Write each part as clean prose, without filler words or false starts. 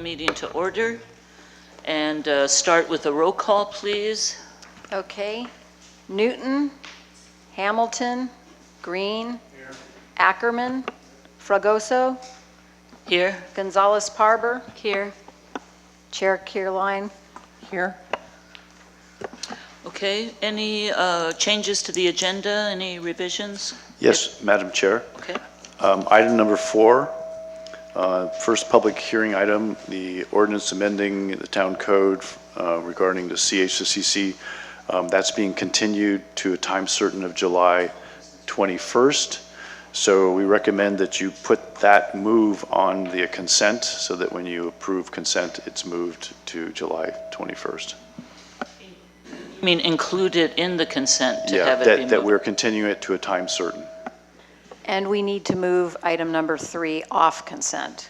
meeting to order and start with a roll call, please. Okay. Newton, Hamilton, Green, here. Ackerman, Fragoso, Here. Gonzalez-Parber, here. Chair Kierline, here. Okay, any changes to the agenda, any revisions? Yes, Madam Chair. Okay. Item number 4, first public hearing item, the ordinance amending the town code regarding the CHCC. That's being continued to a time certain of July 21st. So we recommend that you put that move on the consent so that when you approve consent, it's moved to July 21st. I mean, included in the consent to Yeah, have it be that moved. we're continuing it to a time certain. And we need to move item number 3 off consent,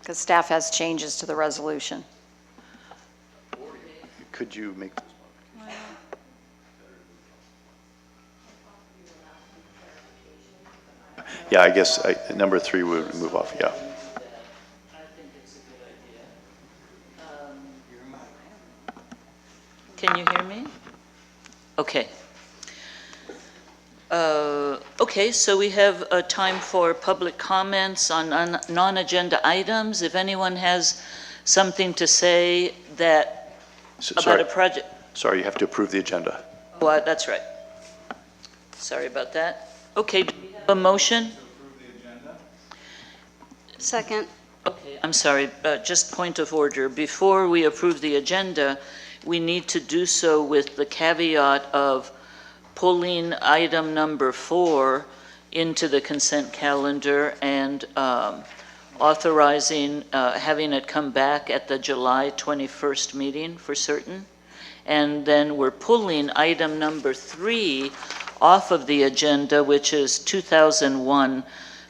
because staff has changes to the resolution. Could you make this one? Yeah, I guess number 3 would move off, yeah. Can you hear me? Okay. Okay, so we have a time for public comments on non-agenda items. If anyone has something to say that about a project. Sorry, you have to approve the agenda. Well, that's right. Sorry about that. Okay, do we have a motion? Second. Okay, I'm sorry, just point of order. Before we approve the agenda, we need to do so with the caveat of pulling item number 4 into the consent calendar and authorizing having it come back at the July 21st meeting for certain. And then we're pulling item number 3 off of the agenda, which is 2001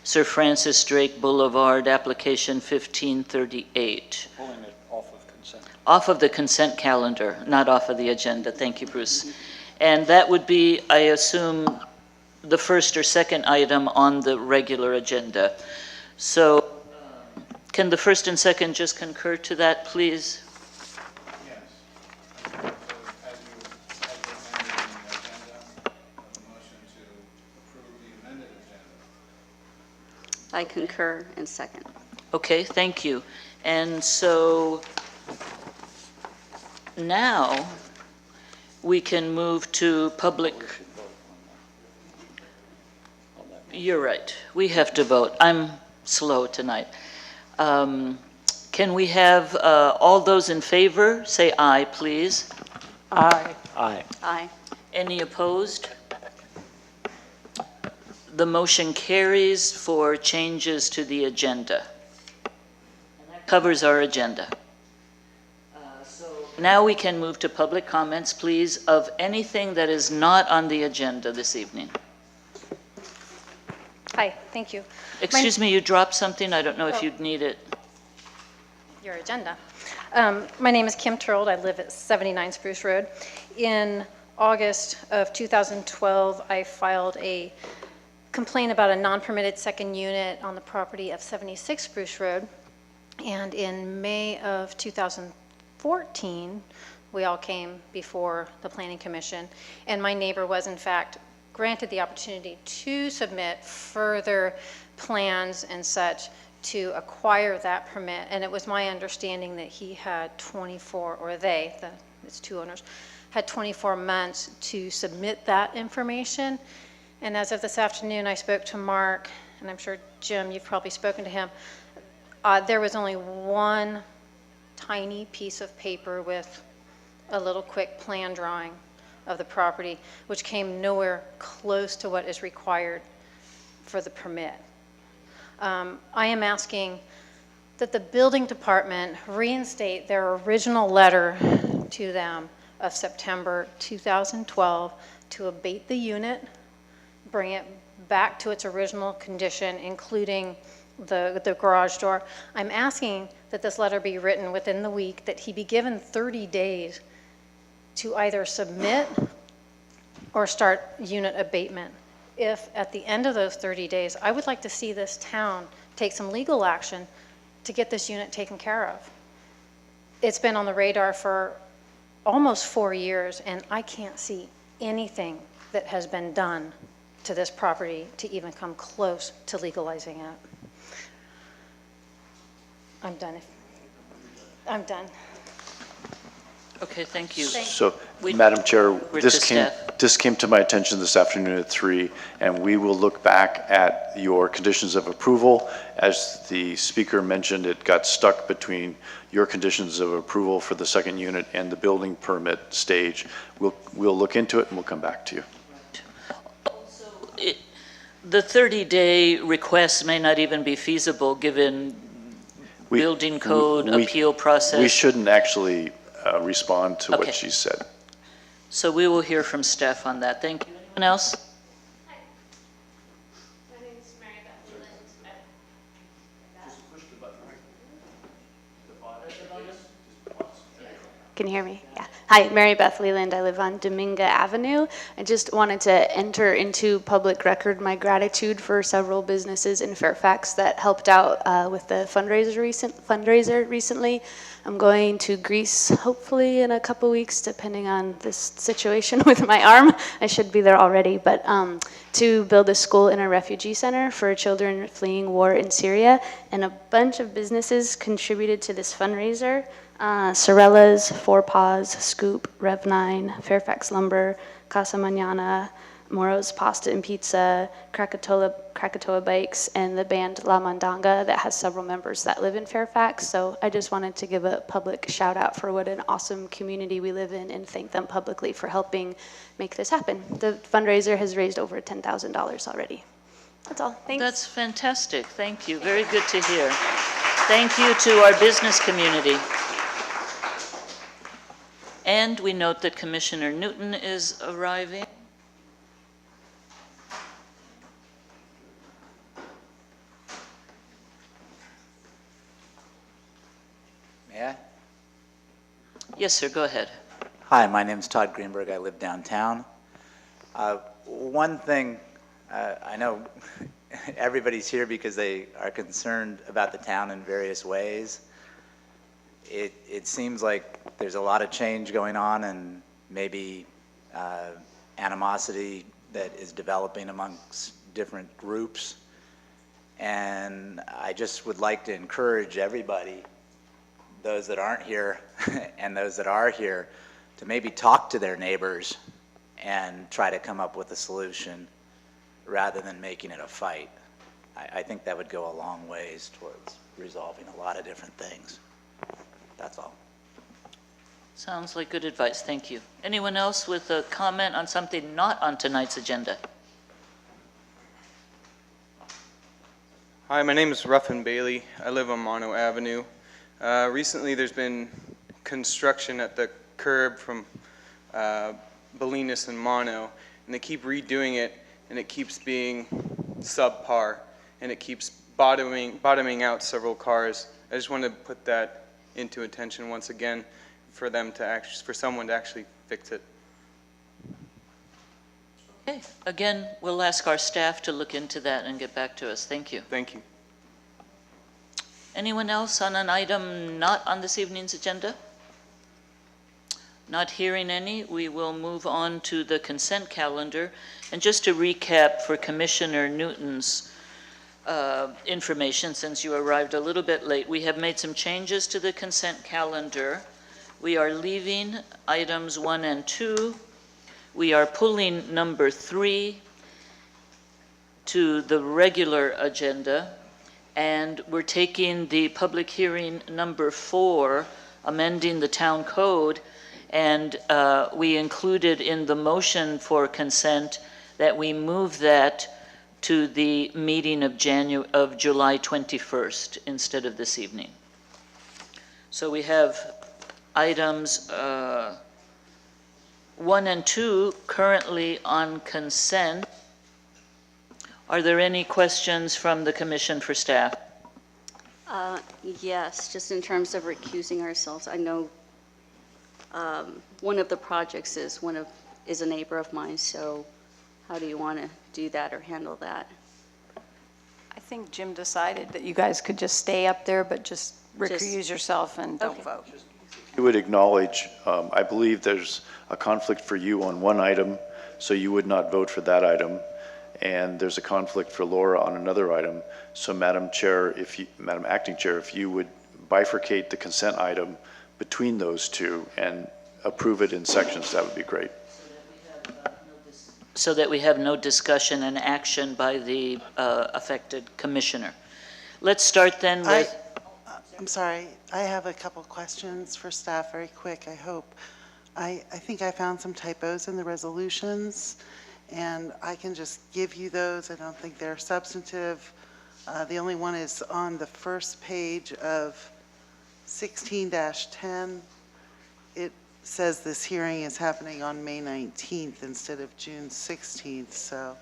Sir Francis Drake Boulevard, application 1538. Pulling it off of consent. Off of the consent calendar, not off of the agenda. Thank you, Bruce. And that would be, I assume, the first or second item on the regular agenda. So can the first and second just concur to that, please? Yes. As you amended the agenda, a motion to approve the amended agenda. I concur and second. Okay, thank you. And so now we can move to public. You're right. We have to vote. I'm slow tonight. Can we have all those in favor say aye, please? Aye. Aye. Aye. Any opposed? The motion carries for changes to the agenda. And that covers our agenda. So now we can move to public comments, please, of anything that is not on the agenda this evening. Hi, thank you. Excuse me, you dropped something. I don't know if you'd need it. Your agenda. My name is Kim Turld. I live at 79 Spruce Road. In August of 2012, I filed a complaint about a non-permitted second unit on the property of 76 Spruce Road. And in May of 2014, we all came before the Planning Commission, and my neighbor was in fact granted the opportunity to submit further plans and such to acquire that permit. And it was my understanding that he had 24, or they, it's two owners, had 24 months to submit that information. And as of this afternoon, I spoke to Mark, and I'm sure, Jim, you've probably spoken to him. There was only one tiny piece of paper with a little quick plan drawing of the property, which came nowhere close to what is required for the permit. I am asking that the building department reinstate their original letter to them of September 2012 to abate the unit, bring it back to its original condition, including the garage door. I'm asking that this letter be written within the week, that he be given 30 days to either submit or start unit abatement. If at the end of those 30 days, I would like to see this town take some legal action to get this unit taken care of. It's been on the radar for almost 4 years, and I can't see anything that has been done to this property to even come close to legalizing it. I'm done. I'm done. Okay, thank you. So, We- Madam Chair, We're this to came, staff. this came to my attention this afternoon at 3, and we will look back at your conditions of approval. As the speaker mentioned, it got stuck between your conditions of approval for the second unit and the building permit stage. We'll look into it and we'll come back to you. The 30-day request may not even be feasible, given We- building code, we- appeal process. We shouldn't actually respond to Okay. what she said. So we will hear from staff on that. Thank you. Anyone else? My name is Mary Beth Leland. Can you hear me? Yeah. Hi, Mary Beth Leland. I live on Dominga Avenue. I just wanted to enter into public record my gratitude for several businesses in Fairfax that helped out with the fundraiser recently. I'm going to Greece hopefully in a couple weeks, depending on this situation with my arm. I should be there already, but to build a school in a refugee center for children fleeing war in Syria, and a bunch of businesses contributed to this fundraiser. Sorella's, Four Paws, Scoop, Rev9, Fairfax Lumber, Casa Mañana, Moro's Pasta and Pizza, Krakatoa Bikes, and the band La Mandanga that has several members that live in Fairfax. So I just wanted to give a public shout out for what an awesome community we live in and thank them publicly for helping make this happen. The fundraiser has raised over $10,000 already. That's all. Thanks. That's fantastic. Thank you. Very good to hear. Thank you to our business community. And we note that Commissioner Newton is arriving. May I? Yes, sir, go ahead. Hi, my name's Todd Greenberg. I live downtown. One thing, I know everybody's here because they are concerned about the town in various ways. It seems like there's a lot of change going on and maybe animosity that is developing amongst different groups. And I just would like to encourage everybody, those that aren't here and those that are here, to maybe talk to their neighbors and try to come up with a solution rather than making it a fight. I think that would go a long ways towards resolving a lot of different things. That's all. Sounds like good advice. Thank you. Anyone else with a comment on something not on tonight's agenda? Hi, my name is Ruffin Bailey. I live on Mono Avenue. Recently, there's been construction at the curb from Bolinas and Mono, and they keep redoing it, and it keeps being subpar, and it keeps bottoming out several cars. I just wanted to put that into attention once again for someone to actually fix it. Okay, again, we'll ask our staff to look into that and get back to us. Thank you. Thank you. Anyone else on an item not on this evening's agenda? Not hearing any, we will move on to the consent calendar. And just to recap for Commissioner Newton's information, since you arrived a little bit late, we have made some changes to the consent calendar. We are leaving items 1 and 2. We are pulling number 3 to the regular agenda, and we're taking the public hearing number 4, amending the town code, and we included in the motion for consent that we move that to the meeting of July 21st instead of this evening. So we have items 1 and 2 currently on consent. Are there any questions from the Commission for staff? Yes, just in terms of recusing ourselves, I know one of the projects is a neighbor of mine, so how do you want to do that or handle that? think Jim decided that you guys could just stay up there, but just recuse yourself and don't Okay. vote. You would acknowledge, I believe there's a conflict for you on one item, so you would not vote for that item. And there's a conflict for Laura on another item. So Madam Acting Chair, if you would bifurcate the consent item between those two and approve it in sections, that would be great. So that we have no discussion and action by the affected commissioner. Let's start then with, I'm sorry, I have a couple questions for staff, very quick, I hope. I think I found some typos in the resolutions, and I can just give you those. I don't think they're substantive. The only one is on the first page of 16-10. It says this hearing is happening on May 19th instead of June 16th, so,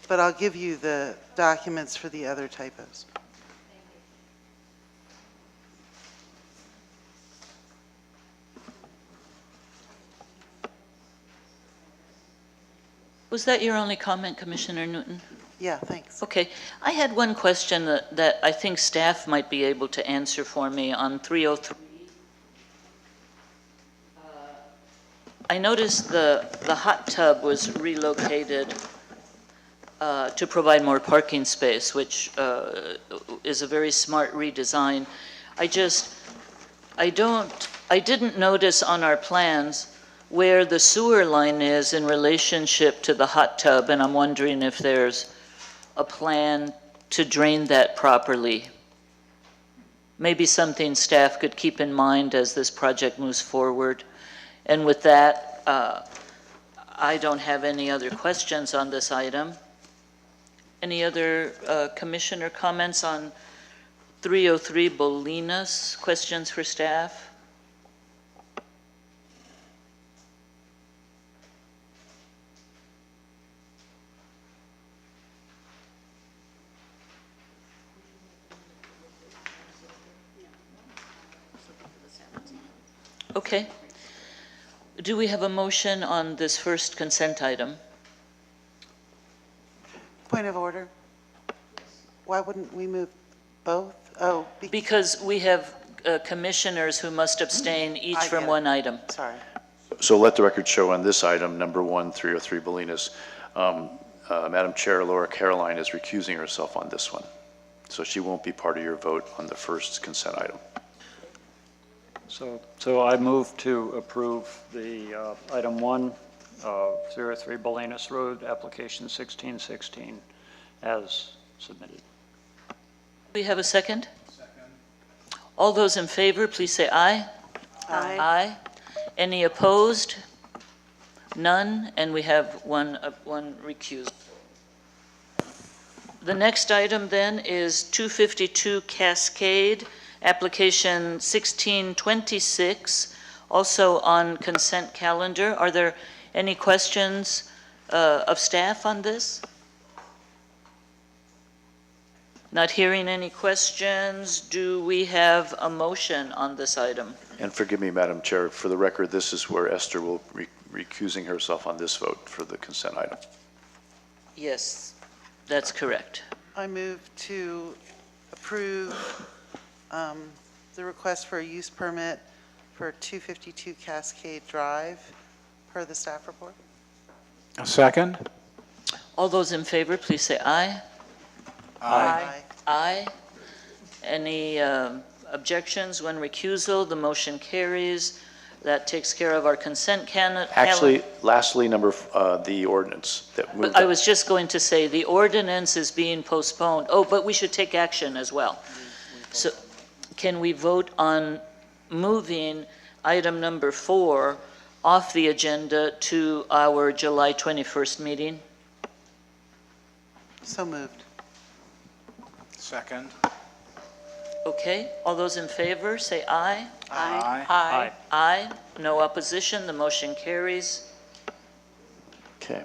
but I'll give you the documents for the other typos. was that your only comment, Commissioner Newton? Yeah, thanks. Okay, I had one question that I think staff might be able to answer for me on 303. I noticed the hot tub was relocated to provide more parking space, which is a very smart redesign. I didn't notice on our plans where the sewer line is in relationship to the hot tub, and I'm wondering if there's a plan to drain that properly. Maybe something staff could keep in mind as this project moves forward. And with that, I don't have any other questions on this item. Any other commissioner comments on 303 Bolinas? Questions for staff? Okay. Do we have a motion on this first consent item? Point of order. Why wouldn't we move both? Oh, Because we have commissioners who must abstain each I from get it. one item. sorry. So let the record show on this item, number 1, 303 Bolinas, Madam Chair, Laura Caroline is recusing herself on this one. So she won't be part of your vote on the first consent item. So I move to approve the item 1, 03 Bolinas Road, application 1616, as submitted. We have a second? Second. All those in favor, please say aye. Aye. Aye. Any opposed? None, and we have one recused. The next item then is 252 Cascade, application 1626, also on consent calendar. Are there any questions of staff on this? Not hearing any questions. Do we have a motion on this item? And forgive me, Madam Chair, for the record, this is where Esther will recusing herself on this vote for the consent item. Yes, that's correct. I move to approve the request for a use permit for 252 Cascade Drive per the staff report. A second? All those in favor, please say aye. Aye. Aye. Any objections when recusal? The motion carries. That takes care of our consent Actually, lastly, the ordinance that moved. But I was just going to say, the ordinance is being postponed. Oh, but we should take action as well. So can we vote on moving item number 4 off the agenda to our July 21st meeting? So moved. Second? Okay, all those in favor, say aye. Aye. Aye. Aye. No opposition, the motion carries. Okay.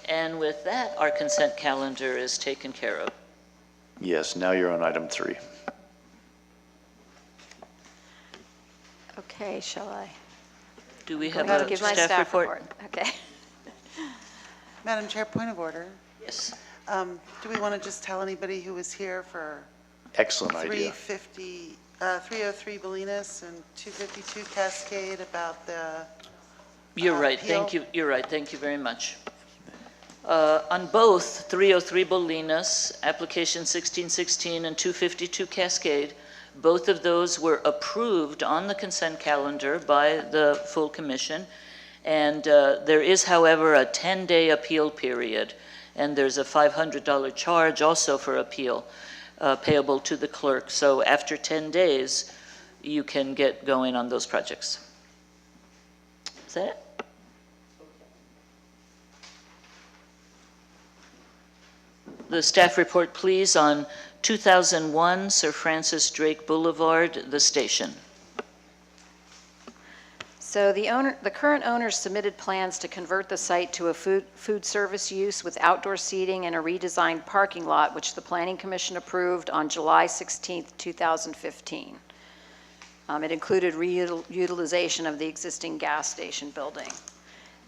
And with that, our consent calendar is taken care of. Yes, now you're on item 3. Okay, shall I? Do we Go have ahead a and give my staff report? Okay. Madam Chair, point of order. Yes. Do we want to just tell anybody who was here for Excellent idea. 303 Bolinas and 252 Cascade about the You're right, thank you, you're right, thank you very much. On both 303 Bolinas, application 1616, and 252 Cascade, both of those were approved on the consent calendar by the full commission. And there is, however, a 10-day appeal period, and there's a $500 charge also for appeal payable to the clerk. So after 10 days, you can get going on those projects. Is that it? The staff report, please, on 2001 Sir Francis Drake Boulevard, the station. So the current owner submitted plans to convert the site to a food service use with outdoor seating and a redesigned parking lot, which the Planning Commission approved on July 16th, 2015. It included reutilization of the existing gas station building.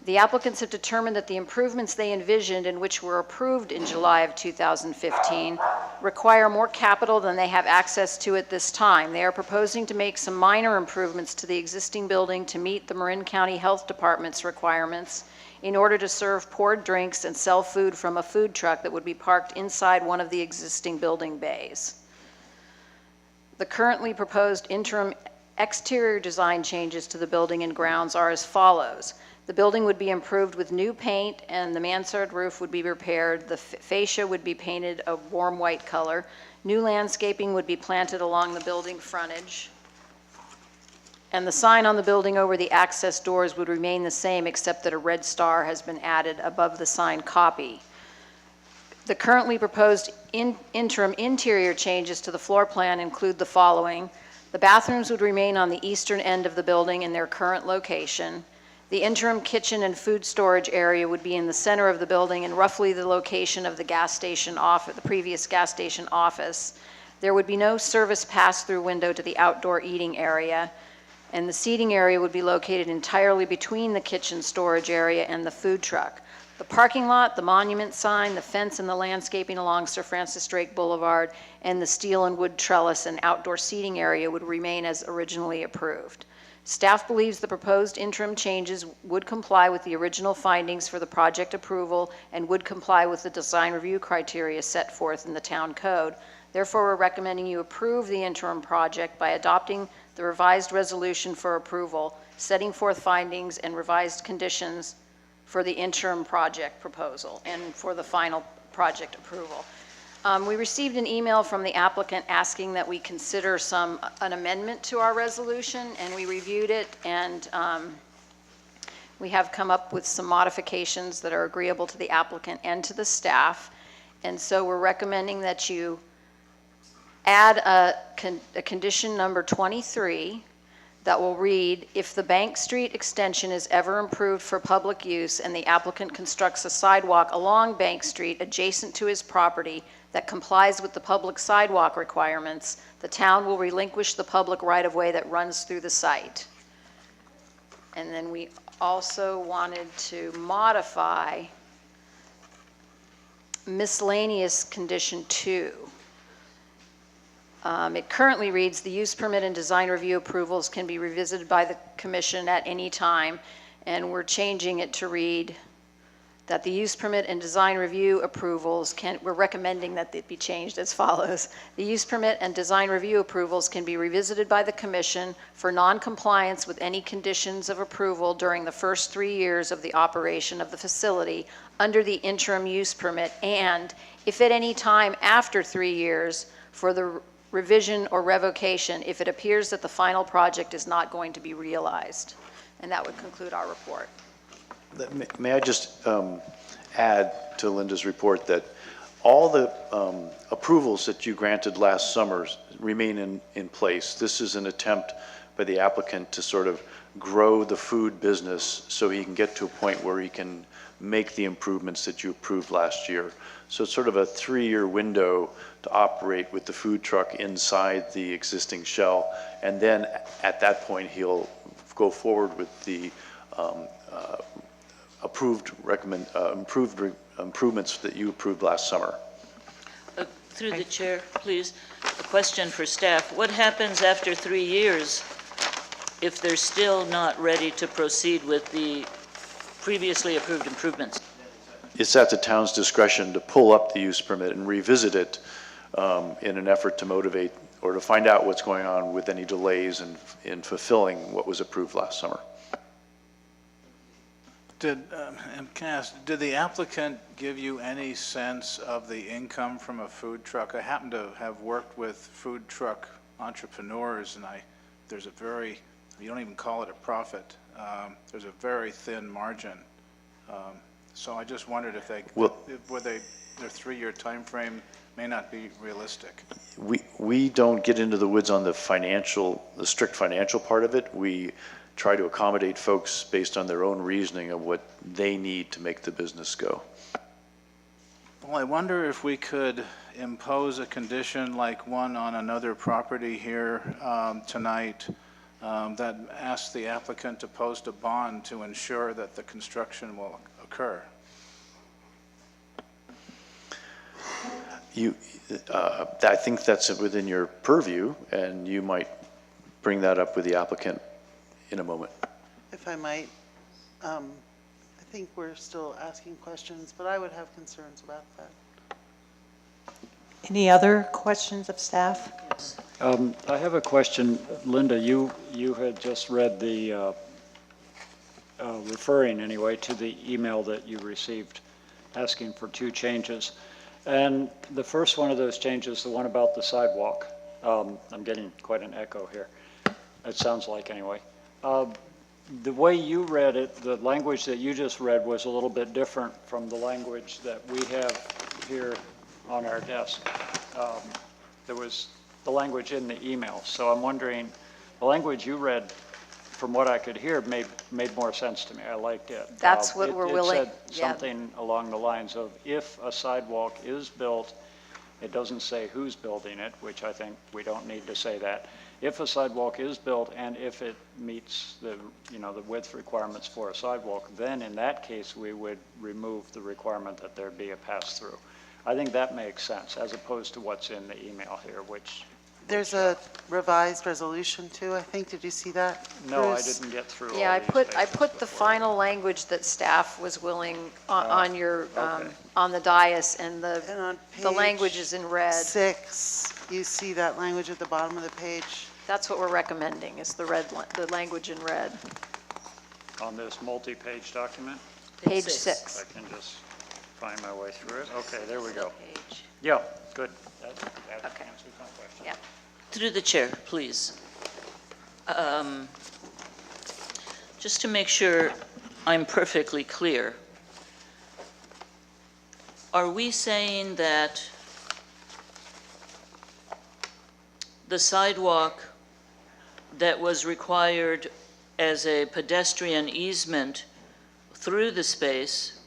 The applicants have determined that the improvements they envisioned and which were approved in July of 2015 require more capital than they have access to at this time. They are proposing to make some minor improvements to the existing building to meet the Marin County Health Department's requirements in order to serve poured drinks and sell food from a food truck that would be parked inside one of the existing building bays. The currently proposed interim exterior design changes to the building and grounds are as follows. The building would be improved with new paint and the mansard roof would be repaired. The fascia would be painted a warm white color. New landscaping would be planted along the building frontage. And the sign on the building over the access doors would remain the same except that a red star has been added above the sign copy. The currently proposed interim interior changes to the floor plan include the following. The bathrooms would remain on the eastern end of the building in their current location. The interim kitchen and food storage area would be in the center of the building and roughly the location of the gas station office, the previous gas station office. There would be no service pass-through window to the outdoor eating area, and the seating area would be located entirely between the kitchen storage area and the food truck. The parking lot, the monument sign, the fence, and the landscaping along Sir Francis Drake Boulevard, and the steel and wood trellis and outdoor seating area would remain as originally approved. Staff believes the proposed interim changes would comply with the original findings for the project approval and would comply with the design review criteria set forth in the town code. Therefore, we're recommending you approve the interim project by adopting the revised resolution for approval, setting forth findings and revised conditions for the interim project proposal and for the final project approval. We received an email from the applicant asking that we consider an amendment to our resolution, and we reviewed it, and we have come up with some modifications that are agreeable to the applicant and to the staff. And so we're recommending that you add a condition number 23 that will read, if the Bank Street extension is ever improved for public use and the applicant constructs a sidewalk along Bank Street adjacent to his property that complies with the public sidewalk requirements, the town will relinquish the public right-of-way that runs through the site. And then we also wanted to modify miscellaneous condition 2. It currently reads, the use permit and design review approvals can be revisited by the commission at any time, and we're changing it to read that the use permit and design review approvals we're recommending that it be changed as follows. The use permit and design review approvals can be revisited by the commission for non-compliance with any conditions of approval during the first 3 years of the operation of the facility under the interim use permit, and if at any time after 3 years for the revision or revocation if it appears that the final project is not going to be realized. And that would conclude our report. May I just add to Linda's report that all the approvals that you granted last summer remain in place. This is an attempt by the applicant to sort of grow the food business so he can get to a point where he can make the improvements that you approved last year. So it's sort of a 3-year window to operate with the food truck inside the existing shell. And then at that point, he'll go forward with the improved improvements that you approved last summer. Through the chair, please, a question for staff. What happens after 3 years if they're still not ready to proceed with the previously approved improvements? It's at the town's discretion to pull up the use permit and revisit it in an effort to motivate or to find out what's going on with any delays in fulfilling what was approved last summer. Can I ask, did the applicant give you any sense of the income from a food truck? I happen to have worked with food truck entrepreneurs, and there's a very, you don't even call it a profit, there's a very thin margin. So I just wondered if their 3-year time frame may not be realistic. We don't get into the woods on the strict financial part of it. We try to accommodate folks based on their own reasoning of what they need to make the business go. Well, I wonder if we could impose a condition like one on another property here tonight that asks the applicant to post a bond to ensure that the construction will occur. I think that's within your purview, and you might bring that up with the applicant in a moment. If I might, I think we're still asking questions, but I would have concerns about that. Any other questions of staff? I have a question. Linda, you had just read the, referring anyway, to the email that you received asking for 2 changes. And the first one of those changes, the one about the sidewalk, I'm getting quite an echo here. It sounds like anyway. The way you read it, the language that you just read was a little bit different from the language that we have here on our desk. There was the language in the email. So I'm wondering, the language you read, from what I could hear, made more sense to me. I liked it. That's what we're willing. It said something along the lines of, if a sidewalk is built, it doesn't say who's building it, which I think we don't need to say that. If a sidewalk is built and if it meets the width requirements for a sidewalk, then in that case, we would remove the requirement that there be a pass-through. I think that makes sense, as opposed to what's in the email here, which... There's a revised resolution too, I think. Did you see that, No, I Bruce? didn't get through all Yeah, I these put pages the before. final language that staff was willing on your, on the dais, and And on the language page is in red. 6, you see that language at the bottom of the page? That's what we're recommending, is the language in red. On this multi-page document, Page Six. 6. I can just find my way through it. Okay, there we go. Page. Yeah, good. That Okay. answers my question. Yeah. Through the chair, please. Just to make sure I'm perfectly clear, are we saying that the sidewalk that was required as a pedestrian easement through the space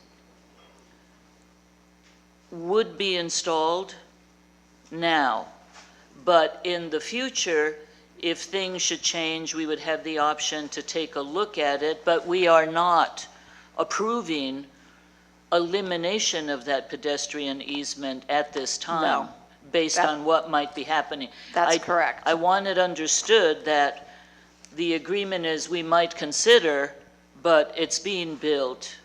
would be installed now? But in the future, if things should change, we would have the option to take a look at it, but we are not approving elimination of that pedestrian easement at this time, No. based That- on what might be happening. That's correct. I want it understood that the agreement is we might consider, but it's being built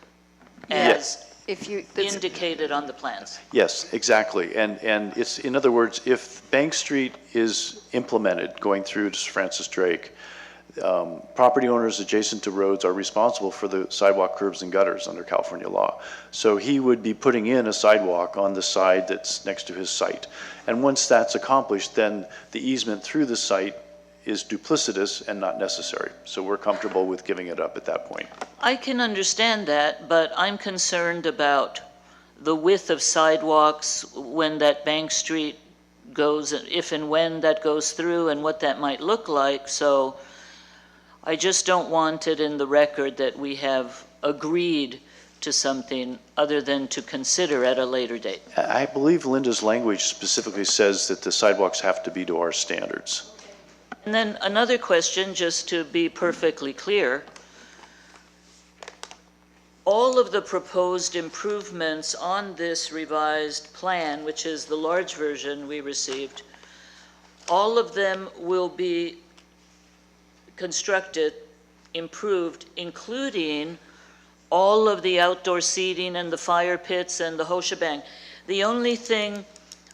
as If you, indicated on the plans. Yes, exactly. And it's, in other words, if Bank Street is implemented going through to Francis Drake, property owners adjacent to roads are responsible for the sidewalk, curbs, and gutters under California law. So he would be putting in a sidewalk on the side that's next to his site. And once that's accomplished, then the easement through the site is duplicitous and not necessary. So we're comfortable with giving it up at that point. I can understand that, but I'm concerned about the width of sidewalks when that Bank Street goes, if and when that goes through, and what that might look like. So I just don't want it in the record that we have agreed to something other than to consider at a later date. I believe Linda's language specifically says that the sidewalks have to be to our standards. And then another question, just to be perfectly clear. all of the proposed improvements on this revised plan, which is the large version we received, all of them will be constructed, improved, including all of the outdoor seating and the fire pits and the whole shebang. The only thing,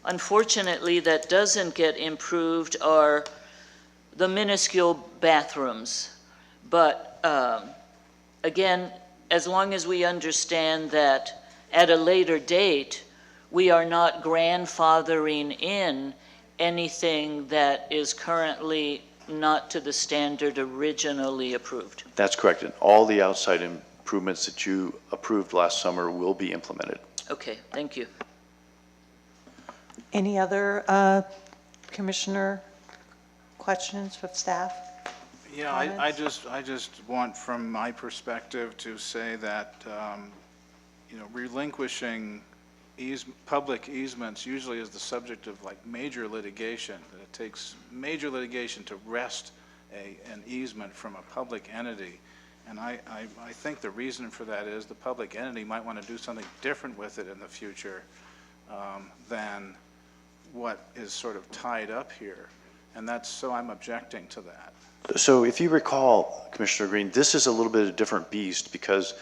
unfortunately, that doesn't get improved are the minuscule bathrooms. But again, as long as we understand that at a later date, we are not grandfathering in anything that is currently not to the standard originally approved. That's correct. And all the outside improvements that you approved last summer will be implemented. Okay, thank you. Any other commissioner questions of staff? Yeah, I just want, from my perspective, to say that, relinquishing public easements usually is the subject of like major litigation. That it takes major litigation to wrest an easement from a public entity. And I think the reason for that is the public entity might want to do something different with it in the future than what is sort of tied up here. And so I'm objecting to that. So if you recall, Commissioner Green, this is a little bit of a different beast because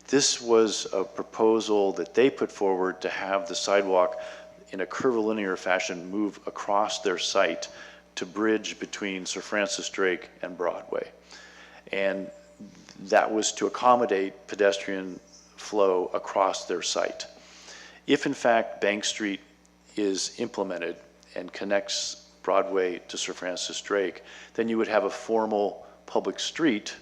this was a proposal that they put forward to have the sidewalk in a curvilinear fashion move across their site to bridge between Sir Francis Drake and Broadway. And that was to accommodate pedestrian flow across their site. If in fact Bank Street is implemented and connects Broadway to Sir Francis Drake, then you would have a formal public street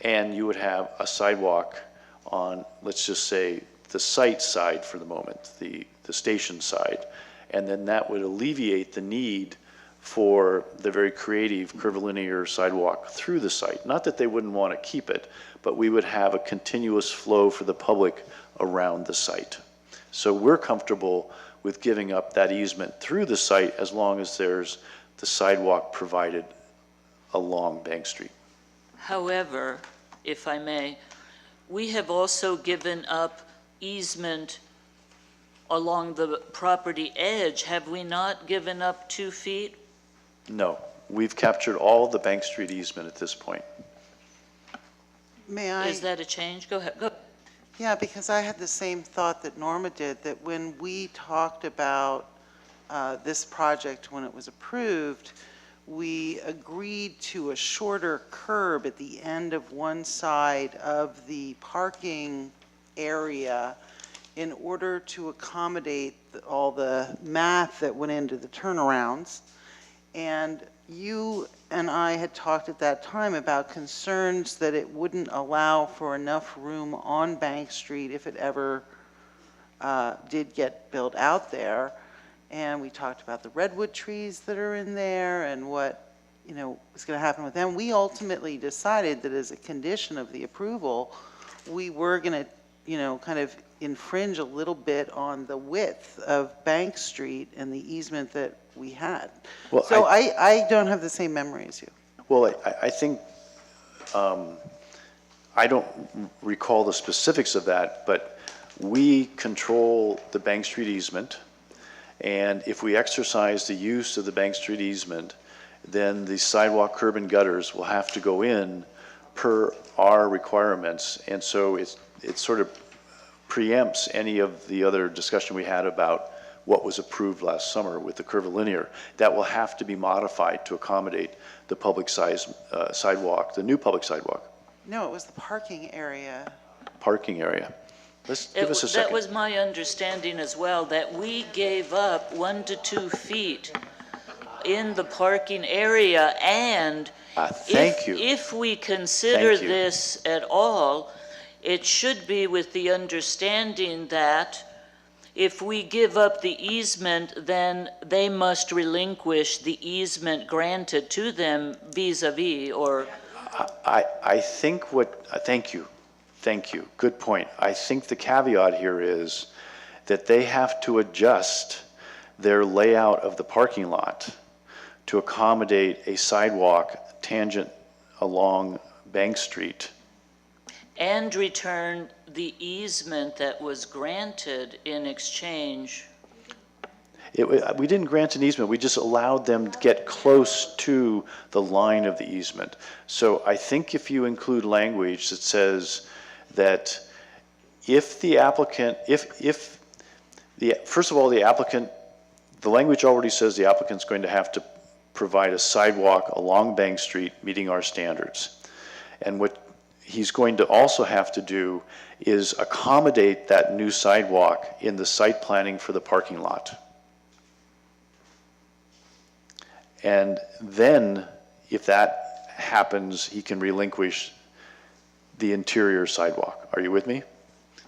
and you would have a sidewalk on, let's just say, the site side for the moment, the station side. And then that would alleviate the need for the very creative curvilinear sidewalk through the site. Not that they wouldn't want to keep it, but we would have a continuous flow for the public around the site. So we're comfortable with giving up that easement through the site as long as there's the sidewalk provided along Bank Street. However, if I may, we have also given up easement along the property edge. Have we not given up 2 feet? No, we've captured all the Bank Street easement at this point. May I? Is that a change? Go ahead. Go. Yeah, because I had the same thought that Norma did, that when we talked about this project when it was approved, we agreed to a shorter curb at the end of one side of the parking area in order to accommodate all the math that went into the turnarounds. And you and I had talked at that time about concerns that it wouldn't allow for enough room on Bank Street if it ever did get built out there. And we talked about the redwood trees that are in there and what, was going to happen with them. We ultimately decided that as a condition of the approval, we were going to, kind of infringe a little bit on the width of Bank Street and the easement that we had. Well, so I don't have the same memory as you. Well, I think, I don't recall the specifics of that, but we control the Bank Street easement. And if we exercise the use of the Bank Street easement, then the sidewalk, curb, and gutters will have to go in per our requirements. And so it sort of preempts any of the other discussion we had about what was approved last summer with the curvilinear. That will have to be modified to accommodate the public sidewalk, the new public sidewalk. No, it was the parking area. Parking area. Let's give us a second. That was my understanding as well, that we gave up 1 to 2 feet in the parking area, and thank you. If we consider Thank you. this at all, it should be with the understanding that if we give up the easement, then they must relinquish the easement granted to them vis-a-vis, or... I think thank you, good point. I think the caveat here is that they have to adjust their layout of the parking lot to accommodate a sidewalk tangent along Bank Street. and return the easement that was granted in exchange. We didn't grant an easement, we just allowed them to get close to the line of the easement. So I think if you include language that says that if the applicant, first of all, the language already says the applicant's going to have to provide a sidewalk along Bank Street meeting our standards. And what he's going to also have to do is accommodate that new sidewalk in the site planning for the parking lot. And then, if that happens, he can relinquish the interior sidewalk. Are you with me?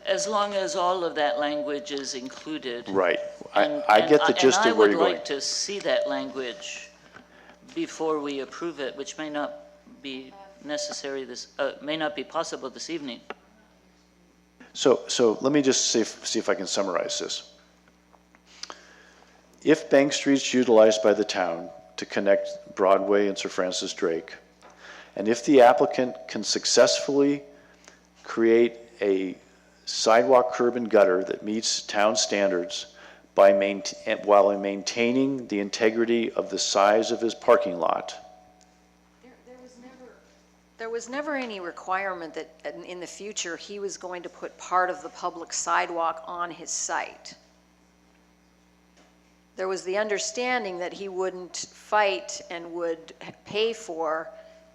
As long as all of that language is included. Right. I get the gist of where you're And I would going. like to see that language before we approve it, which may not be necessary may not be possible this evening. So let me just see if I can summarize this. If Bank Street's utilized by the town to connect Broadway and Sir Francis Drake, and if the applicant can successfully create a sidewalk, curb, and gutter that meets town standards while maintaining the integrity of the size of his parking lot. There was never any requirement that in the future he was going to put part of the public sidewalk on his site. There was the understanding that he wouldn't fight and would pay for,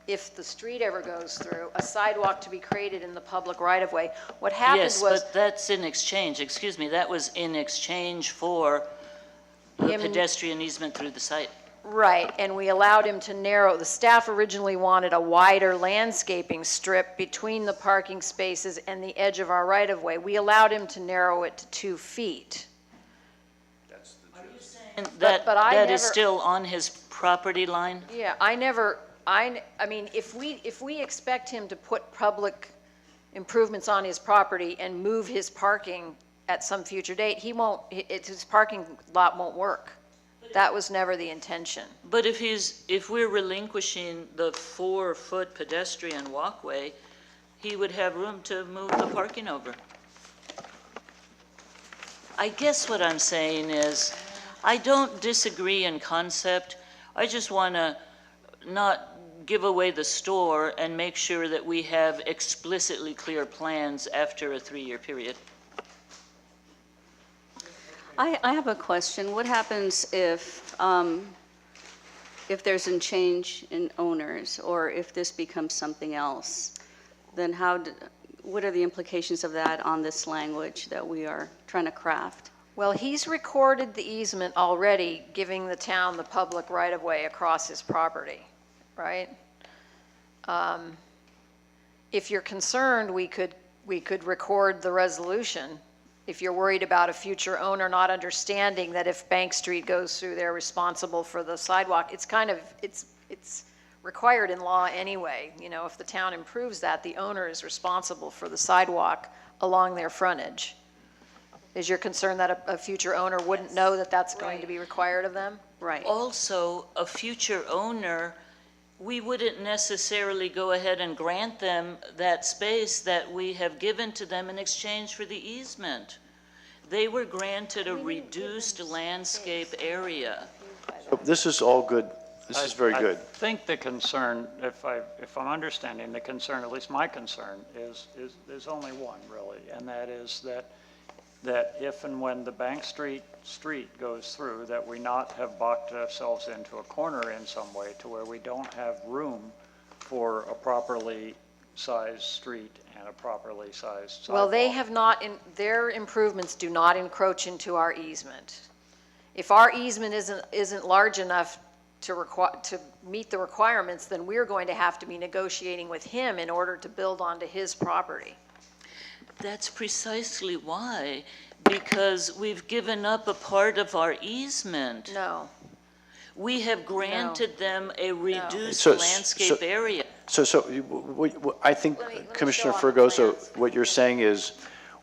if the street ever goes through, a sidewalk to be created in the public right-of-way. What happened Yes, was... but that's in exchange, excuse me, that was in exchange for the pedestrian easement through the site. Right, and we allowed him to narrow, the staff originally wanted a wider landscaping strip between the parking spaces and the edge of our right-of-way. We allowed him to narrow it to 2 feet. And But I that is never- still on his property line? Yeah, I mean, if we expect him to put public improvements on his property and move his parking at some future date, his parking lot won't work. That was never the intention. But if we're relinquishing the 4-foot pedestrian walkway, he would have room to move the parking over. I guess what I'm saying is, I don't disagree in concept. I just want to not give away the store and make sure that we have explicitly clear plans after a 3-year period. I have a question. What happens if there's a change in owners, or if this becomes something else? Then what are the implications of that on this language that we are trying to craft? Well, he's recorded the easement already, giving the town the public right-of-way across his property, right? If you're concerned, we could record the resolution. If you're worried about a future owner not understanding that if Bank Street goes through, they're responsible for the sidewalk. It's required in law anyway. You know, if the town improves that, the owner is responsible for the sidewalk along their frontage. Is your concern that a future owner wouldn't know that that's going to be required of them? Right. Also, a future owner, we wouldn't necessarily go ahead and grant them that space that we have given to them in exchange for the easement. They were granted a reduced landscape area. This is all good. This is very good. I think the concern, if I'm understanding the concern, at least my concern, is only one really, and that is that if and when the Bank Street goes through, that we not have boxed ourselves into a corner in some way to where we don't have room for a properly sized street and a properly sized sidewalk. Well, they have not, their improvements do not encroach into our easement. If our easement isn't large enough to meet the requirements, then we're going to have to be negotiating with him in order to build onto his property. That's precisely why, because we've given up a part of our easement. No. We have granted them a reduced So- landscape area. So I think, Let me Commissioner show on the Fergoso, plans. what you're saying is,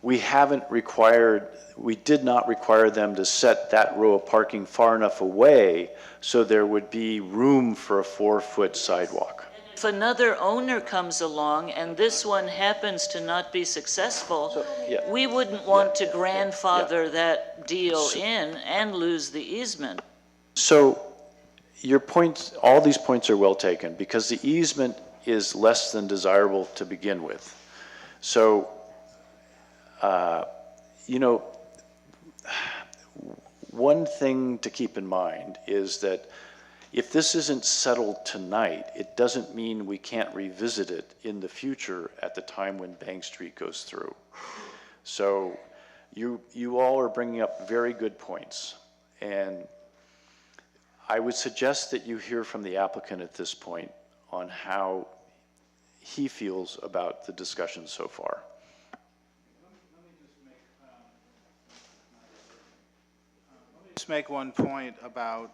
we did not require them to set that row of parking far enough away so there would be room for a 4-foot sidewalk. And If another owner comes along and this one happens to not be successful, yeah. we wouldn't want to grandfather that deal in and lose the easement. So your points, all these points are well taken, because the easement is less than desirable to begin with. So, you know, one thing to keep in mind is that if this isn't settled tonight, it doesn't mean we can't revisit it in the future at the time when Bank Street goes through. So you all are bringing up very good points. And I would suggest that you hear from the applicant at this point on how he feels about the discussion so far. Just make one point about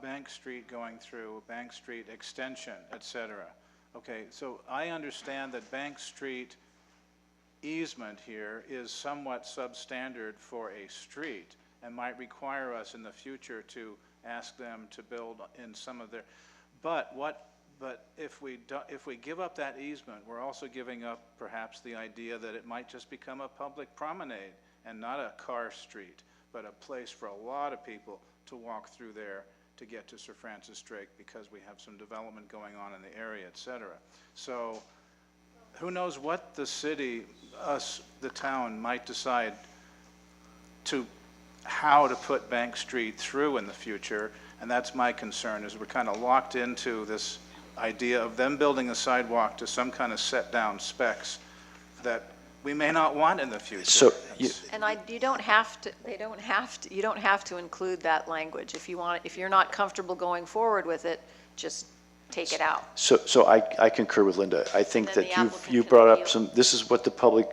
Bank Street going through, Bank Street extension, et cetera. Okay, so I understand that Bank Street easement here is somewhat substandard for a street and might require us in the future to ask them to build in some of their, but if we give up that easement, we're also giving up perhaps the idea that it might just become a public promenade and not a car street, but a place for a lot of people to walk through there to get to Sir Francis Drake, because we have some development going on in the area, et cetera. So who knows what the city, us, the town, might decide to how to put Bank Street through in the future, and that's my concern, is we're kind of locked into this idea of them building a sidewalk to some kind of set down specs that we may not want in the future. So And you don't have to include that language. If you're not comfortable going forward with it, just take it out. So I concur with Linda. I think And then that the applicant you can brought up review. this is what the public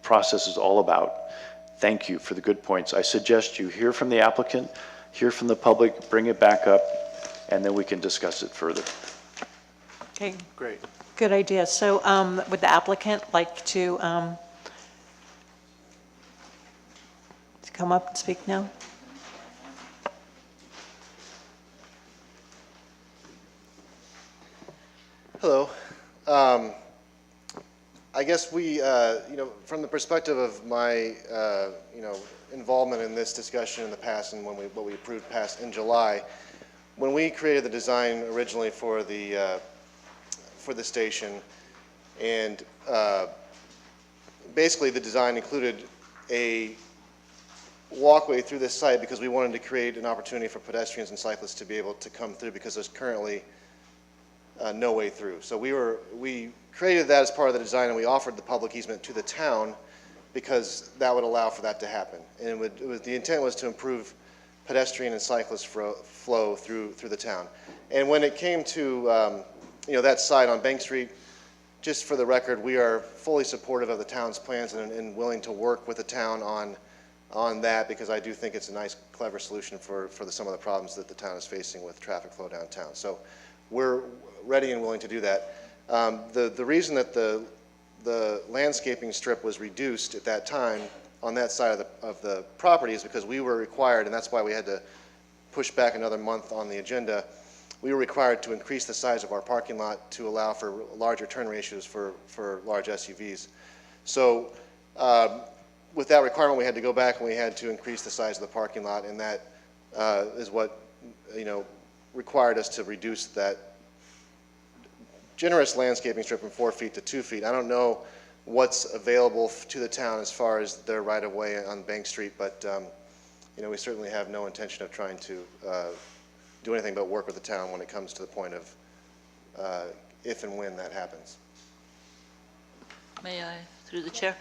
process is all about. Thank you for the good points. I suggest you hear from the applicant, hear from the public, bring it back up, and then we can discuss it further. Okay, Great. good idea. So would the applicant like to come up and speak now? Hello. I guess we, from the perspective of my, involvement in this discussion in the past and what we approved passed in July, when we created the design originally for the station, and basically the design included a walkway through this site because we wanted to create an opportunity for pedestrians and cyclists to be able to come through, because there's currently no way through. So we created that as part of the design, and we offered the public easement to the town because that would allow for that to happen. And the intent was to improve pedestrian and cyclist flow through the town. And when it came to that site on Bank Street, just for the record, we are fully supportive of the town's plans and willing to work with the town on that, because I do think it's a nice, clever solution for some of the problems that the town is facing with traffic flow downtown. So we're ready and willing to do that. The reason that the landscaping strip was reduced at that time on that side of the property is because we were required, and that's why we had to push back another month on the agenda. We were required to increase the size of our parking lot to allow for larger turn ratios for large SUVs. So with that requirement, we had to go back and we had to increase the size of the parking lot, and that is what required us to reduce that generous landscaping strip from 4 feet to 2 feet. I don't know what's available to the town as far as their right-of-way on Bank Street, but we certainly have no intention of trying to do anything but work with the town when it comes to the point of if and when that happens. May I, through the chair?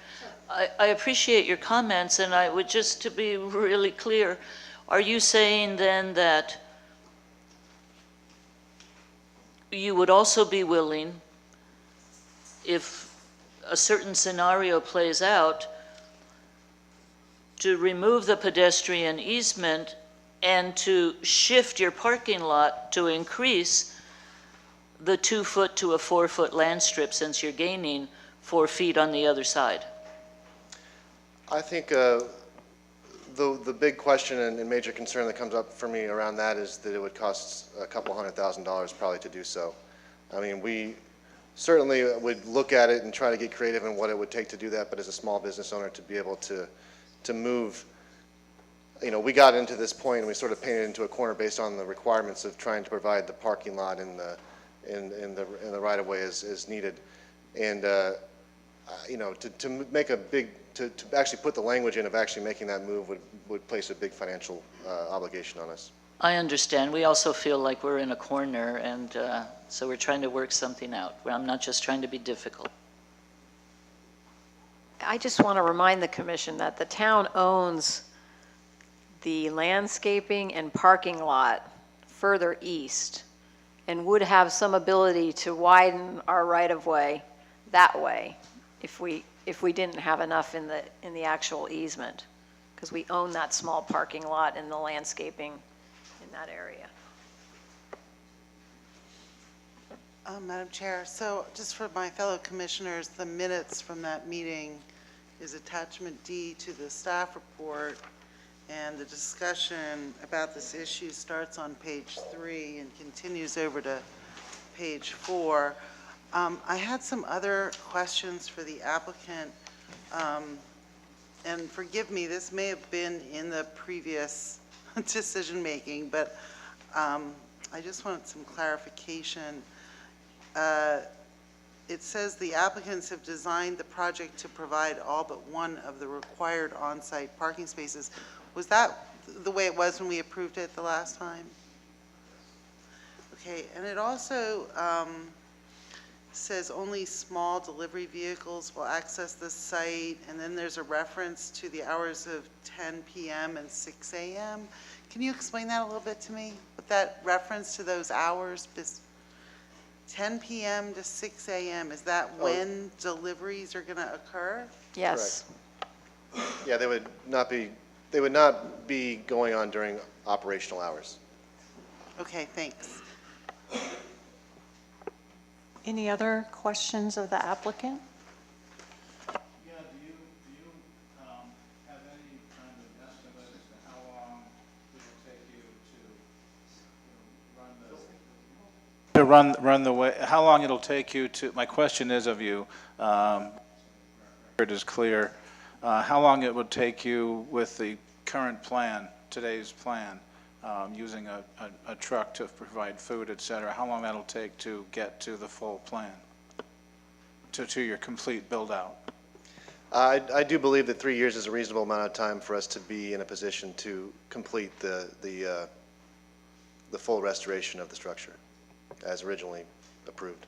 I appreciate your comments, and I would just to be really clear, are you saying then that you would also be willing, if a certain scenario plays out, to remove the pedestrian easement and to shift your parking lot to increase the 2-foot to a 4-foot land strip, since you're gaining 4 feet on the other side? I think the big question and major concern that comes up for me around that is that it would cost a couple $100,000 probably to do so. I mean, we certainly would look at it and try to get creative in what it would take to do that, but as a small business owner, to be able to move, you know, we got into this point and we sort of painted into a corner based on the requirements of trying to provide the parking lot in the right of way as needed. And, you know, to make a big, to actually put the language in of actually making that move would place a big financial obligation on us. I understand. We also feel like we're in a corner, and so we're trying to work something out. I'm not just trying to be difficult. I just want to remind the commission that the town owns the landscaping and parking lot further east and would have some ability to widen our right-of-way that way if we didn't have enough in the actual easement, because we own that small parking lot and the landscaping in that area. Madam Chair, so just for my fellow commissioners, the minutes from that meeting is attachment D to the staff report, and the discussion about this issue starts on page 3 and continues over to page 4. I had some other questions for the applicant, and forgive me, this may have been in the previous decision-making, but I just want some clarification. It says the applicants have designed the project to provide all but one of the required on-site parking spaces. Was that the way it was when we approved it the last time? Okay, and it also says only small delivery vehicles will access this site, and then there's a reference to the hours of 10 p.m. and 6 a.m. Can you explain that a little bit to me? With that reference to those hours, 10 p.m. to 6 a.m., is that when deliveries are going to occur? Yes. Yeah, they would not be going on during operational hours. Okay, thanks. Any other questions of the applicant? Yeah, do you have any kind of estimate as to how long it will take you to run the way, how long it'll take you to, my question is of you, it is clear, how long it would take you with the current plan, today's plan, using a truck to provide food, et cetera, how long that'll take to get to the full plan, to your complete build-out? I do believe that 3 years is a reasonable amount of time for us to be in a position to complete the full restoration of the structure as originally approved.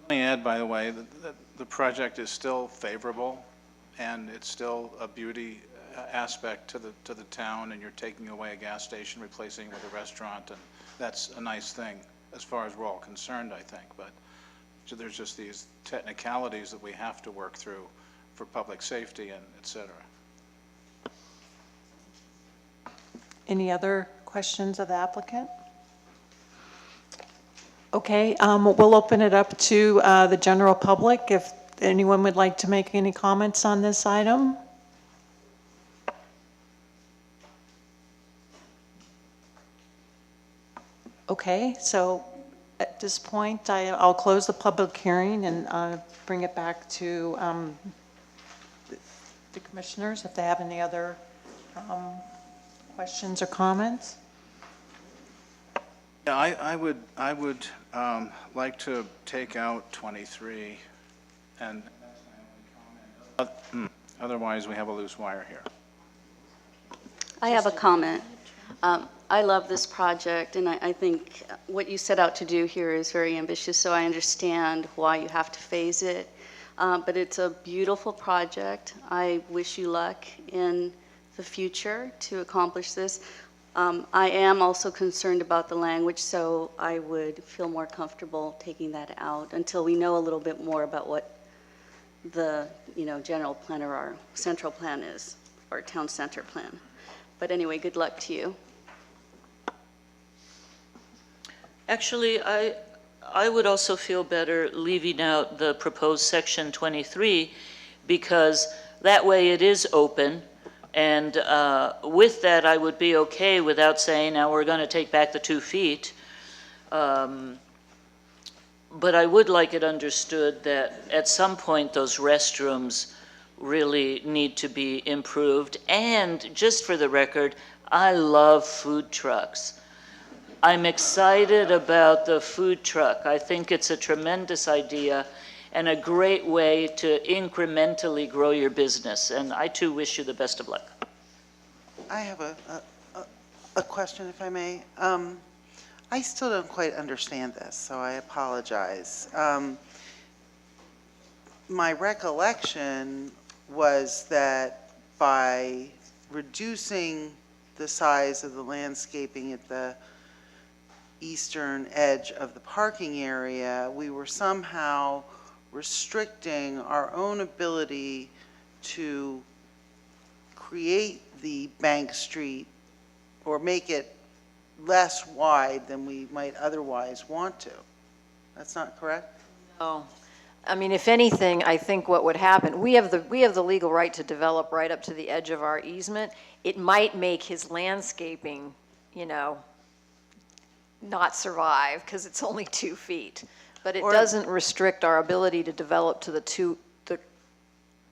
Let me add, by the way, that the project is still favorable, and it's still a beauty aspect to the town, and you're taking away a gas station, replacing it with a restaurant, and that's a nice thing as far as we're all concerned, I think. But there's just these technicalities that we have to work through for public safety and et cetera. Any other questions of the applicant? Okay, we'll open it up to the general public if anyone would like to make any comments on this item. Okay, so at this point, I'll close the public hearing and bring it back to the commissioners if they have any other questions or comments. Yeah, I would like to take out 23, and that's my only comment. Otherwise, we have a loose wire here. I have a comment. I love this project, and I think what you set out to do here is very ambitious, so I understand why you have to phase it. But it's a beautiful project. I wish you luck in the future to accomplish this. I am also concerned about the language, so I would feel more comfortable taking that out until we know a little bit more about what the, general plan or our central plan is, or town center plan. But anyway, good luck to you. Actually, I would also feel better leaving out the proposed section 23, because that way it is open, and with that I would be okay without saying, now we're going to take back the 2 feet. But I would like it understood that at some point, those restrooms really need to be improved. And just for the record, I love food trucks. I'm excited about the food truck. I think it's a tremendous idea and a great way to incrementally grow your business. And I too wish you the best of luck. I have a question, if I may. I still don't quite understand this, so I apologize. My recollection was that by reducing the size of the landscaping at the eastern edge of the parking area, we were somehow restricting our own ability to create the Bank Street or make it less wide than we might otherwise want to. That's not correct? No. I mean, if anything, I think what would happen, we have the legal right to develop right up to the edge of our easement. It might make his landscaping, you know, not survive because it's only 2 feet. But it doesn't restrict our ability to develop to the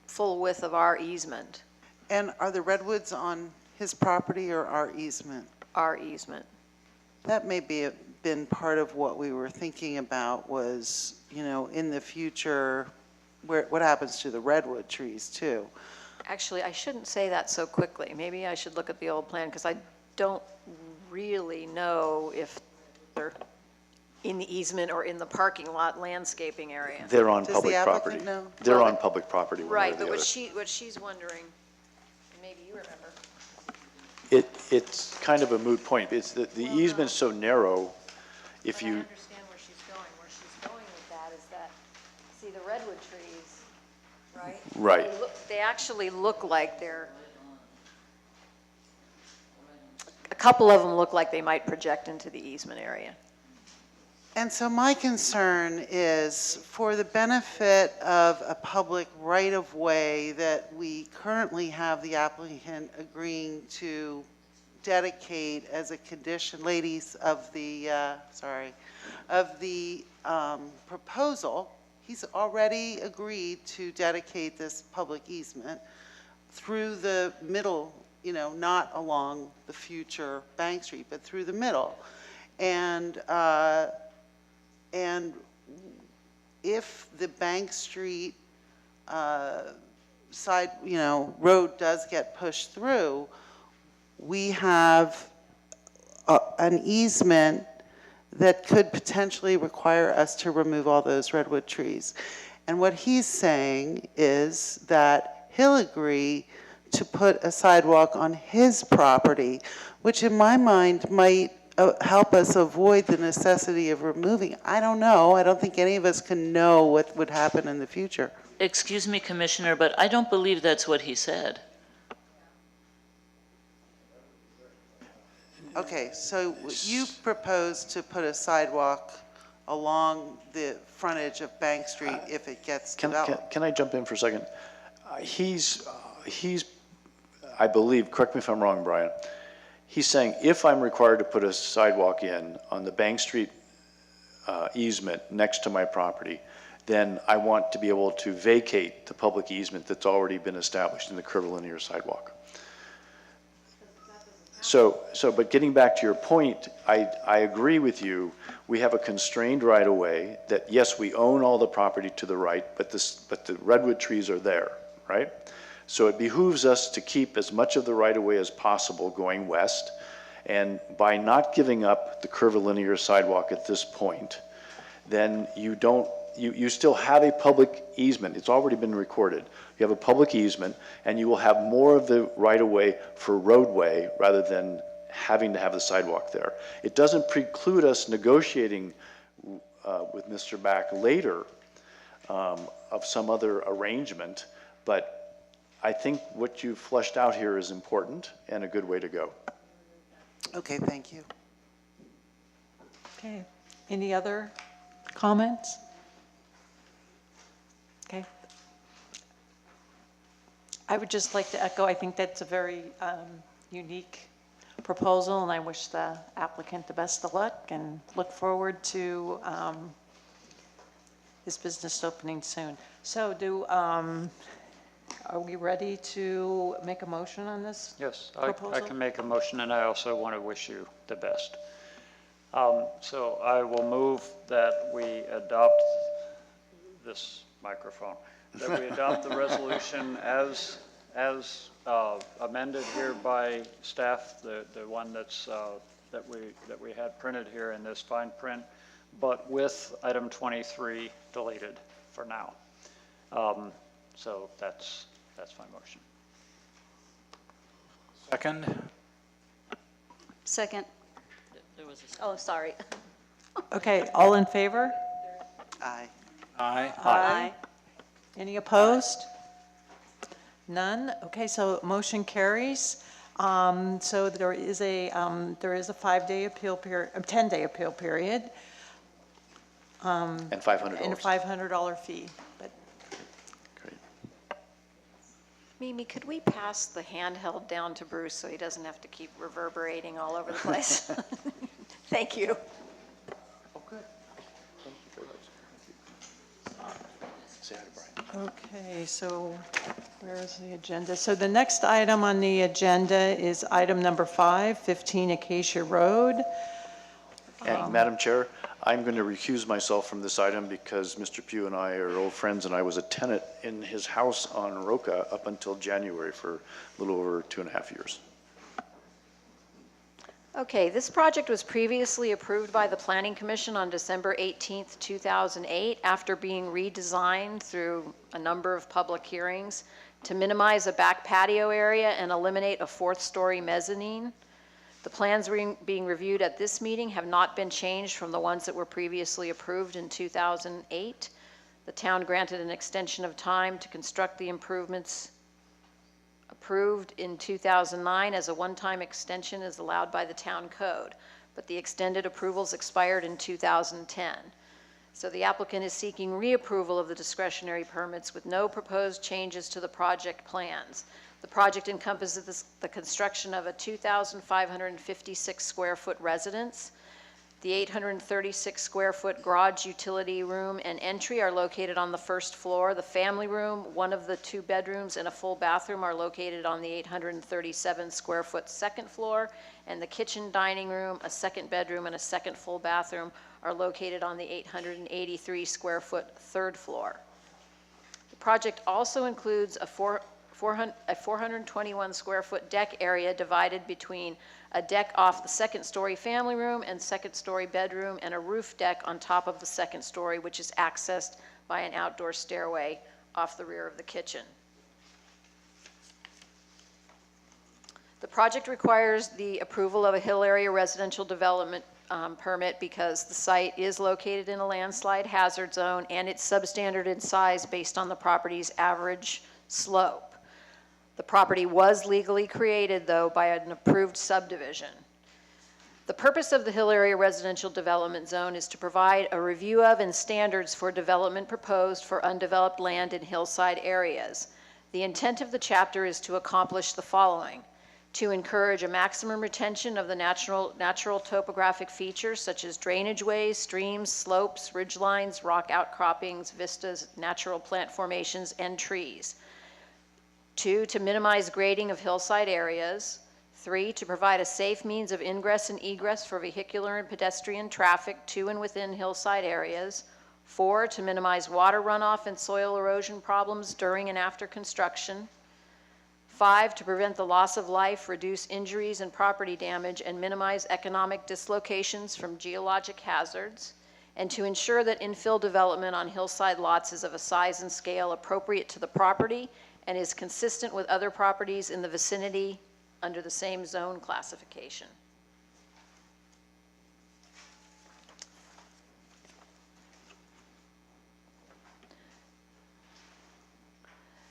full width of our easement. And are the redwoods on his property or our easement? Our easement. That may be been part of what we were thinking about was, you know, in the future, what happens to the redwood trees too? Actually, I shouldn't say that so quickly. Maybe I should look at the old plan because I don't really know if they're in the easement or in the parking lot landscaping area. They're on Does the public applicant property. know? They're Well, on public property, one way or Right, the but other. what she's wondering, and maybe you remember. It's kind of a moot point. It's that the easement's so narrow, if But I you, understand where she's going. Where she's going with that is that, see the redwood trees, right? Right. They actually look like they're, a couple of them look like they might project into the easement area. And so my concern is for the benefit of a public right-of-way that we currently have the applicant agreeing to dedicate as a condition, ladies, of the, proposal, he's already agreed to dedicate this public easement through the middle, you know, not along the future Bank Street, but through the middle. And if the Bank Street side, you know, road does get pushed through, we have an easement that could potentially require us to remove all those redwood trees. And what he's saying is that he'll agree to put a sidewalk on his property, which in my mind might help us avoid the necessity of removing. I don't know. I don't think any of us can know what would happen in the future. Excuse me, Commissioner, but I don't believe that's what he said. Okay, so you propose to put a sidewalk along the frontage of Bank Street if it gets developed. can I jump in for a second? He's, I believe, correct me if I'm wrong, Brian, he's saying if I'm required to put a sidewalk in on the Bank Street easement next to my property, then I want to be able to vacate the public easement that's already been established in the curvilinear sidewalk. But getting back to your point, I agree with you. We have a constrained right-of-way that, yes, we own all the property to the right, but the redwood trees are there, right? So it behooves us to keep as much of the right-of-way as possible going west. And by not giving up the curvilinear sidewalk at this point, then you still have a public easement. It's already been recorded. You have a public easement, and you will have more of the right-of-way for roadway rather than having to have the sidewalk there. It doesn't preclude us negotiating with Mr. Back later of some other arrangement, but I think what you fleshed out here is important and a good way to go. Okay, thank you. Okay. Any other comments? Okay. I would just like to echo, I think that's a very unique proposal, and I wish the applicant the best of luck and look forward to his business opening soon. So are we ready to make a motion on this? Yes, I proposal? can make a motion, and I also want to wish you the best. So I will move that we adopt this microphone, that we adopt the resolution as amended here by staff, the one that's, that we had printed here in this fine print, but with item 23 deleted for now. So that's my motion. Second? Second. There was a Oh, sorry. Okay, all in favor? Aye. Aye. Aye. Any opposed? None? Okay, so motion carries. So there is a 5-day appeal period, a 10-day appeal period, And $500. and a $500 fee. But Great. Mimi, could we pass the handheld down to Bruce so he doesn't have to keep reverberating all over the place? Thank you. Oh, good. Thank you very much. Say hi to Brian. Okay, so where is the agenda? So the next item on the agenda is item number 5, 15 Acacia Road. And Madam Chair, I'm going to recuse myself from this item because Mr. Pugh and I are old friends, and I was a tenant in his house on Roca up until January for a little over 2.5 years. Okay, this project was previously approved by the Planning Commission on December 18th, 2008, after being redesigned through a number of public hearings to minimize a back patio area and eliminate a 4th-story mezzanine. The plans being reviewed at this meeting have not been changed from the ones that were previously approved in 2008. The town granted an extension of time to construct the improvements approved in 2009 as a one-time extension is allowed by the town code, but the extended approvals expired in 2010. So the applicant is seeking reapproval of the discretionary permits with no proposed changes to the project plans. The project encompasses the construction of a 2,556 square foot residence. The 836 square foot garage, utility room, and entry are located on the 1st floor. The family room, one of the 2 bedrooms, and a full bathroom are located on the 837 square foot 2nd floor. And the kitchen, dining room, a 2nd bedroom, and a 2nd full bathroom are located on the 883 square foot 3rd floor. The project also includes a 421 square foot deck area divided between a deck off the 2nd story family room and 2nd story bedroom, and a roof deck on top of the 2nd story, which is accessed by an outdoor stairway off the rear of the kitchen. The project requires the approval of a Hill Area Residential Development permit because the site is located in a landslide hazard zone and it's substandard in size based on the property's average slope. The property was legally created, though, by an approved subdivision. The purpose of the Hill Area Residential Development Zone is to provide a review of and standards for development proposed for undeveloped land in hillside areas. The intent of the chapter is to accomplish the following: to encourage a maximum retention of the natural topographic features such as drainage ways, streams, slopes, ridgelines, rock outcroppings, vistas, natural plant formations, and trees. 2, to minimize grading of hillside areas. 3, to provide a safe means of ingress and egress for vehicular and pedestrian traffic to and within hillside areas. 4, to minimize water runoff and soil erosion problems during and after construction. 5, to prevent the loss of life, reduce injuries and property damage, and minimize economic dislocations from geologic hazards. And to ensure that infill development on hillside lots is of a size and scale appropriate to the property and is consistent with other properties in the vicinity under the same zone classification.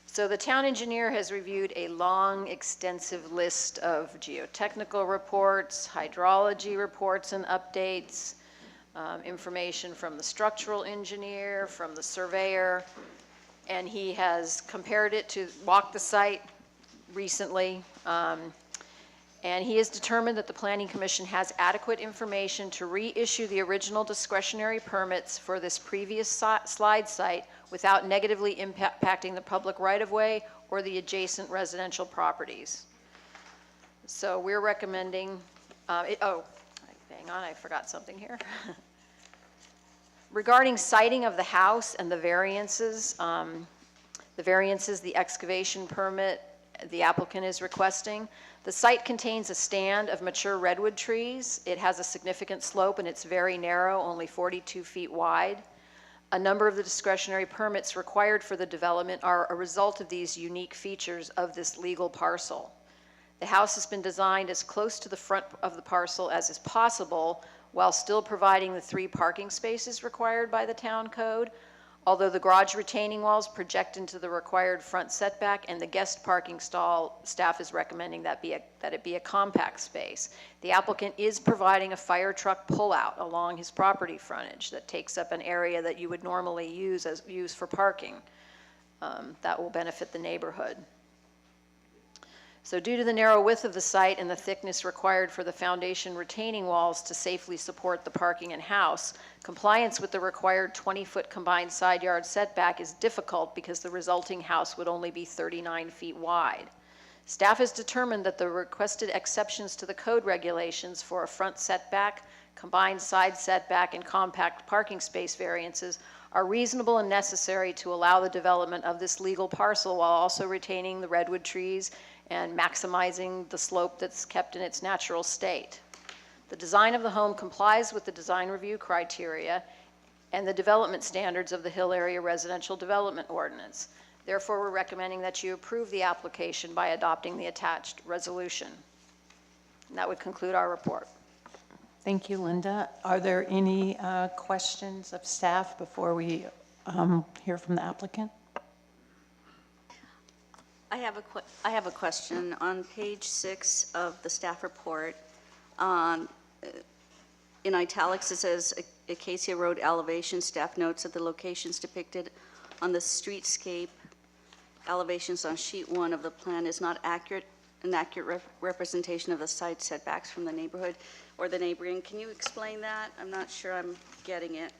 So the town engineer has reviewed a long, extensive list of geotechnical reports, hydrology reports and updates, information from the structural engineer, from the surveyor, and he has compared it to walk the site recently. And he has determined that the Planning Commission has adequate information to reissue the original discretionary permits for this previous slide site without negatively impacting the public right-of-way or the adjacent residential properties. So we're recommending, hang on, I forgot something here. Regarding siting of the house and the variances, the excavation permit the applicant is requesting, the site contains a stand of mature redwood trees. It has a significant slope and it's very narrow, only 42 feet wide. A number of the discretionary permits required for the development are a result of these unique features of this legal parcel. The house has been designed as close to the front of the parcel as is possible while still providing the 3 parking spaces required by the town code. Although the garage retaining walls project into the required front setback and the guest parking stall, staff is recommending that it be a compact space. The applicant is providing a fire truck pullout along his property frontage that takes up an area that you would normally use for parking. That will benefit the neighborhood. So due to the narrow width of the site and the thickness required for the foundation retaining walls to safely support the parking and house, compliance with the required 20-foot combined side yard setback is difficult because the resulting house would only be 39 feet wide. Staff has determined that the requested exceptions to the code regulations for a front setback, combined side setback, and compact parking space variances are reasonable and necessary to allow the development of this legal parcel while also retaining the redwood trees and maximizing the slope that's kept in its natural state. The design of the home complies with the design review criteria and the development standards of the Hill Area Residential Development Ordinance. Therefore, we're recommending that you approve the application by adopting the attached resolution. And that would conclude our report. Thank you, Linda. Are there any questions of staff before we hear from the applicant? I have a question. On page 6 of the staff report, in italics it says Acacia Road elevation. Staff notes that the locations depicted on the streetscape elevations on sheet 1 of the plan is not an accurate representation of the site setbacks from the neighborhood or the neighboring. Can you explain that? I'm not sure I'm getting it.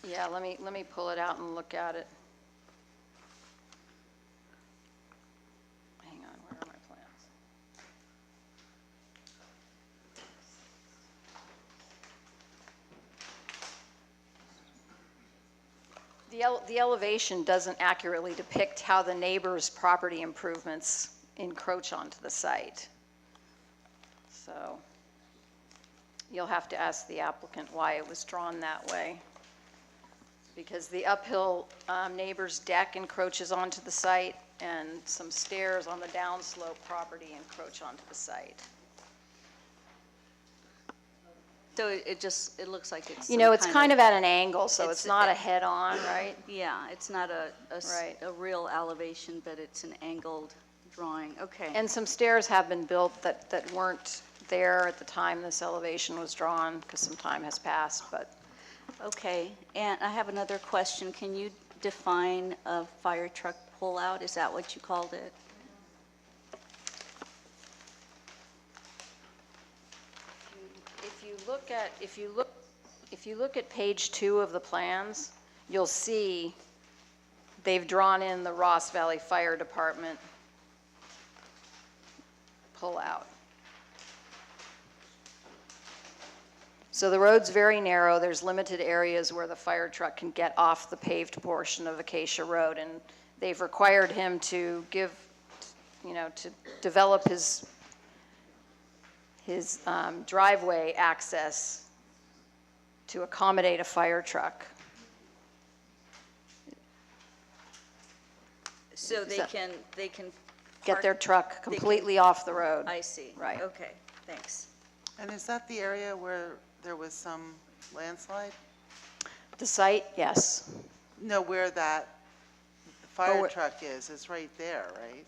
Yeah, let me pull it out and look at it. Hang on, where are my plans? The elevation doesn't accurately depict how the neighbor's property improvements encroach onto the site. So you'll have to ask the applicant why it was drawn that way. Because the uphill neighbor's deck encroaches onto the site and some stairs on the downslope property encroach onto the site. So it looks like it's You know, it's kind of at an angle, so it's not a head-on, right? Yeah, it's not Right. a real elevation, but it's an angled drawing. Okay. And some stairs have been built that weren't there at the time this elevation was drawn, because some time has passed, but. Okay, and I have another question. Can you define a fire truck pullout? Is that what you called it? If you look at page 2 of the plans, you'll see they've drawn in the Ross Valley Fire Department pullout. So the road's very narrow. There's limited areas where the fire truck can get off the paved portion of Acacia Road, and they've required him to to develop his driveway access to accommodate a fire truck. So they can Get their truck completely off the road. I see. Right. Okay, thanks. And is that the area where there was some landslide? The site, yes. No, where that fire truck is, it's right there, right?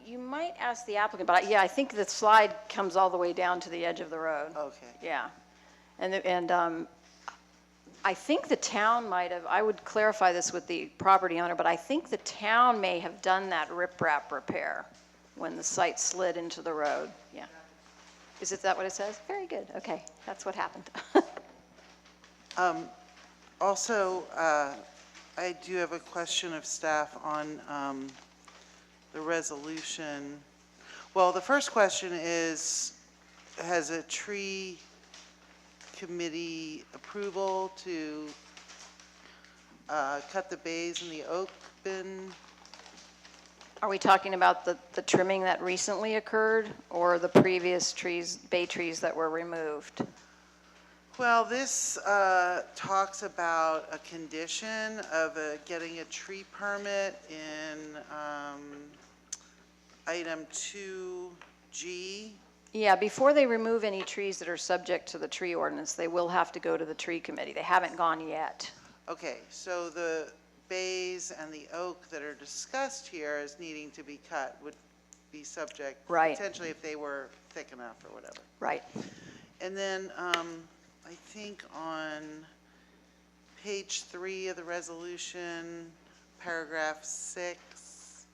You might ask the applicant, but yeah, I think the slide comes all the way down to the edge of the road. Okay. Yeah. And I think the town might have, I would clarify this with the property owner, but I think the town may have done that riprap repair when the site slid into the road. Yeah. Is it that what it says? Very good, okay, that's what happened. Also, I do have a question of staff on the resolution. Well, the first question is, has a tree committee approval to cut the bays and the oak been? Are we talking about the trimming that recently occurred, or the previous trees, bay trees that were removed? Well, this talks about a condition of getting a tree permit in item 2G. Yeah, before they remove any trees that are subject to the tree ordinance, they will have to go to the tree committee. They haven't gone yet. Okay, so the bays and the oak that are discussed here as needing to be cut would be subject, Right. potentially if they were thick enough or whatever. Right. And then I think on page 3 of the resolution, paragraph 6,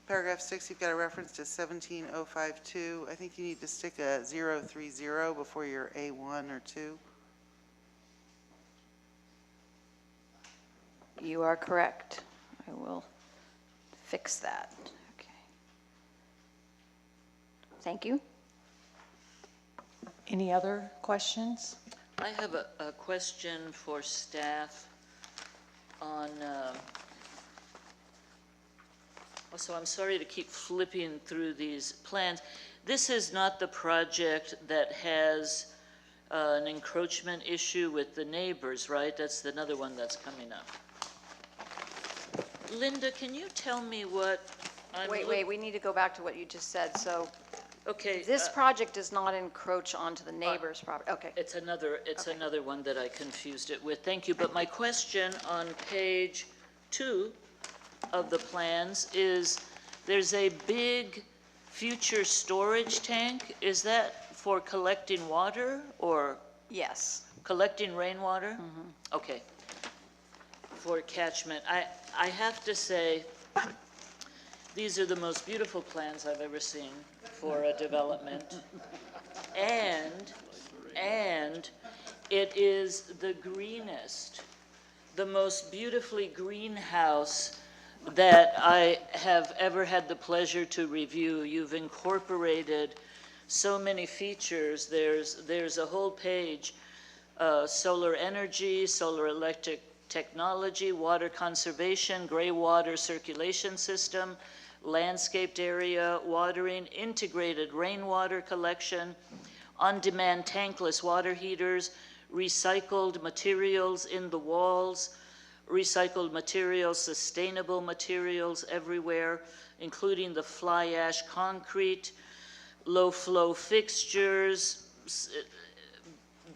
paragraph 6, you've got a reference to 17052. I think you need to stick a 030 before your A1 or 2. You are correct. I will fix that. Okay. Thank you. Any other questions? I have a question for staff on, so I'm sorry to keep flipping through these plans. This is not the project that has an encroachment issue with the neighbors, right? That's another one that's coming up. Linda, can you tell me what I'm... Wait, we need to go back to what you just said. So Okay. this project does not encroach onto the neighbor's property. Okay. It's another one that I confused it with. Thank you. But my question on page 2 of the plans is, there's a big future storage tank. Is that for collecting water or Yes. collecting rainwater? Okay. For catchment. I have to say, these are the most beautiful plans I've ever seen for a development. And it is the greenest, the most beautifully green house that I have ever had the pleasure to review. You've incorporated so many features. There's a whole page, solar energy, solar electric technology, water conservation, gray water circulation system, landscaped area watering, integrated rainwater collection, on-demand tankless water heaters, recycled materials in the walls, recycled materials, sustainable materials everywhere, including the fly ash concrete, low-flow fixtures,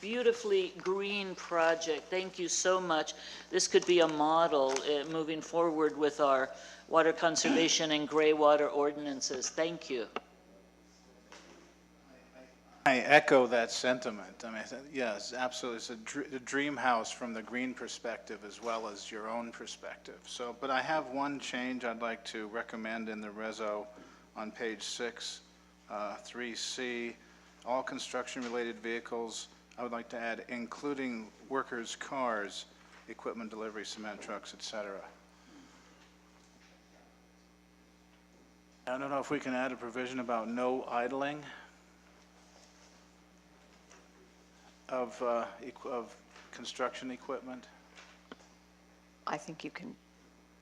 beautifully green project. Thank you so much. This could be a model moving forward with our water conservation and gray water ordinances. Thank you. I echo that sentiment. I mean, yes, absolutely. It's a dream house from the green perspective as well as your own perspective. So, but I have one change I'd like to recommend in the reso on page 6, 3C, all construction-related vehicles. I would like to add, including workers' cars, equipment delivery, cement trucks, et cetera. I don't know if we can add a provision about no idling of construction equipment. I think you can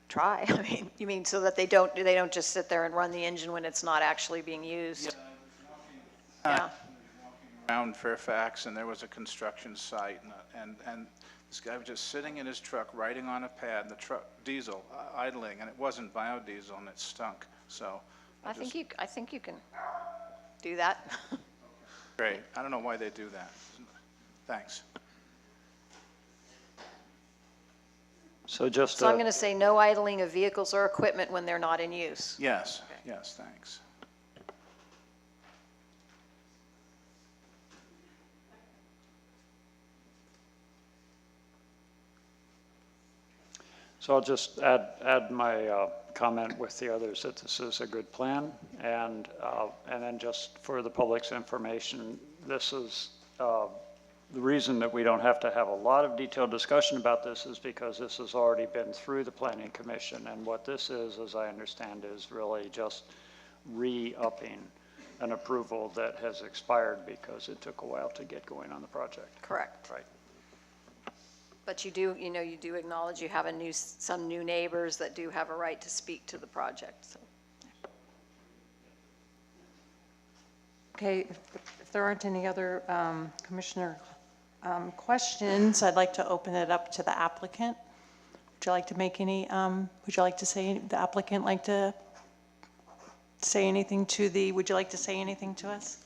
try. I mean, you mean so that they don't just sit there and run the engine when it's not actually being used? Yeah. Around Fairfax, and there was a construction site, and this guy was just sitting in his truck, writing on a pad, and the truck, diesel, idling, and it wasn't biodiesel, and it stunk, so. I think you can do that. Great, I don't know why they do that. Thanks. So just, So I'm going to say no idling of vehicles or equipment when they're not in use. Yes, yes, thanks. So I'll just add my comment with the others that this is a good plan, and then just for the public's information, this is the reason that we don't have to have a lot of detailed discussion about this is because this has already been through the Planning Commission, and what this is, as I understand, is really just re-upping an approval that has expired because it took a while to get going on the project. Correct. Right. But you do, you do acknowledge you have some new neighbors that do have a right to speak to the project, so. Okay, if there aren't any other Commissioner questions, I'd like to open it up to the applicant. Would you like to make any, would you like to say, the applicant like to say anything to the, would you like to say anything to us?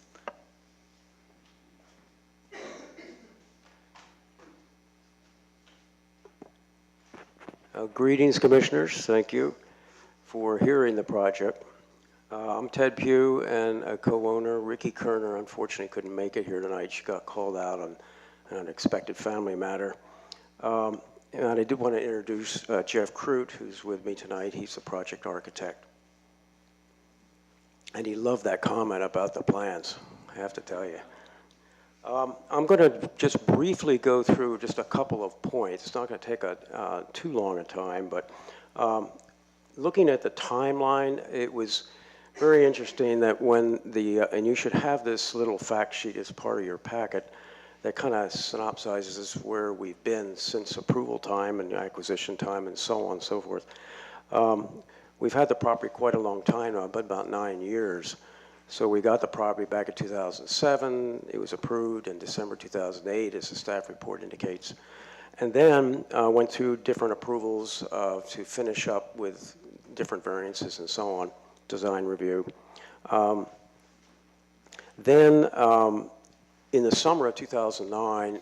Greetings, Commissioners. Thank you for hearing the project. I'm Ted Pugh, and a co-owner, Ricky Kerner, unfortunately couldn't make it here tonight. She got called out on an unexpected family matter. And I did want to introduce Jeff Crute, who's with me tonight. He's the project architect. And he loved that comment about the plans, I have to tell you. I'm going to just briefly go through just a couple of points. It's not going to take too long a time, but looking at the timeline, it was very interesting that when and you should have this little fact sheet as part of your packet that kind of synopsizes where we've been since approval time and acquisition time and so on and so forth. We've had the property quite a long time now, but about 9 years. So we got the property back in 2007. It was approved in December 2008, as the staff report indicates. And then went through different approvals to finish up with different variances and so on, design review. Then in the summer of 2009,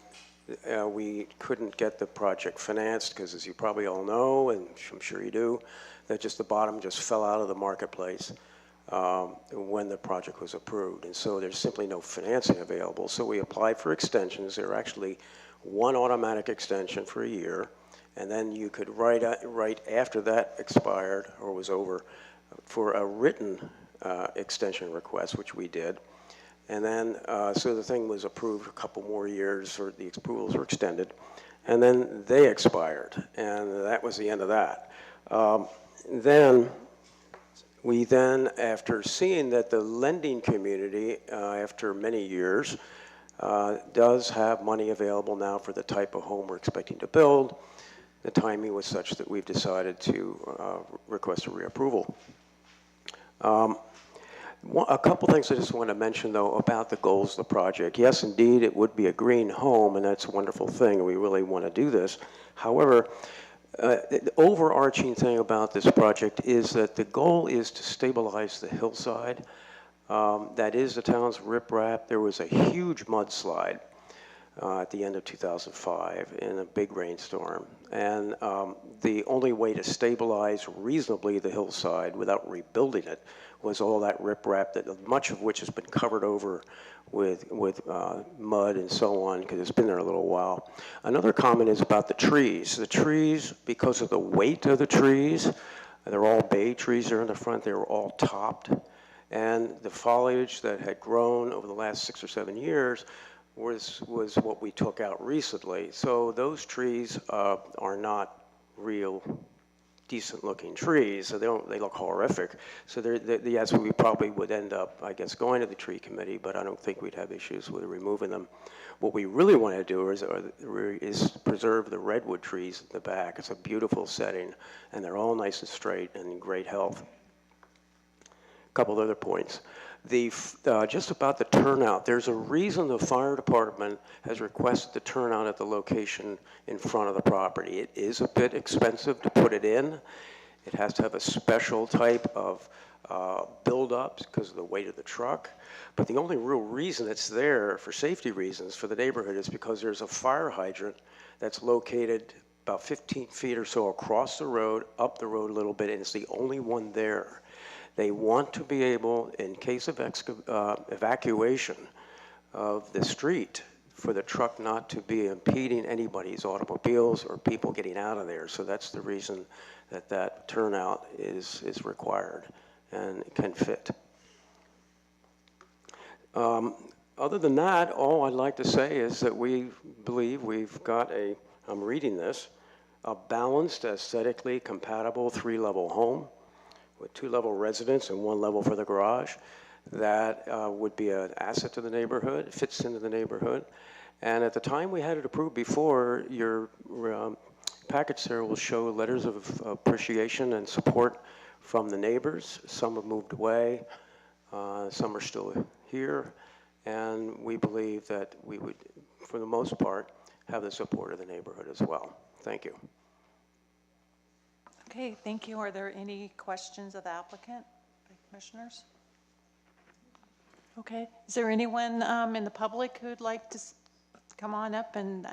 we couldn't get the project financed because, as you probably all know, and I'm sure you do, that just the bottom just fell out of the marketplace when the project was approved. And so there's simply no financing available. So we applied for extensions. There were actually one automatic extension for a year, and then you could right after that expired or was over for a written extension request, which we did. And then, so the thing was approved a couple more years, or the approvals were extended, and then they expired, and that was the end of that. Then, after seeing that the lending community, after many years, does have money available now for the type of home we're expecting to build, the timing was such that we've decided to request a reapproval. A couple things I just want to mention, though, about the goals of the project. Yes, indeed, it would be a green home, and that's a wonderful thing, and we really want to do this. However, the overarching thing about this project is that the goal is to stabilize the hillside. That is the town's riprap. There was a huge mudslide at the end of 2005 in a big rainstorm. And the only way to stabilize reasonably the hillside without rebuilding it was all that riprap, that much of which has been covered over with mud and so on, because it's been there a little while. Another comment is about the trees. The trees, because of the weight of the trees, they're all bay trees there in the front, they were all topped. And the foliage that had grown over the last 6 or 7 years was what we took out recently. So those trees are not real decent-looking trees, so they look horrific. So yes, we probably would end up, I guess, going to the tree committee, but I don't think we'd have issues with removing them. What we really want to do is preserve the redwood trees in the back. It's a beautiful setting, and they're all nice and straight and in great health. A couple other points. Just about the turnout, there's a reason the fire department has requested the turnout at the location in front of the property. It is a bit expensive to put it in. It has to have a special type of build-up because of the weight of the truck. But the only real reason it's there for safety reasons for the neighborhood is because there's a fire hydrant that's located about 15 feet or so across the road, up the road a little bit, and it's the only one there. They want to be able, in case of evacuation of the street for the truck not to be impeding anybody's automobiles or people getting out of there. So that's the reason that that turnout is required and can fit. Other than that, all I'd like to say is that we believe we've got I'm reading this, a balanced, aesthetically compatible 3-level home with 2-level residence and 1 level for the garage that would be an asset to the neighborhood, it fits into the neighborhood. And at the time we had it approved before, your package there will show letters of appreciation and support from the neighbors. Some have moved away, some are still here, and we believe that we would, for the most part, have the support of the neighborhood as well. Thank you. Okay, thank you. Are there any questions of the applicant, commissioners? Okay, is there anyone in the public who'd like to come on up and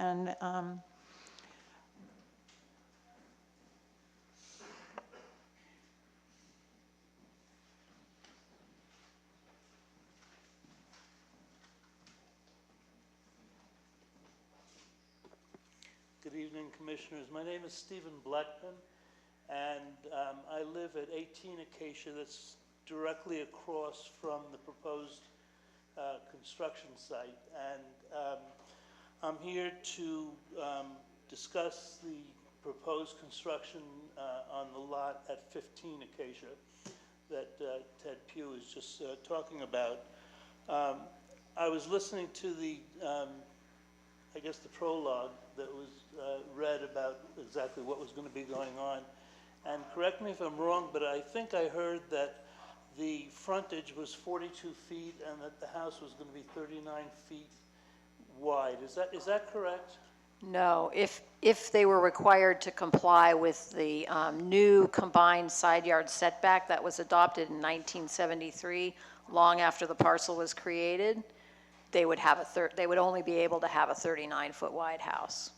Good evening, Commissioners. My name is Stephen Blackman, and I live at 18 Acacia, that's directly across from the proposed construction site. And I'm here to discuss the proposed construction on the lot at 15 Acacia that Ted Pugh is just talking about. I was listening to the I guess the prologue that was read about exactly what was going to be going on. And correct me if I'm wrong, but I think I heard that the frontage was 42 feet and that the house was going to be 39 feet wide. Is that correct? No, if they were required to comply with the new combined side yard setback that was adopted in 1973, long after the parcel was created, they would only be able to have a 39-foot wide house,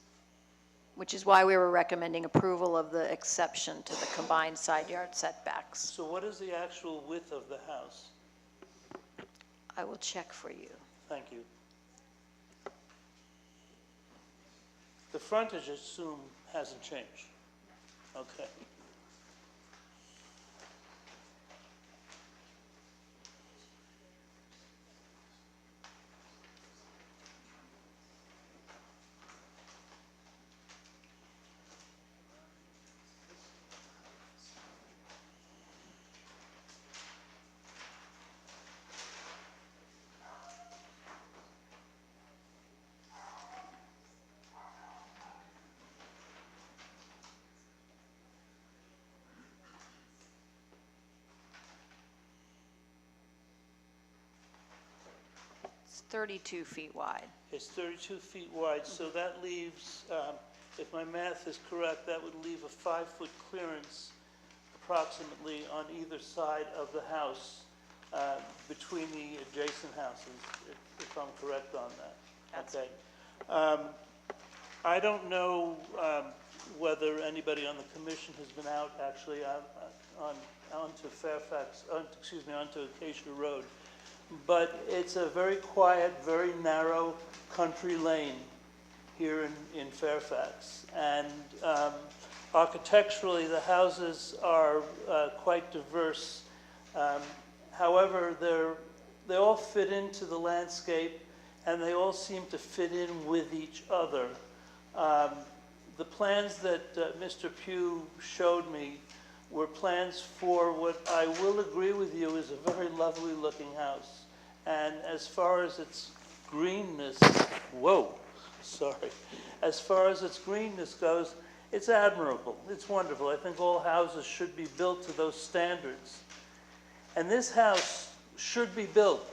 which is why we were recommending approval of the exception to the combined side yard setbacks. So what is the actual width of the house? I will check for you. Thank you. The frontage, I assume, hasn't changed. Okay. It's 32 feet wide. It's 32 feet wide, so that leaves, if my math is correct, that would leave a 5-foot clearance approximately on either side of the house between the adjacent houses, if I'm correct on that. That's okay. I don't know whether anybody on the commission has been out actually onto Fairfax, onto Acacia Road. But it's a very quiet, very narrow country lane here in Fairfax. And architecturally, the houses are quite diverse. However, they all fit into the landscape, and they all seem to fit in with each other. The plans that Mr. Pugh showed me were plans for what I will agree with you is a very lovely looking house. And as far as its greenness, as far as its greenness goes, it's admirable, it's wonderful. I think all houses should be built to those standards. And this house should be built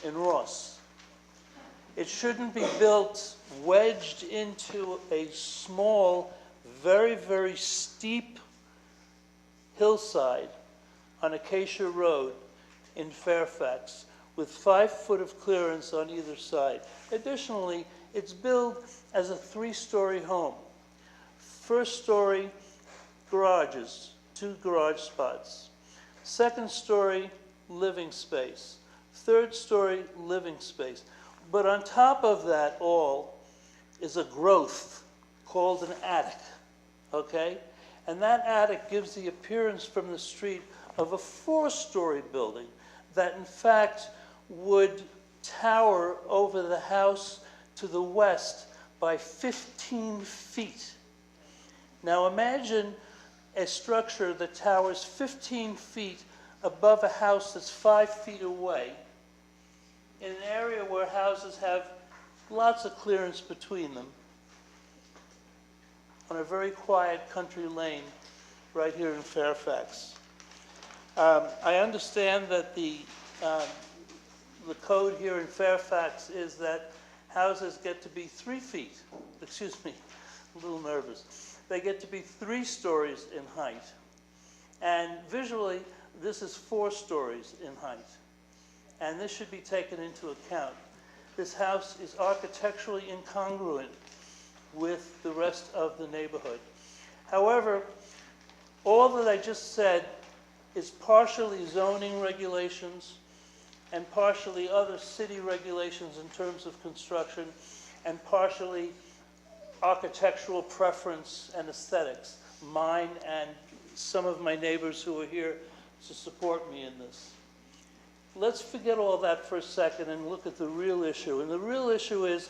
in Ross. It shouldn't be built wedged into a small, very, very steep hillside on Acacia Road in Fairfax with 5 foot of clearance on either side. Additionally, it's built as a 3-story home. First story, garages, 2 garage spots. Second story, living space. Third story, living space. But on top of that all is a growth called an attic, okay? And that attic gives the appearance from the street of a 4-story building that in fact would tower over the house to the west by 15 feet. Now imagine a structure that towers 15 feet above a house that's 5 feet away in an area where houses have lots of clearance between them on a very quiet country lane right here in Fairfax. I understand that the code here in Fairfax is that houses get to be 3 feet, excuse me, a little nervous. They get to be 3 stories in height. And visually, this is 4 stories in height. And this should be taken into account. This house is architecturally incongruent with the rest of the neighborhood. However, all that I just said is partially zoning regulations and partially other city regulations in terms of construction and partially architectural preference and aesthetics, mine and some of my neighbors who are here to support me in this. Let's forget all that for a second and look at the real issue. And the real issue is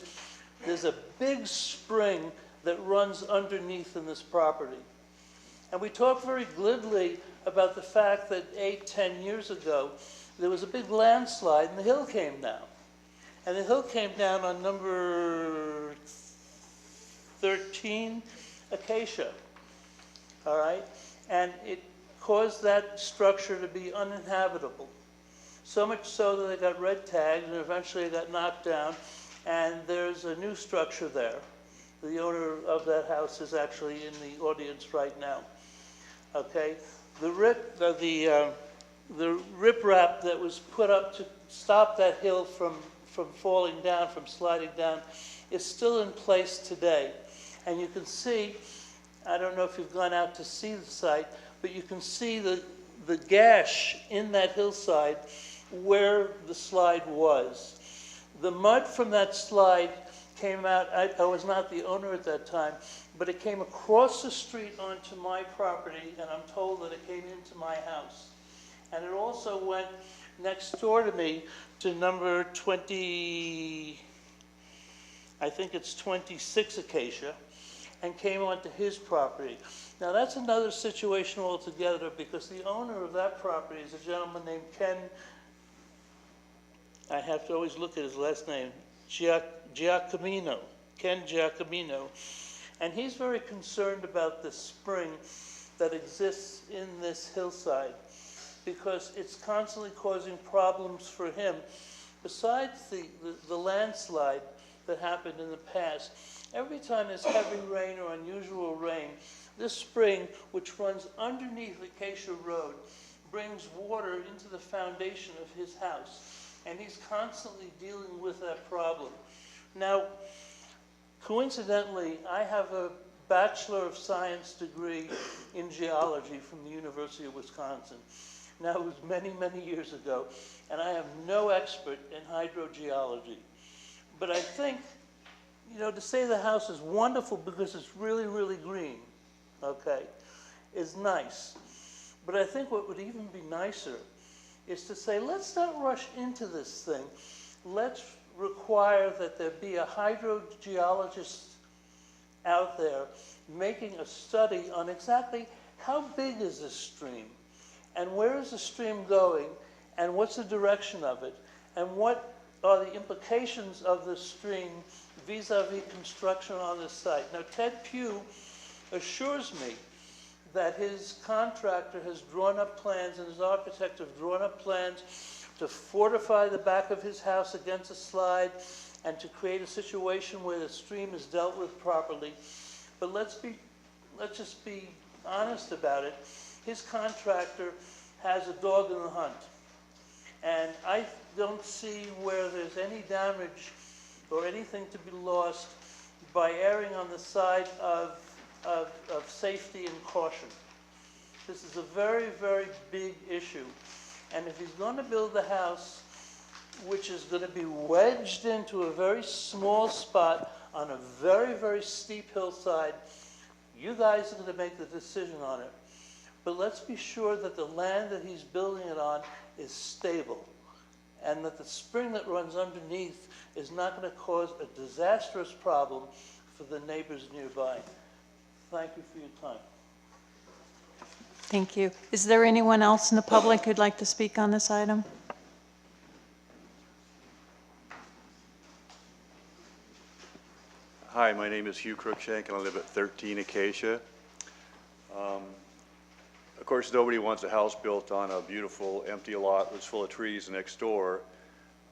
there's a big spring that runs underneath in this property. And we talk very glibly about the fact that 8-10 years ago, there was a big landslide and the hill came down. And the hill came down on number 13 Acacia, all right? And it caused that structure to be uninhabitable. So much so that they got red tagged and eventually it got knocked down. And there's a new structure there. The owner of that house is actually in the audience right now. Okay, the riprap that was put up to stop that hill from falling down, from sliding down, is still in place today. And you can see, I don't know if you've gone out to see the site, but you can see the gash in that hillside where the slide was. The mud from that slide came out, I was not the owner at that time, but it came across the street onto my property, and I'm told that it came into my house. And it also went next door to me to number 20, I think it's 26 Acacia, and came onto his property. Now that's another situation altogether because the owner of that property is a gentleman named Ken, I have to always look at his last name, Giacomino, Ken Giacomino. And he's very concerned about the spring that exists in this hillside because it's constantly causing problems for him. Besides the landslide that happened in the past, every time there's heavy rain or unusual rain, this spring, which runs underneath Acacia Road, brings water into the foundation of his house. And he's constantly dealing with that problem. Now, coincidentally, I have a Bachelor of Science degree in geology from the University of Wisconsin. Now, it was many, many years ago, and I am no expert in hydrogeology. But I think, you know, to say the house is wonderful because it's really, really green, okay, is nice. But I think what would even be nicer is to say, let's not rush into this thing. Let's require that there be a hydrogeologist out there making a study on exactly how big is this stream, and where is the stream going, and what's the direction of it, and what are the implications of the stream vis-a-vis construction on this site. Now, Ted Pugh assures me that his contractor has drawn up plans and his architect have drawn up plans to fortify the back of his house against a slide and to create a situation where the stream is dealt with properly. But let's just be honest about it. His contractor has a dog in the hunt. And I don't see where there's any damage or anything to be lost by erring on the side of safety and caution. This is a very, very big issue. And if he's going to build the house which is going to be wedged into a very small spot on a very, very steep hillside. You guys are going to make the decision on it. But let's be sure that the land that he's building it on is stable, and that the spring that runs underneath is not going to cause a disastrous problem for the neighbors nearby. Thank you for your time. Thank you. Is there anyone else in the public who'd like to speak on this item? Hi, my name is Hugh Cruikshank, and I live at 13 Acacia. Of course, nobody wants a house built on a beautiful empty lot that's full of trees next door.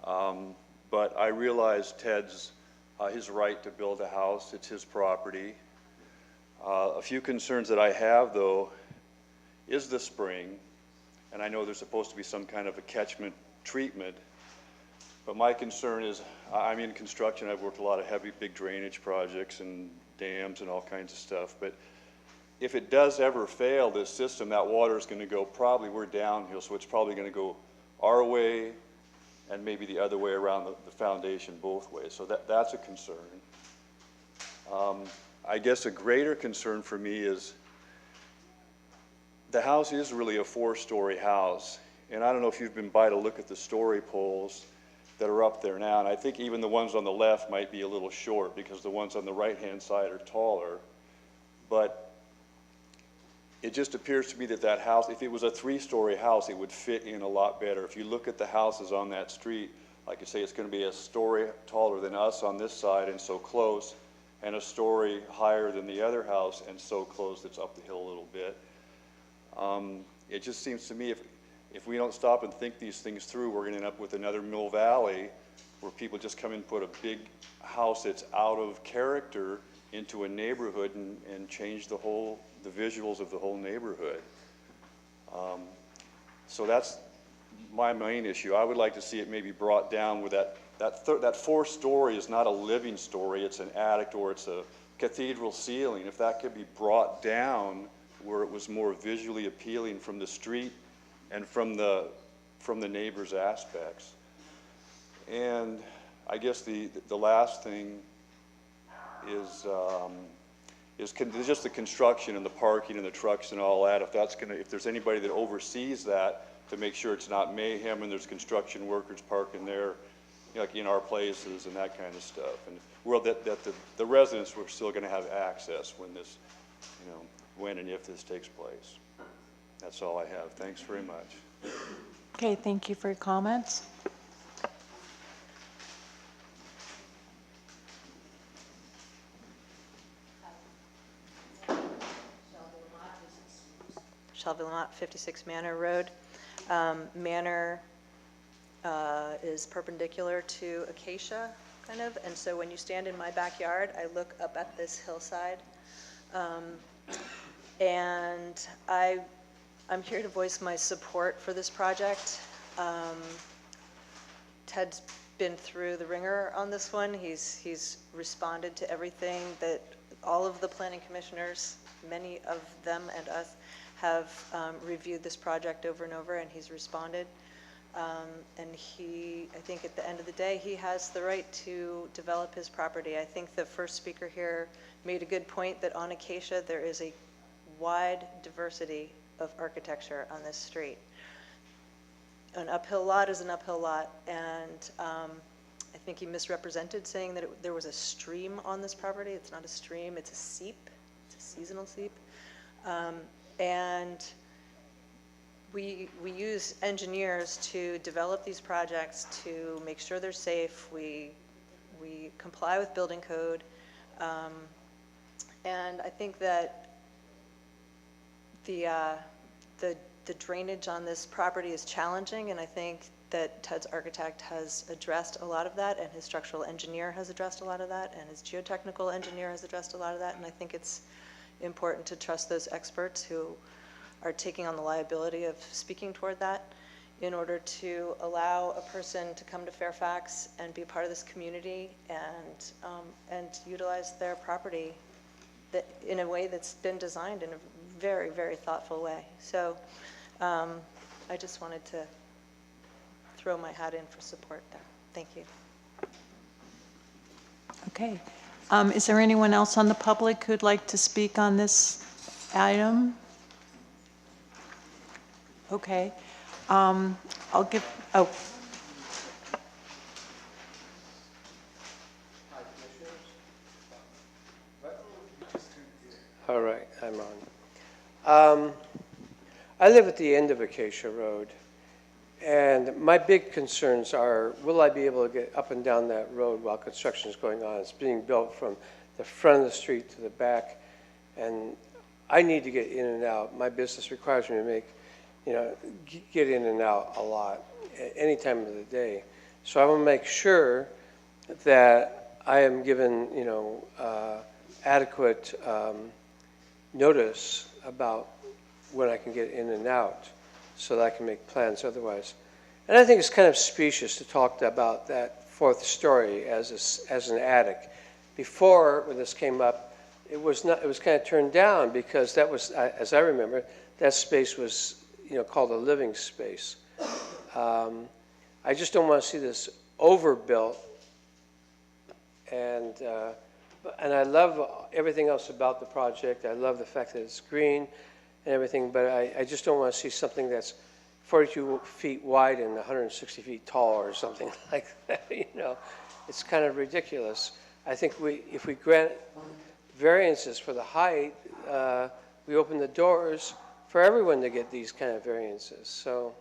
But I realize Ted's his right to build a house. It's his property. A few concerns that I have, though, is the spring. And I know there's supposed to be some kind of a catchment treatment. But my concern is, I'm in construction. I've worked a lot of heavy, big drainage projects and dams and all kinds of stuff. But if it does ever fail, this system, that water is going to go probably, we're downhill, so it's probably going to go our way and maybe the other way around the foundation both ways. So that's a concern. I guess a greater concern for me is the house is really a 4-story house. And I don't know if you've been by to look at the story poles that are up there now. And I think even the ones on the left might be a little short because the ones on the right-hand side are taller. But it just appears to me that that house, if it was a 3-story house, it would fit in a lot better. If you look at the houses on that street, like I say, it's going to be a story taller than us on this side and so close, and a story higher than the other house and so close that's up the hill a little bit. It just seems to me if we don't stop and think these things through, we're going to end up with another Mill Valley where people just come and put a big house that's out of character into a neighborhood and change the visuals of the whole neighborhood. So that's my main issue. I would like to see it maybe brought down where that 4-story is not a living story, it's an attic or it's a cathedral ceiling. If that could be brought down where it was more visually appealing from the street and from the neighbor's aspects. And I guess the last thing is just the construction and the parking and the trucks and all that. If there's anybody that oversees that to make sure it's not mayhem and there's construction workers parking there, like in our places and that kind of stuff. And the residents were still going to have access when this, when and if this takes place. That's all I have. Thanks very much. Okay, thank you for your comments. Shelby Lamont, 56 Manor Road. Manor is perpendicular to Acacia, kind of, and so when you stand in my backyard, I look up at this hillside. And I'm here to voice my support for this project. Ted's been through the ringer on this one. He's responded to everything that all of the planning commissioners, many of them and us, have reviewed this project over and over, and he's responded. And I think at the end of the day, he has the right to develop his property. I think the first speaker here made a good point that on Acacia, there is a wide diversity of architecture on this street. An uphill lot is an uphill lot, and I think he misrepresented saying that there was a stream on this property. It's not a stream, it's a seep. It's a seasonal seep. And we use engineers to develop these projects to make sure they're safe. We comply with building code. And I think that the drainage on this property is challenging, and I think that Ted's architect has addressed a lot of that, and his structural engineer has addressed a lot of that, and his geotechnical engineer has addressed a lot of that, and I think it's important to trust those experts who are taking on the liability of speaking toward that in order to allow a person to come to Fairfax and be part of this community and utilize their property in a way that's been designed in a very, very thoughtful way. So I just wanted to throw my hat in for support there. Thank you. Okay. Is there anyone else on the public who'd like to speak on this item? Okay. I'll give, oh. All right, I'm on. I live at the end of Acacia Road, and my big concerns are, will I be able to get up and down that road while construction is going on? It's being built from the front of the street to the back, and I need to get in and out. My business requires me to make, get in and out a lot, any time of the day. So I want to make sure that I am given, adequate notice about when I can get in and out so that I can make plans otherwise. And I think it's kind of specious to talk about that fourth story as an attic. Before, when this came up, it was kind of turned down because that was, as I remember, that space was, called a living space. I just don't want to see this overbuilt. And I love everything else about the project. I love the fact that it's green and everything, but I just don't want to see something that's 42 feet wide and 160 feet tall or something like that, It's kind of ridiculous. I think if we grant variances for the height, we open the doors for everyone to get these kind of variances. So,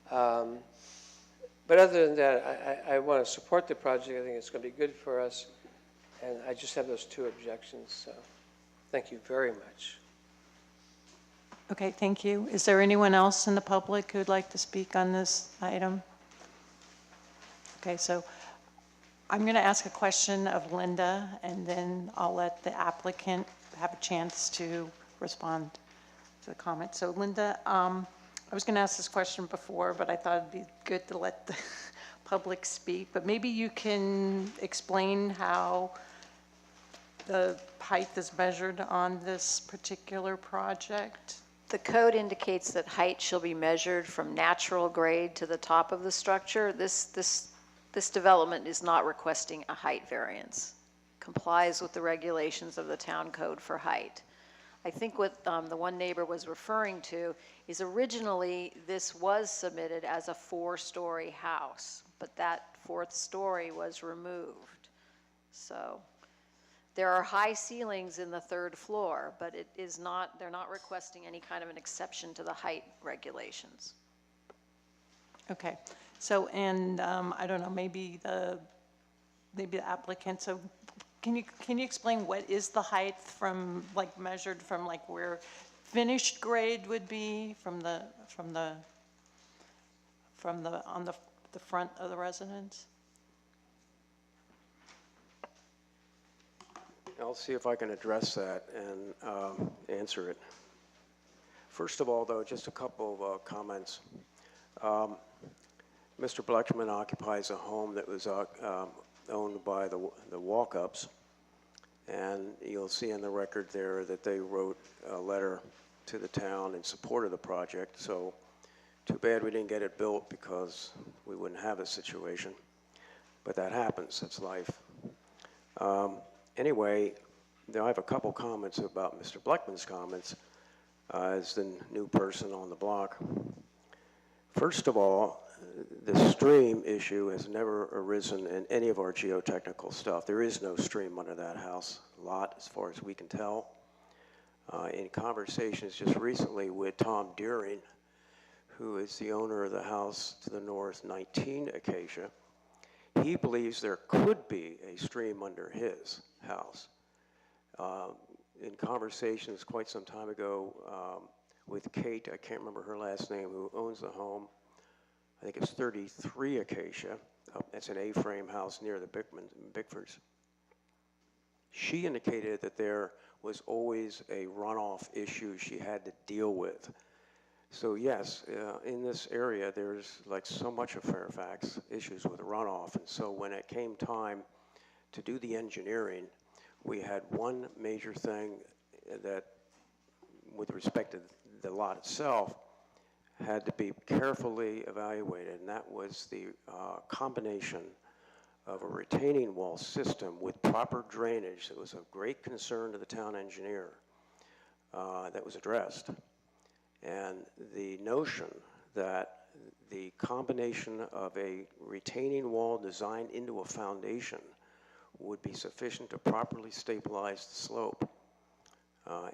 but other than that, I want to support the project. I think it's going to be good for us. And I just have those two objections. So thank you very much. Okay, thank you. Is there anyone else in the public who'd like to speak on this item? Okay, so I'm going to ask a question of Linda, and then I'll let the applicant have a chance to respond to the comment. So Linda, I was going to ask this question before, but I thought it'd be good to let the public speak. But maybe you can explain how the height is measured on this particular project. The code indicates that height shall be measured from natural grade to the top of the structure. This development is not requesting a height variance. Complies with the regulations of the town code for height. I think what the one neighbor was referring to is originally this was submitted as a 4-story house, but that 4th story was removed. So there are high ceilings in the 3rd floor, but it is not, they're not requesting any kind of an exception to the height regulations. Okay, so, and I don't know, maybe the applicant, so can you explain what is the height from, like, measured from, like, where finished grade would be on the front of the residence? I'll see if I can address that and answer it. First of all, though, just a couple of comments. Mr. Blechman occupies a home that was owned by the Walkups, and you'll see in the record there that they wrote a letter to the town in support of the project. So too bad we didn't get it built because we wouldn't have this situation. But that happens, that's life. Anyway, I have a couple comments about Mr. Blechman's comments as the new person on the block. First of all, the stream issue has never arisen in any of our geotechnical stuff. There is no stream under that house lot as far as we can tell. In conversations just recently with Tom Deering, who is the owner of the house to the north, 19 Acacia, he believes there could be a stream under his house. In conversations quite some time ago with Kate, I can't remember her last name, who owns the home, I think it's 33 Acacia. It's an A-frame house near the Bickfords. She indicated that there was always a runoff issue she had to deal with. So yes, in this area, there's like so much of Fairfax issues with runoff. And so when it came time to do the engineering, we had one major thing that, with respect to the lot itself, had to be carefully evaluated, and that was the combination of a retaining wall system with proper drainage that was of great concern to the town engineer that was addressed. And the notion that the combination of a retaining wall designed into a foundation would be sufficient to properly stabilize the slope.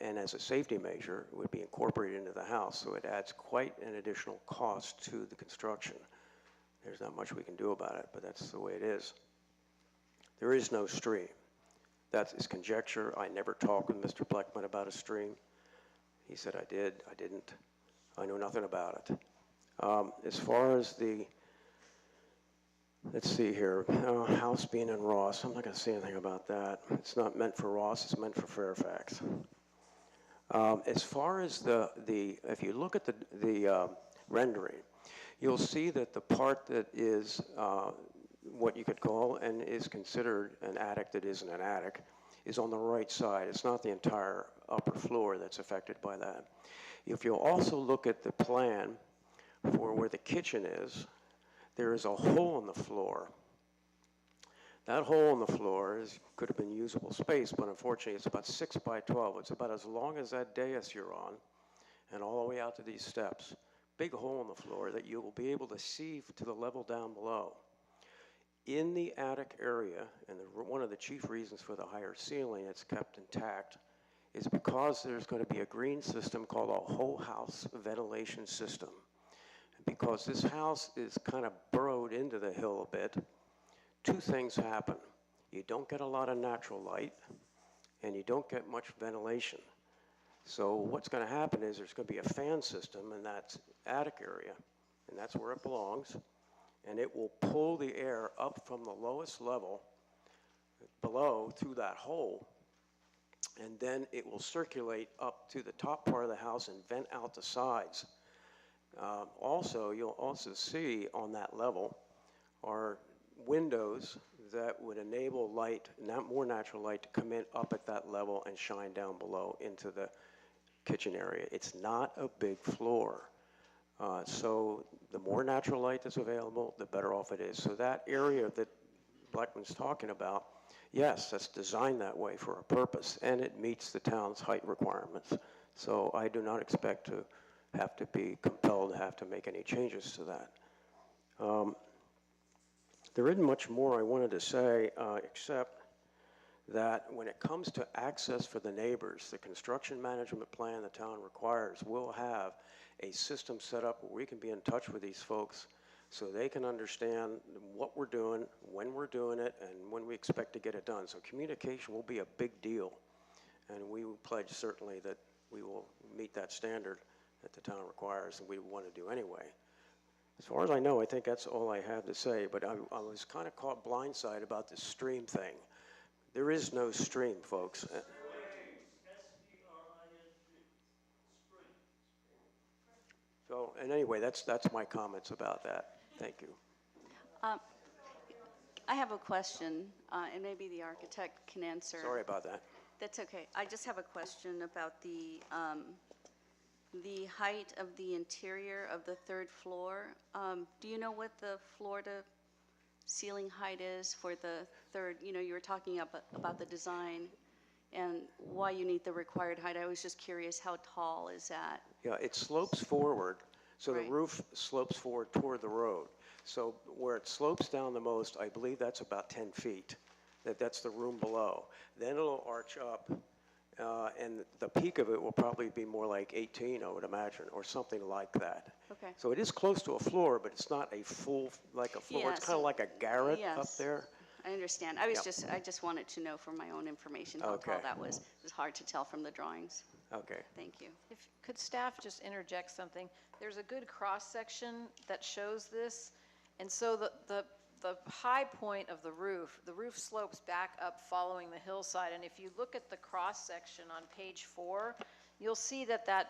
And as a safety measure, it would be incorporated into the house, so it adds quite an additional cost to the construction. There's not much we can do about it, but that's the way it is. There is no stream. That is conjecture. I never talked with Mr. Bleckman about a stream. He said I did, I didn't. I know nothing about it. As far as the, let's see here, house being in Ross, I'm not going to say anything about that. It's not meant for Ross, it's meant for Fairfax. As far as if you look at the rendering, you'll see that the part that is what you could call and is considered an attic that isn't an attic is on the right side. It's not the entire upper floor that's affected by that. If you'll also look at the plan for where the kitchen is, there is a hole in the floor. That hole in the floor could have been usable space, but unfortunately it's about 6 by 12. It's about as long as that dais you're on and all the way out to these steps. Big hole in the floor that you will be able to see to the level down below. In the attic area, and one of the chief reasons for the higher ceiling it's kept intact is because there's going to be a green system called a whole house ventilation system. Because this house is kind of burrowed into the hill a bit, two things happen. You don't get a lot of natural light, and you don't get much ventilation. So what's going to happen is there's going to be a fan system in that attic area, and that's where it belongs, and it will pull the air up from the lowest level below through that hole, and then it will circulate up to the top part of the house and vent out the sides. Also, you'll also see on that level are windows that would enable light, more natural light, to come in up at that level and shine down below into the kitchen area. It's not a big floor. So the more natural light that's available, the better off it is. So that area that Blackman's talking about, yes, that's designed that way for a purpose, and it meets the town's height requirements. So I do not expect to have to be compelled to have to make any changes to that. There isn't much more I wanted to say except that when it comes to access for the neighbors, the construction management plan the town requires will have a system set up where we can be in touch with these folks so they can understand what we're doing, when we're doing it, and when we expect to get it done. So communication will be a big deal, and we will pledge certainly that we will meet that standard that the town requires and we want to do anyway. As far as I know, I think that's all I have to say, but I was kind of caught blindside about this stream thing. There is no stream, folks. So, and anyway, that's my comments about that. Thank you. I have a question, and maybe the architect can answer. Sorry about that. That's okay. I just have a question about the height of the interior of the third floor. Do you know what the floor to ceiling height is for the third? You know, you were talking about the design and why you need the required height. I was just curious, how tall is that? Yeah, it slopes forward, so Right. the roof slopes forward toward the road. So where it slopes down the most, I believe that's about 10 feet. That's the room below. Then it'll arch up, and the peak of it will probably be more like 18, I would imagine, or something like that. Okay. So it is close to a floor, but it's not a full, like a floor. It's Yes. kind of like a garret up Yes. there. I understand. I just wanted to know for my own information how tall Okay. that was. It was hard to tell from the drawings. Okay. Thank you. Could staff just interject something? There's a good cross-section that shows this, and so the high point of the roof slopes back up following the hillside, and if you look at the cross-section on page 4, you'll see that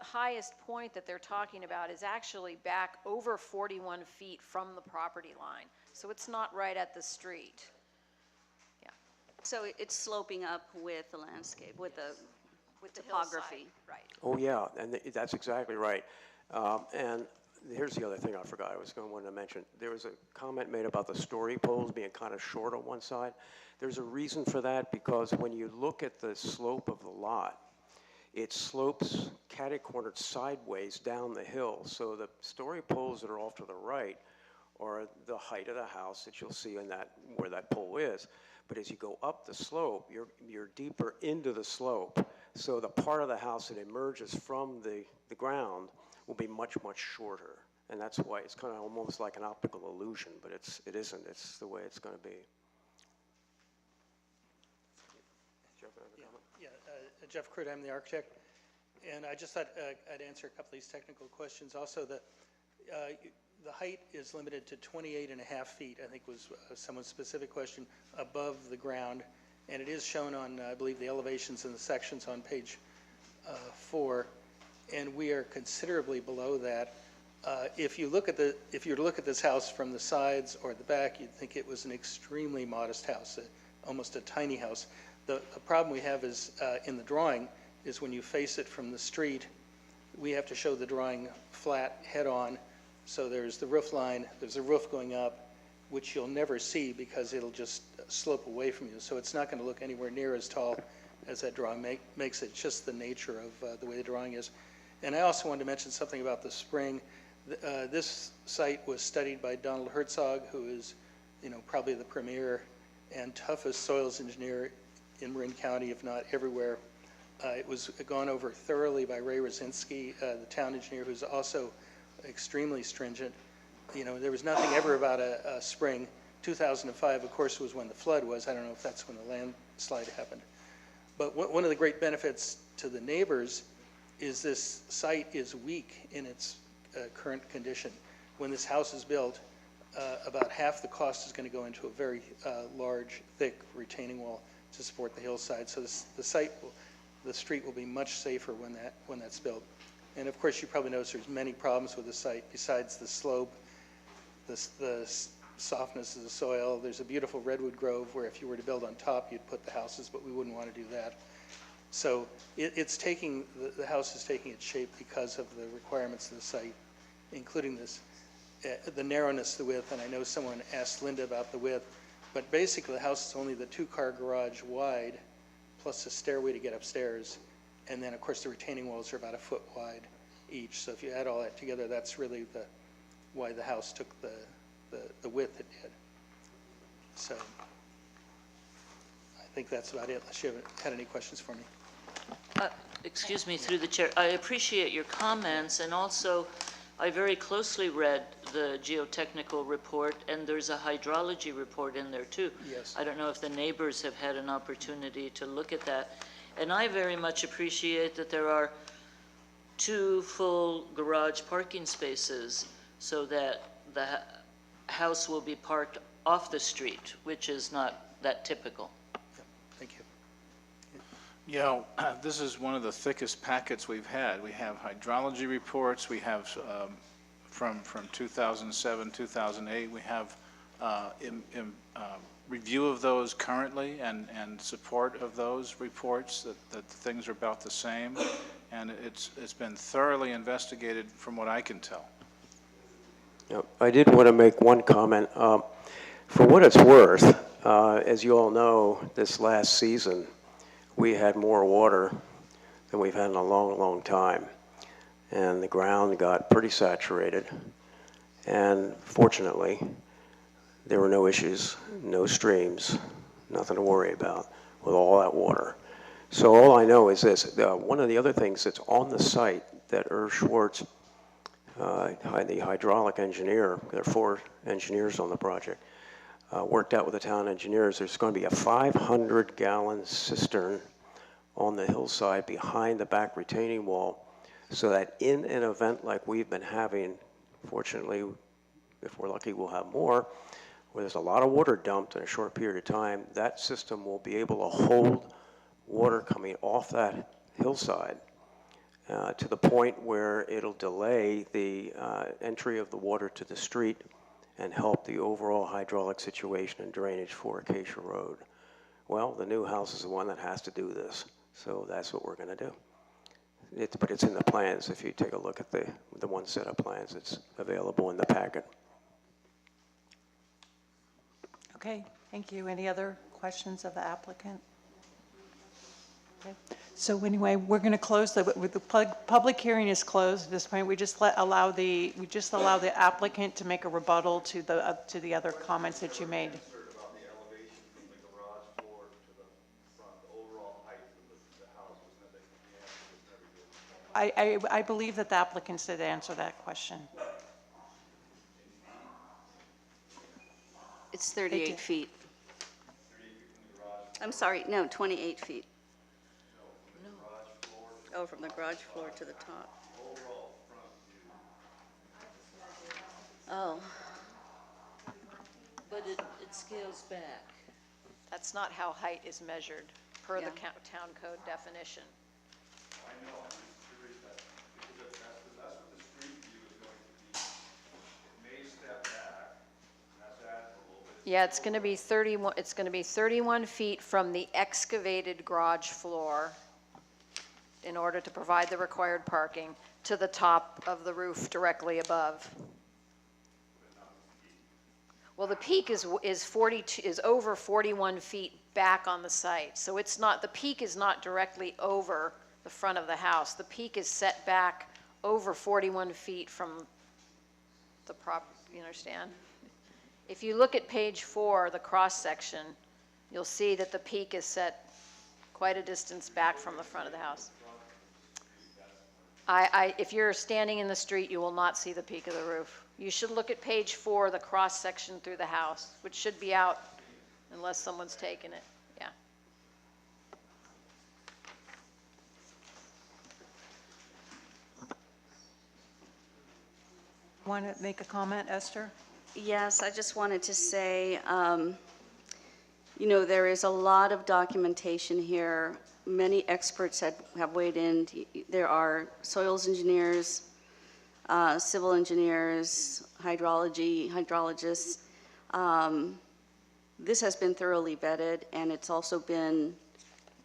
highest point that they're talking about is actually back over 41 feet from the property line. So it's not right at the street. Yeah. So it's sloping up with the landscape, with the With the topography. hillside, right. Oh, yeah, and that's exactly right. And here's the other thing I forgot I was going to want to mention. There was a comment made about the story poles being kind of short on one side. There's a reason for that, because when you look at the slope of the lot, it slopes catty-cornered sideways down the hill. So the story poles that are off to the right are the height of the house that you'll see in that, where that pole is. But as you go up the slope, you're deeper into the slope. So the part of the house that emerges from the ground will be much, much shorter. And that's why it's kind of almost like an optical illusion, but it isn't. It's the way it's going to be. Jeff, have a comment? Yeah, Jeff Crude, I'm the architect, and I just thought I'd answer a couple of these technical questions. Also, the height is limited to 28 and a half feet, I think was someone's specific question, above the ground, and it is shown on, I believe, the elevations and the sections on page 4, and we are considerably below that. If you were to look at this house from the sides or the back, you'd think it was an extremely modest house, almost a tiny house. The problem we have is in the drawing is when you face it from the street, we have to show the drawing flat head-on. So there's the roof line, there's a roof going up, which you'll never see because it'll just slope away from you. So it's not going to look anywhere near as tall as that drawing makes it, just the nature of the way the drawing is. And I also wanted to mention something about the spring. This site was studied by Donald Herzog, who is, probably the premier and toughest soils engineer in Marin County, if not everywhere. It was gone over thoroughly by Ray Rosinski, the town engineer, who's also extremely stringent. There was nothing ever about a spring. 2005, of course, was when the flood was. I don't know if that's when the landslide happened. But one of the great benefits to the neighbors is this site is weak in its current condition. When this house is built, about half the cost is going to go into a very large, thick retaining wall to support the hillside. So the street will be much safer when that's built. And of course, you probably notice there's many problems with the site besides the slope, the softness of the soil. There's a beautiful redwood grove where if you were to build on top, you'd put the houses, but we wouldn't want to do that. So the house is taking its shape because of the requirements of the site, including the narrowness, the width, and I know someone asked Linda about the width, but basically the house is only the 2-car garage wide, plus a stairway to get upstairs, and then of course the retaining walls are about 1 foot wide each. So if you add all that together, that's really why the house took the width it did. So I think that's about it, unless you haven't had any questions for me. Excuse me, through the chair. I appreciate your comments, and also I very closely read the geotechnical report, and there's a hydrology report in there too. Yes. I don't know if the neighbors have had an opportunity to look at that. And I very much appreciate that there are 2 full garage parking spaces so that the house will be parked off the street, which is not that typical. Thank you. Yeah, this is one of the thickest packets we've had. We have hydrology reports, we have from 2007, 2008, we have review of those currently and support of those reports that things are about the same, and it's been thoroughly investigated from what I can tell. I did want to make one comment. For what it's worth, as you all know, this last season, we had more water than we've had in a long, long time. And the ground got pretty saturated. And fortunately, there were no issues, no streams, nothing to worry about with all that water. So all I know is this. One of the other things that's on the site that Irv Schwartz, the hydraulic engineer, there are 4 engineers on the project, worked out with the town engineers. There's going to be a 500-gallon cistern on the hillside behind the back retaining wall, so that in an event like we've been having, fortunately, if we're lucky, we'll have more, where there's a lot of water dumped in a short period of time, that system will be able to hold water coming off that hillside to the point where it'll delay the entry of the water to the street and help the overall hydraulic situation and drainage for Acacia Road. Well, the new house is the one that has to do this, so that's what we're going to do. but it's in the plans. If you take a look at the one set of plans, it's available in the packet. Okay, thank you. Any other questions of the applicant? Okay. So anyway, we're going to close the public hearing is closed at this point. We just allow the applicant to make a rebuttal to the other comments that you made. I believe that the applicants did answer that question. It's 38 feet. I'm sorry, no, 28 feet. Oh, from the garage floor to the top. Oh. But it scales back. That's not how height is measured per the Yeah. town code definition. I know, I'm just curious that, because that's what the street view is going to be. It may step back, and that's admirable, but Yeah, it's going to be 31, it's going to be 31 feet from the excavated garage floor in order to provide the required parking to the top of the roof directly above. Well, the peak is over 41 feet back on the site. So it's not, the peak is not directly over the front of the house. The peak is set back over 41 feet from the you understand? If you look at page 4, the cross-section, you'll see that the peak is set quite a distance back from the front of the house. If you're standing in the street, you will not see the peak of the roof. You should look at page 4, the cross-section through the house, which should be out unless someone's taken it. Yeah. Want to make a comment, Esther? Yes, I just wanted to say, you know, there is a lot of documentation here. Many experts have weighed in. There are soils engineers, civil engineers, hydrologists. This has been thoroughly vetted, and it's also been,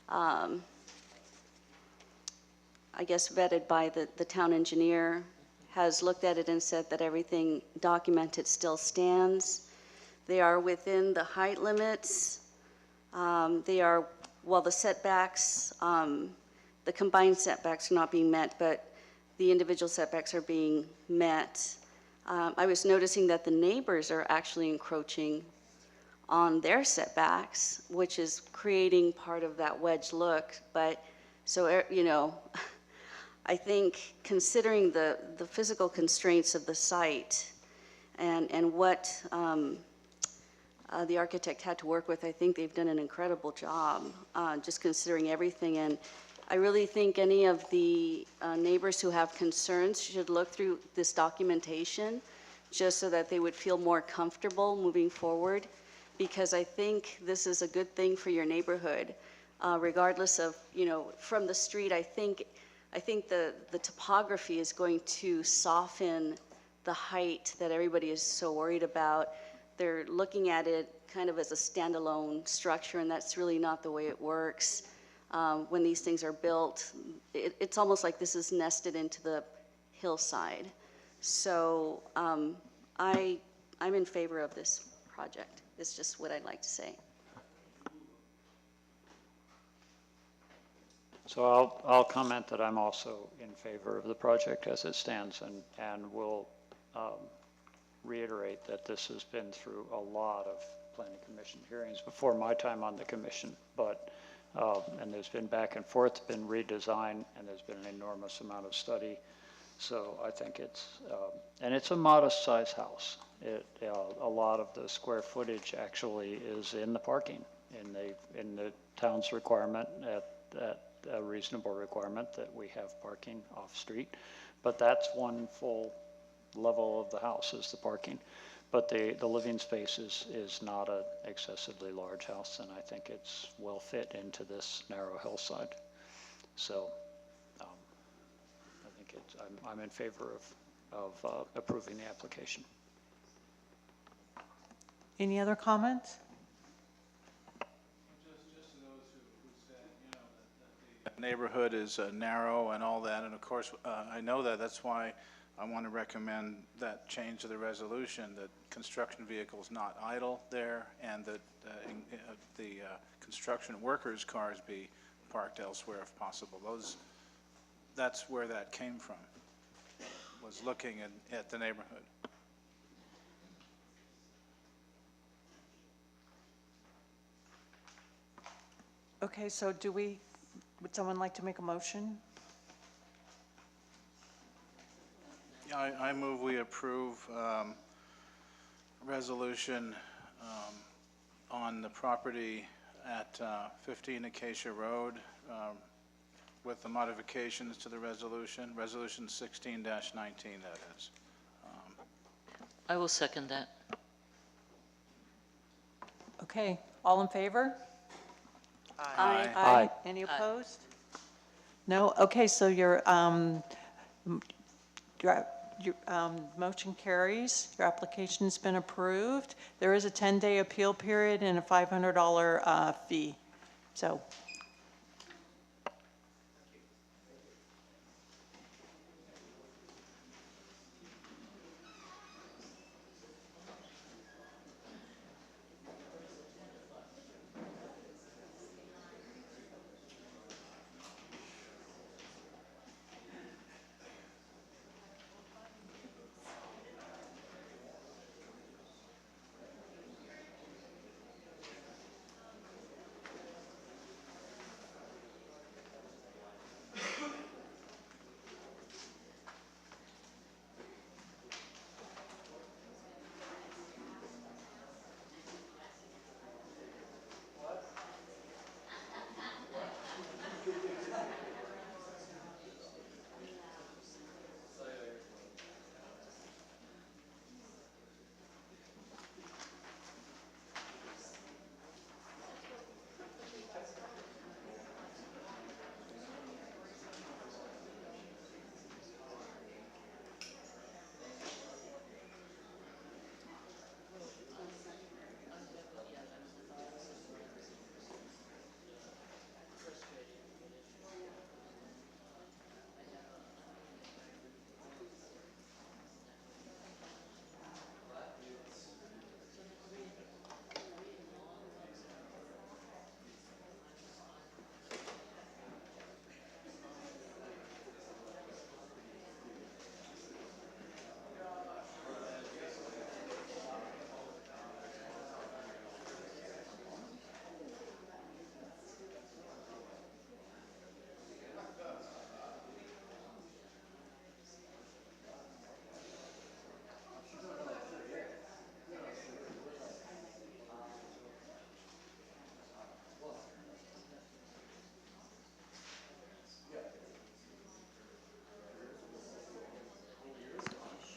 I guess, vetted by the town engineer, has looked at it and said that everything documented still stands. They are within the height limits. They are, well, the setbacks, the combined setbacks are not being met, but the individual setbacks are being met. I was noticing that the neighbors are actually encroaching on their setbacks, which is creating part of that wedge look. But, so, you know, I think considering the physical constraints of the site and what the architect had to work with, I think they've done an incredible job, just considering everything. And I really think any of the neighbors who have concerns should look through this documentation just so that they would feel more comfortable moving forward, because I think this is a good thing for your neighborhood, regardless of, you know, from the street. I think the topography is going to soften the height that everybody is so worried about. They're looking at it kind of as a standalone structure, and that's really not the way it works. When these things are built, it's almost like this is nested into the hillside. So I'm in favor of this project. It's just what I'd like to say. So I'll comment that I'm also in favor of the project as it stands, and will reiterate that this has been through a lot of planning commission hearings before my time on the commission, but and there's been back and forth, been redesign, and there's been an enormous amount of study. So I think it's, and it's a modest size house. A lot of the square footage actually is in the parking, in the town's requirement at a reasonable requirement that we have parking off-street. But that's one full level of the house is the parking. But the living space is not an excessively large house, and I think it's well fit into this narrow hillside. So I think I'm in favor of approving the application. Any other comments? Just to those who said, you know, that neighborhood is narrow and all that, and of course, I know that, that's why I want to recommend that change to the resolution, that construction vehicles not idle there, and that the construction workers' cars be parked elsewhere if possible. That's where that came from, was looking at the neighborhood. Okay, so would someone like to make a motion? Yeah, I move we approve resolution on the property at 15 Acacia Road with the modifications to the resolution, resolution 16-19, that is. I will second that. Okay, all in favor? Aye. Aye. Any opposed? No? Okay, so your motion carries. Your application's been approved. There is a 10-day appeal period and a $500 fee. So,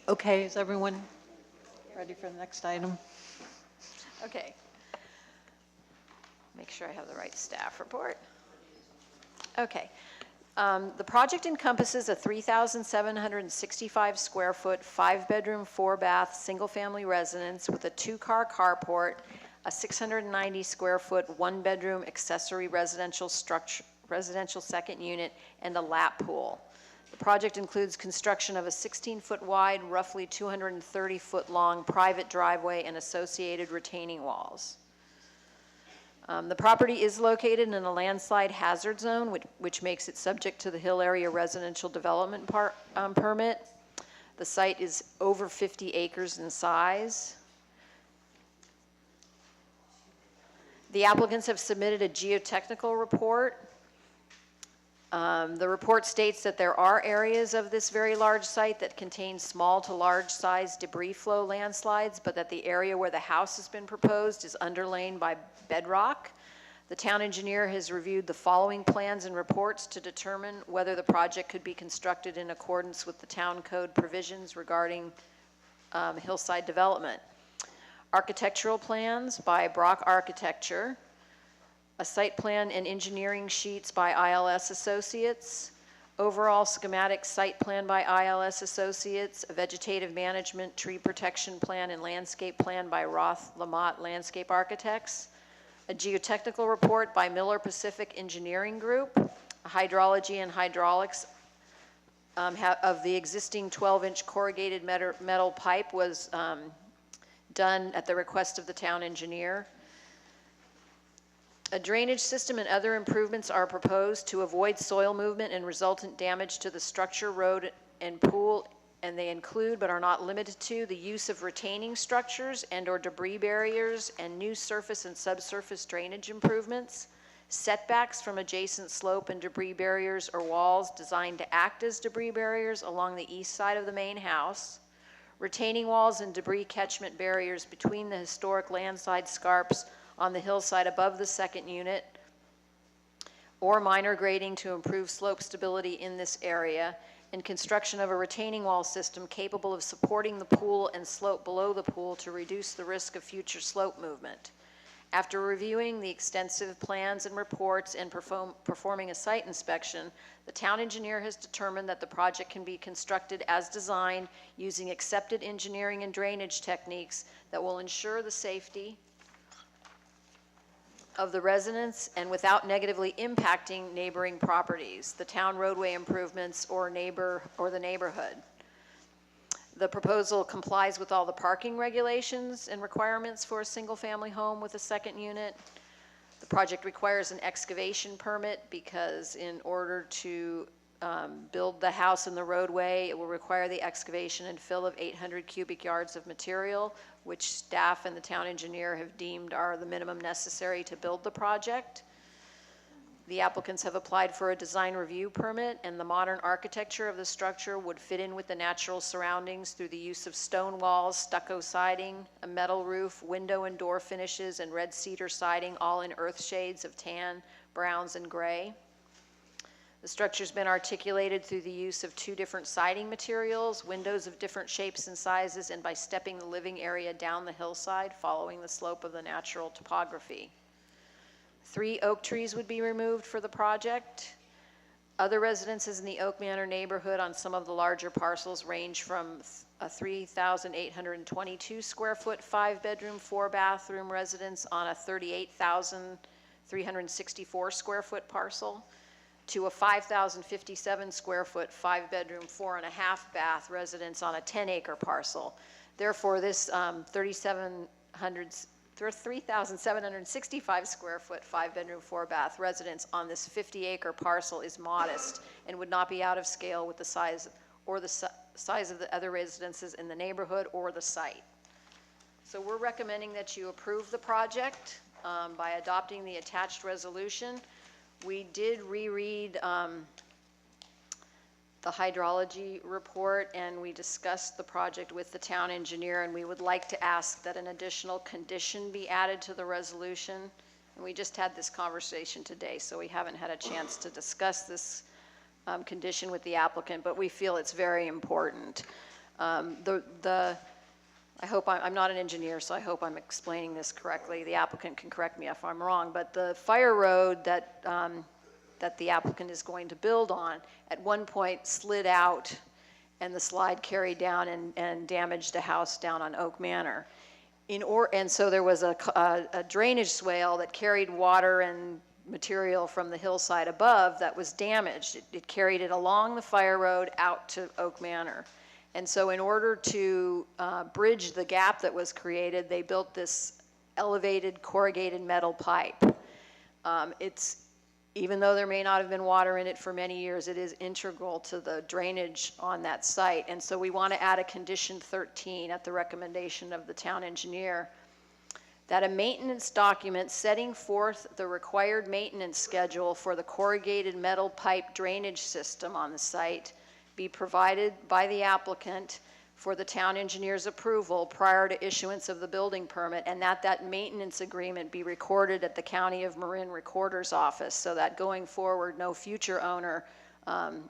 okay, is everyone ready for the next item? Okay. Make sure I have the right staff report. Okay. The project encompasses a 3,765 square foot, 5-bedroom, 4-bath, single-family residence with a 2-car carport, a 690 square foot, 1-bedroom accessory residential structure, residential second unit, and a lap pool. The project includes construction of a 16-foot wide, roughly 230-foot long private driveway and associated retaining walls. The property is located in a landslide hazard zone, which makes it subject to the Hill Area Residential Development Permit. The site is over 50 acres in size. The applicants have submitted a geotechnical report. The report states that there are areas of this very large site that contain small to large size debris flow landslides, but that the area where the house has been proposed is underlain by bedrock. The town engineer has reviewed the following plans and reports to determine whether the project could be constructed in accordance with the town code provisions regarding hillside development. Architectural plans by Brock Architecture, a site plan and engineering sheets by ILS Associates, overall schematic site plan by ILS Associates, a vegetative management, tree protection plan, and landscape plan by Roth Lamont Landscape Architects, a geotechnical report by Miller Pacific Engineering Group, hydrology and hydraulics of the existing 12-inch corrugated metal pipe was done at the request of the town engineer. A drainage system and other improvements are proposed to avoid soil movement and resultant damage to the structure, road, and pool, and they include, but are not limited to, the use of retaining structures and/or debris barriers and new surface and subsurface drainage improvements, setbacks from adjacent slope and debris barriers or walls designed to act as debris barriers along the east side of the main house, retaining walls and debris catchment barriers between the historic landside scarps on the hillside above the second unit, or minor grading to improve slope stability in this area, and construction of a retaining wall system capable of supporting the pool and slope below the pool to reduce the risk of future slope movement. After reviewing the extensive plans and reports and performing a site inspection, the town engineer has determined that the project can be constructed as designed using accepted engineering and drainage techniques that will ensure the safety of the residents and without negatively impacting neighboring properties, the town roadway improvements, or the neighborhood. The proposal complies with all the parking regulations and requirements for a single-family home with a second unit. The project requires an excavation permit because in order to build the house and the roadway, it will require the excavation and fill of 800 cubic yards of material, which staff and the town engineer have deemed are the minimum necessary to build the project. The applicants have applied for a design review permit, and the modern architecture of the structure would fit in with the natural surroundings through the use of stone walls, stucco siding, a metal roof, window and door finishes, and red cedar siding, all in earth shades of tan, browns, and gray. The structure's been articulated through the use of 2 different siding materials, windows of different shapes and sizes, and by stepping the living area down the hillside following the slope of the natural topography. 3 oak trees would be removed for the project. Other residences in the Oak Manor neighborhood on some of the larger parcels range from a 3,822 square foot, 5-bedroom, 4-bathroom residence on a 38,364 square foot parcel to a 5,057 square foot, 5-bedroom, 4.5-bath residence on a 10-acre parcel. Therefore, this 3,765 square foot, 5-bedroom, 4-bath residence on this 50-acre parcel is modest and would not be out of scale with the size size of the other residences in the neighborhood or the site. So we're recommending that you approve the project by adopting the attached resolution. We did reread the hydrology report, and we discussed the project with the town engineer, and we would like to ask that an additional condition be added to the resolution. And we just had this conversation today, so we haven't had a chance to discuss this condition with the applicant, but we feel it's very important. I hope I'm not an engineer, so I hope I'm explaining this correctly. The applicant can correct me if I'm wrong, but the fire road that the applicant is going to build on at one point slid out, and the slide carried down and damaged a house down on Oak Manor. And so there was a drainage swale that carried water and material from the hillside above that was damaged. It carried it along the fire road out to Oak Manor. And so in order to bridge the gap that was created, they built this elevated corrugated metal pipe. Even though there may not have been water in it for many years, it is integral to the drainage on that site. And so we want to add a condition 13 at the recommendation of the town engineer, that a maintenance document setting forth the required maintenance schedule for the corrugated metal pipe drainage system on the site be provided by the applicant for the town engineer's approval prior to issuance of the building permit, and that maintenance agreement be recorded at the County of Marin Recorder's Office, so that going forward, no future owner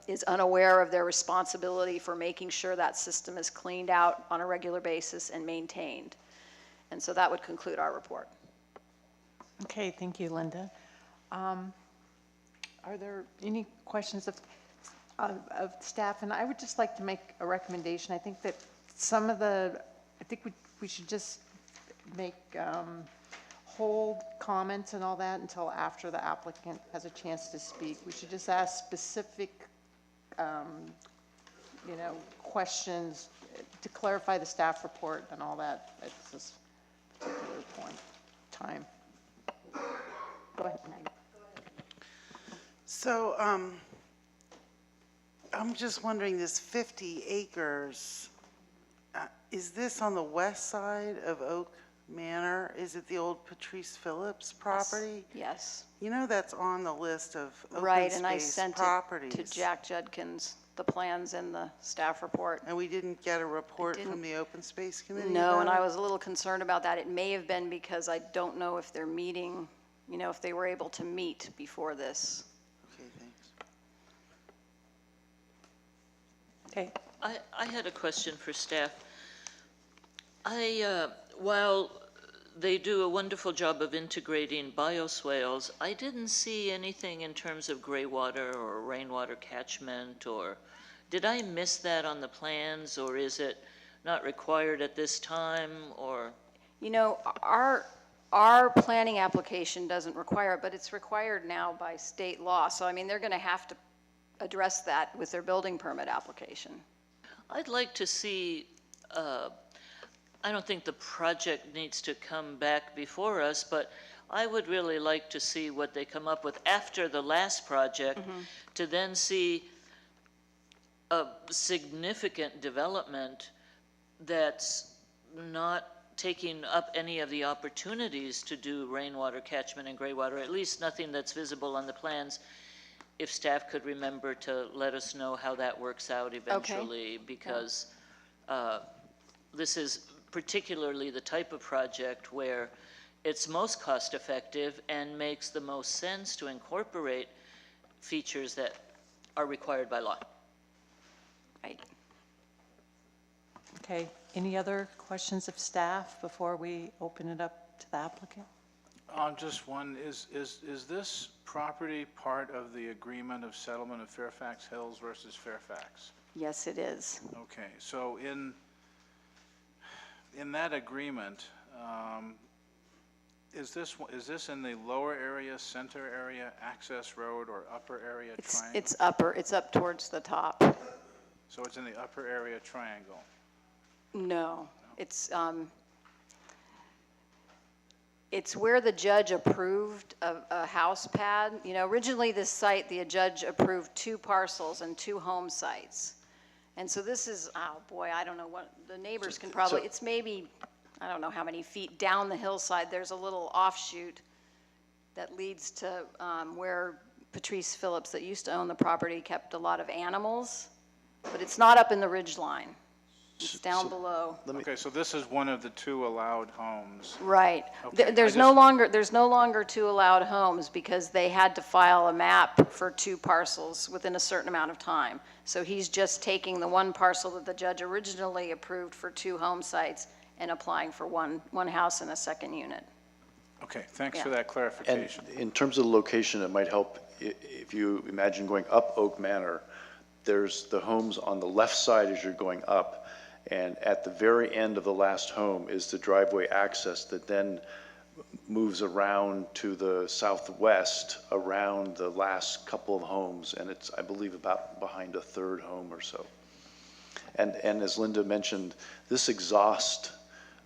is unaware of their responsibility for making sure that system is cleaned out on a regular basis and maintained. And so that would conclude our report. Okay, thank you, Linda. Are there any questions of staff? And I would just like to make a recommendation. I think that I think we should just make, hold comments and all that until after the applicant has a chance to speak. We should just ask specific, questions to clarify the staff report and all that at this particular point, time. Go ahead, Maggie. So, I'm just wondering, this 50 acres, is this on the west side of Oak Manor? Is it the old Patrice Phillips property? Yes. You know, that's on the list of Right, open and I space sent properties. it to Jack Judkins, the plans and the staff report. And we didn't get a report from the Open Space Committee? No, and about I it? was a little concerned about that. It may have been because I don't know if they're meeting, if they were able to meet before this. Okay, thanks. Okay. I had a question for staff. While they do a wonderful job of integrating bioswales, I didn't see anything in terms of gray water or rainwater catchment, or did I miss that on the plans, or is it not required at this time, or? Our planning application doesn't require it, but it's required now by state law. So, they're going to have to address that with their building permit application. I'd like to see, I don't think the project needs to come back before us, but I would really like to see what they come up with after the last project, to then see a significant development that's not taking up any of the opportunities to do rainwater catchment and gray water, at least nothing that's visible on the plans. If staff could remember to let us know how that works out eventually, because this is particularly the type of project where it's most cost effective and makes the most sense to incorporate features that are required by law. Right. Okay, any other questions of staff before we open it up to the applicant? Just one, is this property part of the agreement of settlement of Fairfax Hills versus Fairfax? Yes, it is. Okay, so in that agreement, is this in the lower area, center area, access road, or upper area triangle? It's upper, it's up towards the top. So it's in the upper area triangle? No, it's where the judge approved a house pad. Originally this site, the judge approved 2 parcels and 2 home sites. And so this is, oh boy, I don't know what, the neighbors can probably, it's maybe, I don't know how many feet down the hillside, there's a little offshoot that leads to where Patrice Phillips, that used to own the property, kept a lot of animals, but it's not up in the ridge line. It's down below. Okay, so this is one of the 2 allowed homes. Right. Okay, There's no longer 2 allowed homes because they had to file a map for 2 parcels within a certain amount of time. So he's just taking the 1 parcel that the judge originally approved for 2 home sites and applying for one house and a second unit. Okay, thanks Yeah. for that clarification. And in terms of the location, it might help if you imagine going up Oak Manor, there's the homes on the left side as you're going up, and at the very end of the last home is the driveway access that then moves around to the southwest around the last couple of homes, and it's, I believe, about behind a 3rd home or so. And as Linda mentioned, this exhausts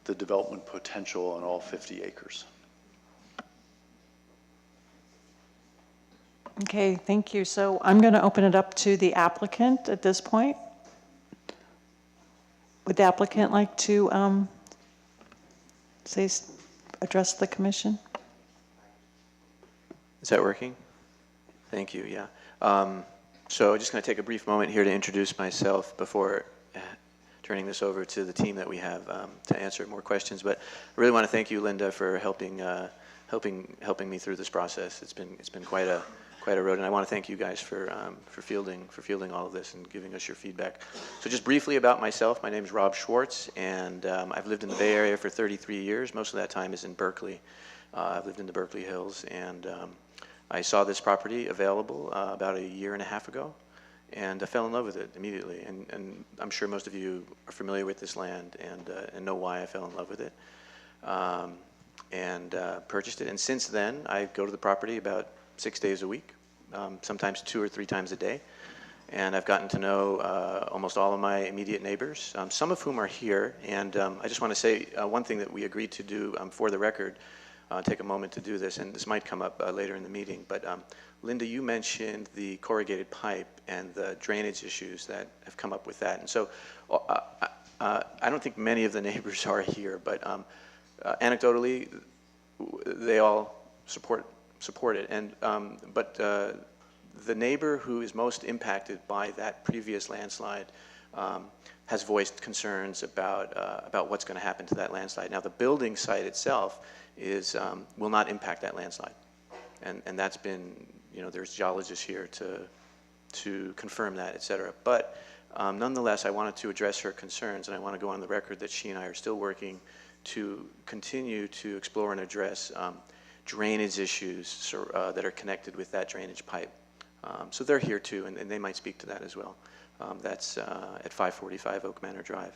the development potential on all 50 acres. Okay, thank you. So I'm going to open it up to the applicant at this point. Would the applicant like to address the commission? Is that working? Thank you, yeah. So just going to take a brief moment here to introduce myself before turning this over to the team that we have to answer more questions. But I really want to thank you, Linda, for helping me through this process. It's been quite a road, and I want to thank you guys for fielding all of this and giving us your feedback. So just briefly about myself, my name is Rob Schwartz, and I've lived in the Bay Area for 33 years. Most of that time is in Berkeley. I've lived in the Berkeley Hills, and I saw this property available about 1.5 years ago, and I fell in love with it immediately. And I'm sure most of you are familiar with this land and know why I fell in love with it. purchased it. And since then, I go to the property about 6 days a week, sometimes 2 or 3 times a day. And I've gotten to know almost all of my immediate neighbors, some of whom are here. And I just want to say one thing that we agreed to do for the record, take a moment to do this, and this might come up later in the meeting. But Linda, you mentioned the corrugated pipe and the drainage issues that have come up with that. And so I don't think many of the neighbors are here, but anecdotally, they all support it. And but the neighbor who is most impacted by that previous landslide has voiced concerns about what's going to happen to that landslide. Now, the building site itself will not impact that landslide, and that's been, there's geologists here to confirm that, et cetera. But nonetheless, I wanted to address her concerns, and I want to go on the record that she and I are still working to continue to explore and address drainage issues that are connected with that drainage pipe. So they're here too, and they might speak to that as well. That's at 545 Oak Manor Drive.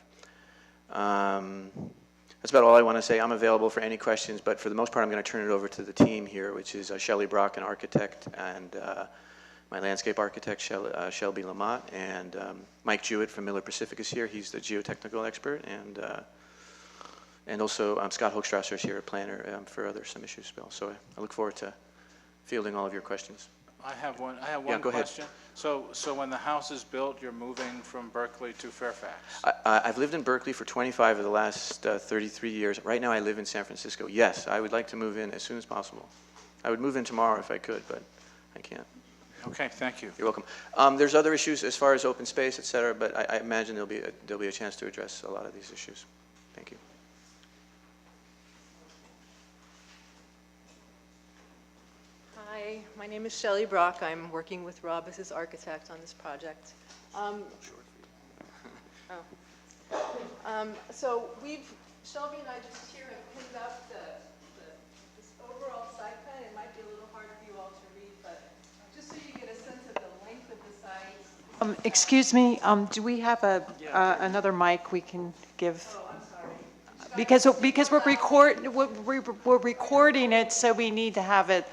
That's about all I want to say. I'm available for any questions, but for the most part, I'm going to turn it over to the team here, which is Shelley Brock, an architect, and my landscape architect, Shelby Lamott, and Mike Jewett from Miller Pacific is here. He's the geotechnical expert, and also Scott Hochstrasser is here, a planner for some issues as well. So I look forward to fielding all of your questions. I have one go ahead. question. So when the house is built, you're moving from Berkeley to Fairfax? I've lived in Berkeley for 25 of the last 33 years. Right now I live in San Francisco. Yes, I would like to move in as soon as possible. I would move in tomorrow if I could, but I can't. Okay, thank you. You're welcome. There's other issues as far as open space, et cetera, but I imagine there'll be a chance to address a lot of these issues. Thank you. Hi, my name is Shelley Brock. I'm working with Rob as his architect on this project. So Shelby and I just here have pinned up this overall site plan. It might be a little hard for you all to read, but just so you get a sense of the length of the site. Excuse me, do we have another mic we can give? Oh, I'm sorry. Because we're recording it, so we need to have it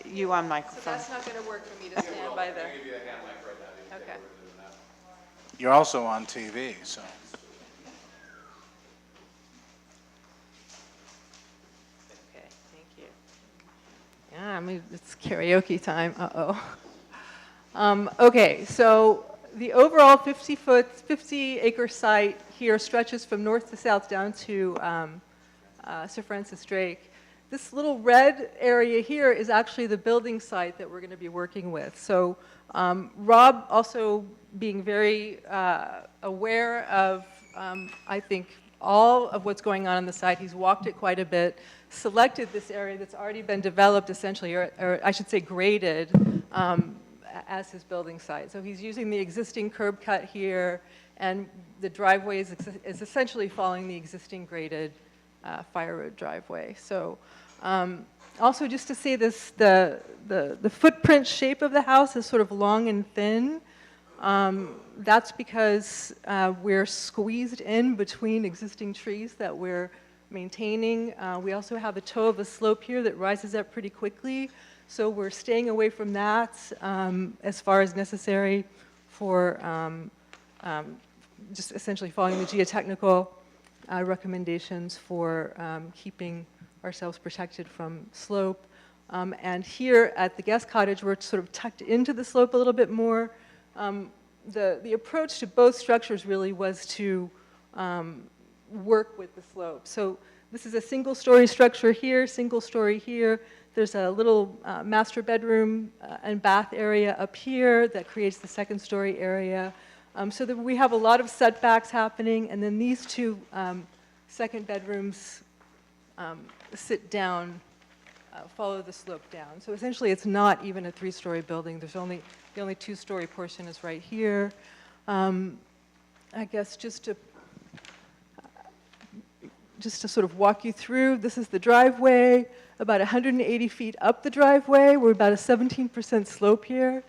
you on So microphone. that's not going to work for me to stand by the. Okay. You're also on TV, so. Okay, thank you. Yeah, I mean, it's karaoke time. Okay, so the overall 50-acre site here stretches from north to south down to Sir Francis Drake. This little red area here is actually the building site that we're going to be working with. So Rob, also being very aware of, I think, all of what's going on the site, he's walked it quite a bit, selected this area that's already been developed essentially, or I should say graded, as his building site. So he's using the existing curb cut here, and the driveway is essentially following the existing graded fire road driveway. So also just to say this, the footprint shape of the house is sort of long and thin. That's because we're squeezed in between existing trees that we're maintaining. We also have a toe of a slope here that rises up pretty quickly. So we're staying away from that as far as necessary for just essentially following the geotechnical recommendations for keeping ourselves protected from slope. And here at the guest cottage, we're sort of tucked into the slope a little bit more. The approach to both structures really was to work with the slope. So this is a single-story structure here, single-story here. There's a little master bedroom and bath area up here that creates the second-story area. So that we have a lot of setbacks happening, and then these two second bedrooms sit down, follow the slope down. So essentially, it's not even a three-story building. The only two-story portion is right here. I guess just to sort of walk you through, this is the driveway, about 180 feet up the driveway. We're about a 17% slope here.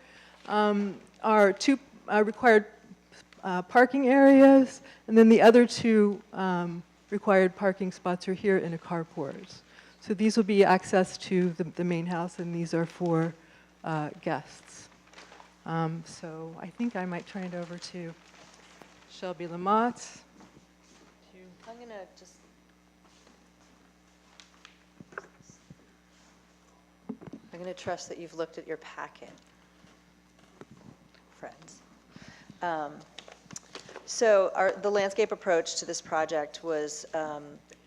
Our two required parking areas, and then the other two required parking spots are here in a carport. So these will be access to the main house, and these are for guests. So I think I might turn it over to Shelby Lamott. I'm going to just, I'm going to trust that you've looked at your packet, friends. So the landscape approach to this project was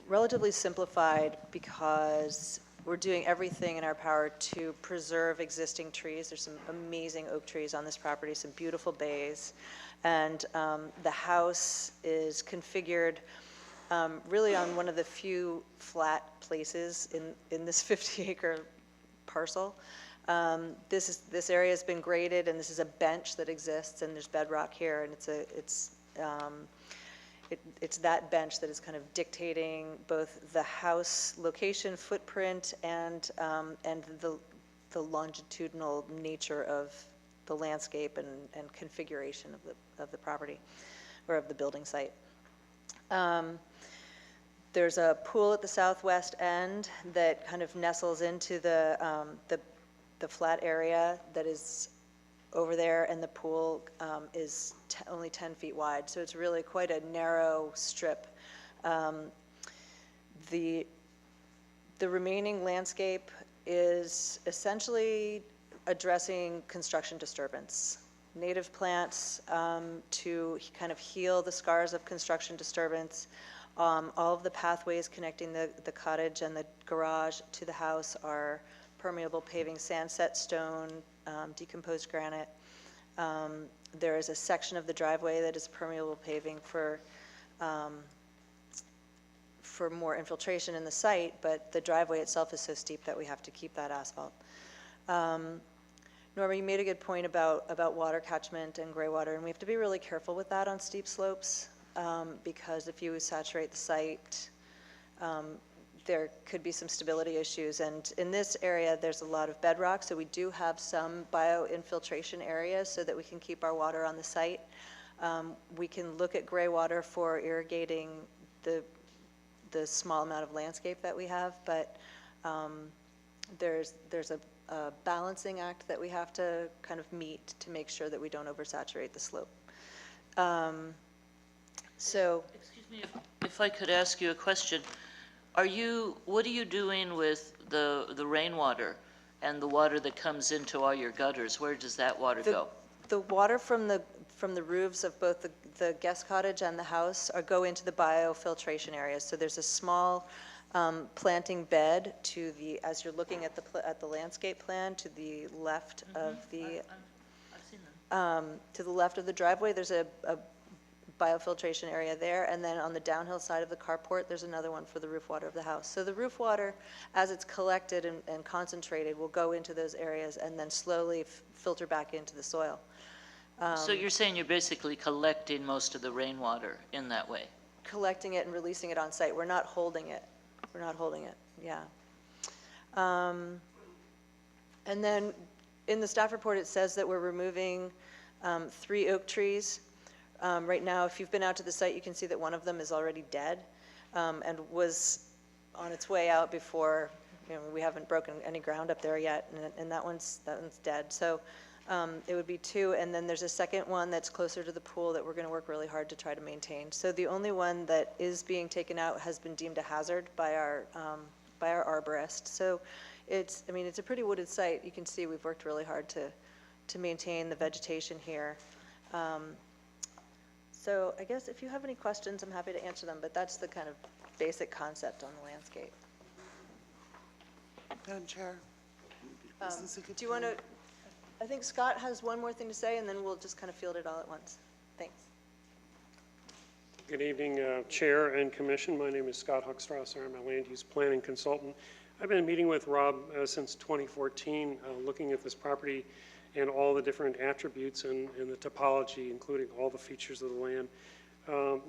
relatively simplified because we're doing everything in our power to preserve existing trees. There's some amazing oak trees on this property, some beautiful bays, and the house is configured really on one of the few flat places in this 50-acre parcel. This area has been graded, and this is a bench that exists, and there's bedrock here, and it's that bench that is kind of dictating both the house location, footprint, and the longitudinal nature of the landscape and configuration of the property or of the building site. There's a pool at the southwest end that kind of nestles into the flat area that is over there, and the pool is only 10 feet wide, so it's really quite a narrow strip. The remaining landscape is essentially addressing construction disturbance. Native plants to kind of heal the scars of construction disturbance. All of the pathways connecting the cottage and the garage to the house are permeable paving, sandset stone, decomposed granite. There is a section of the driveway that is permeable paving for more infiltration in the site, but the driveway itself is so steep that we have to keep that asphalt. Norma, you made a good point about water catchment and gray water, and we have to be really careful with that on steep slopes because if you saturate the site, there could be some stability issues. And in this area, there's a lot of bedrock, so we do have some bio-infiltration areas so that we can keep our water on the site. We can look at gray water for irrigating the small amount of landscape that we have, but there's a balancing act that we have to kind of meet to make sure that we don't oversaturate the slope. Excuse me, if I could ask you a question. What are you doing with the rainwater and the water that comes into all your gutters? Where does that water go? The water from the roofs of both the guest cottage and the house go into the biofiltration areas. So there's a small planting bed as you're looking at the landscape plan, to the left of the I've seen them. to the left of the driveway. There's a biofiltration area there, and then on the downhill side of the carport, there's another one for the roof water of the house. So the roof water, as it's collected and concentrated, will go into those areas and then slowly filter back into the soil. So you're saying you're basically collecting most of the rainwater in that way? Collecting it and releasing it on site. We're not holding it. We're not holding it, yeah. And then in the staff report, it says that we're removing 3 oak trees. Right now, if you've been out to the site, you can see that one of them is already dead and was on its way out before, we haven't broken any ground up there yet, and that one's dead. So it would be 2, and then there's a second one that's closer to the pool that we're going to work really hard to try to maintain. So the only one that is being taken out has been deemed a hazard by our arborist. So it's a pretty wooded site. You can see we've worked really hard to maintain the vegetation here. So I guess if you have any questions, I'm happy to answer them, but that's the kind of basic concept on the landscape. Madam Chair, is this a good do you want to, time? I think Scott has one more thing to say, and then we'll just kind of field it all at once. Thanks. Good evening, Chair and Commission. My name is Scott Huckstrasser. I'm a land use planning consultant. I've been meeting with Rob since 2014, looking at this property and all the different attributes and the topology, including all the features of the land.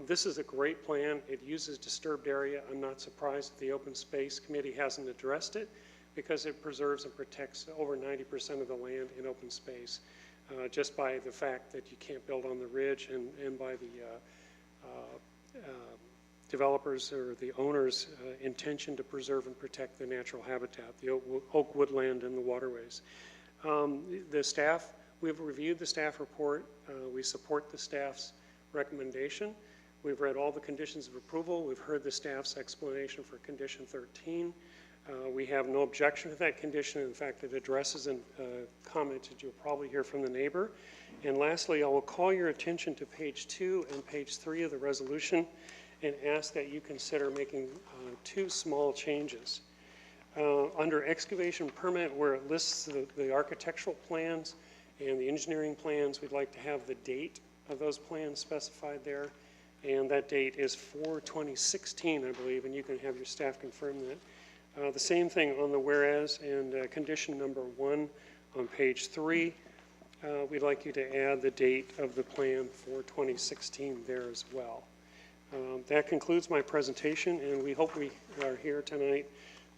This is a great plan. It uses disturbed area. I'm not surprised that the Open Space Committee hasn't addressed it, because it preserves and protects over 90% of the land in open space, just by the fact that you can't build on the ridge and by the developers or the owner's intention to preserve and protect the natural habitat, the oak woodland and the waterways. The staff, we've reviewed the staff report. We support the staff's recommendation. We've read all the conditions of approval. We've heard the staff's explanation for condition 13. We have no objection to that condition. In fact, it addresses a comment that you'll probably hear from the neighbor. And lastly, I will call your attention to page 2 and page 3 of the resolution and ask that you consider making 2 small changes. Under excavation permit, where it lists the architectural plans and the engineering plans, we'd like to have the date of those plans specified there. And that date is 4/2016, I believe, and you can have your staff confirm that. The same thing on the whereas and condition number 1 on page 3. We'd like you to add the date of the plan for 2016 there as well. That concludes my presentation, and we hope we are here tonight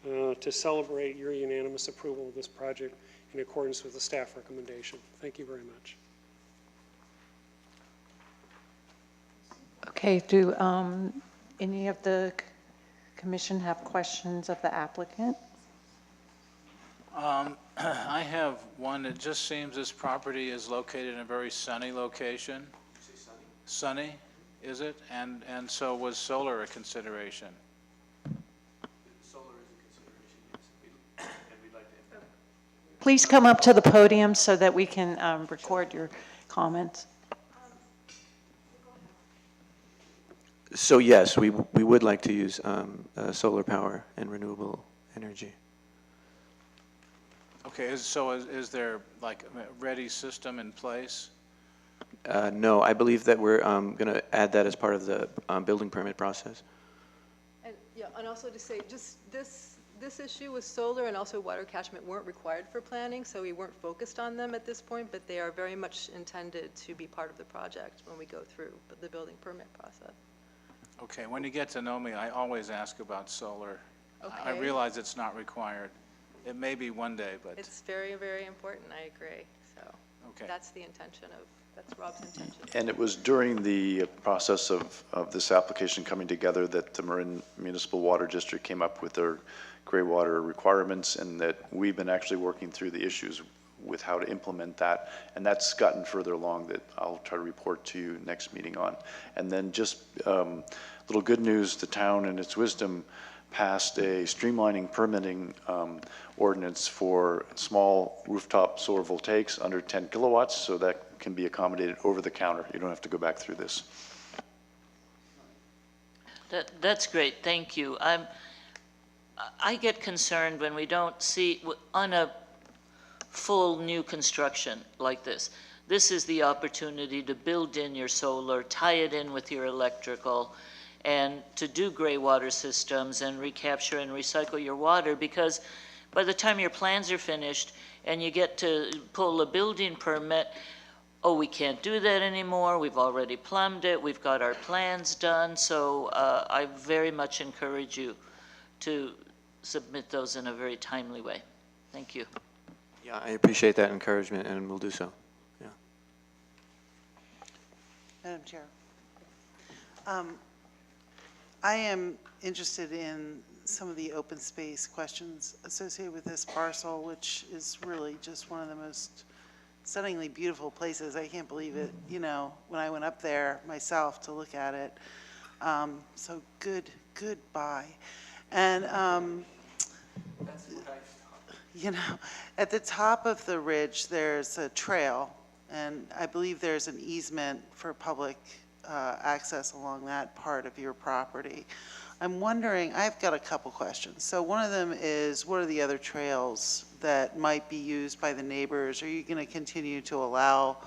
to celebrate your unanimous approval of this project in accordance with the staff recommendation. Thank you very much. Okay, do any of the commission have questions of the applicant? I have one. It just seems this property is located in a very sunny location. Sunny, is it? And so was solar a consideration? Solar is a consideration, yes. And we'd like to. Please come up to the podium so that we can record your comments. So yes, we would like to use solar power and renewable energy. Okay, is there like a ready system in place? No, I believe that we're going to add that as part of the building permit process. And, yeah, and also to say, just this issue with solar and also water catchment weren't required for planning, so we weren't focused on them at this point, but they are very much intended to be part of the project when we go through the building permit process. Okay, when you get to know me, I always ask about solar. I Okay. realize it's not required. It may be one day, but It's very, very important, I agree. So okay. that's the intention that's Rob's intention. And it was during the process of this application coming together that the Marin Municipal Water District came up with their gray water requirements, and that we've been actually working through the issues with how to implement that. And that's gotten further along that I'll try to report to you next meeting on. And then just little good news, the town in its wisdom passed a streamlining permitting ordinance for small rooftop solar voltaics under 10 kilowatts, so that can be accommodated over the counter. You don't have to go back through this. That's great, thank you. I get concerned when we don't see, on a full new construction like this, this is the opportunity to build in your solar, tie it in with your electrical, and to do gray water systems and recapture and recycle your water, because by the time your plans are finished and you get to pull a building permit, oh, we can't do that anymore, we've already plumbed it, we've got our plans done, so I very much encourage you to submit those in a very timely way. Thank you. Yeah, I appreciate that encouragement, and we'll do so. Yeah. Madam Chair. I am interested in some of the open space questions associated with this parcel, which is really just one of the most stunningly beautiful places. I can't believe it, you know, when I went up there myself to look at it. So goodbye. And, you know, at the top of the ridge, there's a trail, and I believe there's an easement for public access along that part of your property. I'm wondering, I've got a couple questions. So one of them is, what are the other trails that might be used by the neighbors? Are you going to continue to allow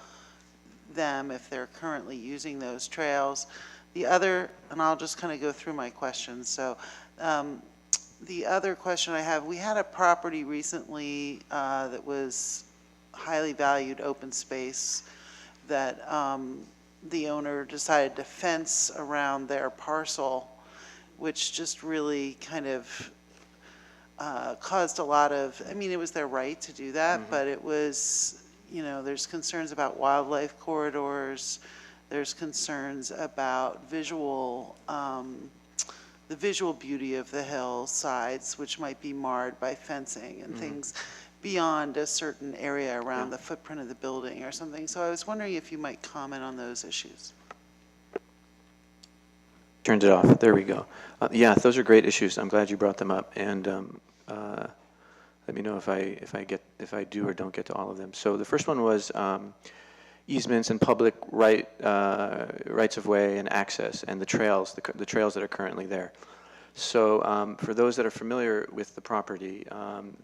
them if they're currently using those trails? The other, and I'll just kind of go through my questions. So the other question I have, we had a property recently that was highly valued open space that the owner decided to fence around their parcel, which just really kind of caused a lot of, I mean, it was their right to do that, but it was, you know, there's concerns about wildlife corridors, there's concerns about visual the visual beauty of the hillsides, which might be marred by fencing and Mhm. things beyond a certain area around the footprint of the building or something. So I was wondering if you might comment on those issues. Turned it off. There we go. Yeah, those are great issues. I'm glad you brought them up, and let me know if I do or don't get to all of them. So the first one was easements and public rights of way and access, and the trails that are currently there. So for those that are familiar with the property,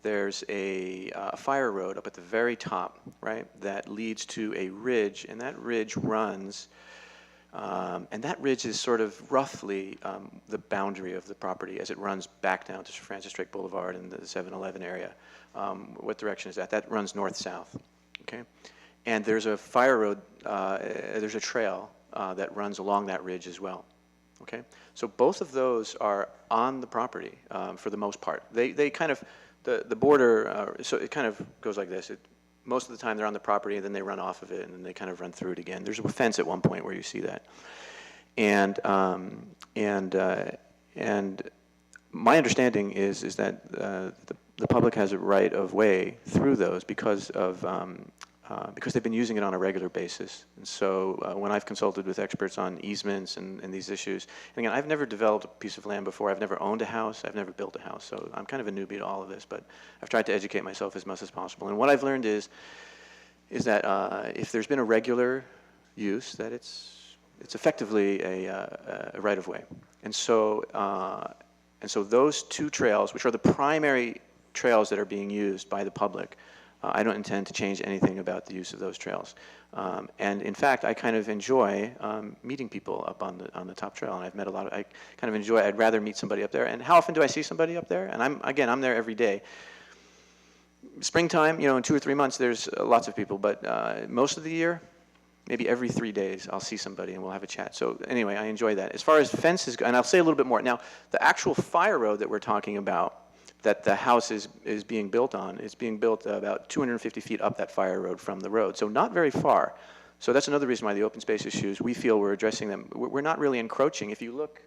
there's a fire road up at the very top, right, that leads to a ridge, and that ridge runs. And that ridge is sort of roughly the boundary of the property as it runs back down to Sir Francis Drake Boulevard and the 7-Eleven area. What direction is that? That runs north-south, okay? And there's a fire road, there's a trail that runs along that ridge as well, okay? So both of those are on the property for the most part. They kind of, the border, so it kind of goes like this. Most of the time they're on the property, and then they run off of it, and then they kind of run through it again. There's a fence at one point where you see that. And my understanding is that the public has a right of way through those because they've been using it on a regular basis. And so when I've consulted with experts on easements and these issues, and again, I've never developed a piece of land before. I've never owned a house. I've never built a house. So I'm kind of a newbie to all of this, but I've tried to educate myself as much as possible. And what I've learned is that if there's been a regular use, that it's effectively a right of way. And so those two trails, which are the primary trails that are being used by the public, I don't intend to change anything about the use of those trails. And in fact, I kind of enjoy meeting people up on the top trail, and I've met a lot of, I kind of enjoy, I'd rather meet somebody up there. And how often do I see somebody up there? And I'm there every day. Springtime, in 2 or 3 months, there's lots of people, but most of the year, maybe every 3 days, I'll see somebody and we'll have a chat. So anyway, I enjoy that. As far as fences go, and I'll say a little bit more. Now, the actual fire road that we're talking about, that the house is being built on, is being built about 250 feet up that fire road from the road, so not very far. So that's another reason why the open space issues, we feel we're addressing them. We're not really encroaching. If you look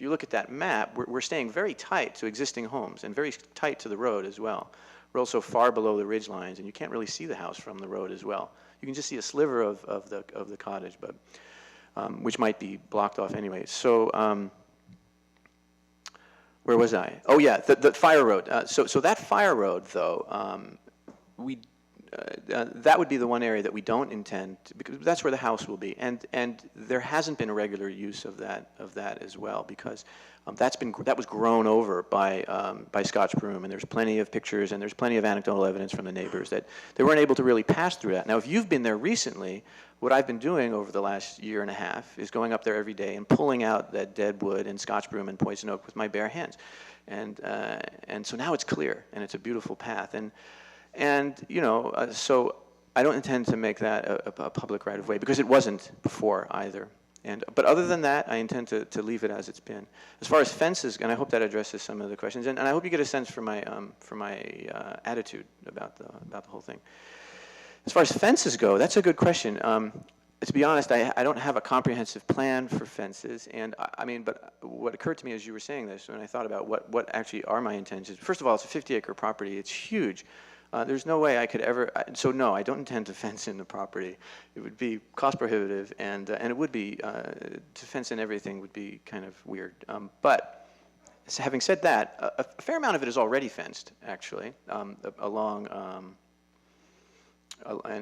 at that map, we're staying very tight to existing homes and very tight to the road as well. We're also far below the ridge lines, and you can't really see the house from the road as well. You can just see a sliver of the cottage, but which might be blocked off anyway. So. Where was I? Oh yeah, the fire road. So that fire road, though, that would be the one area that we don't intend to, because that's where the house will be, and there hasn't been a regular use of that as well, because that was grown over by Scotch broom, and there's plenty of pictures and there's plenty of anecdotal evidence from the neighbors that they weren't able to really pass through that. Now, if you've been there recently, what I've been doing over the last year and a half is going up there every day and pulling out that dead wood and Scotch broom and poison oak with my bare hands, and so now it's clear and it's a beautiful path, so I don't intend to make that a public right of way, because it wasn't before either. But other than that, I intend to leave it as it's been. As far as fences, and I hope that addresses some of the questions, and I hope you get a sense for my attitude about the whole thing. As far as fences go, that's a good question. To be honest, I don't have a comprehensive plan for fences, and but what occurred to me as you were saying this, when I thought about what actually are my intentions. First of all, it's a 50-acre property. It's huge. There's no way I could ever, so no, I don't intend to fence in the property. It would be cost prohibitive, and it would be, to fence in everything would be kind of weird. But having said that, a fair amount of it is already fenced, actually, along,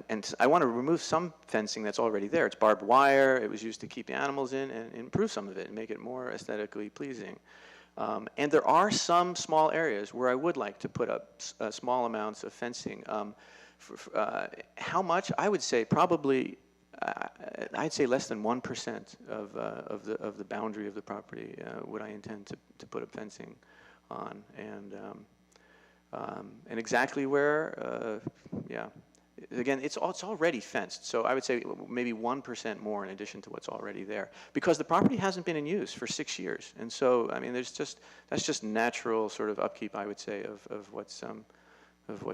and I want to remove some fencing that's already there. It's barbed wire. It was used to keep the animals in and improve some of it and make it more aesthetically pleasing. And there are some small areas where I would like to put up small amounts of fencing. How much? I would say probably, I'd say less than 1% of the boundary of the property would I intend to put up fencing on, and exactly where, yeah. Again, it's already fenced, so I would say maybe 1% more in addition to what's already there, because the property hasn't been in use for 6 years, and so that's just natural sort of upkeep, I would say, of what's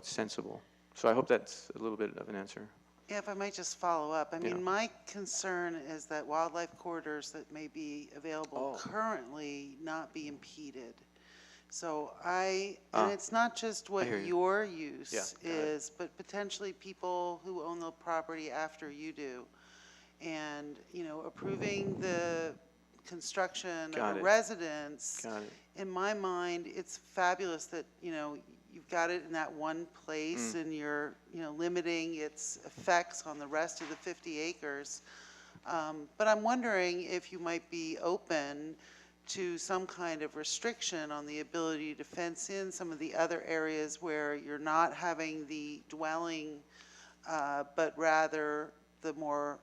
sensible. So I hope that's a little bit of an answer. Yeah, if I might just follow up. I Yeah. mean, my concern is that wildlife corridors that may be available currently not be impeded. So and it's not just what hear you. your use Yeah, got it. is, but potentially people who own the property after you do. And, approving the construction Got of a it. residence, Got it. in my mind, it's fabulous that, you've got it in that one place and you're, limiting its effects on the rest of the 50 acres. But I'm wondering if you might be open to some kind of restriction on the ability to fence in some of the other areas where you're not having the dwelling, but rather the more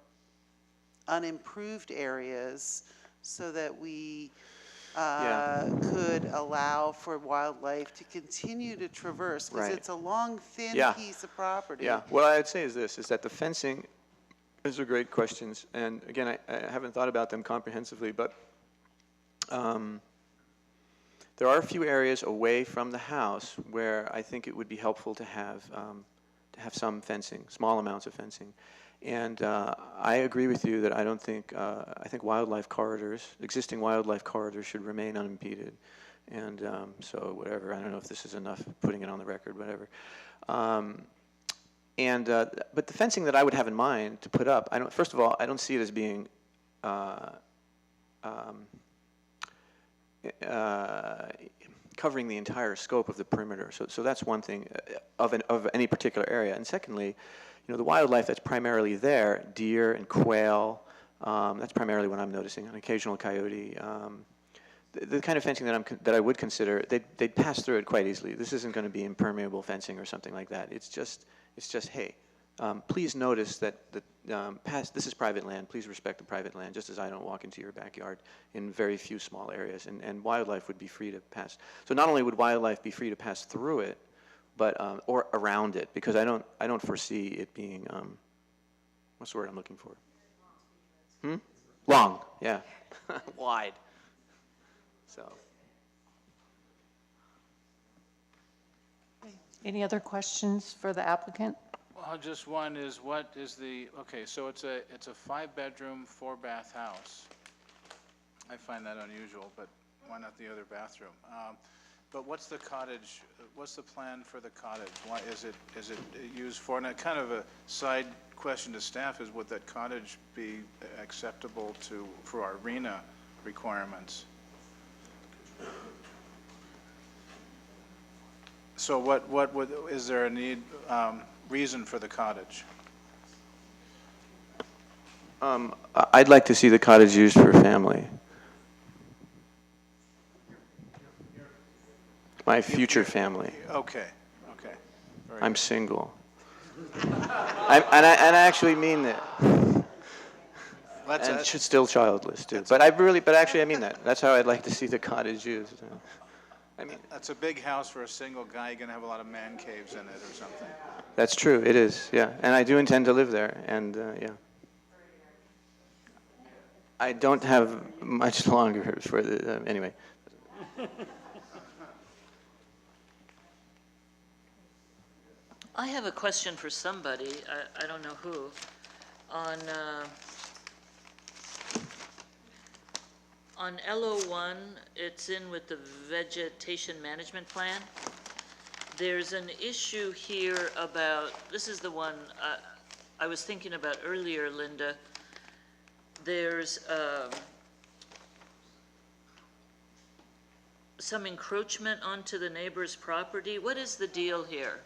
unimproved areas, so that we could allow for wildlife to continue to traverse, because Right. it's a long, thin Yeah. piece of property. Yeah, what I'd say is this, is that the fencing, those are great questions, and again, I haven't thought about them comprehensively, but there are a few areas away from the house where I think it would be helpful to have some fencing, small amounts of fencing. And I agree with you that I don't think, I think wildlife corridors, existing wildlife corridors should remain unimpeded. And so whatever, I don't know if this is enough, putting it on the record, whatever. But the fencing that I would have in mind to put up, first of all, I don't see it as being covering the entire scope of the perimeter. So that's one thing of any particular area. And secondly, the wildlife that's primarily there, deer and quail, that's primarily what I'm noticing, an occasional coyote. The kind of fencing that I would consider, they'd pass through it quite easily. This isn't going to be impermeable fencing or something like that. It's just hey, please notice that this is private land. Please respect the private land, just as I don't walk into your backyard in very few small areas. And wildlife would be free to pass. So not only would wildlife be free to pass through it, but or around it, because I don't foresee it being what's the word I'm looking for? Long, yeah, wide. So. Any other questions for the applicant? Well, just one is, what is okay, so it's a 5-bedroom, 4-bath house. I find that unusual, but why not the other bathroom? But what's the cottage, what's the plan for the cottage? Why is it used for, and kind of a side question to staff is, would that cottage be acceptable for our RENA requirements? So is there a reason for the cottage? I'd like to see the cottage used for family. My future family. Okay. I'm single. And I actually mean that. And still childless too. But actually I mean that. That's how I'd like to see the cottage used. That's a big house for a single guy. You're going to have a lot of man caves in it or something. That's true. It is. Yeah. And I do intend to live there. And yeah. I don't have much longer for the anyway. I have a question for somebody, I don't know who, on LO1, it's in with the vegetation management plan. There's an issue here about, this is the one I was thinking about earlier, Linda. There's some encroachment onto the neighbor's property. What is the deal here?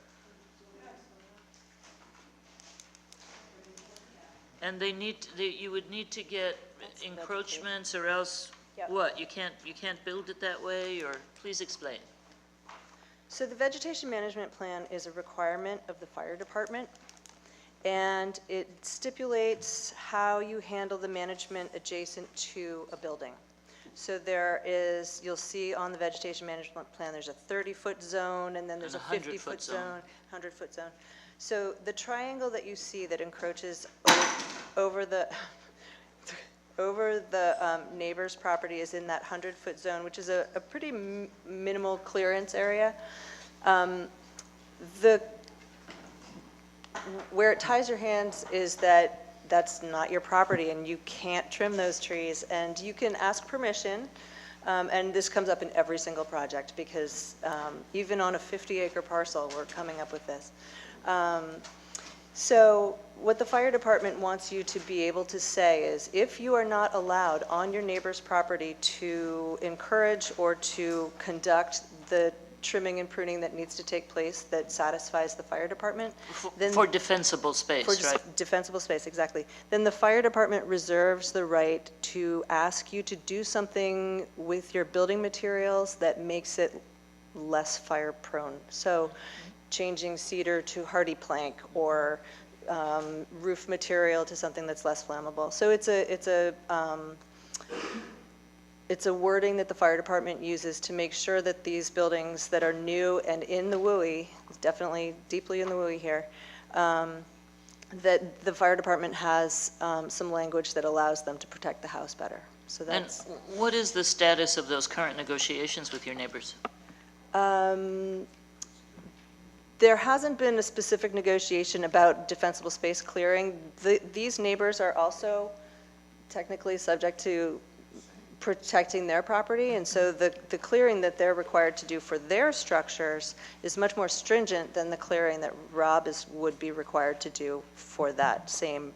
And you would need to get encroachments, or else what? You can't build it that way, or please explain. So the vegetation management plan is a requirement of the fire department, and it stipulates how you handle the management adjacent to a building. So you'll see on the vegetation management plan, there's a 30-foot zone, and then there's a 50-foot zone, 100-foot zone. So the triangle that you see that encroaches over the neighbor's property is in that 100-foot zone, which is a pretty minimal clearance area. The where it ties your hands is that that's not your property and you can't trim those trees, and you can ask permission. And this comes up in every single project because even on a 50-acre parcel, we're coming up with this. So what the fire department wants you to be able to say is if you are not allowed on your neighbor's property to encourage or to conduct the trimming and pruning that needs to take place that satisfies the fire department, then For defensible space, for right? defensible space, exactly. Then the fire department reserves the right to ask you to do something with your building materials that makes it less fire prone. So changing cedar to hardy plank or roof material to something that's less flammable. So it's a wording that the fire department uses to make sure that these buildings that are new and in the WUI, definitely deeply in the WUI here, that the fire department has some language that allows them to protect the house better. So that's. And what is the status of those current negotiations with your neighbors? There hasn't been a specific negotiation about defensible space clearing. These neighbors are also technically subject to protecting their property, and so the clearing that they're required to do for their structures is much more stringent than the clearing that Rob would be required to do for that same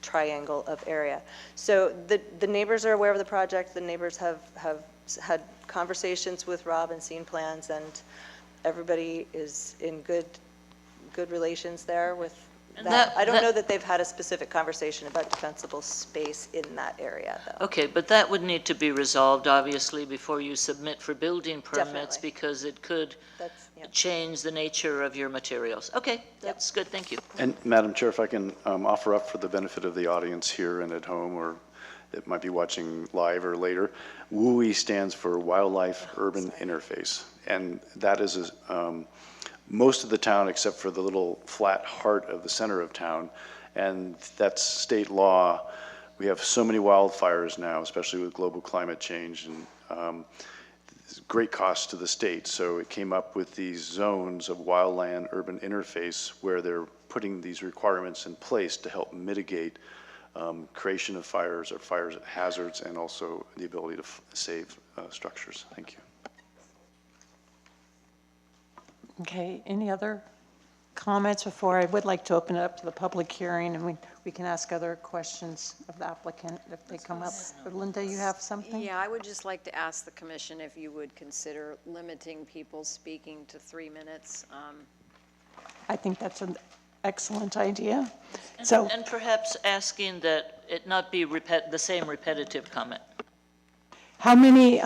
triangle of area. So the neighbors are aware of the project. The neighbors have had conversations with Rob and seen plans, and everybody is in good relations there with that. I don't know that they've had a specific conversation about defensible space in that area, though. Okay, but that would need to be resolved, obviously, before you submit for building permits, Definitely. because it could Yep. change the nature of your materials. Okay, that's good, thank you. And Madam Chair, if I can offer up for the benefit of the audience here and at home, or that might be watching live or later, WUI stands for Wildlife Urban Interface. And that is most of the town except for the little flat heart of the center of town. And that's state law. We have so many wildfires now, especially with global climate change, and great cost to the state. So it came up with these zones of wildland urban interface where they're putting these requirements in place to help mitigate creation of fires or fires hazards, and also the ability to save structures. Thank you. Okay, any other comments before? I would like to open it up to the public hearing, and we can ask other questions of the applicant if they come up. Linda, you have something? Yeah, I would just like to ask the commission if you would consider limiting people speaking to 3 minutes. I think that's an excellent idea. And perhaps asking that it not be the same repetitive comment. How many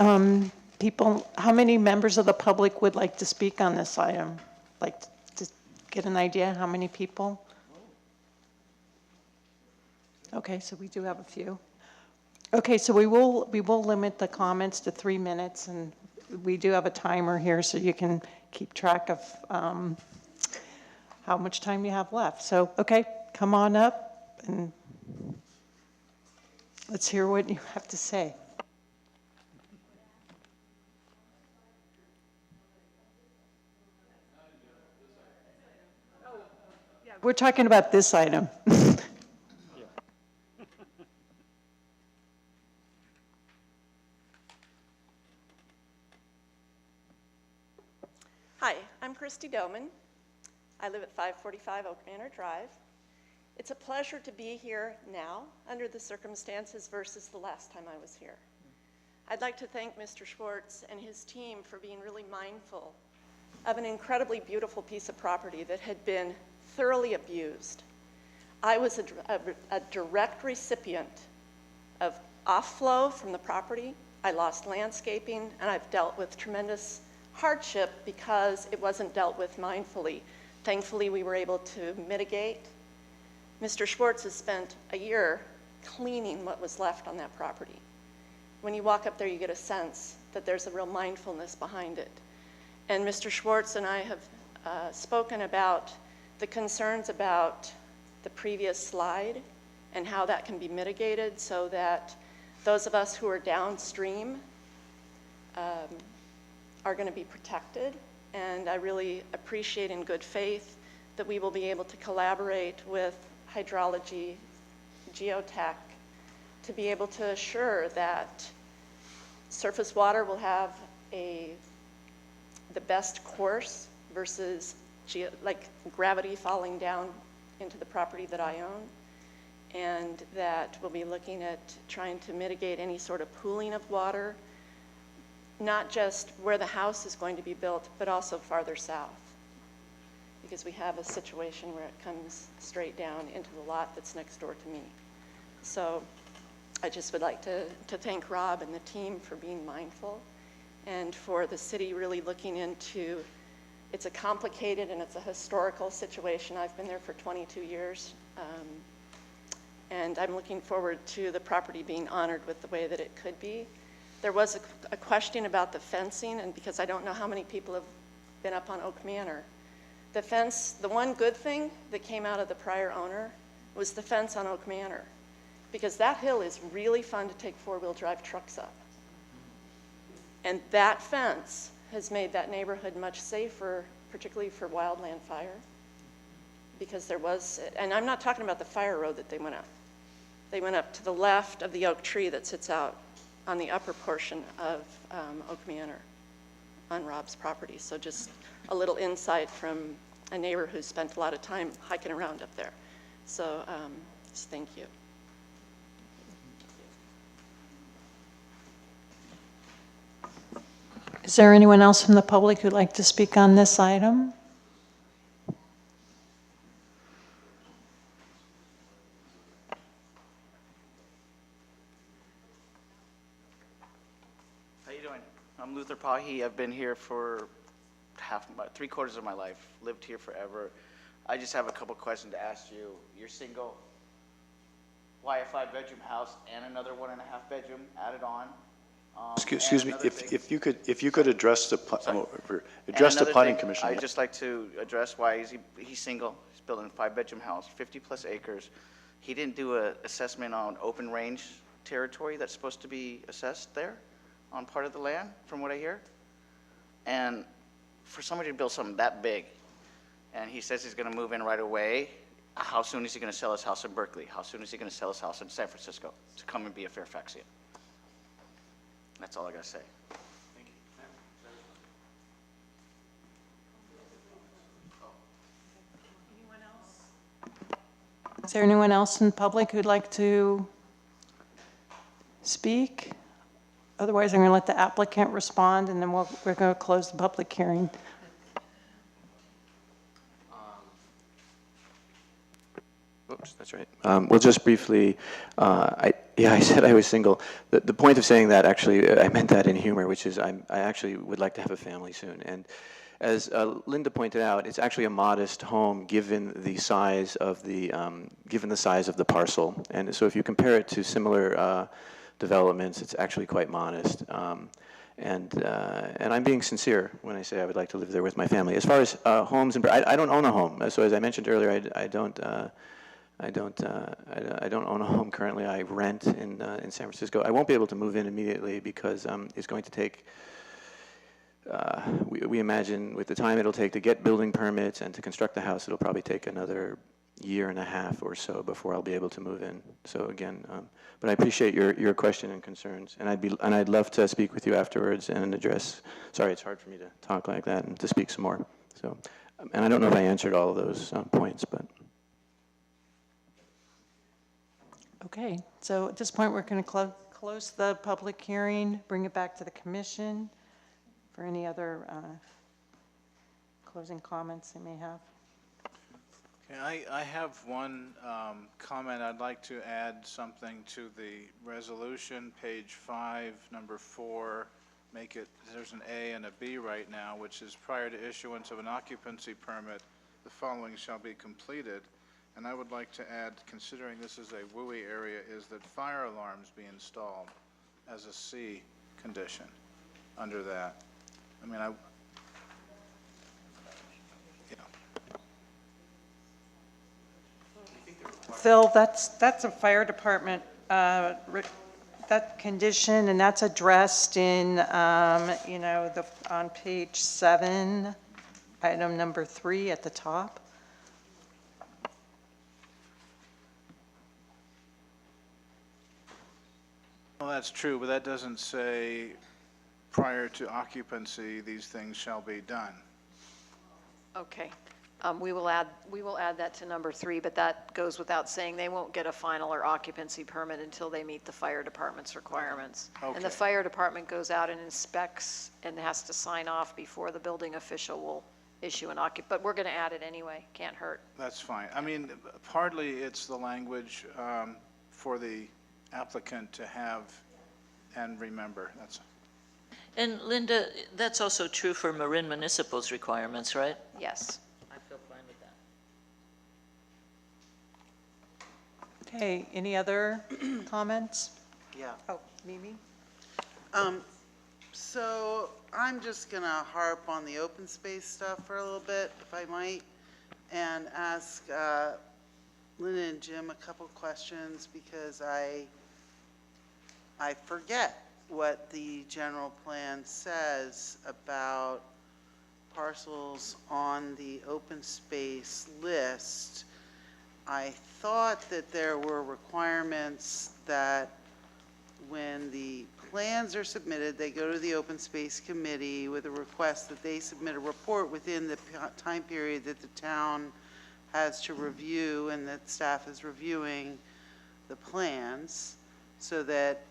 how many members of the public would like to speak on this item? Like to get an idea how many people? Okay, so we do have a few. Okay, so we will limit the comments to 3 minutes, and we do have a timer here so you can keep track of how much time you have left. So, okay, come on up and let's hear what you have to say. We're talking about this item. Hi, I'm Christy Doman. I live at 545 Oak Manor Drive. It's a pleasure to be here now under the circumstances versus the last time I was here. I'd like to thank Mr. Schwartz and his team for being really mindful of an incredibly beautiful piece of property that had been thoroughly abused. I was a direct recipient of off-flow from the property. I lost landscaping, and I've dealt with tremendous hardship because it wasn't dealt with mindfully. Thankfully, we were able to mitigate. Mr. Schwartz has spent a year cleaning what was left on that property. When you walk up there, you get a sense that there's a real mindfulness behind it. And Mr. Schwartz and I have spoken about the concerns about the previous slide and how that can be mitigated so that those of us who are downstream are going to be protected. And I really appreciate in good faith that we will be able to collaborate with hydrology, geotech, to be able to assure that surface water will have the best course versus like gravity falling down into the property that I own. And that we'll be looking at trying to mitigate any sort of pooling of water, not just where the house is going to be built, but also farther south. Because we have a situation where it comes straight down into the lot that's next door to me. So I just would like to thank Rob and the team for being mindful, and for the city really looking into, it's a complicated and it's a historical situation. I've been there for 22 years. And I'm looking forward to the property being honored with the way that it could be. There was a question about the fencing, and because I don't know how many people have been up on Oak Manor. The fence, the one good thing that came out of the prior owner was the fence on Oak Manor, because that hill is really fun to take four-wheel drive trucks up. And that fence has made that neighborhood much safer, particularly for wildland fire, because there was, and I'm not talking about the fire road that they went up. They went up to the left of the oak tree that sits out on the upper portion of Oak Manor on Rob's property. So just a little insight from a neighbor who spent a lot of time hiking around up there. So just thank you. Is there anyone else from the public who'd like to speak on this item? How you doing? I'm Luther Pahi. I've been here for three-quarters of my life, lived here forever. I just have a couple questions to ask you. You're single. Why a 5-bedroom house and another 1.5-bedroom added on? Excuse me, if you could address the Another planning thing, commission. I'd just like to address why he's single. He's building a 5-bedroom house, 50-plus acres. He didn't do an assessment on open range territory that's supposed to be assessed there on part of the land, from what I hear. And for somebody to build something that big, and he says he's going to move in right away, how soon is he going to sell his house in Berkeley? How soon is he going to sell his house in San Francisco to come and be a Fairfaxian? That's all I got to say. Thank you. Is there anyone else in the public who'd like to speak? Otherwise, I'm going to let the applicant respond, and then we're going to close the public hearing. Oops, that's right. Well, just briefly, I said I was single. The point of saying that, actually, I meant that in humor, which is I actually would like to have a family soon. And as Linda pointed out, it's actually a modest home given the size of the parcel. And so if you compare it to similar developments, it's actually quite modest. And I'm being sincere when I say I would like to live there with my family. As far as homes, I don't own a home. So as I mentioned earlier, I don't own a home currently. I rent in San Francisco. I won't be able to move in immediately because it's going to take, we imagine with the time it'll take to get building permits and to construct the house, it'll probably take another 1.5 years or so before I'll be able to move in. So again, but I appreciate your question and concerns, and I'd love to speak with you afterwards and address. Sorry, it's hard for me to talk like that and to speak some more. So, and I don't know if I answered all of those points, but. Okay, so at this point, we're going to close the public hearing, bring it back to the commission for any other closing comments they may have. Okay, I have one comment. I'd like to add something to the resolution, page 5, number 4. Make it, there's an A and a B right now, which is prior to issuance of an occupancy permit, the following shall be completed. And I would like to add, considering this is a WUI area, is that fire alarms be installed as a C condition under that. I mean, Phil, that's a fire department that condition, and that's addressed in on page 7, item number 3 at the top. Well, that's true, but that doesn't say prior to occupancy, these things shall be done. Okay. We will add that to number 3, but that goes without saying. They won't get a final or occupancy permit until they meet the fire department's requirements. And the Okay. fire department goes out and inspects and has to sign off before the building official will issue an but we're going to add it anyway. Can't hurt. That's fine. I mean, partly it's the language for the applicant to have and remember. That's. And Linda, that's also true for Marin Municipal's requirements, right? Yes. I feel fine with that. Okay, any other comments? Yeah. Oh, Mimi? So I'm just going to harp on the open space stuff for a little bit, if I might, and ask Linda and Jim a couple questions because I forget what the general plan says about parcels on the open space list. I thought that there were requirements that when the plans are submitted, they go to the open space committee with a request that they submit a report within the time period that the town has to review and that staff is reviewing the plans, so that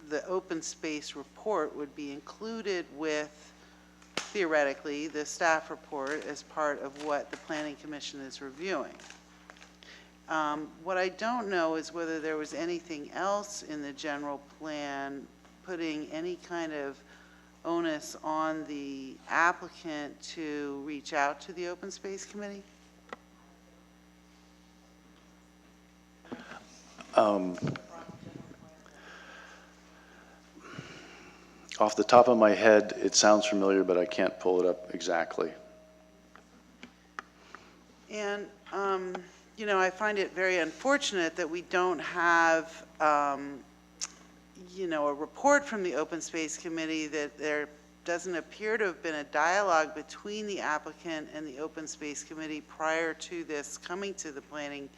the open space report would be included with, theoretically, the staff report as part of what the Planning Commission is reviewing. What I don't know is whether there was anything else in the general plan putting any kind of onus on the applicant to reach out to the open space committee? Off the top of my head, it sounds familiar, but I can't pull it up exactly. And, you know, I find it very unfortunate that we don't have, you know, a report from the Open Space Committee, that there doesn't appear to have been a dialogue between the applicant and the Open Space Committee prior to this coming to the Planning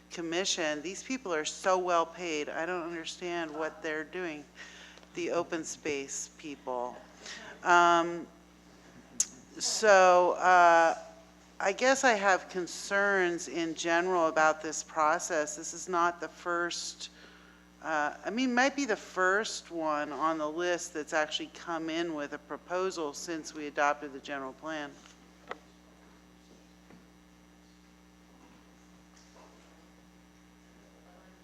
Commission. These people are so well paid. I don't understand what they're doing, the open space people. I guess I have concerns in general about this process. This is not the first, I mean, might be the first one on the list that's actually come in with a proposal since we adopted the general plan.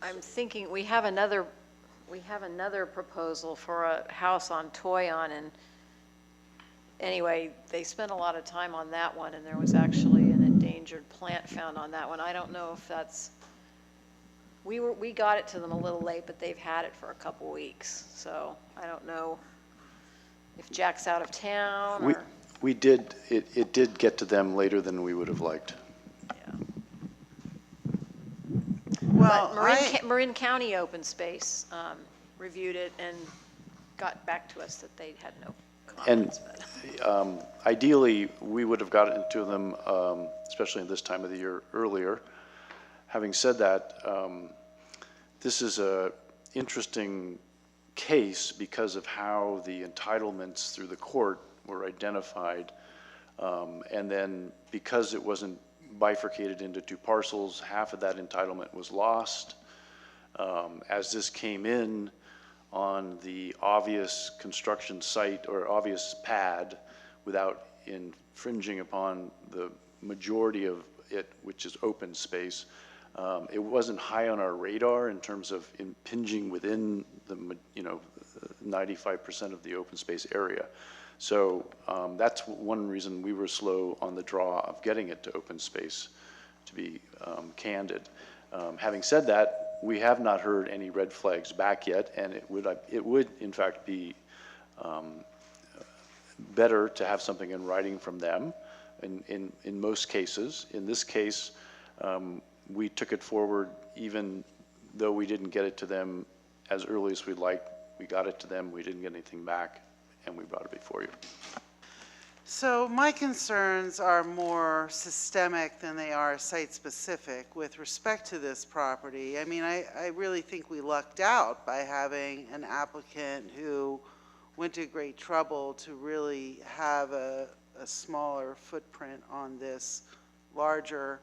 I'm thinking we have another proposal for a house on Toyon, and anyway, they spent a lot of time on that one, and there was actually an endangered plant found on that one. I don't know if that's, we got it to them a little late, but they've had it for a couple weeks, so I don't know if Jack's out of town or. We did, it did get to them later than we would have liked. Well, But Marin County Open Space reviewed it and got back to us that they had no comments. And ideally, we would have gotten to them, especially at this time of the year, earlier. Having said that, this is an interesting case because of how the entitlements through the court were identified. And then because it wasn't bifurcated into two parcels, half of that entitlement was lost. As this came in on the obvious construction site or obvious pad without infringing upon the majority of it, which is open space, it wasn't high on our radar in terms of impinging within the 95% of the open space area. So that's one reason we were slow on the draw of getting it to open space, to be candid. Having said that, we have not heard any red flags back yet, and it would in fact be better to have something in writing from them in most cases. In this case, we took it forward even though we didn't get it to them as early as we'd like. We got it to them, we didn't get anything back, and we brought it before you. So my concerns are more systemic than they are site-specific with respect to this property. I mean, I really think we lucked out by having an applicant who went to great trouble to really have a smaller footprint on this larger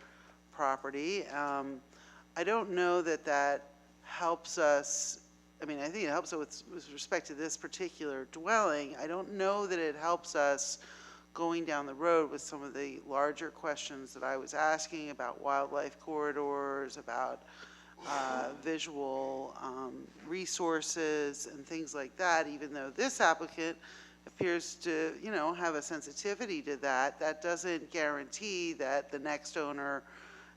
property. I don't know that that helps us. I mean, I think it helps us with respect to this particular dwelling. I don't know that it helps us going down the road with some of the larger questions that I was asking about wildlife corridors, about visual resources and things like that. Even though this applicant appears to, you know, have a sensitivity to that, that doesn't guarantee that the next owner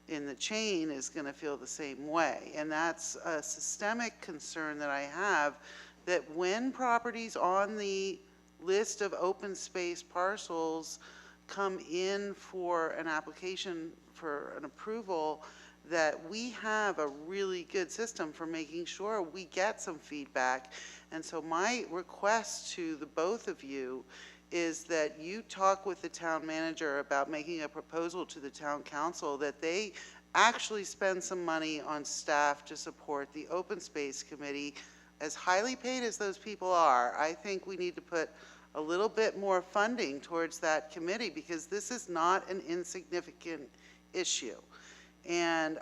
in the chain is going to feel the same way. And that's a systemic concern that I have, that when properties on the list of open space parcels come in for an application for an approval, that we have a really good system for making sure we get some feedback. And so my request to the both of you is that you talk with the town manager about making a proposal to the town council that they actually spend some money on staff to support the open space committee. As highly paid as those people are, I think we need to put a little bit more funding towards that committee, because this is not an insignificant issue. And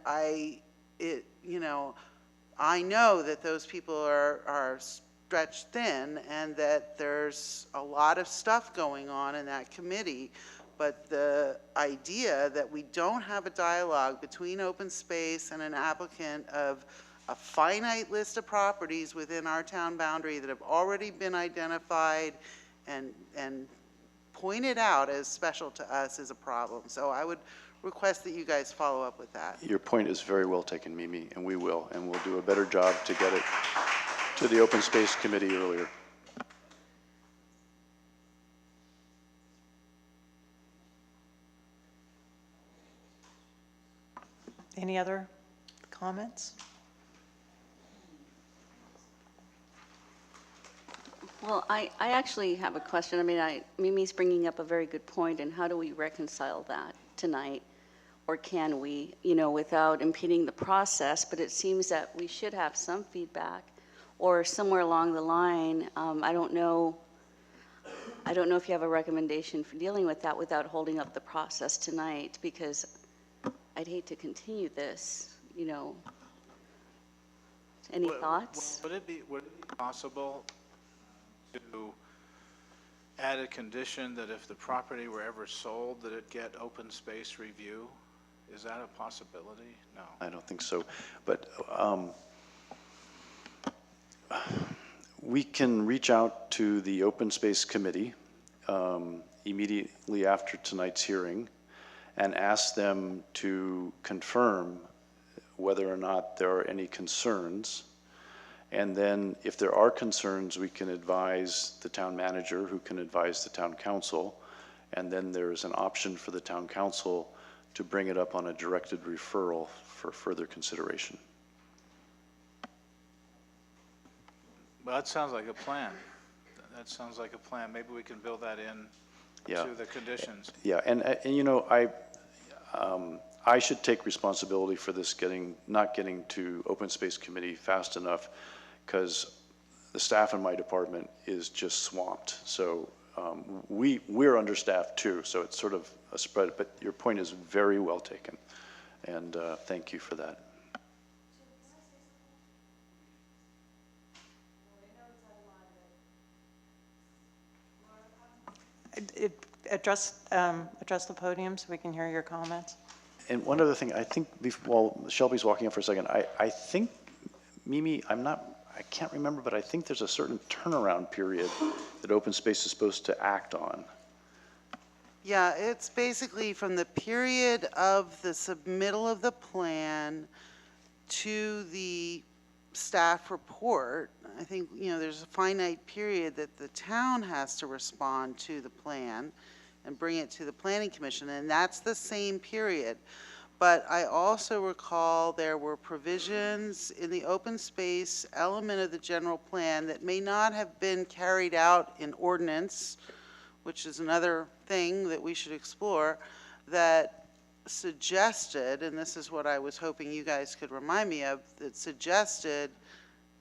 you know, I know that those people are stretched thin and that there's a lot of stuff going on in that committee. But the idea that we don't have a dialogue between open space and an applicant of a finite list of properties within our town boundary that have already been identified and pointed out as special to us is a problem. So I would request that you guys follow up with that. Your point is very well taken, Mimi, and we will. And we'll do a better job to get it to the Open Space Committee earlier. Any other comments? Well, I actually have a question. I mean, Mimi's bringing up a very good point, and how do we reconcile that tonight? Or can we, you know, without impeding the process? But it seems that we should have some feedback, or somewhere along the line. I don't know if you have a recommendation for dealing with that without holding up the process tonight, because I'd hate to continue this, you know. Any thoughts? Would it be possible to add a condition that if the property were ever sold, that it get open space review? Is that a possibility? No. I don't think so. But we can reach out to the Open Space Committee immediately after tonight's hearing and ask them to confirm whether or not there are any concerns. And then if there are concerns, we can advise the town manager, who can advise the town council. And then there's an option for the town council to bring it up on a directed referral for further consideration. Well, that sounds like a plan. That sounds like a plan. Maybe we can build that in to the conditions. Yeah, and you know, I should take responsibility for this not getting to Open Space Committee fast enough, because the staff in my department is just swamped. So we're understaffed too, so it's sort of a spread, but your point is very well taken, and thank you for that. Address the podium so we can hear your comments. And one other thing, I think, while Shelby's walking up for a second, I think, Mimi, I can't remember, but I think there's a certain turnaround period that open space is supposed to act on. Yeah, it's basically from the period of the submittal of the plan to the staff report. I think, you know, there's a finite period that the town has to respond to the plan and bring it to the planning commission, and that's the same period. But I also recall there were provisions in the open space element of the general plan that may not have been carried out in ordinance which is another thing that we should explore, that suggested, and this is what I was hoping you guys could remind me of, that suggested,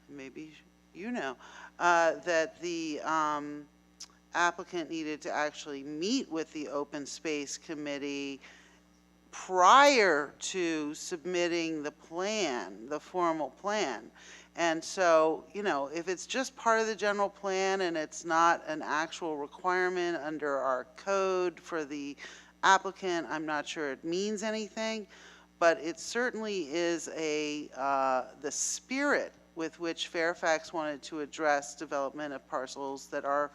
maybe you know, that the applicant needed to actually meet with the Open Space Committee prior to submitting the plan, the formal plan. And so, you know, if it's just part of the general plan and it's not an actual requirement under our code for the applicant, I'm not sure it means anything, but it certainly is the spirit with which Fairfax wanted to address development of parcels that are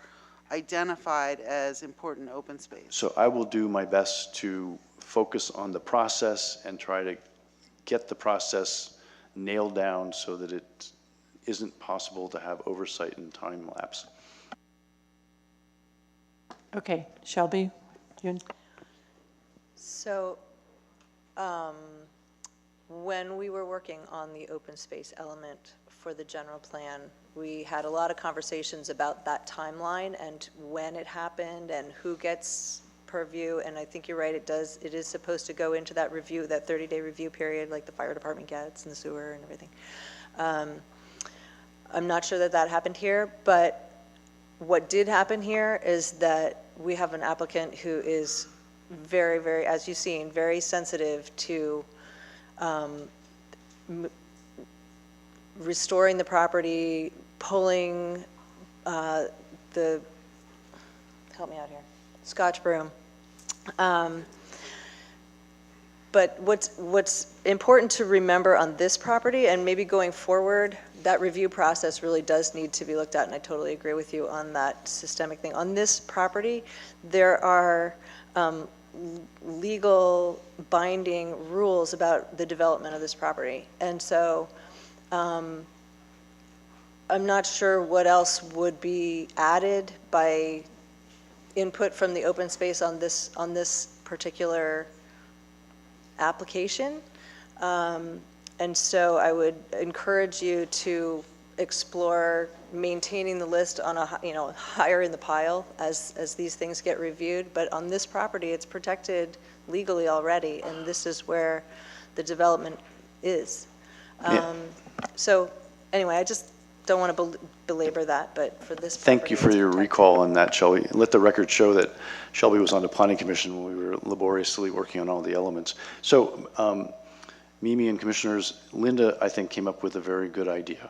identified as important open space. So I will do my best to focus on the process and try to get the process nailed down so that it isn't possible to have oversight and time lapse. Okay, Shelby? So, when we were working on the open space element for the general plan, we had a lot of conversations about that timeline and when it happened and who gets purview, and I think you're right, it is supposed to go into that review, that 30-day review period, like the fire department gets and the sewer and everything. I'm not sure that happened here, but what did happen here is that we have an applicant who is very, very, as you've seen, very sensitive to restoring the property, pulling the, help me out here, Scotch broom. But what's important to remember on this property, and maybe going forward, that review process really does need to be looked at, and I totally agree with you on that systemic thing. On this property, there are legal binding rules about the development of this property. And so I'm not sure what else would be added by input from the open space on this particular application. And so I would encourage you to explore maintaining the list on a, higher in the pile as these things get reviewed. But on this property, it's protected legally already, and this is where the development is. So anyway, I just don't want to belabor that, but for this Thank you for your recall on that, Shelby. Let the record show that Shelby was on the Planning Commission when we were laboriously working on all the elements. So, Mimi and Commissioners, Linda, I think, came up with a very good idea.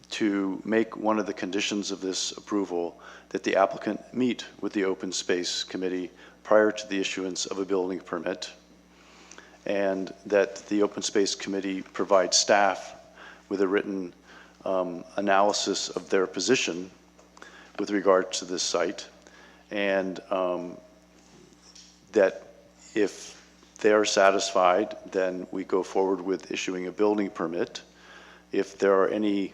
To make one of the conditions of this approval that the applicant meet with the Open Space Committee prior to the issuance of a building permit, and that the Open Space Committee provide staff with a written analysis of their position with regard to this site, and that if they are satisfied, then we go forward with issuing a building permit. If there are any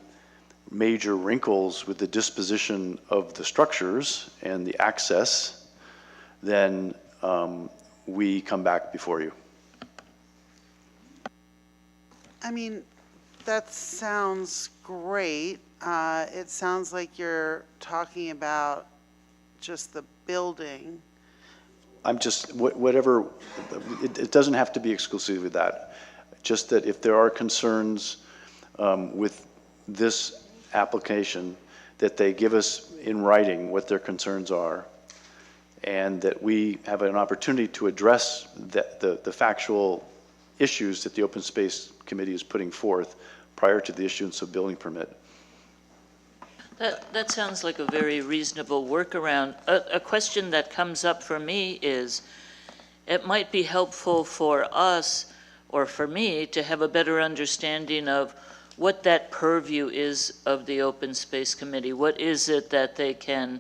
major wrinkles with the disposition of the structures and the access, then we come back before you. I mean, that sounds great. It sounds like you're talking about just the building. I'm just, whatever, it doesn't have to be exclusively that. Just that if there are concerns with this application, that they give us in writing what their concerns are, and that we have an opportunity to address the factual issues that the Open Space Committee is putting forth prior to the issuance of building permit. That sounds like a very reasonable workaround. A question that comes up for me is, it might be helpful for us, or for me, to have a better understanding of what that purview is of the Open Space Committee. What is it that they can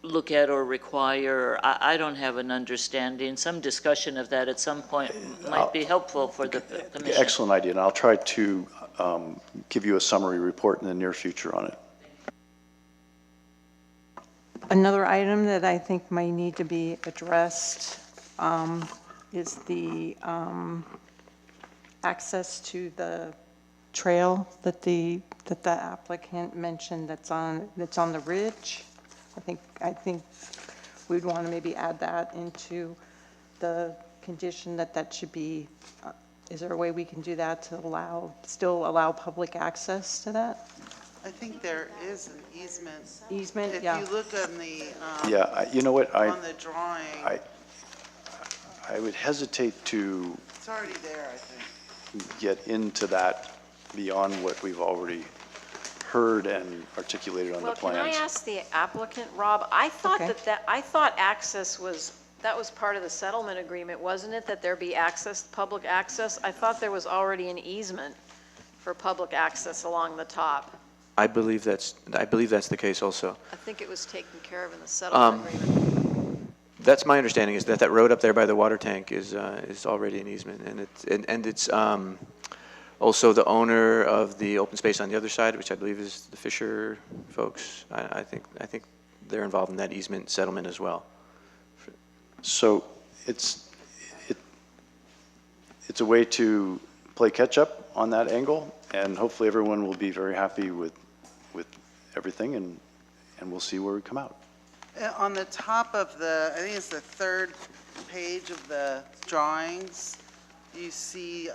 look at or require? I don't have an understanding. Some discussion of that at some point might be helpful for the commission. Excellent idea, and I'll try to give you a summary report in the near future on it. Another item that I think might need to be addressed is the access to the trail that the applicant mentioned that's on the ridge. I think we'd want to maybe add that into the condition that should be, is there a way we can do that to still allow public access to that? I think there is an easement. Easement, yeah. If you look on the, You know what, on the drawing, I would hesitate to it's already there, I think. get into that beyond what we've already heard and articulated on the Well, can I plans. ask the applicant, Rob, I thought Okay. I thought access was part of the settlement agreement, wasn't it? That there be access, public access? I thought there was already an easement for public access along the top. I believe that's the case also. I think it was taken care of in the settlement agreement. That's my understanding, is that road up there by the water tank is already an easement, and it's also the owner of the open space on the other side, which I believe is the Fisher folks. I think they're involved in that easement settlement as well. So it's a way to play catch up on that angle, and hopefully everyone will be very happy with everything, and we'll see where we come out. On the top of the, I think it's the third page of the drawings, you see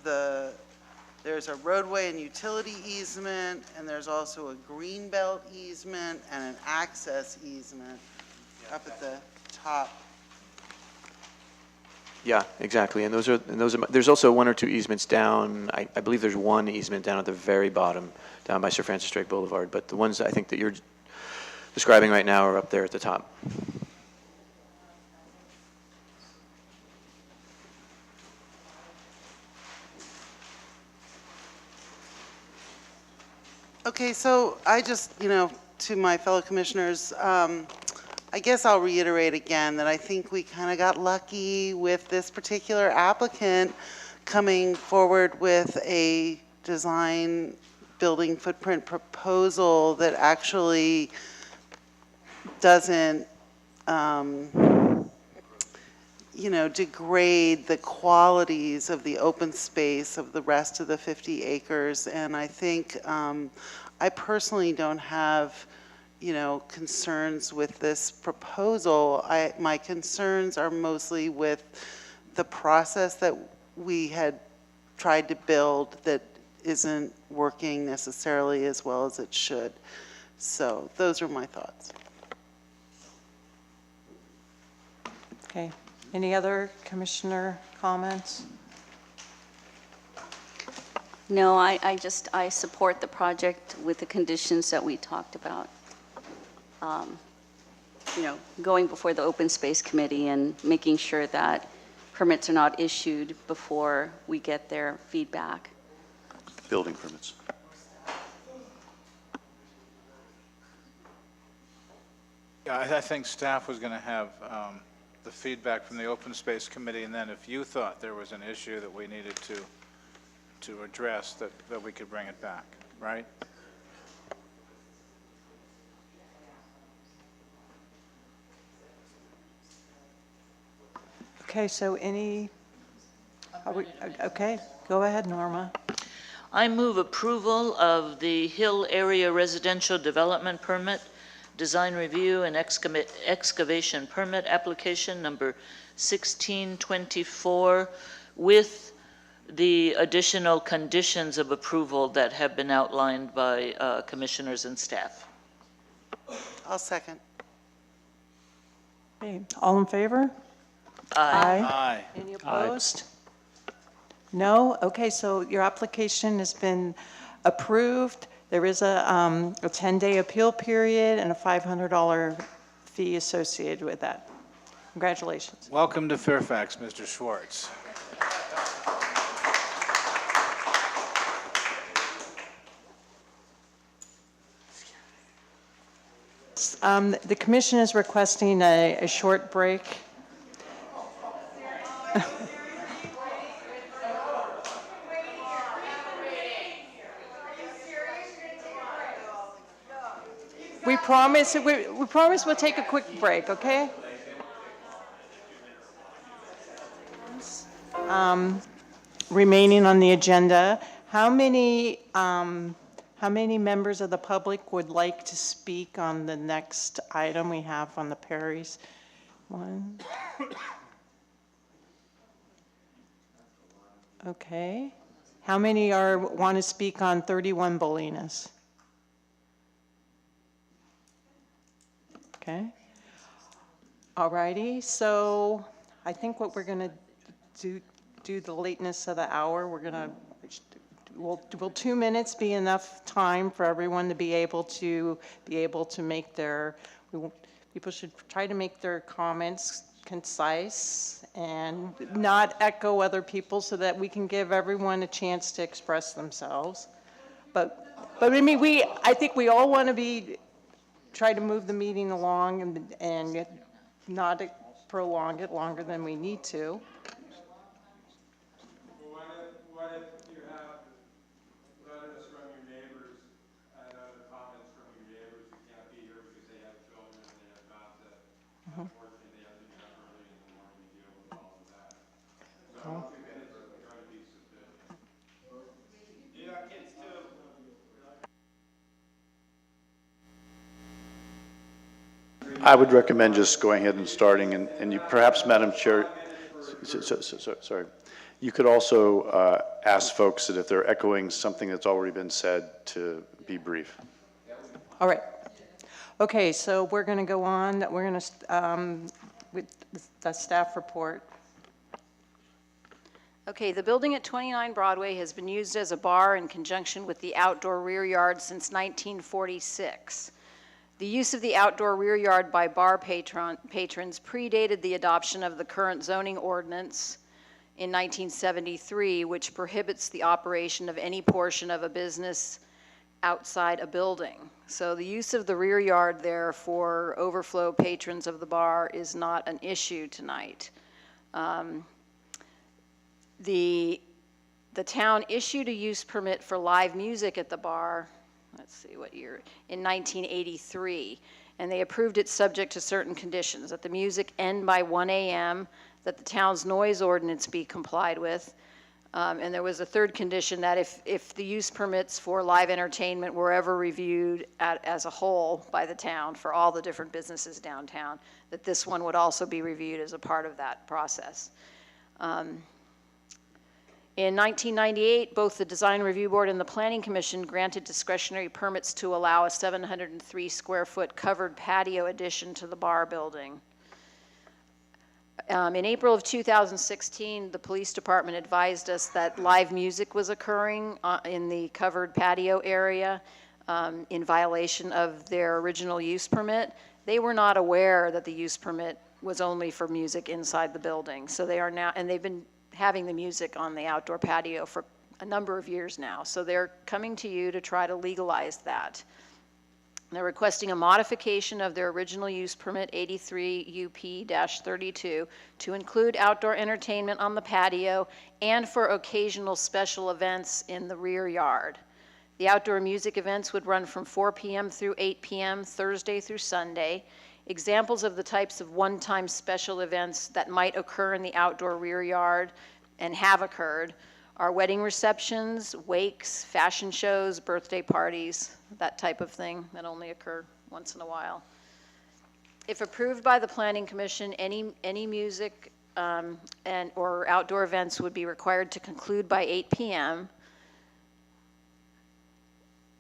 there's a roadway and utility easement, and there's also a green belt easement and an access easement up at the top. Yeah, exactly, and there's also one or two easements down. I believe there's one easement down at the very bottom, down by Sir Francis Drake Boulevard, but the ones I think that you're describing right now are up there at the top. Okay, so I just, to my fellow commissioners, I guess I'll reiterate again that I think we kind of got lucky with this particular applicant coming forward with a design building footprint proposal that actually doesn't, degrade the qualities of the open space of the rest of the 50 acres. And I think I personally don't have concerns with this proposal. My concerns are mostly with the process that we had tried to build that isn't working necessarily as well as it should. So those are my thoughts. Okay. Any other commissioner comments? No, I support the project with the conditions that we talked about. Going before the Open Space Committee and making sure that permits are not issued before we get their feedback. Building permits. Yeah, I think staff was going to have the feedback from the Open Space Committee, and then if you thought there was an issue that we needed to address, that we could bring it back, right? Okay, so okay, go ahead, Norma. I move approval of the Hill Area Residential Development Permit, Design Review and Excavation Permit Application Number 1624 with the additional conditions of approval that have been outlined by commissioners and staff. I'll second. Okay, all in favor? Aye. Aye. Any opposed? No? Okay, so your application has been approved. There is a 10-day appeal period and a $500 fee associated with that. Congratulations. Welcome to Fairfax, Mr. Schwartz. The commission is requesting a short break. We promise we'll take a quick break, okay? Remaining on the agenda, How many members of the public would like to speak on the next item we have on the Perry's? One. Okay. How many want to speak on 31 Bolinas? Okay. All righty. So I think what we're going to do the lateness of the hour, we're going to, will 2 minutes be enough time for everyone to be able to make their, people should try to make their comments concise and not echo other people so that we can give everyone a chance to express themselves. But I mean, I think we all want to try to move the meeting along and not prolong it longer than we need to. What if you have letters from your neighbors and other comments from your neighbors who can't be here because they have children and they have jobs that unfortunately they have to get up early in the morning to deal with all of that. So 2 minutes is going to be sufficient. You got kids too. I would recommend just going ahead and starting, and you perhaps, Madam Chair, sorry. You could also ask folks that if they're echoing something that's already been said to be brief. All right. Okay, so we're going to go on. We're going to, with the staff report. Okay, the building at 29 Broadway has been used as a bar in conjunction with the outdoor rear yard since 1946. The use of the outdoor rear yard by bar patrons predated the adoption of the current zoning ordinance in 1973, which prohibits the operation of any portion of a business outside a building. So the use of the rear yard there for overflow patrons of the bar is not an issue tonight. The town issued a use permit for live music at the bar, let's see what year, in 1983, and they approved it subject to certain conditions, that the music end by 1 a.m., that the town's noise ordinance be complied with, and there was a third condition that if the use permits for live entertainment were ever reviewed as a whole by the town for all the different businesses downtown, that this one would also be reviewed as a part of that process. In 1998, both the Design Review Board and the Planning Commission granted discretionary permits to allow a 703 square foot covered patio addition to the bar building. In April of 2016, the police department advised us that live music was occurring in the covered patio area in violation of their original use permit. They were not aware that the use permit was only for music inside the building. So they are now, and they've been having the music on the outdoor patio for a number of years now. So they're coming to you to try to legalize that. They're requesting a modification of their original use permit 83 UP-32 to include outdoor entertainment on the patio and for occasional special events in the rear yard. The outdoor music events would run from 4 p.m. through 8 p.m. Thursday through Sunday. Examples of the types of one-time special events that might occur in the outdoor rear yard and have occurred are wedding receptions, wakes, fashion shows, birthday parties, that type of thing that only occur once in a while. If approved by the Planning Commission, any music or outdoor events would be required to conclude by 8 p.m.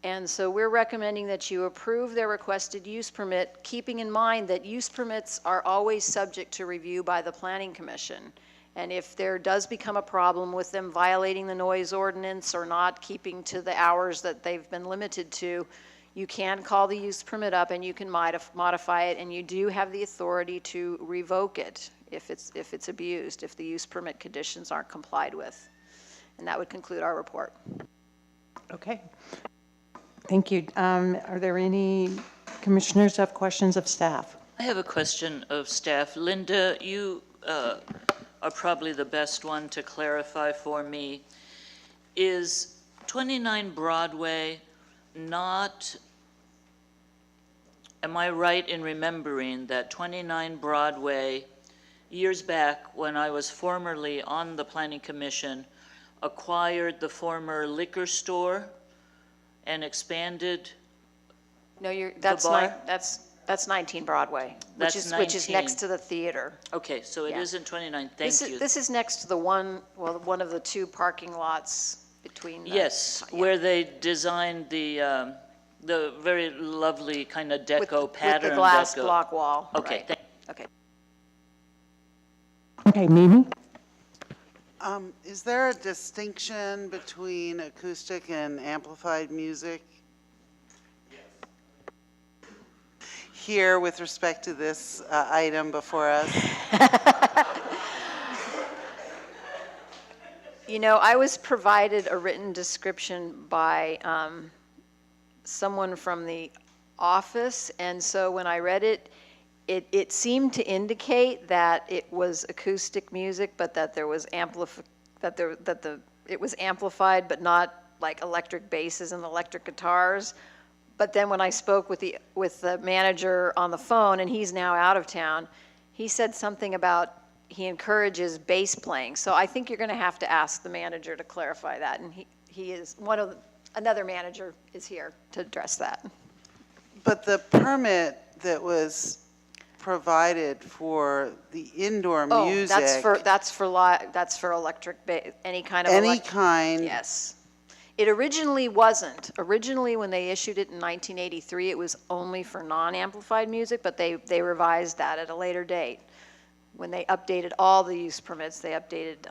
And so we're recommending that you approve their requested use permit, keeping in mind that use permits are always subject to review by the Planning Commission. And if there does become a problem with them violating the noise ordinance or not keeping to the hours that they've been limited to, you can call the use permit up and you can modify it, and you do have the authority to revoke it if it's abused, if the use permit conditions aren't complied with. And that would conclude our report. Okay. Thank you. Are there any commissioners who have questions of staff? I have a question of staff. Linda, you are probably the best one to clarify for me. Is 29 Broadway not, am I right in remembering that 29 Broadway, years back when I was formerly on the Planning Commission, acquired the former liquor store and expanded. No, bar? that's 19 Broadway, That's which is 19. next to the theater. Okay, so it Yeah. isn't 29, thank you. This is next to the one of the two parking lots between. Yes, where they designed the very lovely kind of deco pattern. With the glass that block wall. Okay, right. Okay. Okay, Mimi? Is there a distinction between acoustic and amplified music? Here with respect to this item before us? You know, I was provided a written description by someone from the office, and so when I read it, it seemed to indicate that it was acoustic music, but that there was it was amplified, but not like electric basses and electric guitars. But then when I spoke with the manager on the phone, and he's now out of town, he said something about he encourages bass playing. So I think you're going to have to ask the manager to clarify that, and he is another manager is here to address that. But the permit that was provided for the indoor music. That's for electric, any kind of Any kind. Yes. It originally wasn't. Originally, when they issued it in 1983, it was only for non-amplified music, but they revised that at a later date. When they updated all the use permits, they updated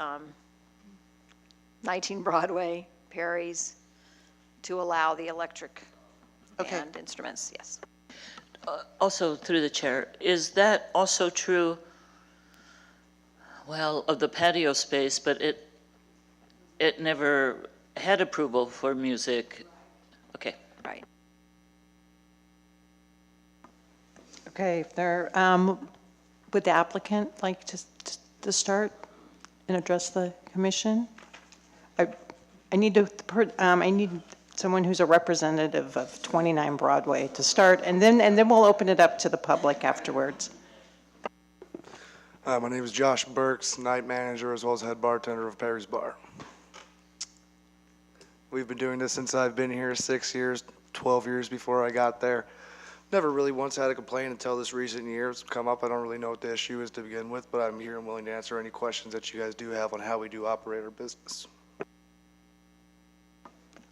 19 Broadway, Perry's, to allow the electric band instruments, yes. Also, through the chair, is that also true, well, of the patio space, but it never had approval for music? Okay. Right. Okay, would the applicant like to start and address the commission? I need someone who's a representative of 29 Broadway to start, and then we'll open it up to the public afterwards. My name is Josh Burks, night manager as well as head bartender of Perry's Bar. We've been doing this since I've been here, 6 years, 12 years before I got there. Never really once had a complaint until this recent year. It's come up. I don't really know what the issue is to begin with, but I'm here and willing to answer any questions that you guys do have on how we do operate our business.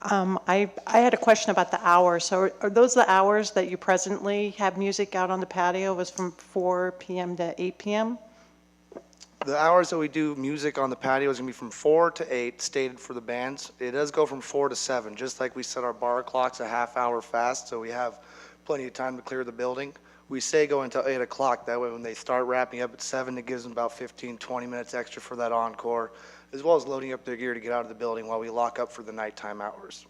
I had a question about the hours. So are those the hours that you presently have music out on the patio? Was from 4 p.m. to 8 p.m.? The hours that we do music on the patio is going to be from 4 to 8, stated for the bands. It does go from 4 to 7, just like we set our bar clocks a half hour fast, so we have plenty of time to clear the building. We say go until 8 o'clock. That way when they start wrapping up at 7, it gives them about 15, 20 minutes extra for that encore, as well as loading up their gear to get out of the building while we lock up for the nighttime hours.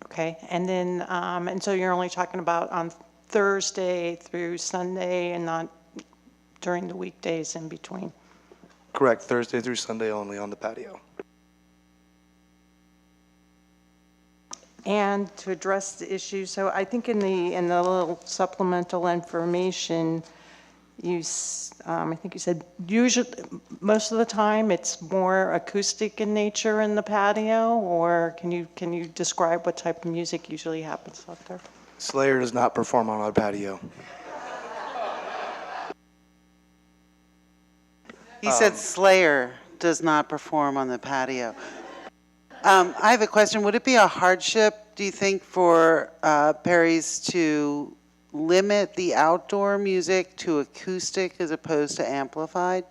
Okay, and then, and so you're only talking about on Thursday through Sunday and not during the weekdays in between? Correct, Thursday through Sunday only on the patio. And to address the issue, so I think in the little supplemental information, I think you said usually, most of the time, it's more acoustic in nature in the patio, or can you describe what type of music usually happens out there? Slayer does not perform on our patio. He said Slayer does not perform on the patio. I have a question. Would it be a hardship, do you think, for Perry's to limit the outdoor music to acoustic as opposed to amplified?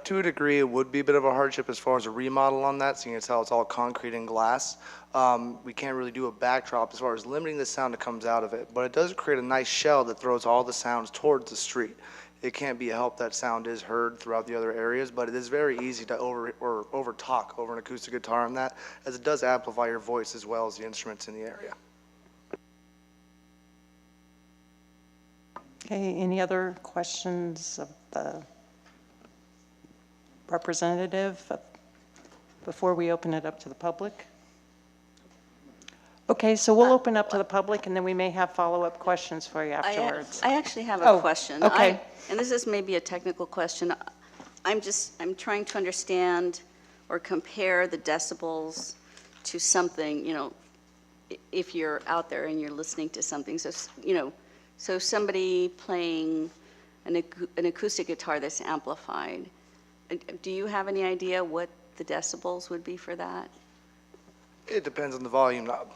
To a degree, it would be a bit of a hardship as far as a remodel on that, seeing as how it's all concrete and glass. We can't really do a backdrop as far as limiting the sound that comes out of it, but it does create a nice shell that throws all the sounds towards the street. It can't be helped that sound is heard throughout the other areas, but it is very easy to over talk over an acoustic guitar on that, as it does amplify your voice as well as the instruments in the area. Okay, any other questions of the representative before we open it up to the public? Okay, so we'll open up to the public, and then we may have follow-up questions for you afterwards. I actually have a question. Okay. And this is maybe a technical question. I'm trying to understand or compare the decibels to something, if you're out there and you're listening to something. So, so somebody playing an acoustic guitar that's amplified, do you have any idea what the decibels would be for that? It depends on the volume knob.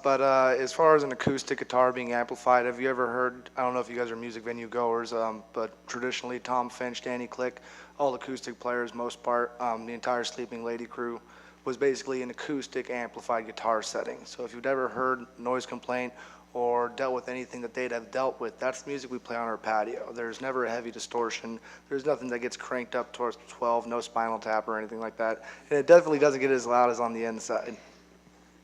But as far as an acoustic guitar being amplified, have you ever heard, I don't know if you guys are music venue goers, but traditionally Tom Finch, Danny Click, all acoustic players, most part, the entire Sleeping Lady crew was basically an acoustic amplified guitar setting. So if you've ever heard noise complaint or dealt with anything that they'd have dealt with, that's the music we play on our patio. There's never a heavy distortion. There's nothing that gets cranked up towards 12, no Spinal Tap or anything like that. And it definitely doesn't get as loud as on the inside.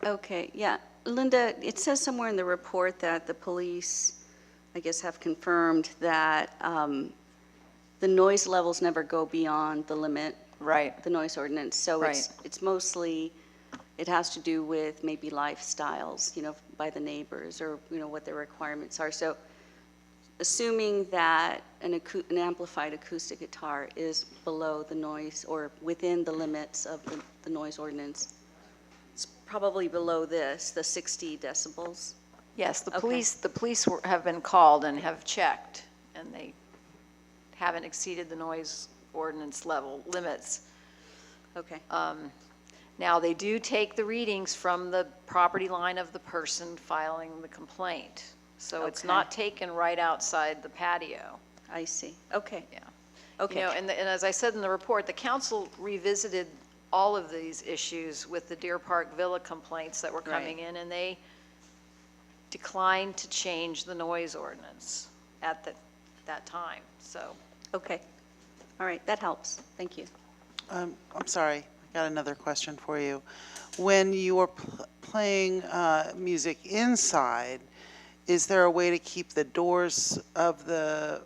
Okay, yeah. Linda, it says somewhere in the report that the police, I guess, have confirmed that the noise levels never go beyond the limit. Right. The noise ordinance. So Right. it's mostly, it has to do with maybe lifestyles, by the neighbors or, what their requirements are. So assuming that an amplified acoustic guitar is below the noise or within the limits of the noise ordinance, it's probably below this, the 60 decibels. Yes, the Okay. police have been called and have checked, and they haven't exceeded the noise ordinance limits. Okay. Now, they do take the readings from the property line of the person filing the complaint. So it's Okay. not taken right outside the patio. I see. Okay. Yeah. Okay. And as I said in the report, the council revisited all of these issues with the Deer Park Villa complaints that were coming in, and they declined to change the noise ordinance at that time, so. Okay. All right, that helps. Thank you. I'm sorry, I got another question for you. When you are playing music inside, is there a way to keep the doors of the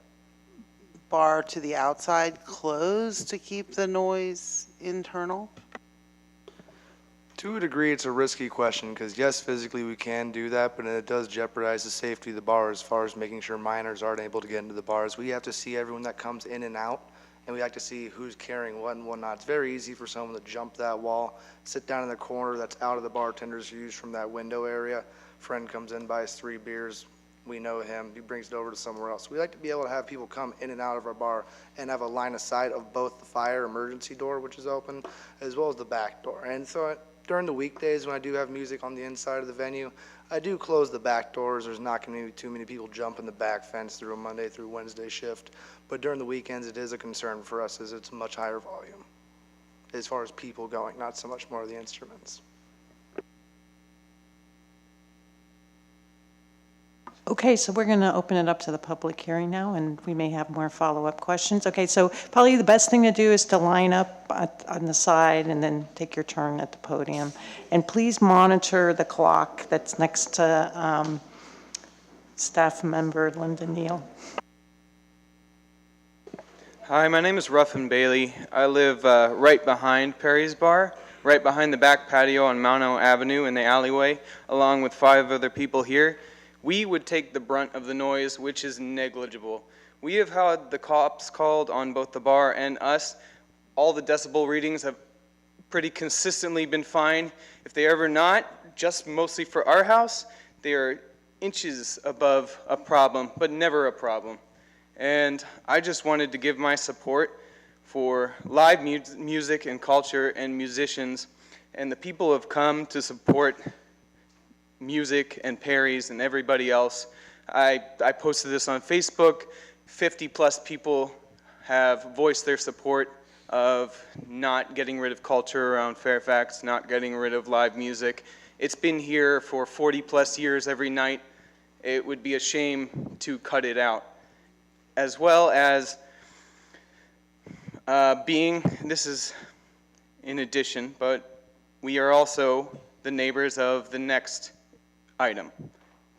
bar to the outside closed to keep the noise internal? To a degree, it's a risky question because yes, physically we can do that, but it does jeopardize the safety of the bar as far as making sure minors aren't able to get into the bars. We have to see everyone that comes in and out, and we like to see who's carrying what and whatnot. It's very easy for someone to jump that wall, sit down in the corner that's out of the bartender's views from that window area. Friend comes in, buys 3 beers. We know him. He brings it over to somewhere else. We like to be able to have people come in and out of our bar and have a line of sight of both the fire emergency door, which is open, as well as the back door. And so during the weekdays when I do have music on the inside of the venue, I do close the back doors. There's not going to be too many people jumping the back fence through a Monday through Wednesday shift. But during the weekends, it is a concern for us as it's much higher volume as far as people going, not so much more of the instruments. Okay, so we're going to open it up to the public hearing now, and we may have more follow-up questions. Okay, so probably the best thing to do is to line up on the side and then take your turn at the podium. And please monitor the clock that's next to staff member Linda Neal. Hi, my name is Ruffin Bailey. I live right behind Perry's Bar, right behind the back patio on Mount O Avenue in the alleyway, along with 5 other people here. We would take the brunt of the noise, which is negligible. We have had the cops called on both the bar and us. All the decibel readings have pretty consistently been fine. If they are ever not, just mostly for our house, they are inches above a problem, but never a problem. And I just wanted to give my support for live music and culture and musicians, and the people have come to support music and Perry's and everybody else. I posted this on Facebook. 50+ people have voiced their support of not getting rid of culture around Fairfax, not getting rid of live music. It's been here for 40+ years every night. It would be a shame to cut it out. As well as this is in addition, but we are also the neighbors of the next item.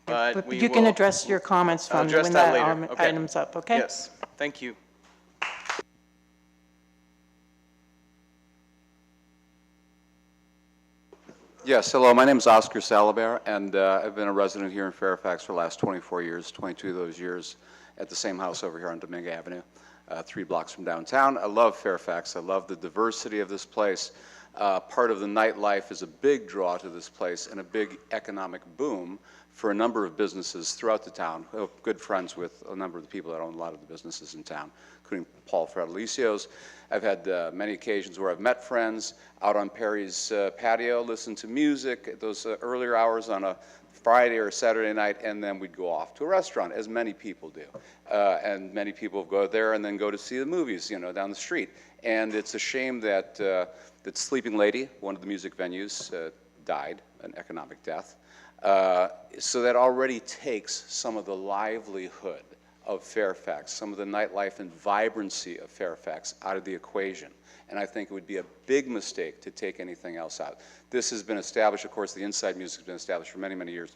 But you can address your comments from when that item's up, okay? Yes, thank you. Yes, hello, my name is Oscar Salabert, and I've been a resident here in Fairfax for the last 24 years, 22 of those years at the same house over here on Domingue Avenue. 3 blocks from downtown. I love Fairfax. I love the diversity of this place. Part of the nightlife is a big draw to this place and a big economic boom for a number of businesses throughout the town. I have good friends with a number of the people that own a lot of the businesses in town, including Paul Fratellicios. I've had many occasions where I've met friends out on Perry's patio, listened to music at those earlier hours on a Friday or Saturday night, and then we'd go off to a restaurant, as many people do. And many people go there and then go to see the movies, you know, down the street. And it's a shame that that Sleeping Lady, one of the music venues, died, an economic death. So that already takes some of the livelihood of Fairfax, some of the nightlife and vibrancy of Fairfax out of the equation. And I think it would be a big mistake to take anything else out. This has been established, of course, the inside music has been established for many, many years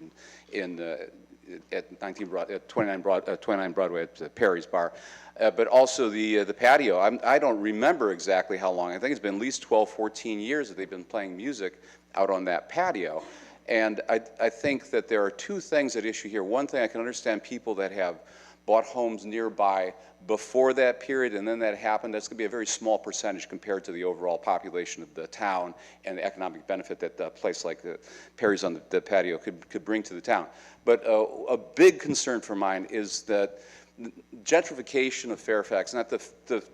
at 29 Broadway at Perry's Bar. But also the patio. I don't remember exactly how long. I think it's been at least 12, 14 years that they've been playing music out on that patio. And I think that there are two things at issue here. One thing, I can understand people that have bought homes nearby before that period, and then that happened. That's going to be a very small percentage compared to the overall population of the town and the economic benefit that a place like Perry's on the patio could bring to the town. But a big concern for mine is that gentrification of Fairfax, not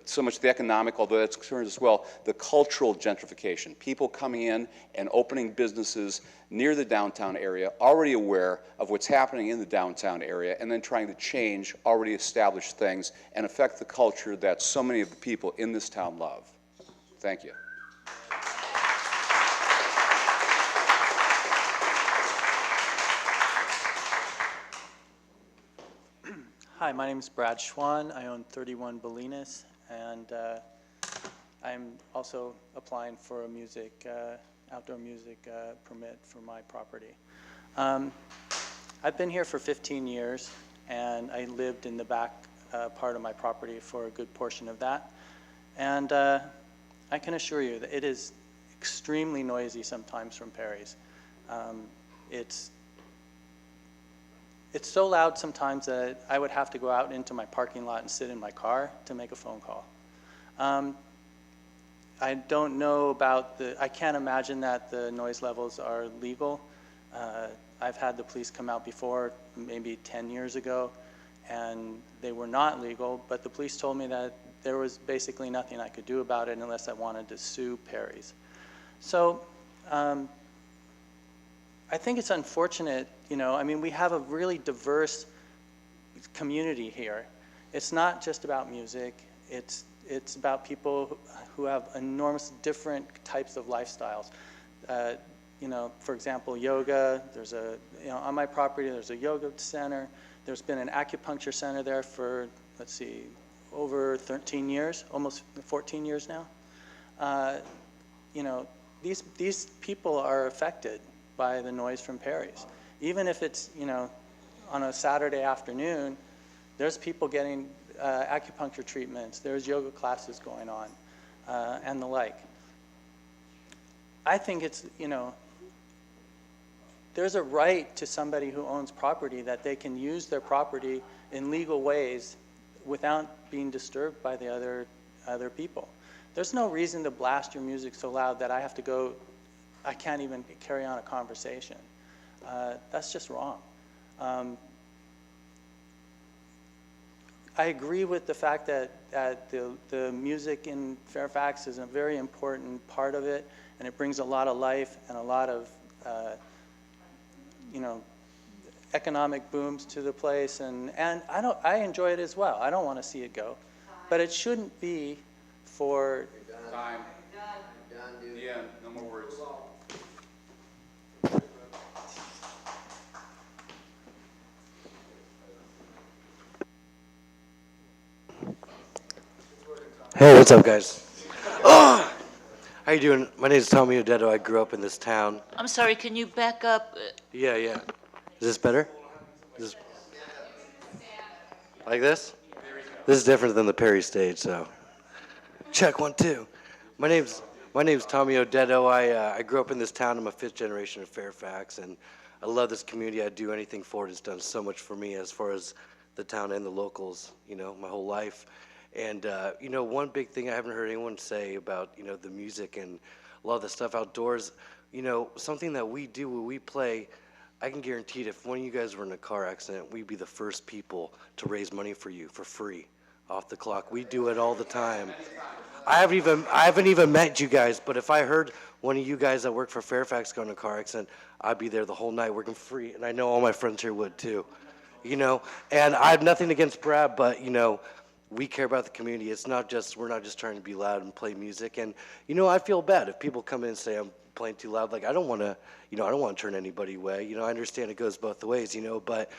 so much the economic, although that's concerned as well, the cultural gentrification. People coming in and opening businesses near the downtown area, already aware of what's happening in the downtown area, and then trying to change already established things and affect the culture that so many of the people in this town love. Thank you. Hi, my name is Brad Schwann. I own 31 Bolinas, and I'm also applying for a outdoor music permit for my property. I've been here for 15 years, and I lived in the back part of my property for a good portion of that. And I can assure you that it is extremely noisy sometimes from Perry's. It's so loud sometimes that I would have to go out into my parking lot and sit in my car to make a phone call. I don't know about I can't imagine that the noise levels are legal. I've had the police come out before, maybe 10 years ago, and they were not legal, but the police told me that there was basically nothing I could do about it unless I wanted to sue Perry's. So I think it's unfortunate, you know, I mean, we have a really diverse community here. It's not just about music, it's about people who have enormous different types of lifestyles. You know, for example, yoga, on my property there's a yoga center, there's been an acupuncture center there for, let's see, over 13 years, almost 14 years now. You know, these people are affected by the noise from Perry's. Even if it's, you know, on a Saturday afternoon, there's people getting acupuncture treatments, there's yoga classes going on, and the like. I think it's, you know, there's a right to somebody who owns property that they can use their property in legal ways without being disturbed by the other people. There's no reason to blast your music so loud that I have to go, I can't even carry on a conversation. That's just wrong. I agree with the fact that the music in Fairfax is a very important part of it, and it brings a lot of life and a lot of, you know, economic booms to the place, and I enjoy it as well. I don't want to see it go, but it shouldn't be for. Time. The end. No more words. Hey, what's up, guys? Oh! How you doing? My name is Tommy Odetto. I grew up in this town. I'm sorry, can you back up? Yeah. Is this better? Like this? This is different than the Perry stage, so. Check 1, 2. My name's Tommy Odetto. I grew up in this town. I'm a 5th generation of Fairfax, and I love this community. I'd do anything for it. It's done so much for me as far as the town and the locals, you know, my whole life. And, one big thing I haven't heard anyone say about, the music and a lot of the stuff outdoors, something that we do when we play, I can guarantee it, if one of you guys were in a car accident, we'd be the first people to raise money for you for free, off the clock. We do it all the time. I haven't even met you guys, but if I heard one of you guys that work for Fairfax got in a car accident, I'd be there the whole night working free, and I know all my friends here would too. And I have nothing against Brad, but we care about the community. We're not just trying to be loud and play music. And I feel bad if people come in and say I'm playing too loud. Like I don't want to turn anybody away. I understand it goes both ways, but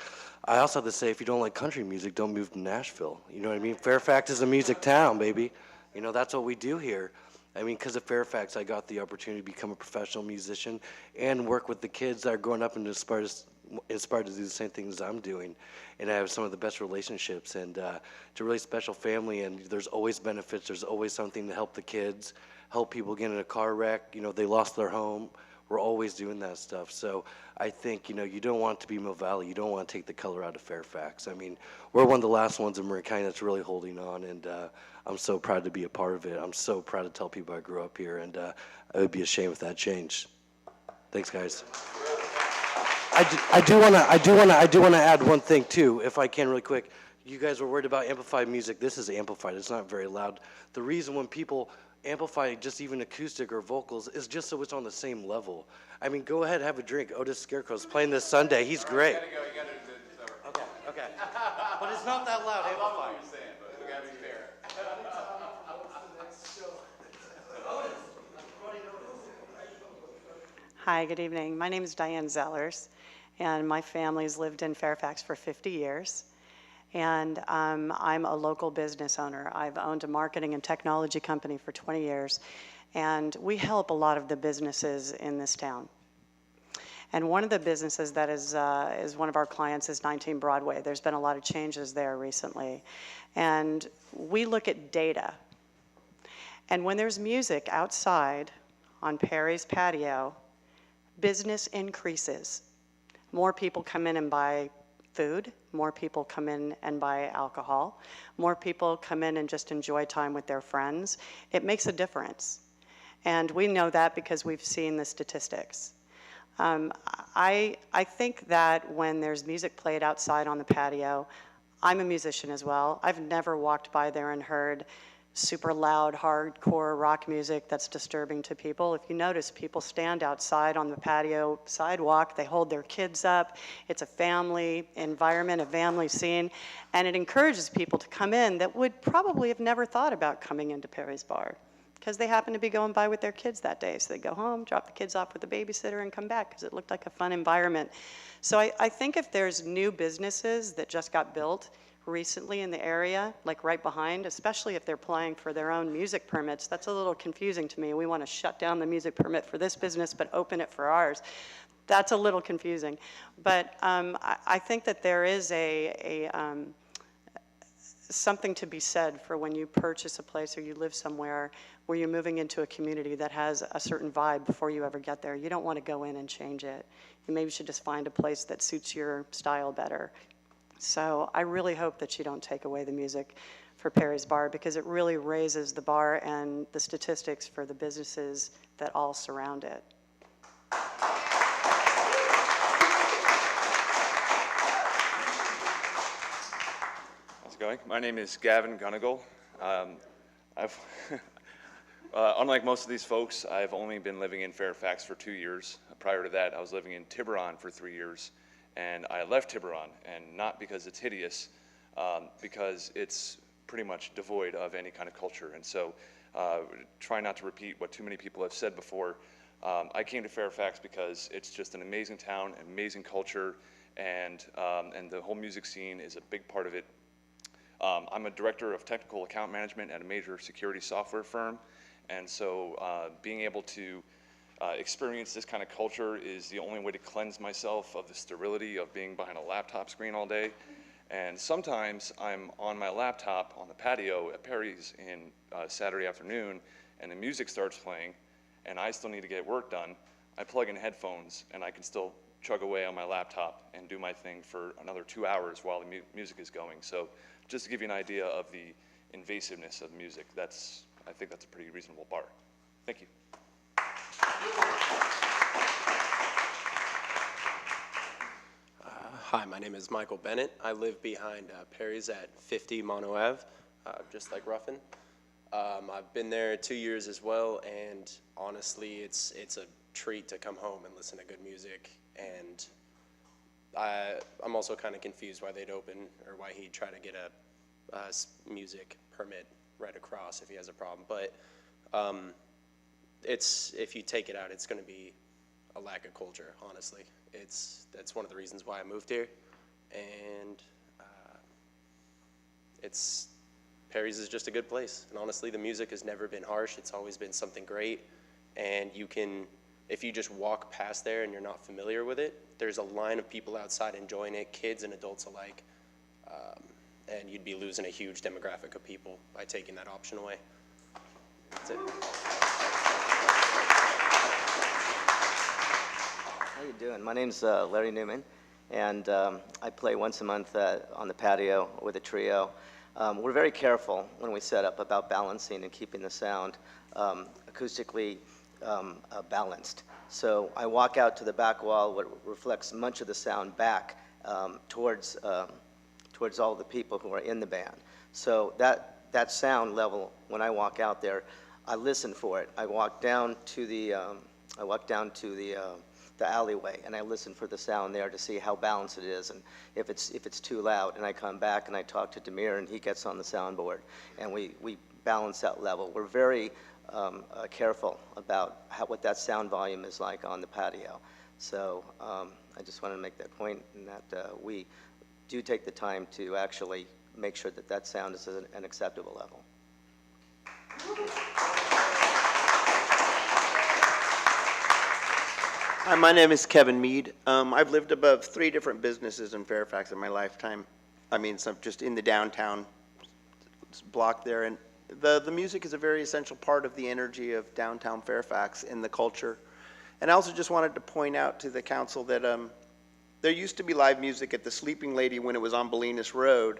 I also have to say, if you don't like country music, don't move to Nashville. You know what I mean? Fairfax is a music town, baby. That's what we do here. I mean, because of Fairfax, I got the opportunity to become a professional musician and work with the kids that are growing up and inspired to do the same things I'm doing. And I have some of the best relationships, and it's a really special family, and there's always benefits. There's always something to help the kids, help people get in a car wreck. They lost their home. We're always doing that stuff. So I think, you don't want it to be Mill Valley. You don't want to take the color out of Fairfax. I mean, we're one of the last ones in Marin County that's really holding on, and I'm so proud to be a part of it. I'm so proud to tell people I grew up here, and it would be a shame if that changed. Thanks, guys. I do want to add one thing too, if I can, really quick. You guys were worried about amplified music. This is amplified. It's not very loud. The reason when people amplify just even acoustic or vocals is just so it's on the same level. I mean, go ahead, have a drink. Otis Scarecrow's playing this Sunday. He's great. Okay. But it's not that loud. Amplified. Hi, good evening. My name is Diane Zellers, and my family's lived in Fairfax for 50 years. And I'm a local business owner. I've owned a marketing and technology company for 20 years, and we help a lot of the businesses in this town. And one of the businesses that is one of our clients is 19 Broadway. There's been a lot of changes there recently. And we look at data. And when there's music outside on Perry's patio, business increases. More people come in and buy food, more people come in and buy alcohol, more people come in and just enjoy time with their friends. It makes a difference. And we know that because we've seen the statistics. I think that when there's music played outside on the patio, I'm a musician as well. I've never walked by there and heard super loud, hardcore rock music that's disturbing to people. If you notice, people stand outside on the patio sidewalk, they hold their kids up. It's a family environment, a family scene, and it encourages people to come in that would probably have never thought about coming into Perry's Bar because they happen to be going by with their kids that day. So they go home, drop the kids off with the babysitter, and come back because it looked like a fun environment. So I think if there's new businesses that just got built recently in the area, like right behind, especially if they're applying for their own music permits, that's a little confusing to me. We want to shut down the music permit for this business, but open it for ours. That's a little confusing. But I think that there is something to be said for when you purchase a place or you live somewhere where you're moving into a community that has a certain vibe before you ever get there. You don't want to go in and change it. You maybe should just find a place that suits your style better. So I really hope that you don't take away the music for Perry's Bar because it really raises the bar and the statistics for the businesses that all surround it. How's it going? My name is Gavin Gunnigal. Unlike most of these folks, I've only been living in Fairfax for 2 years. Prior to that, I was living in Tiburon for 3 years. And I left Tiburon, and not because it's hideous, because it's pretty much devoid of any kind of culture. And so, try not to repeat what too many people have said before. I came to Fairfax because it's just an amazing town, amazing culture, and the whole music scene is a big part of it. I'm a director of technical account management at a major security software firm, and so being able to experience this kind of culture is the only way to cleanse myself of the sterility of being behind a laptop screen all day. And sometimes I'm on my laptop on the patio at Perry's in Saturday afternoon, and the music starts playing, and I still need to get work done. I plug in headphones, and I can still chug away on my laptop and do my thing for another 2 hours while the music is going. So just to give you an idea of the invasiveness of music. I think that's a pretty reasonable bar. Thank you. Hi, my name is Michael Bennett. I live behind Perry's at 50 Mono Ave, just like Ruffin. I've been there 2 years as well, and honestly, it's a treat to come home and listen to good music. And I'm also kind of confused why they'd open, or why he'd try to get a music permit right across if he has a problem. But if you take it out, it's going to be a lack of culture, honestly. That's one of the reasons why I moved here, and Perry's is just a good place. And honestly, the music has never been harsh. It's always been something great, and if you just walk past there and you're not familiar with it, there's a line of people outside enjoying it, kids and adults alike, and you'd be losing a huge demographic of people by taking that option away. That's it. How you doing? My name's Larry Newman, and I play once a month on the patio with a trio. We're very careful when we set up about balancing and keeping the sound acoustically balanced. So I walk out to the back wall, what reflects much of the sound back towards all the people who are in the band. So that sound level, when I walk out there, I listen for it. I walk down to the alleyway, and I listen for the sound there to see how balanced it is, and if it's too loud. And I come back and I talk to Demir, and he gets on the soundboard, and we balance that level. We're very careful about what that sound volume is like on the patio. So I just wanted to make that point, and that we do take the time to actually make sure that sound is at an acceptable level. Hi, my name is Kevin Mead. I've lived above 3 different businesses in Fairfax in my lifetime. I mean, some just in the downtown block there. And the music is a very essential part of the energy of downtown Fairfax and the culture. And I also just wanted to point out to the council that there used to be live music at the Sleeping Lady when it was on Bolinas Road.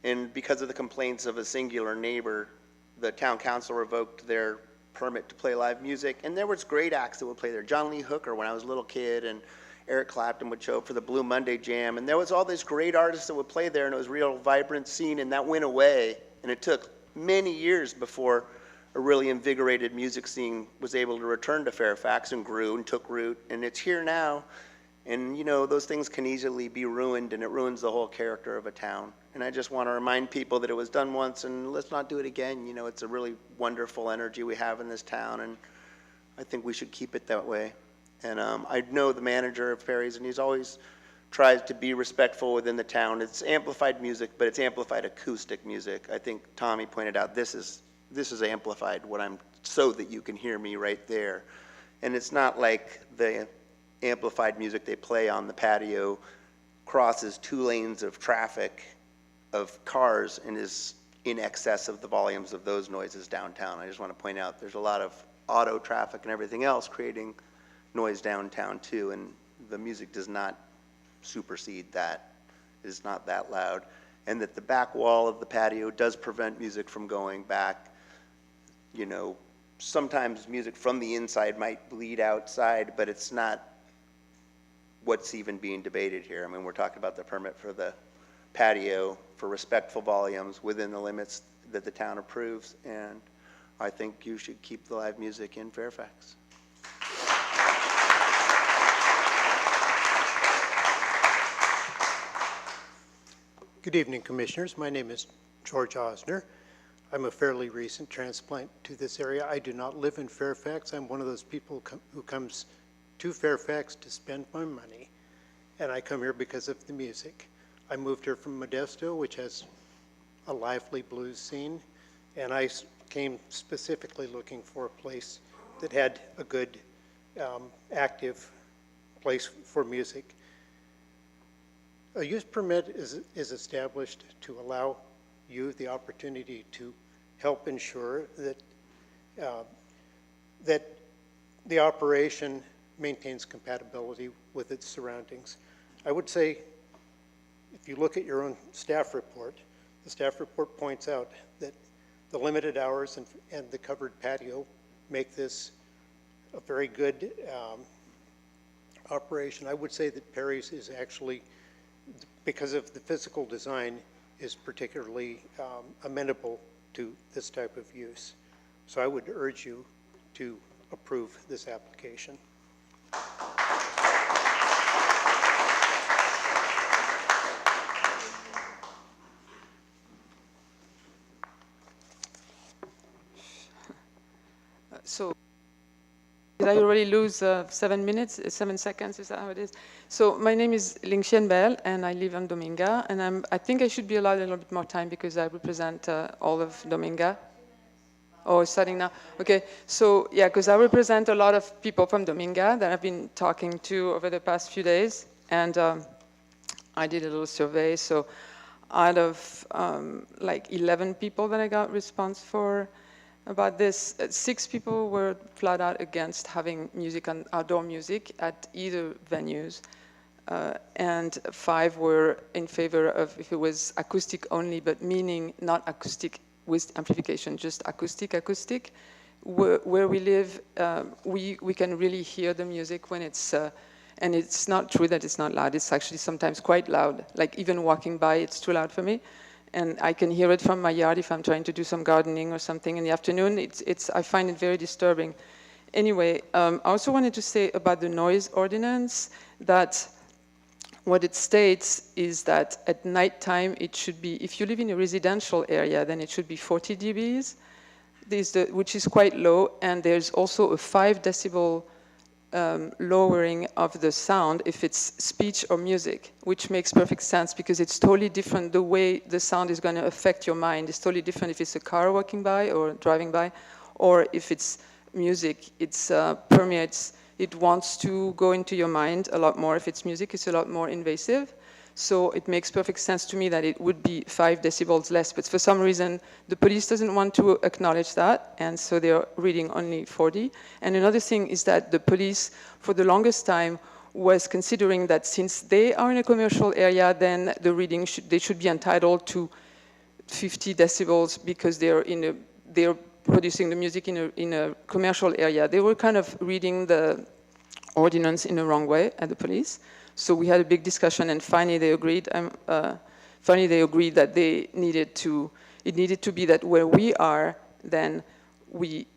And because of the complaints of a singular neighbor, the town council revoked their permit to play live music, and there was great acts that would play there. John Lee Hooker when I was a little kid, and Eric Clapton would show up for the Blue Monday Jam, and there was all these great artists that would play there, and it was a real vibrant scene, and that went away, and it took many years before a really invigorated music scene was able to return to Fairfax and grew and took root, and it's here now. And you know, those things can easily be ruined, and it ruins the whole character of a town. And I just want to remind people that it was done once, and let's not do it again. You know, it's a really wonderful energy we have in this town, and I think we should keep it that way. And I know the manager of Perry's, and he's always tries to be respectful within the town. It's amplified music, but it's amplified acoustic music. I think Tommy pointed out this is amplified so that you can hear me right there. And it's not like the amplified music they play on the patio crosses 2 lanes of traffic of cars and is in excess of the volumes of those noises downtown. I just want to point out there's a lot of auto traffic and everything else creating noise downtown too, and the music does not supersede that. It is not that loud. And that the back wall of the patio does prevent music from going back. You know, sometimes music from the inside might bleed outside, but it's not what's even being debated here. I mean, we're talking about the permit for the patio for respectful volumes within the limits that the town approves, and I think you should keep the live music in Fairfax. Good evening, Commissioners. My name is George Osner. I'm a fairly recent transplant to this area. I do not live in Fairfax. I'm one of those people who comes to Fairfax to spend my money, and I come here because of the music. I moved here from Modesto, which has a lively blues scene, and I came specifically looking for a place that had a good, active place for music. A use permit is established to allow you the opportunity to help ensure that that the operation maintains compatibility with its surroundings. I would say, if you look at your own staff report, the staff report points out that the limited hours and the covered patio make this a very good operation. I would say that Perry's is actually, because of the physical design, is particularly amenable to this type of use. So I would urge you to approve this application. So did I already lose 7 minutes, 7 seconds? Is that how it is? So my name is Ling Xian Bell, and I live on Dominga. And I think I should be allowed a little bit more time because I represent all of Dominga. Oh, it's starting now. Okay. So yeah, because I represent a lot of people from Dominga that I've been talking to over the past few days, and I did a little survey. So out of like 11 people that I got response for about this, 6 people were flat out against having music and outdoor music at either venues, and 5 were in favor of if it was acoustic only, but meaning not acoustic with amplification, just acoustic. Where we live, we can really hear the music when it's, and it's not true that it's not loud. It's actually sometimes quite loud. Like even walking by, it's too loud for me. And I can hear it from my yard if I'm trying to do some gardening or something in the afternoon. I find it very disturbing. Anyway, I also wanted to say about the noise ordinance that what it states is that at nighttime it should be, if you live in a residential area, then it should be 40 dBs, which is quite low, and there's also a 5 decibel lowering of the sound if it's speech or music, which makes perfect sense because it's totally different. The way the sound is going to affect your mind is totally different if it's a car walking by or driving by, or if it's music. It permeates, it wants to go into your mind a lot more. If it's music, it's a lot more invasive. So it makes perfect sense to me that it would be 5 decibels less, but for some reason, the police doesn't want to acknowledge that, and so they're reading only 40. And another thing is that the police, for the longest time, was considering that since they are in a commercial area, then the reading they should be entitled to 50 decibels because they're producing the music in a commercial area. They were kind of reading the ordinance in the wrong way at the police. So we had a big discussion, and finally they agreed. That it needed to be that where we are, then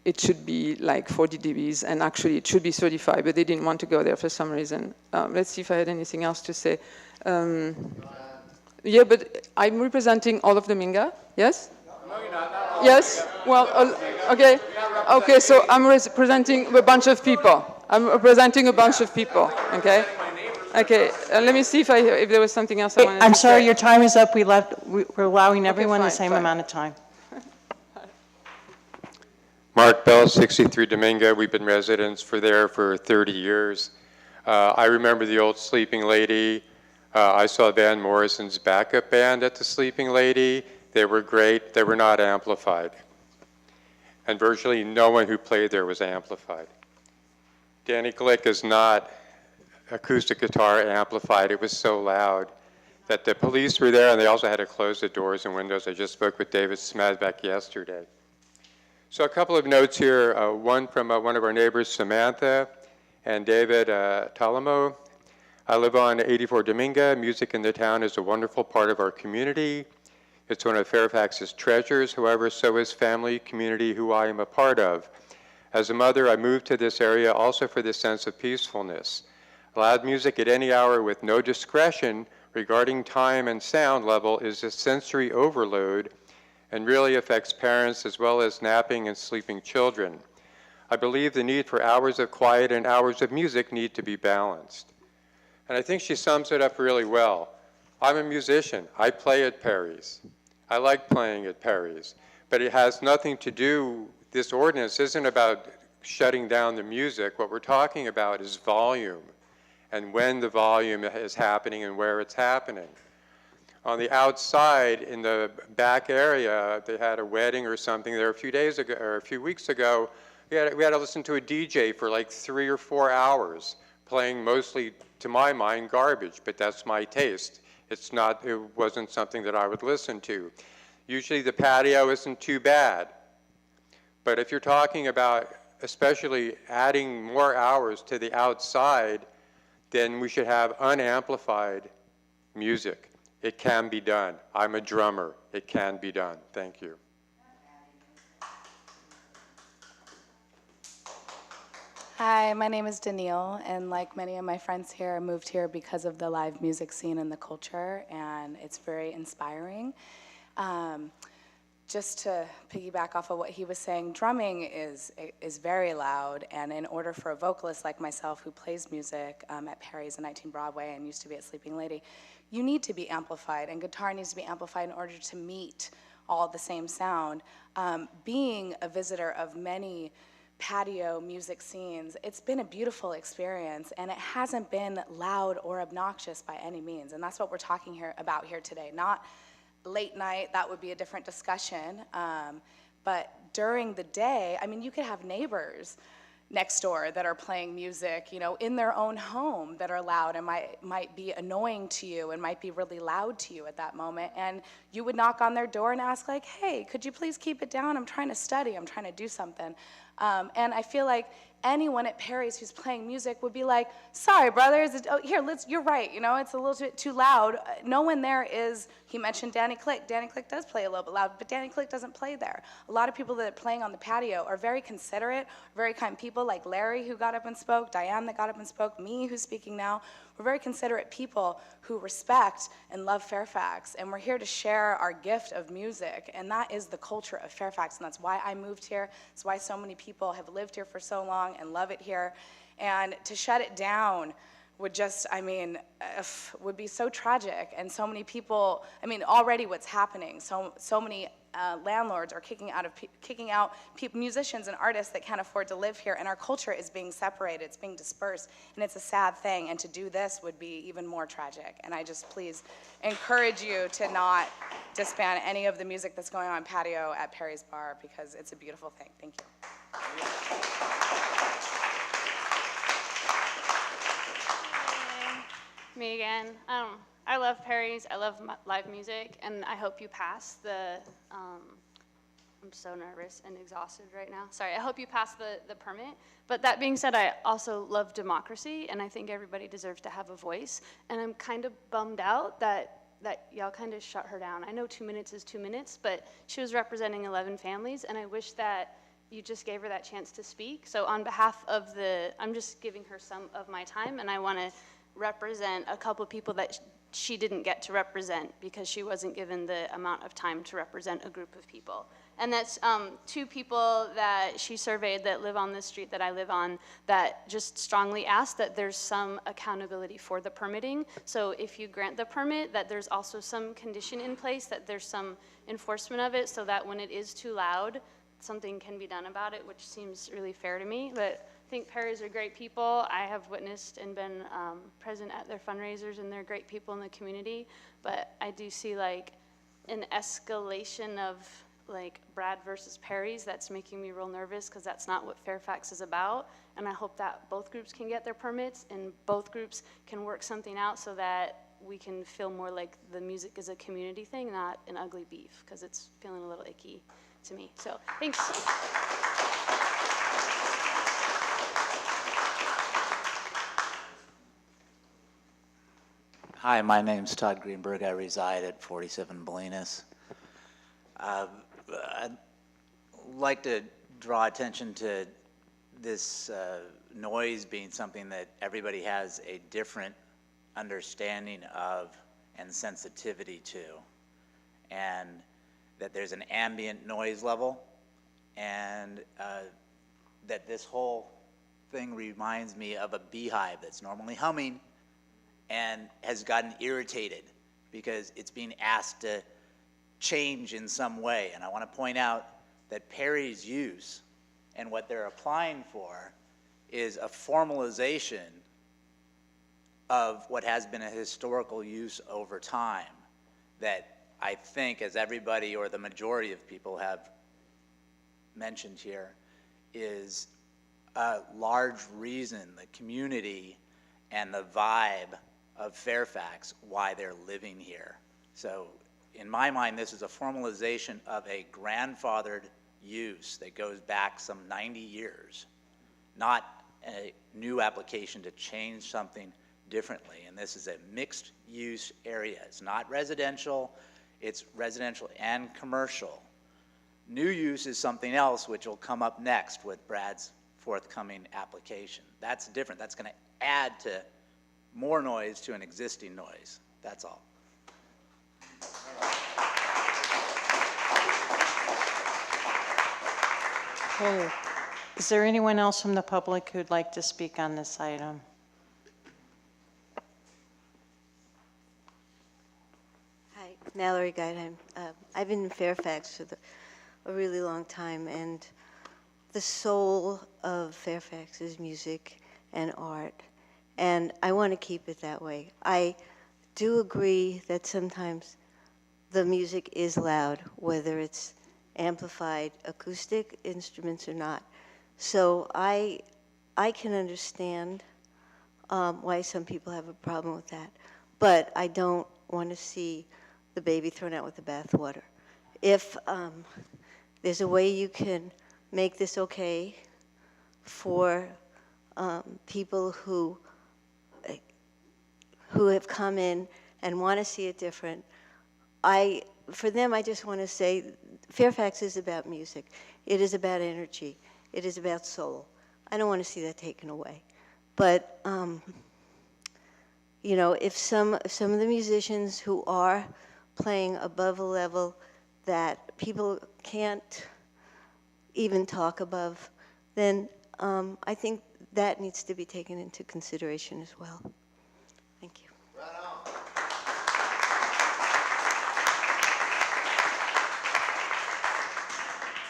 it should be like 40 dBs, and actually it should be 35, but they didn't want to go there for some reason. Let's see if I had anything else to say. Yeah, but I'm representing all of Dominga, yes? No, you're not. Yes? Well, okay. Okay, so I'm representing a bunch of people. Okay? Okay, let me see if there was something else I wanted to say. I'm sorry, your time is up. We're allowing everyone the same amount of time. Mark Bell, 63 Dominga. We've been residents there for 30 years. I remember the old Sleeping Lady. I saw Van Morrison's backup band at the Sleeping Lady. They were great. They were not amplified. And virtually no one who played there was amplified. Danny Glick is not acoustic guitar amplified. It was so loud that the police were there, and they also had to close the doors and windows. I just spoke with David Smadbeck yesterday. So a couple of notes here, one from one of our neighbors, Samantha, and David Talamo. I live on 84 Dominga. Music in the town is a wonderful part of our community. It's one of Fairfax's treasures. However, so is family, community, who I am a part of. As a mother, I moved to this area also for this sense of peacefulness. Loud music at any hour with no discretion regarding time and sound level is a sensory overload and really affects parents as well as napping and sleeping children. I believe the need for hours of quiet and hours of music need to be balanced. And I think she sums it up really well. I'm a musician. I play at Perry's. I like playing at Perry's, but it has nothing to do, this ordinance isn't about shutting down the music. What we're talking about is volume, and when the volume is happening and where it's happening. On the outside, in the back area, they had a wedding or something there a few days ago, or a few weeks ago. We had to listen to a DJ for like 3 or 4 hours, playing mostly, to my mind, garbage, but that's my taste. It wasn't something that I would listen to. Usually the patio isn't too bad. But if you're talking about especially adding more hours to the outside, then we should have unamplified music. It can be done. I'm a drummer. It can be done. Thank you. Hi, my name is Danielle, and like many of my friends here, I moved here because of the live music scene and the culture, and it's very inspiring. Just to piggyback off of what he was saying, drumming is very loud, and in order for a vocalist like myself who plays music at Perry's and 19 Broadway and used to be at Sleeping Lady, you need to be amplified, and guitar needs to be amplified in order to meet all the same sound. Being a visitor of many patio music scenes, it's been a beautiful experience, and it hasn't been loud or obnoxious by any means, and that's what we're talking about here today. Not late night, that would be a different discussion, but during the day, I mean, you could have neighbors next door that are playing music, you know, in their own home that are loud and might be annoying to you and might be really loud to you at that moment, and you would knock on their door and ask like, hey, could you please keep it down? I'm trying to study, I'm trying to do something. And I feel like anyone at Perry's who's playing music would be like, sorry, brother, you're right, you know, it's a little bit too loud. No one there is, he mentioned Danny Click. Danny Click does play a little bit loud, but Danny Click doesn't play there. A lot of people that are playing on the patio are very considerate, very kind people, like Larry, who got up and spoke, Diane that got up and spoke, me, who's speaking now. We're very considerate people who respect and love Fairfax, and we're here to share our gift of music, and that is the culture of Fairfax, and that's why I moved here. It's why so many people have lived here for so long and love it here, and to shut it down would just, I mean, would be so tragic, and so many people, I mean, already what's happening, so many landlords are kicking out musicians and artists that can't afford to live here, and our culture is being separated, it's being dispersed, and it's a sad thing, and to do this would be even more tragic, and I just please encourage you to not disband any of the music that's going on patio at Perry's Bar, because it's a beautiful thing. Thank you. Me again. I love Perry's, I love live music, and I hope you pass the, I'm so nervous and exhausted right now. Sorry, I hope you pass the permit. But that being said, I also love democracy, and I think everybody deserves to have a voice. And I'm kind of bummed out that y'all kind of shut her down. I know 2 minutes is 2 minutes, but she was representing 11 families, and I wish that you just gave her that chance to speak. So on behalf of I'm just giving her some of my time, and I want to represent a couple of people that she didn't get to represent because she wasn't given the amount of time to represent a group of people. And that's 2 people that she surveyed that live on the street that I live on that just strongly asked that there's some accountability for the permitting. So if you grant the permit, that there's also some condition in place, that there's some enforcement of it so that when it is too loud, something can be done about it, which seems really fair to me. But I think Perry's are great people. I have witnessed and been present at their fundraisers, and they're great people in the community. But I do see like an escalation of like Brad versus Perry's that's making me real nervous because that's not what Fairfax is about. And I hope that both groups can get their permits and both groups can work something out so that we can feel more like the music is a community thing, not an ugly beef, because it's feeling a little icky to me. So thanks. Hi, my name's Todd Greenberg. I reside at 47 Bolinas. I'd like to draw attention to this noise being something that everybody has a different understanding of and sensitivity to, and that there's an ambient noise level, and that this whole thing reminds me of a beehive that's normally humming and has gotten irritated because it's being asked to change in some way. And I want to point out that Perry's use and what they're applying for is a formalization of what has been a historical use over time that I think, as everybody or the majority of people have mentioned here, is a large reason the community and the vibe of Fairfax why they're living here. So in my mind, this is a formalization of a grandfathered use that goes back some 90 years, not a new application to change something differently. And this is a mixed-use area. It's not residential. It's residential and commercial. New use is something else, which will come up next with Brad's forthcoming application. That's different. That's going to add to more noise to an existing noise. That's all. Okay. Is there anyone else from the public who'd like to speak on this item? Hi, Mallory Guidheim. I've been in Fairfax for a really long time, and the soul of Fairfax is music and art, and I want to keep it that way. I do agree that sometimes the music is loud, whether it's amplified acoustic instruments or not. So I can understand why some people have a problem with that, but I don't want to see the baby thrown out with the bathwater. If there's a way you can make this okay for people who have come in and want to see it different, for them, I just want to say Fairfax is about music. It is about energy. It is about soul. I don't want to see that taken away. But, you know, if some of the musicians who are playing above a level that people can't even talk above, then I think that needs to be taken into consideration as well. Thank you.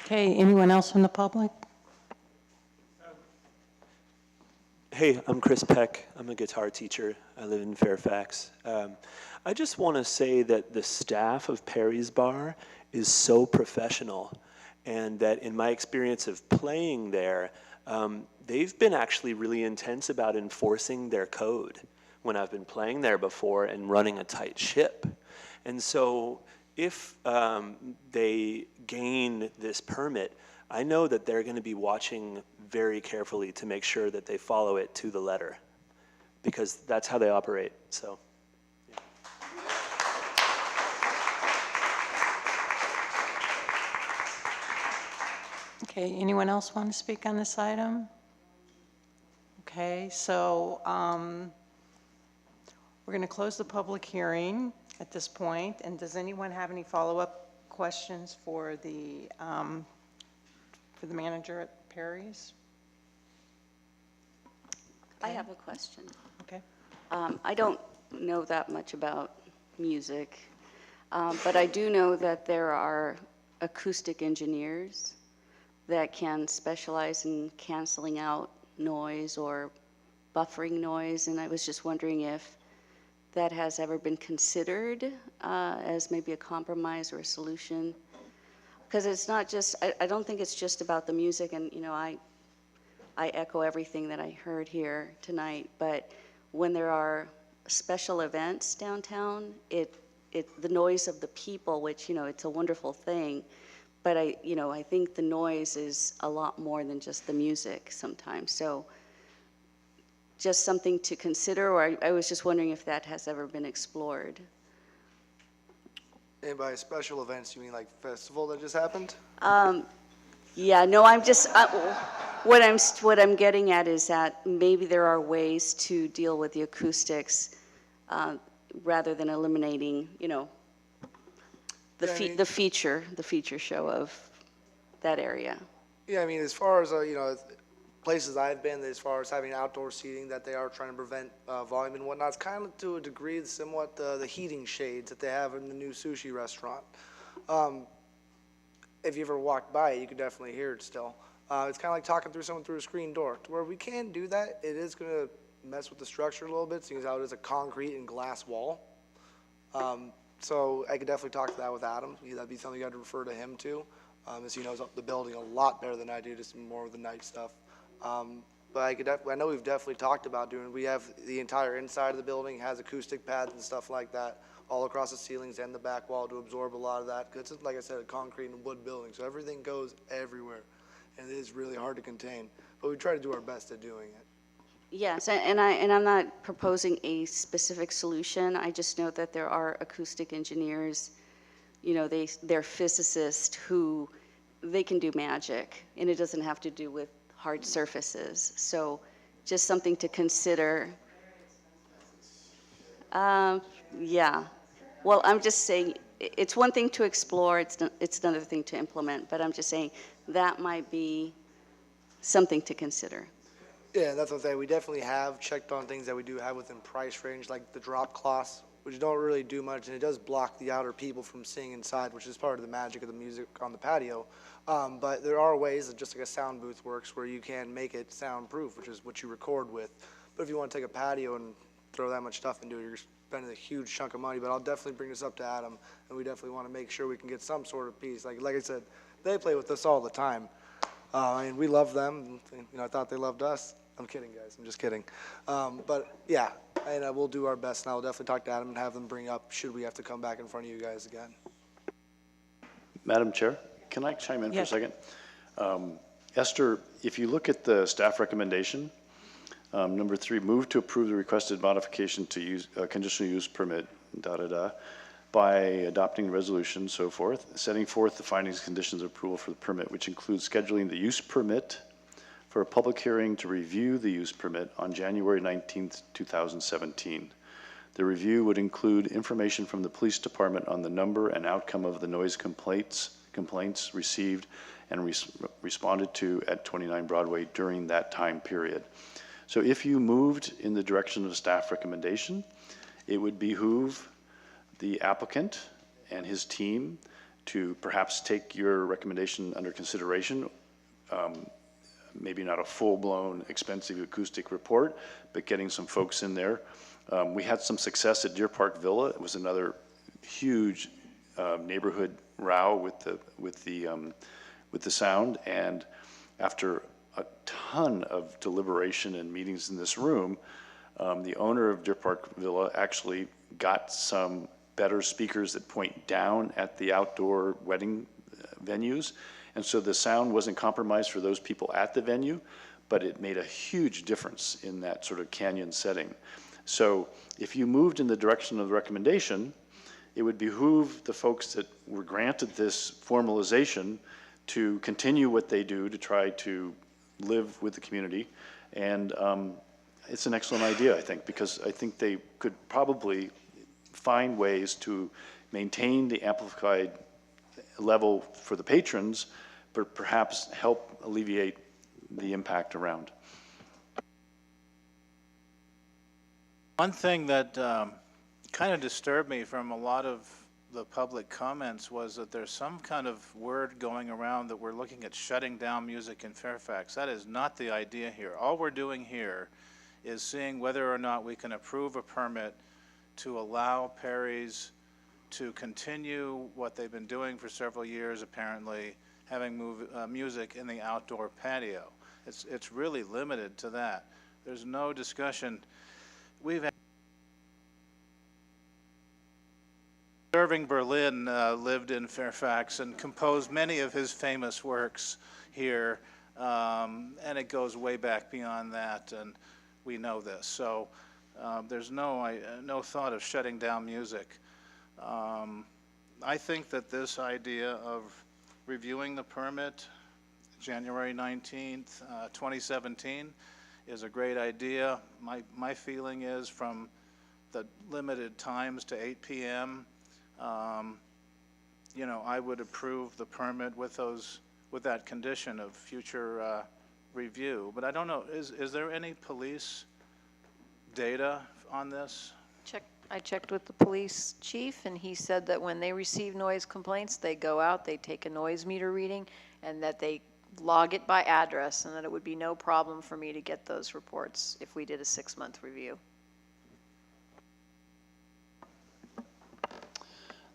Okay, anyone else from the public? Hey, I'm Chris Peck. I'm a guitar teacher. I live in Fairfax. I just want to say that the staff of Perry's Bar is so professional, and that in my experience of playing there, they've been actually really intense about enforcing their code when I've been playing there before and running a tight ship. And so if they gain this permit, I know that they're going to be watching very carefully to make sure that they follow it to the letter, because that's how they operate. So, yeah. Okay, anyone else want to speak on this item? Okay, so we're going to close the public hearing at this point. And does anyone have any follow-up questions for the manager at Perry's? I have a question. Okay. I don't know that much about music, but I do know that there are acoustic engineers that can specialize in canceling out noise or buffering noise, and I was just wondering if that has ever been considered as maybe a compromise or a solution. Because it's not just, I don't think it's just about the music, and you know, I echo everything that I heard here tonight, but when there are special events downtown, the noise of the people, which, you know, it's a wonderful thing, but I think the noise is a lot more than just the music sometimes. So just something to consider, or I was just wondering if that has ever been explored. And by special events, you mean like festival that just happened? Yeah, no, I'm just, what I'm getting at is that maybe there are ways to deal with the acoustics rather than eliminating, you know, the feature show of that area. Yeah, I mean, as far as, you know, places I've been, as far as having outdoor seating, that they are trying to prevent volume and whatnot, it's kind of to a degree somewhat the heating shades that they have in the new sushi restaurant. If you ever walked by it, you could definitely hear it still. It's kind of like talking through someone through a screen door. To where we can do that, it is going to mess with the structure a little bit, seeing as how it is a concrete and glass wall. So I could definitely talk to that with Adam. That'd be something I'd refer to him to, as he knows the building a lot better than I do, just more of the night stuff. but I know we've definitely talked about doing, we have the entire inside of the building has acoustic pads and stuff like that all across the ceilings and the back wall to absorb a lot of that. 'Cause it's, like I said, a concrete and wood building, so everything goes everywhere, and it is really hard to contain. But we try to do our best at doing it. Yes, and I'm not proposing a specific solution. I just know that there are acoustic engineers, you know, they're physicists who, they can do magic, and it doesn't have to do with hard surfaces. So just something to consider. Yeah. Well, I'm just saying, it's one thing to explore, it's another thing to implement, but I'm just saying that might be something to consider. Yeah, that's what I'm saying. We definitely have checked on things that we do have within price range, like the drop cloths, which don't really do much, and it does block the outer people from seeing inside, which is part of the magic of the music on the patio. But there are ways that just like a sound booth works where you can make it soundproof, which is what you record with. But if you want to take a patio and throw that much stuff into it, you're spending a huge chunk of money. But I'll definitely bring this up to Adam, and we definitely want to make sure we can get some sort of piece. Like I said, they play with us all the time. And we love them. You know, I thought they loved us. I'm kidding, guys. I'm just kidding. But yeah, and we'll do our best. And I'll definitely talk to Adam and have them bring up should we have to come back in front of you guys again. Madam Chair, can I chime in Yes. for a second? Esther, if you look at the staff recommendation, number 3, move to approve the requested modification to use conditional use permit, by adopting the resolution, so forth, setting forth the findings, conditions of approval for the permit, which includes scheduling the use permit for a public hearing to review the use permit on January 19th, 2017. The review would include information from the police department on the number and outcome of the noise complaints received and responded to at 29 Broadway during that time period. So if you moved in the direction of staff recommendation, it would behoove the applicant and his team to perhaps take your recommendation under consideration. Maybe not a full-blown expensive acoustic report, but getting some folks in there. We had some success at Deer Park Villa. It was another huge neighborhood row with the sound, and after a ton of deliberation and meetings in this room, the owner of Deer Park Villa actually got some better speakers that point down at the outdoor wedding venues. And so the sound wasn't compromised for those people at the venue, but it made a huge difference in that sort of canyon setting. So if you moved in the direction of the recommendation, it would behoove the folks that were granted this formalization to continue what they do to try to live with the community. And it's an excellent idea, I think, because I think they could probably find ways to maintain the amplified level for the patrons, but perhaps help alleviate the impact around. One thing that kind of disturbed me from a lot of the public comments was that there's some kind of word going around that we're looking at shutting down music in Fairfax. That is not the idea here. All we're doing here is seeing whether or not we can approve a permit to allow Perry's to continue what they've been doing for several years, apparently, having music in the outdoor patio. It's really limited to that. There's no discussion. We've had Irving Berlin lived in Fairfax and composed many of his famous works here, and it goes way back beyond that, and we know this. So there's no thought of shutting down music. I think that this idea of reviewing the permit January 19th, 2017 is a great idea. My feeling is from the limited times to 8 p.m., you know, I would approve the permit with that condition of future review. But I don't know, is there any police data on this? I checked with the police chief, and he said that when they receive noise complaints, they go out, they take a noise meter reading, and that they log it by address, and that it would be no problem for me to get those reports if we did a 6-month review.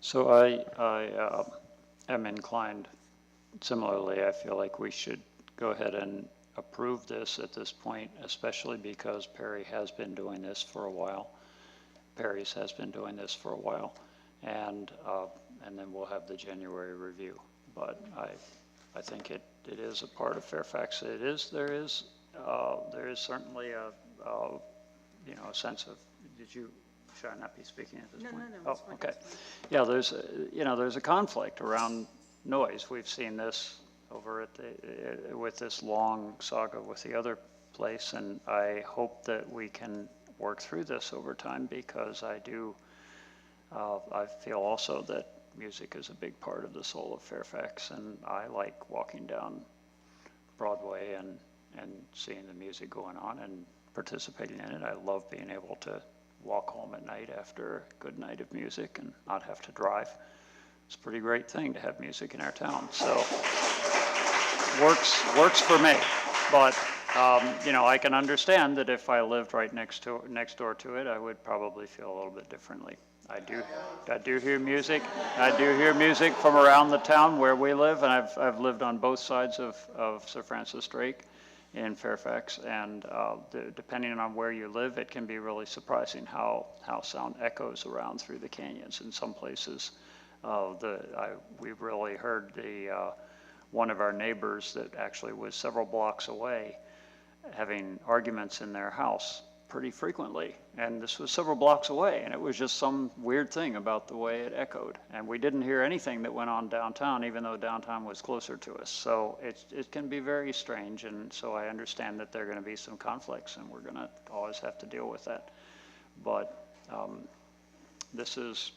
So I am inclined, similarly, I feel like we should go ahead and approve this at this point, especially because Perry has been doing this for a while. Perry's has been doing this for a while, and then we'll have the January review. But I think it is a part of Fairfax. There is certainly a sense of, should I not be speaking at this point? No. Oh, okay. Yeah, there's a conflict around noise. We've seen this over at with this long saga with the other place, and I hope that we can work through this over time, because I feel also that music is a big part of the soul of Fairfax, and I like walking down Broadway and seeing the music going on and participating in it. I love being able to walk home at night after a good night of music and not have to drive. It's a pretty great thing to have music in our town. So works for me. But I can understand that if I lived right next door to it, I would probably feel a little bit differently. I do hear music. I do hear music from around the town where we live, and I've lived on both sides of Sir Francis Drake in Fairfax, and depending on where you live, it can be really surprising how sound echoes around through the canyons. In some places, we've really heard one of our neighbors that actually was several blocks away having arguments in their house pretty frequently, and this was several blocks away, and it was just some weird thing about the way it echoed, and we didn't hear anything that went on downtown, even though downtown was closer to us. So it can be very strange, and so I understand that there are going to be some conflicts, and we're going to always have to deal with that. But this is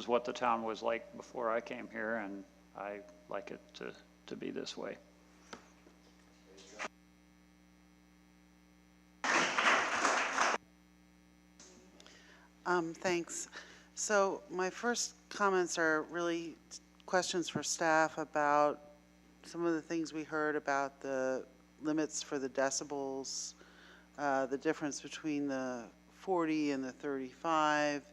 what the town was like before I came here, and I like it to be this way. Thanks. So my first comments are really questions for staff about some of the things we heard about the limits for the decibels, the difference between the 40 and the 35,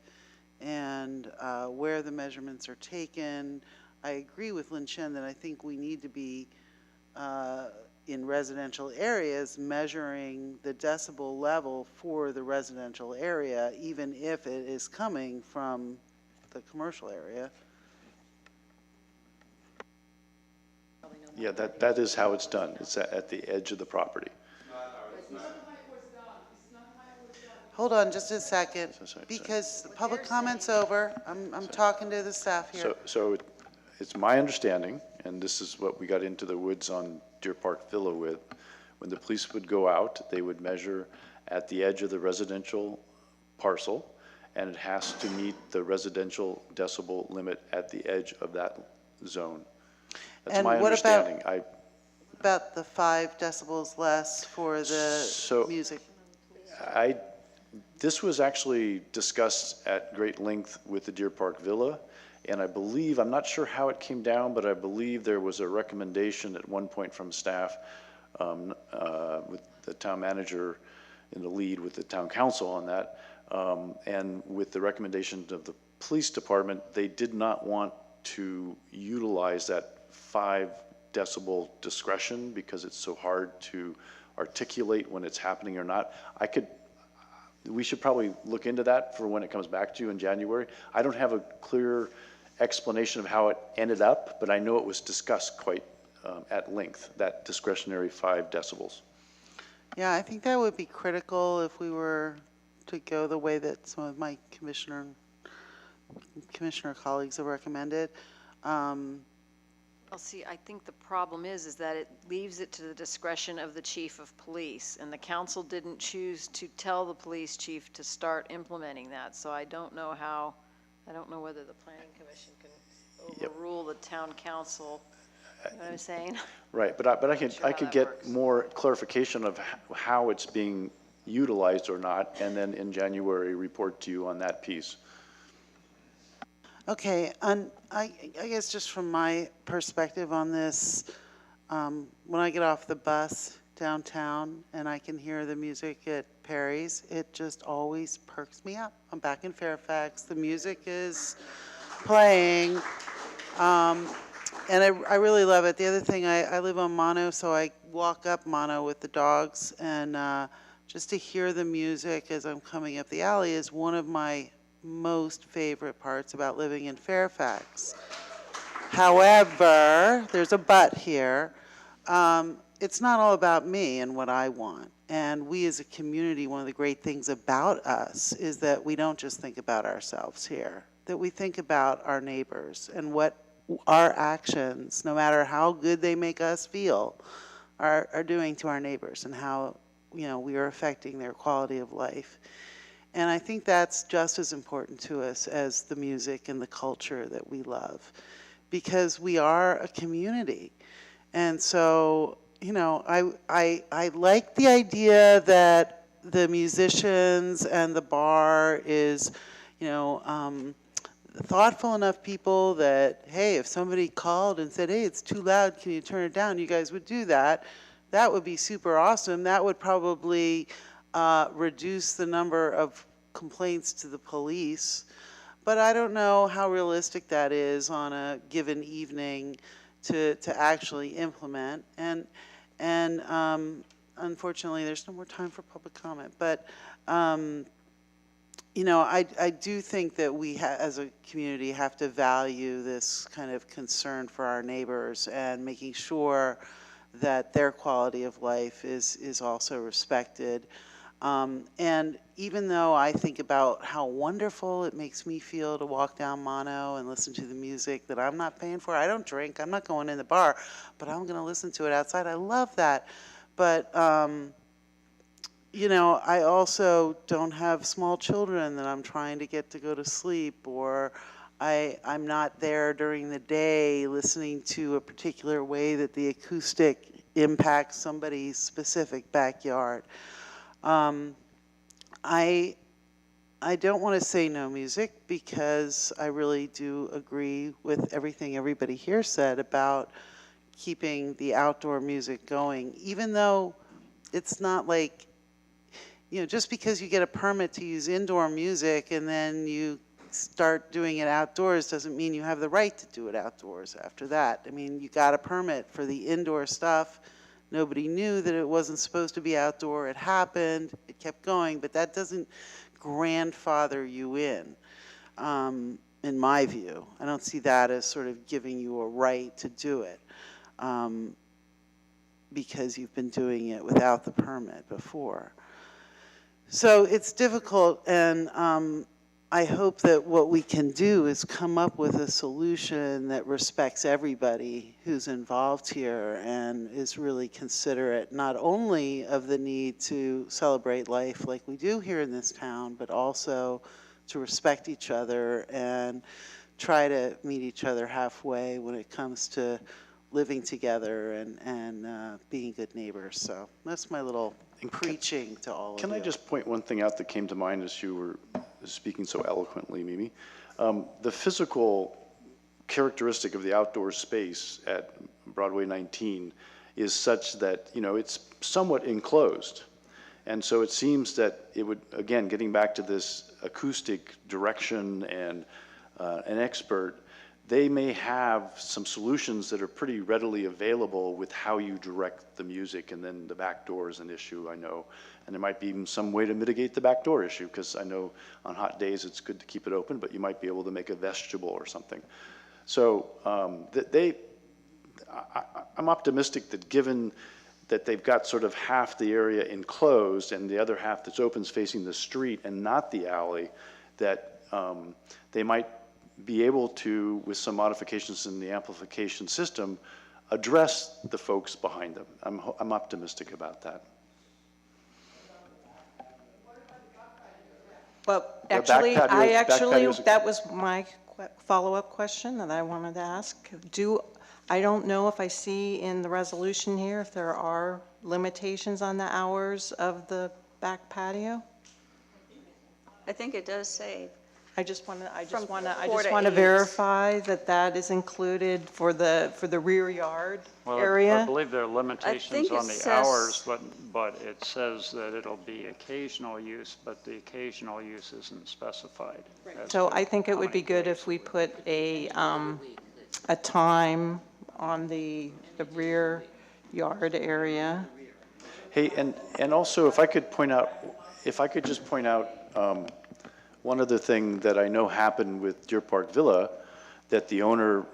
and where the measurements are taken. I agree with Lin Shen that I think we need to be in residential areas measuring the decibel level for the residential area, even if it is coming from the commercial area. Yeah, that is how it's done. It's at the edge of the property. Hold on just a second, because the public comment's over. I'm talking to the staff here. So it's my understanding, and this is what we got into the woods on Deer Park Villa with, when the police would go out, they would measure at the edge of the residential parcel, and it has to meet the residential decibel limit at the edge of that zone. That's And my what understanding. about the 5 decibels less for the music? This was actually discussed at great length with the Deer Park Villa, and I believe, I'm not sure how it came down, but I believe there was a recommendation at one point from staff with the town manager in the lead with the town council on that, and with the recommendations of the police department, they did not want to utilize that 5 decibel discretion because it's so hard to articulate when it's happening or not. We should probably look into that for when it comes back to you in January. I don't have a clear explanation of how it ended up, but I know it was discussed quite at length, that discretionary 5 decibels. Yeah, I think that would be critical if we were to go the way that some of my commissioner colleagues have recommended. Well, see, I think the problem is that it leaves it to the discretion of the chief of police, and the council didn't choose to tell the police chief to start implementing that. So I don't know whether the planning commission can overrule the town council. You know what I'm saying? Right, but I could get more clarification of how it's being utilized or not, and then in January report to you on that piece. Okay, and I guess just from my perspective on this, when I get off the bus downtown and I can hear the music at Perry's, it just always perks me up. I'm back in Fairfax, the music is playing. And I really love it. The other thing, I live on Mono, so I walk up Mono with the dogs, and just to hear the music as I'm coming up the alley is one of my most favorite parts about living in Fairfax. However, there's a but here. It's not all about me and what I want. And we as a community, one of the great things about us is that we don't just think about ourselves here, that we think about our neighbors and what our actions, no matter how good they make us feel, are doing to our neighbors and how, we are affecting their quality of life. And I think that's just as important to us as the music and the culture that we love, because we are a community. And so, I like the idea that the musicians and the bar is, thoughtful enough people that, hey, if somebody called and said, hey, it's too loud, can you turn it down? You guys would do that. That would be super awesome. That would probably reduce the number of complaints to the police. But I don't know how realistic that is on a given evening to actually implement. And unfortunately, there's no more time for public comment. But I do think that we, as a community, have to value this kind of concern for our neighbors and making sure that their quality of life is also respected. And even though I think about how wonderful it makes me feel to walk down Mono and listen to the music that I'm not paying for, I don't drink, I'm not going in the bar, but I'm going to listen to it outside. I love that. But I also don't have small children that I'm trying to get to go to sleep, or I'm not there during the day listening to a particular way that the acoustic impacts somebody's specific backyard. I don't want to say no music, because I really do agree with everything everybody here said about keeping the outdoor music going, even though it's not like, just because you get a permit to use indoor music and then you start doing it outdoors doesn't mean you have the right to do it outdoors after that. I mean, you got a permit for the indoor stuff. Nobody knew that it wasn't supposed to be outdoor. It happened. It kept going, but that doesn't grandfather you in my view. I don't see that as sort of giving you a right to do it because you've been doing it without the permit before. So it's difficult, and I hope that what we can do is come up with a solution that respects everybody who's involved here and is really considerate not only of the need to celebrate life like we do here in this town, but also to respect each other and try to meet each other halfway when it comes to living together and being good neighbors. So that's my little preaching to all of you. Can I just point one thing out that came to mind as you were speaking so eloquently, Mimi? The physical characteristic of the outdoor space at Broadway 19 is such that, it's somewhat enclosed. And so it seems that it would, again, getting back to this acoustic direction and an expert, they may have some solutions that are pretty readily available with how you direct the music, and then the back door is an issue, I know. And there might be even some way to mitigate the back door issue, because I know on hot days it's good to keep it open, but you might be able to make a vestibule or something. So I'm optimistic that given that they've got sort of half the area enclosed and the other half that's open is facing the street and not the alley, that they might be able to, with some modifications in the amplification system, address the folks behind them. I'm optimistic about that. Well, actually, that was my follow-up question that I wanted to ask. I don't know if I see in the resolution here if there are limitations on the hours of the back patio. I think it does say. I just want to verify that that is included for the rear yard area. I believe there are limitations on the hours, but it says that it'll be occasional use, but the occasional use isn't specified. So I think it would be good if we put a time on the rear yard area. Hey, and also, if I could just point out, one other thing that I know happened with Deer Park Villa that the owner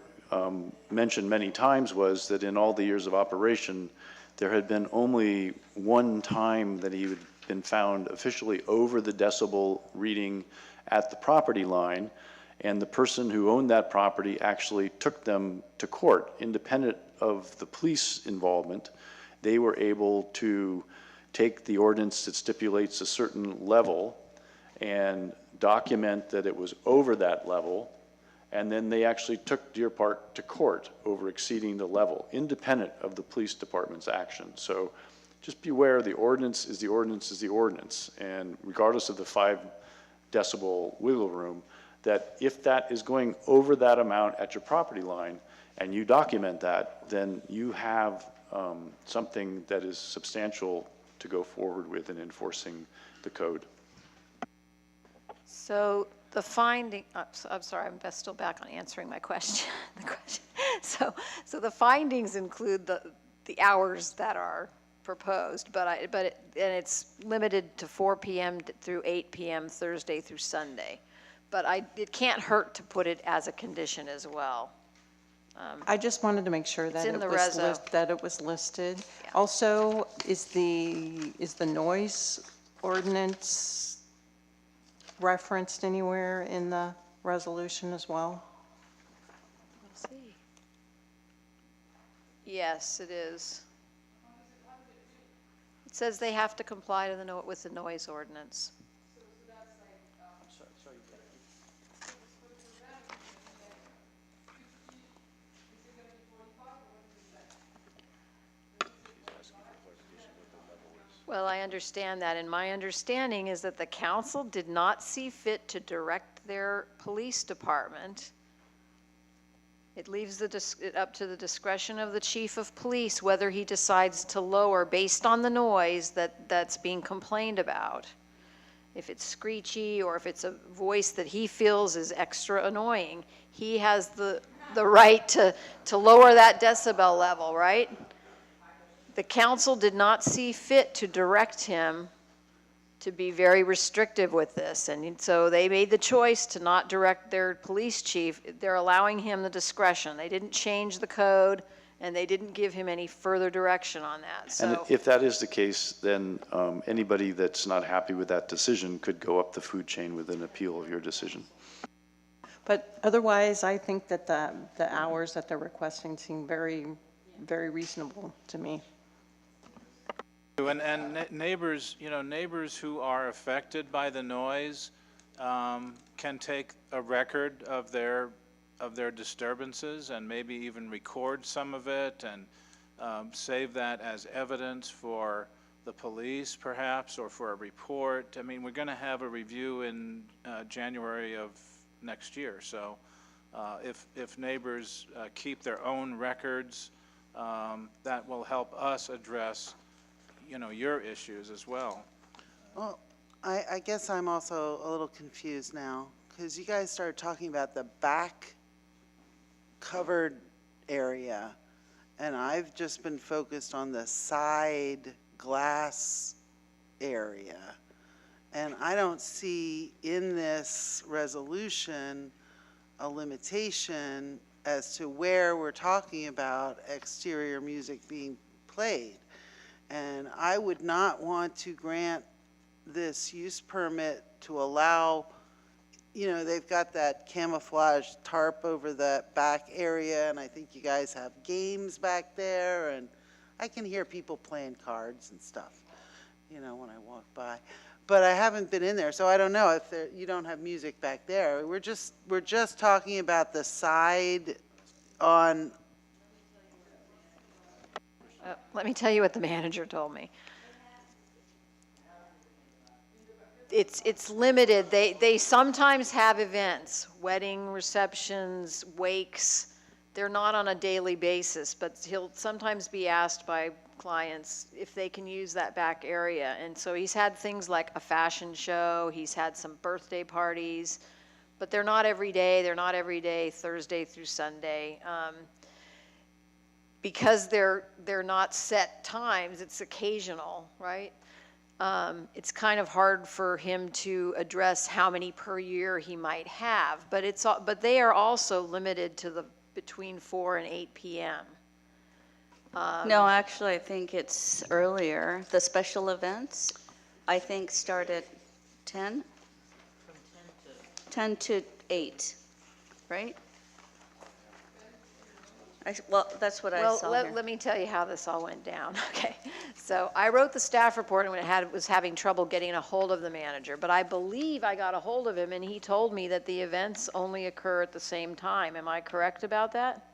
mentioned many times was that in all the years of operation, there had been only one time that he had been found officially over the decibel reading at the property line, and the person who owned that property actually took them to court, independent of the police involvement. They were able to take the ordinance that stipulates a certain level and document that it was over that level, and then they actually took Deer Park to court over exceeding the level, independent of the police department's action. So just beware, the ordinance is the ordinance is the ordinance, and regardless of the 5 decibel wiggle room, that if that is going over that amount at your property line and you document that, then you have something that is substantial to go forward with in enforcing the code. So the finding, I'm sorry, I'm still back on answering my question. So the findings include the hours that are proposed, and it's limited to 4 p.m. through 8 p.m. Thursday through Sunday. But it can't hurt to put it as a condition as well. I just wanted to make sure that it was listed. Yeah. Also, is the noise ordinance referenced anywhere in the resolution as well? We'll see. Yes, it is. It says they have to comply to with the noise ordinance. Well, I understand that, and my understanding is that the council did not see fit to direct their police department. It leaves it up to the discretion of the chief of police whether he decides to lower based on the noise that's being complained about. If it's screechy or if it's a voice that he feels is extra annoying, he has the right to lower that decibel level, right? The council did not see fit to direct him to be very restrictive with this. And so they made the choice to not direct their police chief. They're allowing him the discretion. They didn't change the code, and they didn't give him any further direction on that. So, And if that is the case, then anybody that's not happy with that decision could go up the food chain with an appeal of your decision. But otherwise, I think that the hours that they're requesting seem very, very reasonable to me. And neighbors, neighbors who are affected by the noise can take a record of their disturbances and maybe even record some of it and save that as evidence for the police perhaps, or for a report. I mean, we're going to have a review in January of next year. So if neighbors keep their own records, that will help us address your issues as well. Well, I guess I'm also a little confused now, because you guys started talking about the back covered area, and I've just been focused on the side glass area. And I don't see in this resolution a limitation as to where we're talking about exterior music being played. And I would not want to grant this use permit to allow, they've got that camouflage tarp over that back area, and I think you guys have games back there, and I can hear people playing cards and stuff, when I walk by. But I haven't been in there, so I don't know if you don't have music back there. We're just talking about the side on. let me tell you what the manager told me. It's limited. They sometimes have events, wedding receptions, wakes. They're not on a daily basis, but he'll sometimes be asked by clients if they can use that back area. And so he's had things like a fashion show, he's had some birthday parties, but they're not every day. They're not every day, Thursday through Sunday. Because they're not set times, it's occasional, right? It's kind of hard for him to address how many per year he might have, but they are also limited to the between 4 and 8 p.m. No, actually, I think it's earlier. The special events, I think, start at 10? 10 to 8, right? Well, that's what I saw here. Let me tell you how this all went down, okay? So I wrote the staff report and was having trouble getting a hold of the manager, but I believe I got a hold of him and he told me that the events only occur at the same time. Am I correct about that?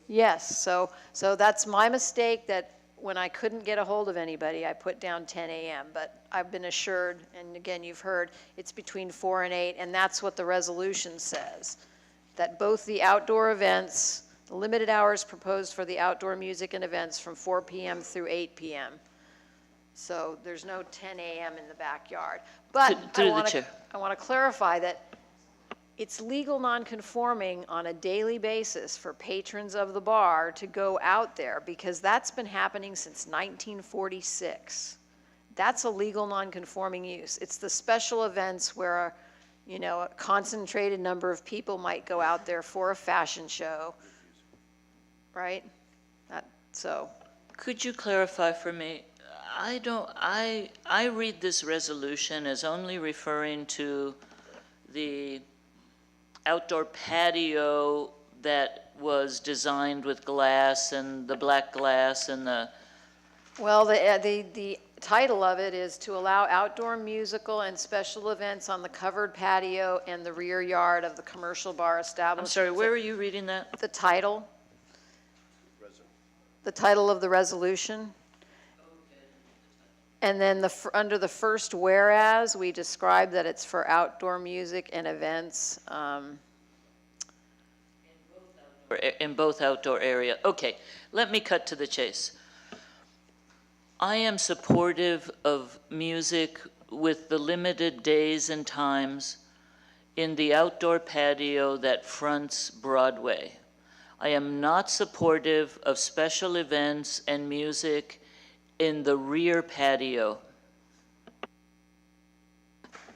Yes, so that's my mistake, that when I couldn't get a hold of anybody, I put down 10 a.m., but I've been assured, and again, you've heard, it's between 4 and 8, and that's what the resolution says, that both the outdoor events, the limited hours proposed for the outdoor music and events from 4 p.m. through 8 p.m. So there's no 10 a.m. in the backyard. But I want to clarify that it's legal nonconforming on a daily basis for patrons of the bar to go out there, because that's been happening since 1946. That's a legal nonconforming use. It's the special events where, a concentrated number of people might go out there for a fashion show, right? Could you clarify for me? I read this resolution as only referring to the outdoor patio that was designed with glass and the black glass and the... Well, the title of it is to allow outdoor musical and special events on the covered patio and the rear yard of the commercial bar establishment. I'm sorry, where are you reading that? The title. The title of the resolution. And then under the first whereas, we describe that it's for outdoor music and events. In both outdoor area. Okay, let me cut to the chase. I am supportive of music with the limited days and times in the outdoor patio that fronts Broadway. I am not supportive of special events and music in the rear patio.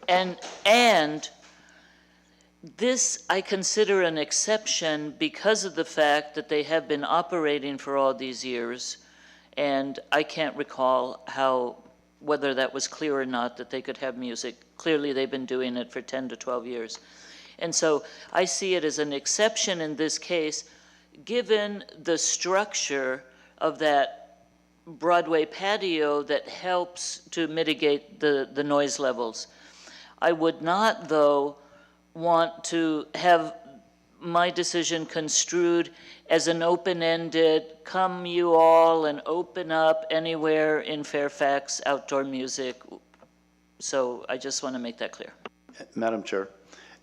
And this I consider an exception because of the fact that they have been operating for all these years, and I can't recall whether that was clear or not, that they could have music. Clearly they've been doing it for 10 to 12 years. And so I see it as an exception in this case, given the structure of that Broadway patio that helps to mitigate the noise levels. I would not, though, want to have my decision construed as an open-ended, come you all and open up anywhere in Fairfax outdoor music. So I just want to make that clear. Madam Chair,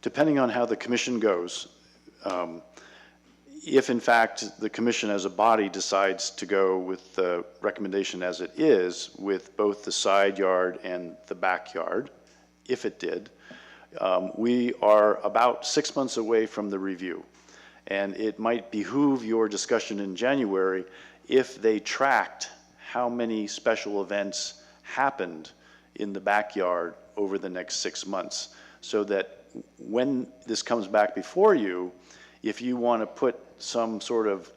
depending on how the commission goes, if in fact the commission as a body decides to go with the recommendation as it is, with both the side yard and the backyard, if it did, we are about 6 months away from the review. And it might behoove your discussion in January if they tracked how many special events happened in the backyard over the next 6 months, so that when this comes back before you, if you want to put some sort of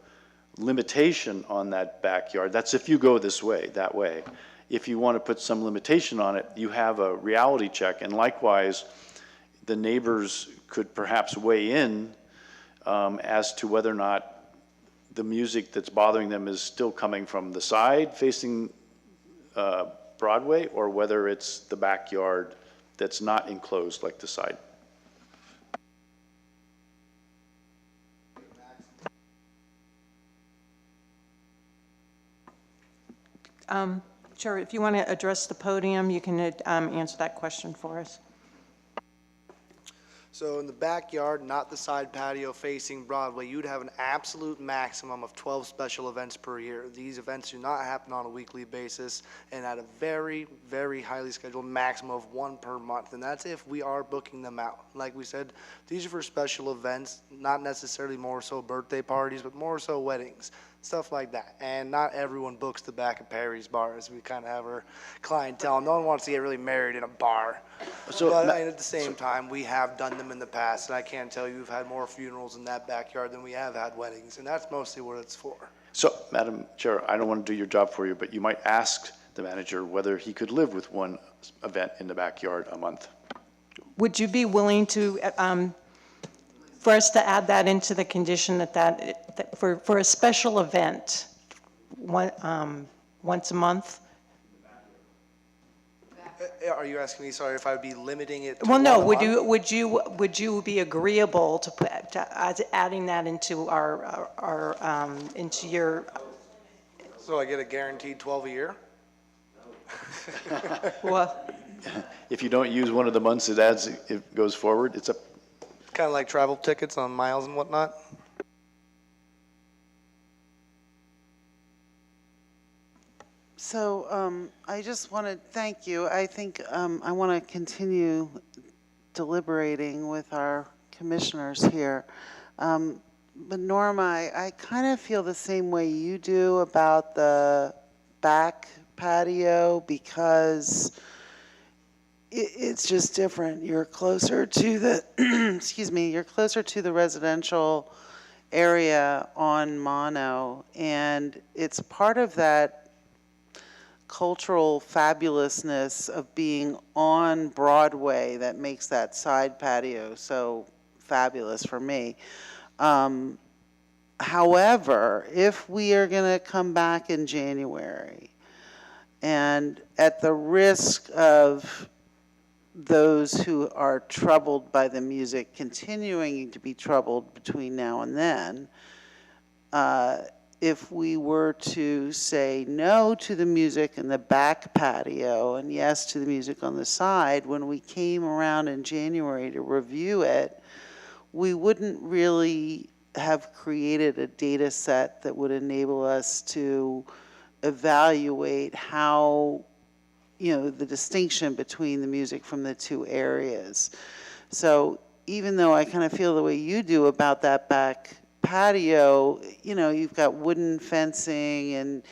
limitation on that backyard, that's if you go this way, that way. If you want to put some limitation on it, you have a reality check, and likewise, the neighbors could perhaps weigh in as to whether or not the music that's bothering them is still coming from the side facing Broadway, or whether it's the backyard that's not enclosed like the side. Sure, if you want to address the podium, you can answer that question for us. So in the backyard, not the side patio facing Broadway, you'd have an absolute maximum of 12 special events per year. These events do not happen on a weekly basis and at a very, very highly scheduled maximum of one per month. And that's if we are booking them out. Like we said, these are for special events, not necessarily more so birthday parties, but more so weddings, stuff like that. And not everyone books the back of Perry's Bar, as we kind of have our clientele. No one wants to get really married in a bar. So, But at the same time, we have done them in the past, and I can tell you we've had more funerals in that backyard than we have had weddings, and that's mostly what it's for. So, Madam Chair, I don't want to do your job for you, but you might ask the manager whether he could live with one event in the backyard a month. Would you be willing to, for us to add that into the condition that for a special event, once a month? Are you asking me, sorry, if I would be limiting it to Well, no, one a month? would you be agreeable to adding that into into your, So I get a guaranteed 12 a year? well, If you don't use one of the months it goes forward, it's a Kind of like travel tickets on miles and whatnot? So I just want to thank you. I think I want to continue deliberating with our commissioners here. But Norma, I kind of feel the same way you do about the back patio because it's just different. You're closer to the, excuse me, you're closer to the residential area on Mono, and it's part of that cultural fabulousness of being on Broadway that makes that side patio so fabulous for me. However, if we are going to come back in January, and at the risk of those who are troubled by the music continuing to be troubled between now and then, if we were to say no to the music in the back patio and yes to the music on the side, when we came around in January to review it, we wouldn't really have created a data set that would enable us to evaluate how, you know, the distinction between the music from the two areas. So even though I kind of feel the way you do about that back patio, you know, you've got wooden fencing and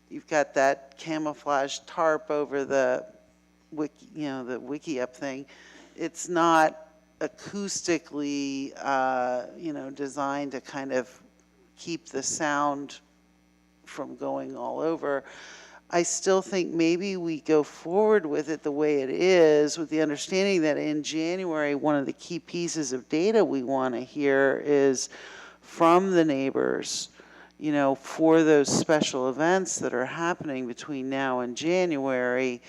you've got that camouflage tarp over the wiki, you know, the wiki up thing. It's not acoustically, you know, designed to kind of keep the sound from going all over. I still think maybe we go forward with it the way it is, with the understanding that in January, one of the key pieces of data we want to hear is from the neighbors, you know, for those special events that are happening between now and January.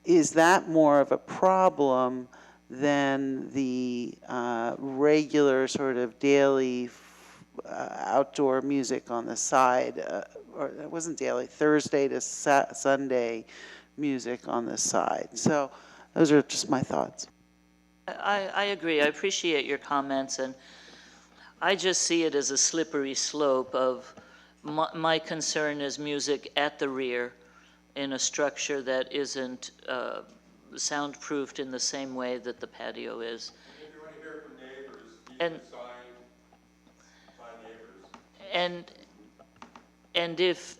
Is that more of a problem than the regular sort of daily outdoor music on the side, or it wasn't daily, Thursday to Sunday music on the side? So those are just my thoughts. I agree. I appreciate your comments, and I just see it as a slippery slope of my concern is music at the rear in a structure that isn't soundproofed in the same way that the patio is. If you want to hear from neighbors, you can sign by neighbors.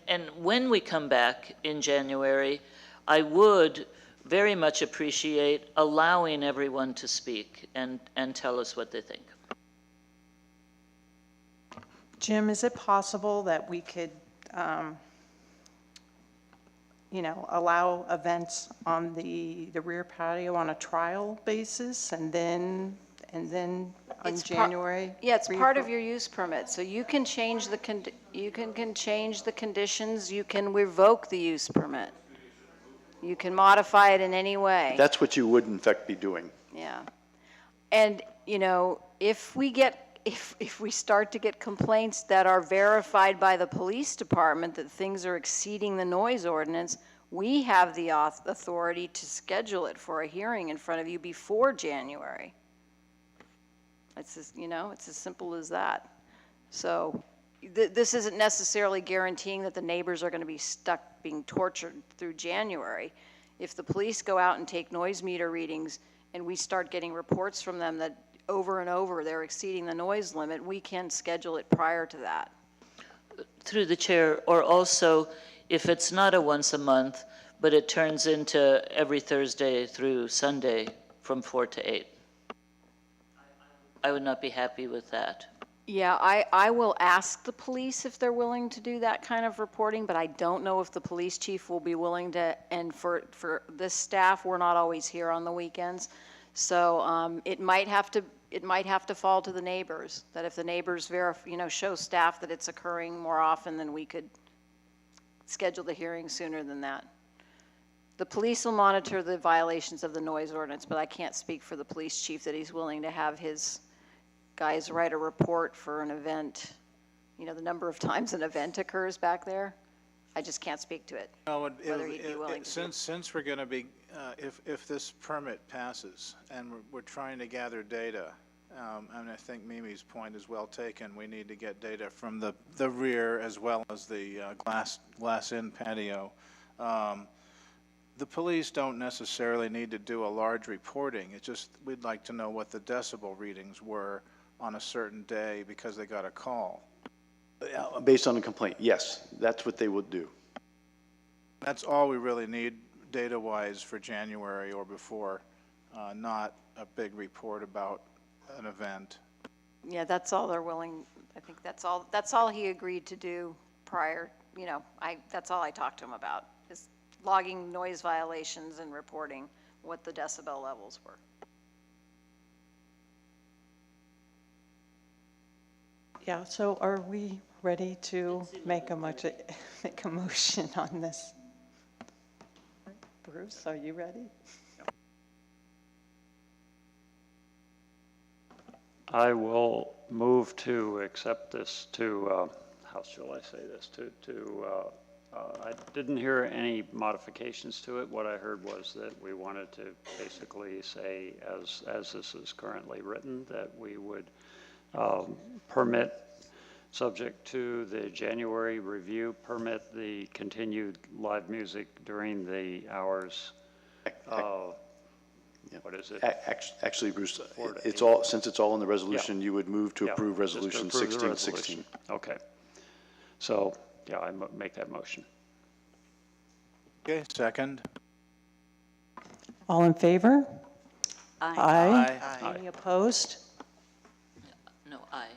And when we come back in January, I would very much appreciate allowing everyone to speak and tell us what they think. Jim, is it possible that we could, you know, allow events on the rear patio on a trial basis and then on January? Yeah, it's part of your use permit, so you can change the change the conditions, you can revoke the use permit. You can modify it in any way. That's what you would in fact be doing. Yeah. And, you know, if we start to get complaints that are verified by the police department that things are exceeding the noise ordinance, we have the authority to schedule it for a hearing in front of you before January. It's it's as simple as that. So this isn't necessarily guaranteeing that the neighbors are going to be stuck being tortured through January. If the police go out and take noise meter readings and we start getting reports from them that over and over they're exceeding the noise limit, we can schedule it prior to that. Through the chair, or also if it's not a once a month, but it turns into every Thursday through Sunday from 4 to 8. I would not be happy with that. Yeah, I will ask the police if they're willing to do that kind of reporting, but I don't know if the police chief will be willing to, and for this staff, we're not always here on the weekends. So it might have to fall to the neighbors, that if the neighbors show staff that it's occurring more often, then we could schedule the hearing sooner than that. The police will monitor the violations of the noise ordinance, but I can't speak for the police chief that he's willing to have his guys write a report for an event, the number of times an event occurs back there. I just can't speak to it, whether he'd be willing to. Since we're going to be, if this permit passes and we're trying to gather data, and I think Mimi's point is well taken, we need to get data from the rear as well as the glass-in patio. The police don't necessarily need to do a large reporting. It's just we'd like to know what the decibel readings were on a certain day because they got a call. Based on a complaint, yes, that's what they would do. That's all we really need data-wise for January or before, not a big report about an event. Yeah, that's all they're willing. I think that's all he agreed to do prior. That's all I talked to him about, is logging noise violations and reporting what the decibel levels were. Yeah, so are we ready to make a motion on this? Bruce, are you ready? I will move to accept this to, how shall I say this, I didn't hear any modifications to it. What I heard was that we wanted to basically say, as this is currently written, that we would permit, subject to the January review, permit the continued live music during the hours. What is it? Actually, Bruce, since since it's all in the resolution, you would move to approve resolution just to approve the 1616. Okay. So, yeah, I make that motion. Okay, second. All in favor? Aye. Aye. Any opposed? No, I'm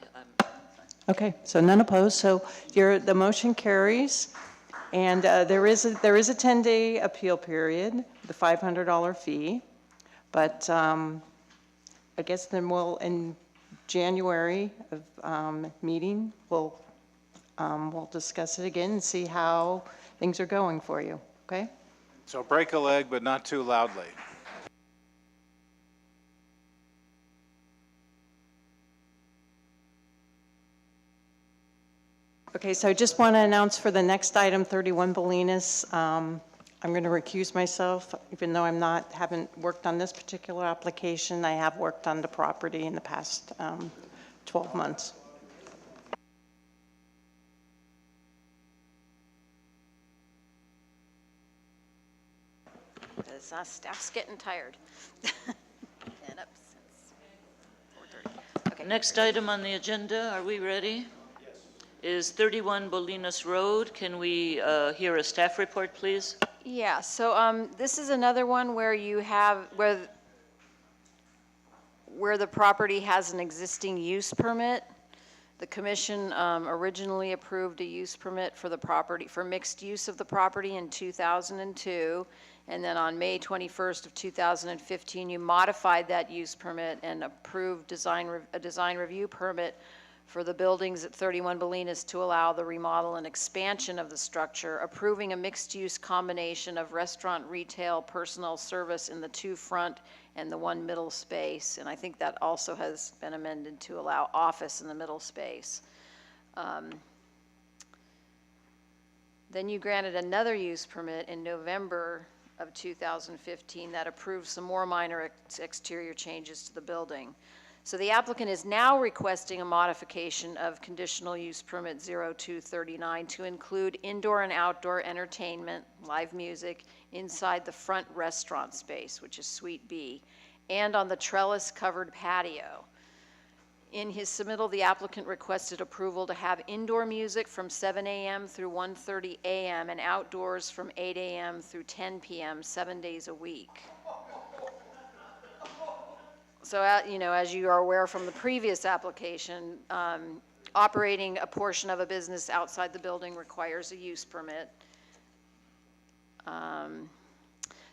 Okay, so none opposed. So the motion carries, and there is a 10-day appeal period, the $500 fee. But I guess then in January of meeting, we'll discuss it again and see how things are going for you. Okay? So break a leg, but not too loudly. Okay, so I just want to announce for the next item, 31 Bolinas, I'm going to recuse myself, even though haven't worked on this particular application. I have worked on the property in the past 12 months. Because staff's getting tired. Been up since 4:30. Okay. Next item on the agenda, are we ready? Yes. Is 31 Bolinas Road. Can we hear a staff report, please? Yeah, so this is another one where you have, where the property has an existing use permit. The commission originally approved a use permit for the property, for mixed use of the property in 2002. And then on May 21st of 2015, you modified that use permit and approved a design review permit for the buildings at 31 Bolinas to allow the remodel and expansion of the structure, approving a mixed-use combination of restaurant, retail, personal service in the 2 front and the 1 middle space. And I think that also has been amended to allow office in the middle space. Then you granted another use permit in November of 2015 that approved some more minor exterior changes to the building. So the applicant is now requesting a modification of conditional use permit 0239 to include indoor and outdoor entertainment, live music, inside the front restaurant space, which is Suite B, and on the trellis-covered patio. In his submittal, the applicant requested approval to have indoor music from 7 a.m. through 1:30 a.m. and outdoors from 8 a.m. through 10 p.m. 7 days a week. So, you know, as you are aware from the previous application, operating a portion of a business outside the building requires a use permit.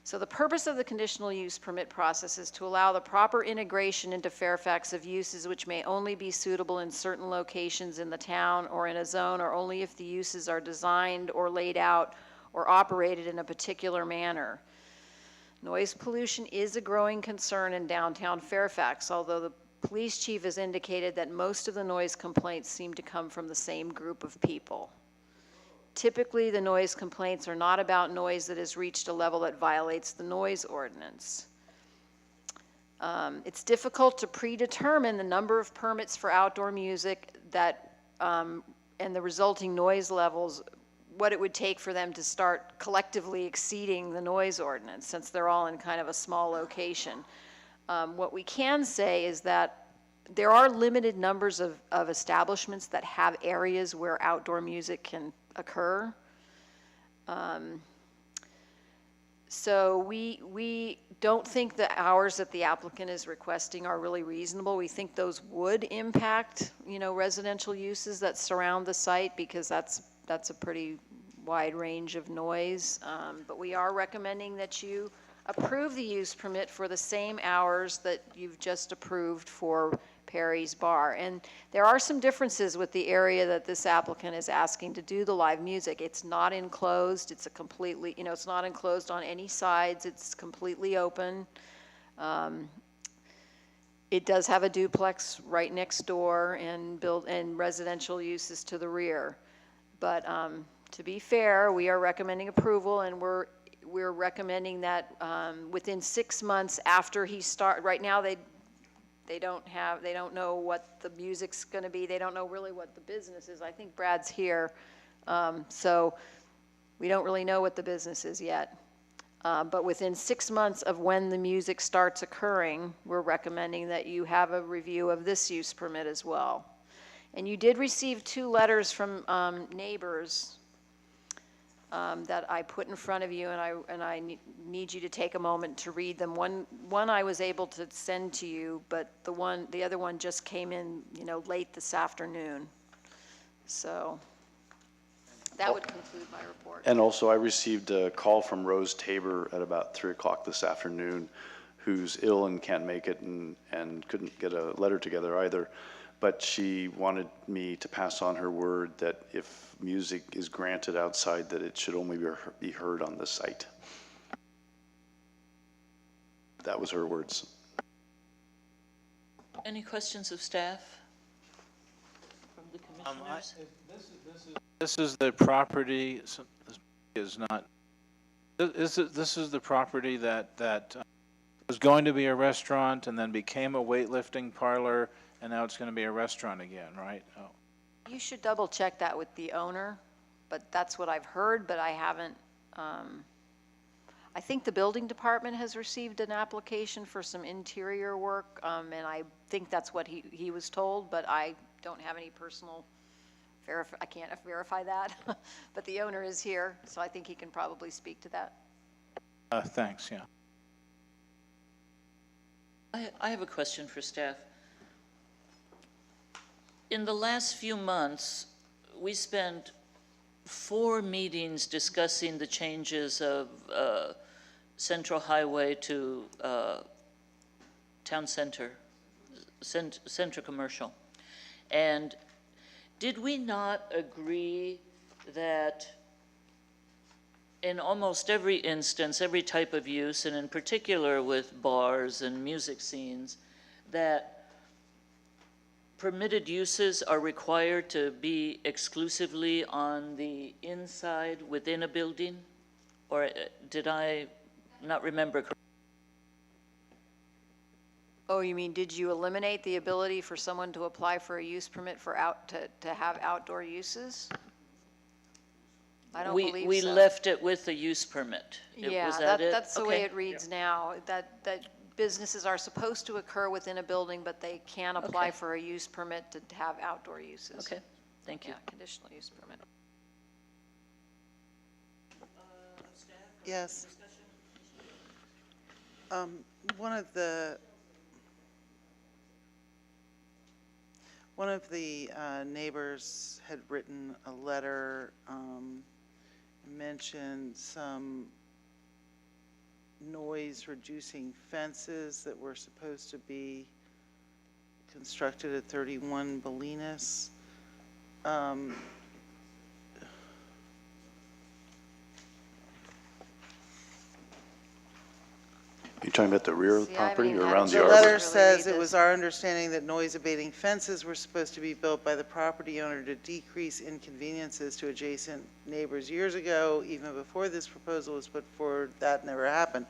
So the purpose of the conditional use permit process is to allow the proper integration into Fairfax of uses which may only be suitable in certain locations in the town or in a zone, or only if the uses are designed or laid out or operated in a particular manner. Noise pollution is a growing concern in downtown Fairfax, although the police chief has indicated that most of the noise complaints seem to come from the same group of people. Typically, the noise complaints are not about noise that has reached a level that violates the noise ordinance. It's difficult to predetermine the number of permits for outdoor music that, and the resulting noise levels, what it would take for them to start collectively exceeding the noise ordinance, since they're all in kind of a small location. What we can say is that there are limited numbers of establishments that have areas where outdoor music can occur. So we don't think the hours that the applicant is requesting are really reasonable. We think those would impact, you know, residential uses that surround the site, because that's a pretty wide range of noise. But we are recommending that you approve the use permit for the same hours that you've just approved for Perry's Bar. And there are some differences with the area that this applicant is asking to do the live music. It's not enclosed. It's a completely, you know, it's not enclosed on any sides. It's completely open. It does have a duplex right next door and residential uses to the rear. But to be fair, we are recommending approval, and we're recommending that within 6 months after he right now they don't know what the music's going to be. They don't know really what the business is. I think Brad's here. So we don't really know what the business is yet. But within 6 months of when the music starts occurring, we're recommending that you have a review of this use permit as well. And you did receive 2 letters from neighbors that I put in front of you, and I need you to take a moment to read them. One I was able to send to you, but the other one just came in, you know, late this afternoon. So that would conclude my report. And also, I received a call from Rose Tabor at about 3 o'clock this afternoon, who's ill and can't make it and couldn't get a letter together either. But she wanted me to pass on her word that if music is granted outside, that it should only be heard on the site. That was her words. Any questions of staff from the commissioners? This is the property, is not, this is the property that was going to be a restaurant and then became a weightlifting parlor, and now it's going to be a restaurant again, right? Oh. You should double check that with the owner, but that's what I've heard, but I haven't. I think the building department has received an application for some interior work, and I think that's what he was told, but I don't have any personal I can't verify that. But the owner is here, so I think he can probably speak to that. Thanks, yeah. I have a question for staff. In the last few months, we spent 4 meetings discussing the changes of Central Highway to Town Center, Center Commercial. And did we not agree that in almost every instance, every type of use, and in particular with bars and music scenes, that permitted uses are required to be exclusively on the inside within a building? Or did I not remember correctly? Oh, you mean, did you eliminate the ability for someone to apply for a use permit for to have outdoor uses? I don't believe so. We left it with the use permit. Yeah, Was that it? that's the way Okay. it reads now, that businesses are supposed to occur within a building, but they can apply Okay. for a use permit to have outdoor uses. Okay, thank you. Yeah, conditional use permit. Yes. One of the neighbors had written a letter, mentioned some noise-reducing fences that were supposed to be constructed at 31 Bolinas. You talking about the rear of the See, I haven't property even or had around a the The arbor? letter Really says read it this. was our understanding that noise-abating fences were supposed to be built by the property owner to decrease inconveniences to adjacent neighbors years ago, even before this proposal was put forward. That never happened.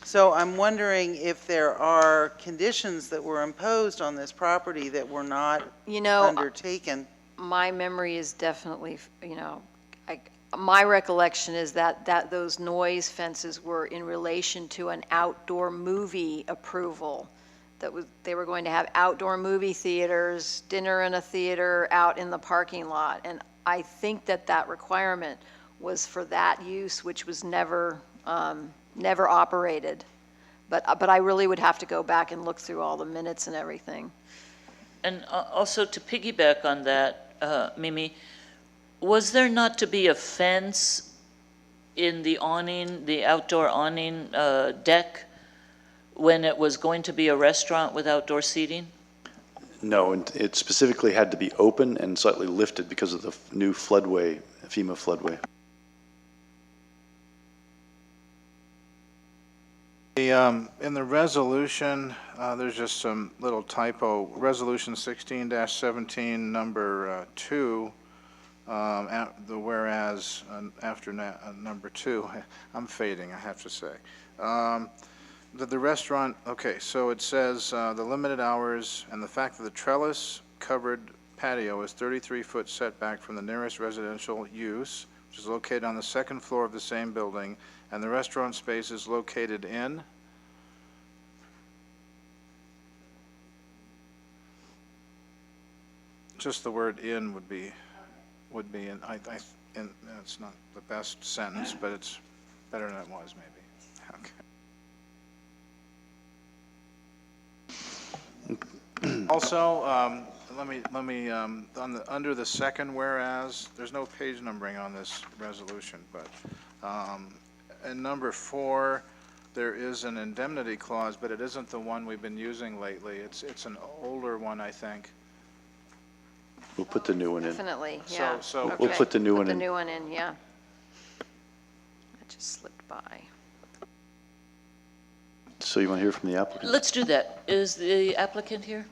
So I'm wondering if there are conditions that were imposed on this property that were not undertaken. My memory is definitely, my recollection is that those noise fences were in relation to an outdoor movie approval. They were going to have outdoor movie theaters, dinner in a theater out in the parking lot. And I think that requirement was for that use, which was never operated. But I really would have to go back and look through all the minutes and everything. And also to piggyback on that, Mimi, was there not to be a fence in the awning, the outdoor awning deck, when it was going to be a restaurant with outdoor seating? No, and it specifically had to be open and slightly lifted because of the new floodway, FEMA floodway. In the resolution, there's just some little typo. Resolution 16-17, number 2, the whereas after number 2, I'm fading, I have to say. The restaurant, okay, so it says the limited hours and the fact that the trellis-covered patio is 33-foot setback from the nearest residential use, which is located on the second floor of the same building, and the restaurant space is located in just the word "in" would be in, it's not the best sentence, but it's better than it was maybe. Okay. Also, let me under the second whereas, there's no page numbering on this resolution, but in number 4, there is an indemnity clause, but it isn't the one we've been using lately. It's an older one, I think. We'll put the new one in. Definitely, yeah. So we'll put the new one in. Put the new one in, yeah. That just slipped by. So you want to hear from the applicant? Let's do that. Is the applicant here?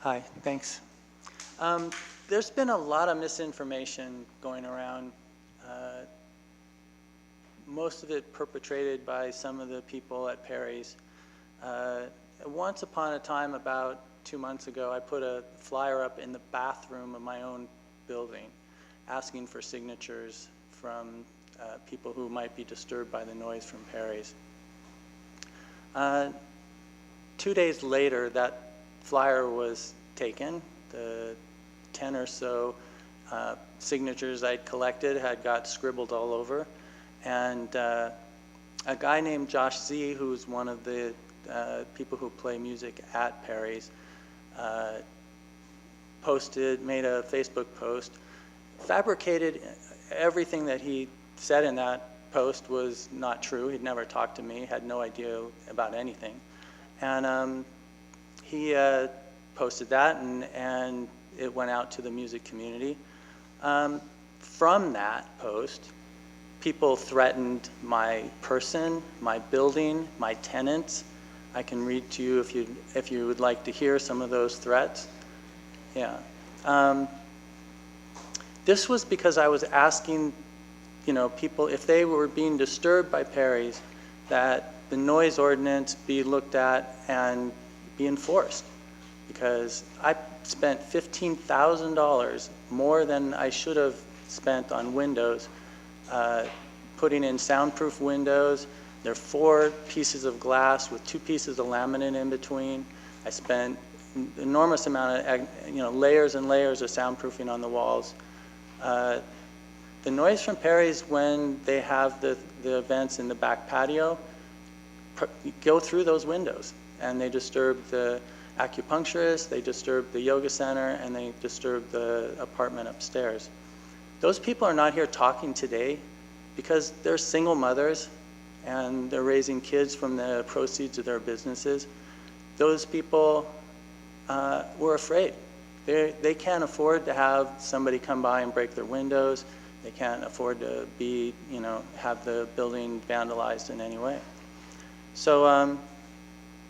Hi, thanks. There's been a lot of misinformation going around, most of it perpetrated by some of the people at Perry's. Once upon a time, about 2 months ago, I put a flyer up in the bathroom of my own building asking for signatures from people who might be disturbed by the noise from Perry's. 2 days later, that flyer was taken. The 10 or so signatures I'd collected had got scribbled all over. And a guy named Josh Z, who's one of the people who play music at Perry's, made a Facebook post, fabricated everything that he said in that post was not true. He'd never talked to me, had no idea about anything. And he posted that, and it went out to the music community. From that post, people threatened my person, my building, my tenants. I can read to you if you would like to hear some of those threats. Yeah. This was because I was asking, people if they were being disturbed by Perry's, that the noise ordinance be looked at and be enforced. Because I spent $15,000 more than I should have spent on windows, putting in soundproof windows. There are 4 pieces of glass with 2 pieces of laminate in between. I spent enormous amount of, layers and layers of soundproofing on the walls. The noise from Perry's when they have the events in the back patio go through those windows, and they disturb the acupuncturist, they disturb the yoga center, and they disturb the apartment upstairs. Those people are not here talking today because they're single mothers and they're raising kids from the proceeds of their businesses. Those people were afraid. They can't afford to have somebody come by and break their windows. They can't afford to be, have the building vandalized in any way. So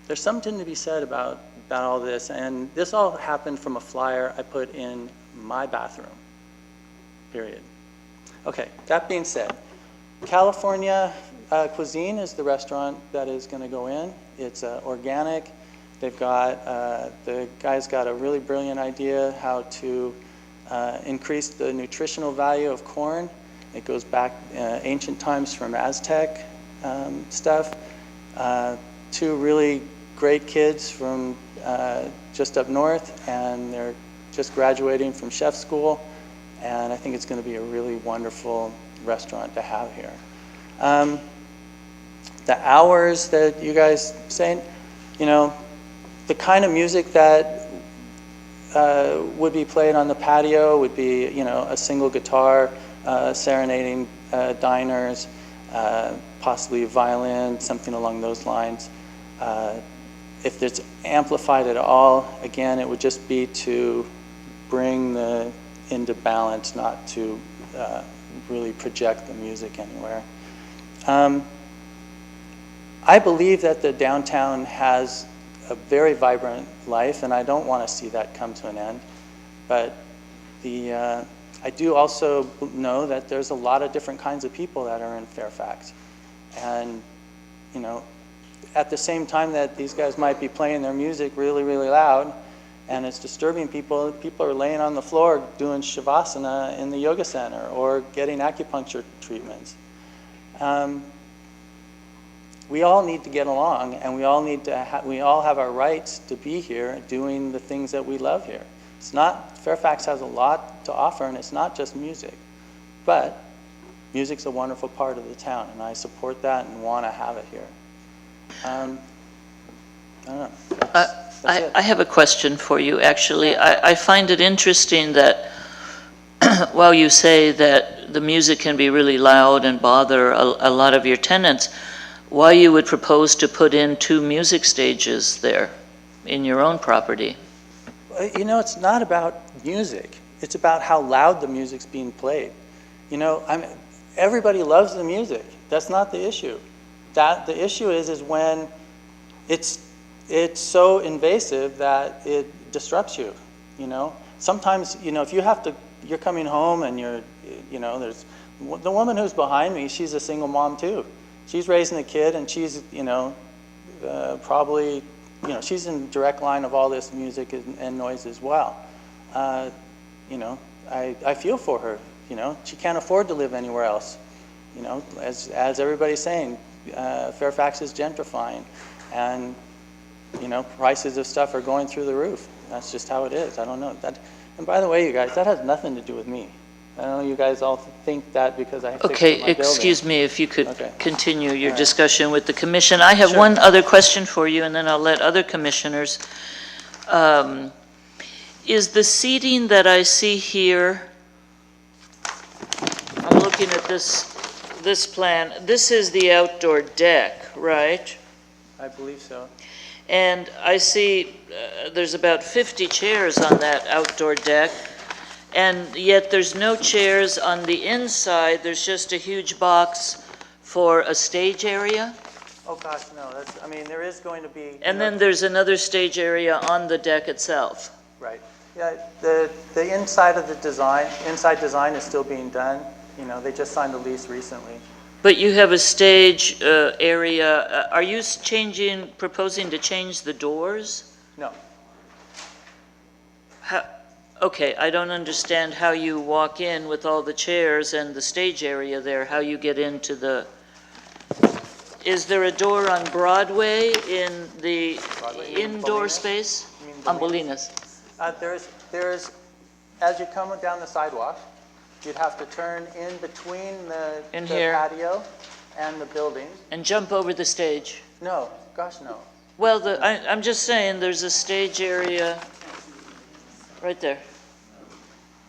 there's something to be said about all this. And this all happened from a flyer I put in my bathroom, period. Okay, that being said, California Cuisine is the restaurant that is going to go in. It's organic. They've got, the guy's got a really brilliant idea how to increase the nutritional value of corn. It goes back ancient times from Aztec stuff. 2 really great kids from just up north, and they're just graduating from chef school. And I think it's going to be a really wonderful restaurant to have here. The hours that you guys saying, the kind of music that would be played on the patio would be, a single guitar serenading diners, possibly a violin, something along those lines. If it's amplified at all, again, it would just be to bring into balance, not to really project the music anywhere. I believe that the downtown has a very vibrant life, and I don't want to see that come to an end. But I do also know that there's a lot of different kinds of people that are in Fairfax. And, at the same time that these guys might be playing their music really, really loud, and it's disturbing people, people are laying on the floor doing shavasana in the yoga center or getting acupuncture treatments. We all need to get along, and we all have our rights to be here doing the things that we love here. Fairfax has a lot to offer, and it's not just music, but music's a wonderful part of the town, and I support that and want to have it here. I don't know. I have a question for you, actually. I find it interesting that while you say that the music can be really loud and bother a lot of your tenants, why you would propose to put in 2 music stages there in your own property? It's not about music. It's about how loud the music's being played. Everybody loves the music. That's not the issue. The issue is when it's so invasive that it disrupts you. Sometimes, if you're coming home and there's the woman who's behind me. She's a single mom too. She's raising a kid, and she's probably she's in direct line of all this music and noise as well. I feel for her. She can't afford to live anywhere else. As everybody's saying, Fairfax is gentrifying, and prices of stuff are going through the roof. That's just how it is. I don't know that. And by the way, you guys, that has nothing to do with me. I know you guys all think that because I fixed my building. Excuse me, if you could continue your discussion with the commission. I have one other question for you, and then I'll let other commissioners. Is the seating that I see here, I'm looking at this plan, this is the outdoor deck, right? I believe so. And I see there's about 50 chairs on that outdoor deck. And yet there's no chairs on the inside. There's just a huge box for a stage area. Oh gosh, no. There is going to be. And then there's another stage area on the deck itself. Right. Yeah, the inside design is still being done. You know, they just signed a lease recently. But you have a stage area. Are you proposing to change the doors? No. Okay, I don't understand how you walk in with all the chairs and the stage area there, how you get into the... Is there a door on Broadway in the indoor space? On Bolinas. There's, as you come down the sidewalk, you'd have to turn in between the patio and the building. And jump over the stage? No, gosh, no. Well, I'm just saying, there's a stage area right there.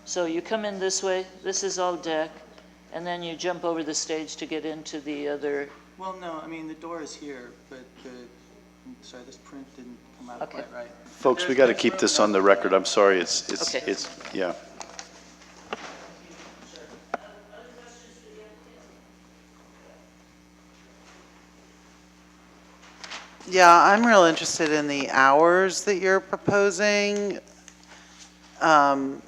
So you come in this way, this is all deck, and then you jump over the stage to get into the other... Well, no, I mean, the door is here, but sorry, this print didn't come out quite right. Folks, we got to keep this on the record. I'm sorry, yeah. Yeah, I'm real interested in the hours that you're proposing. I'm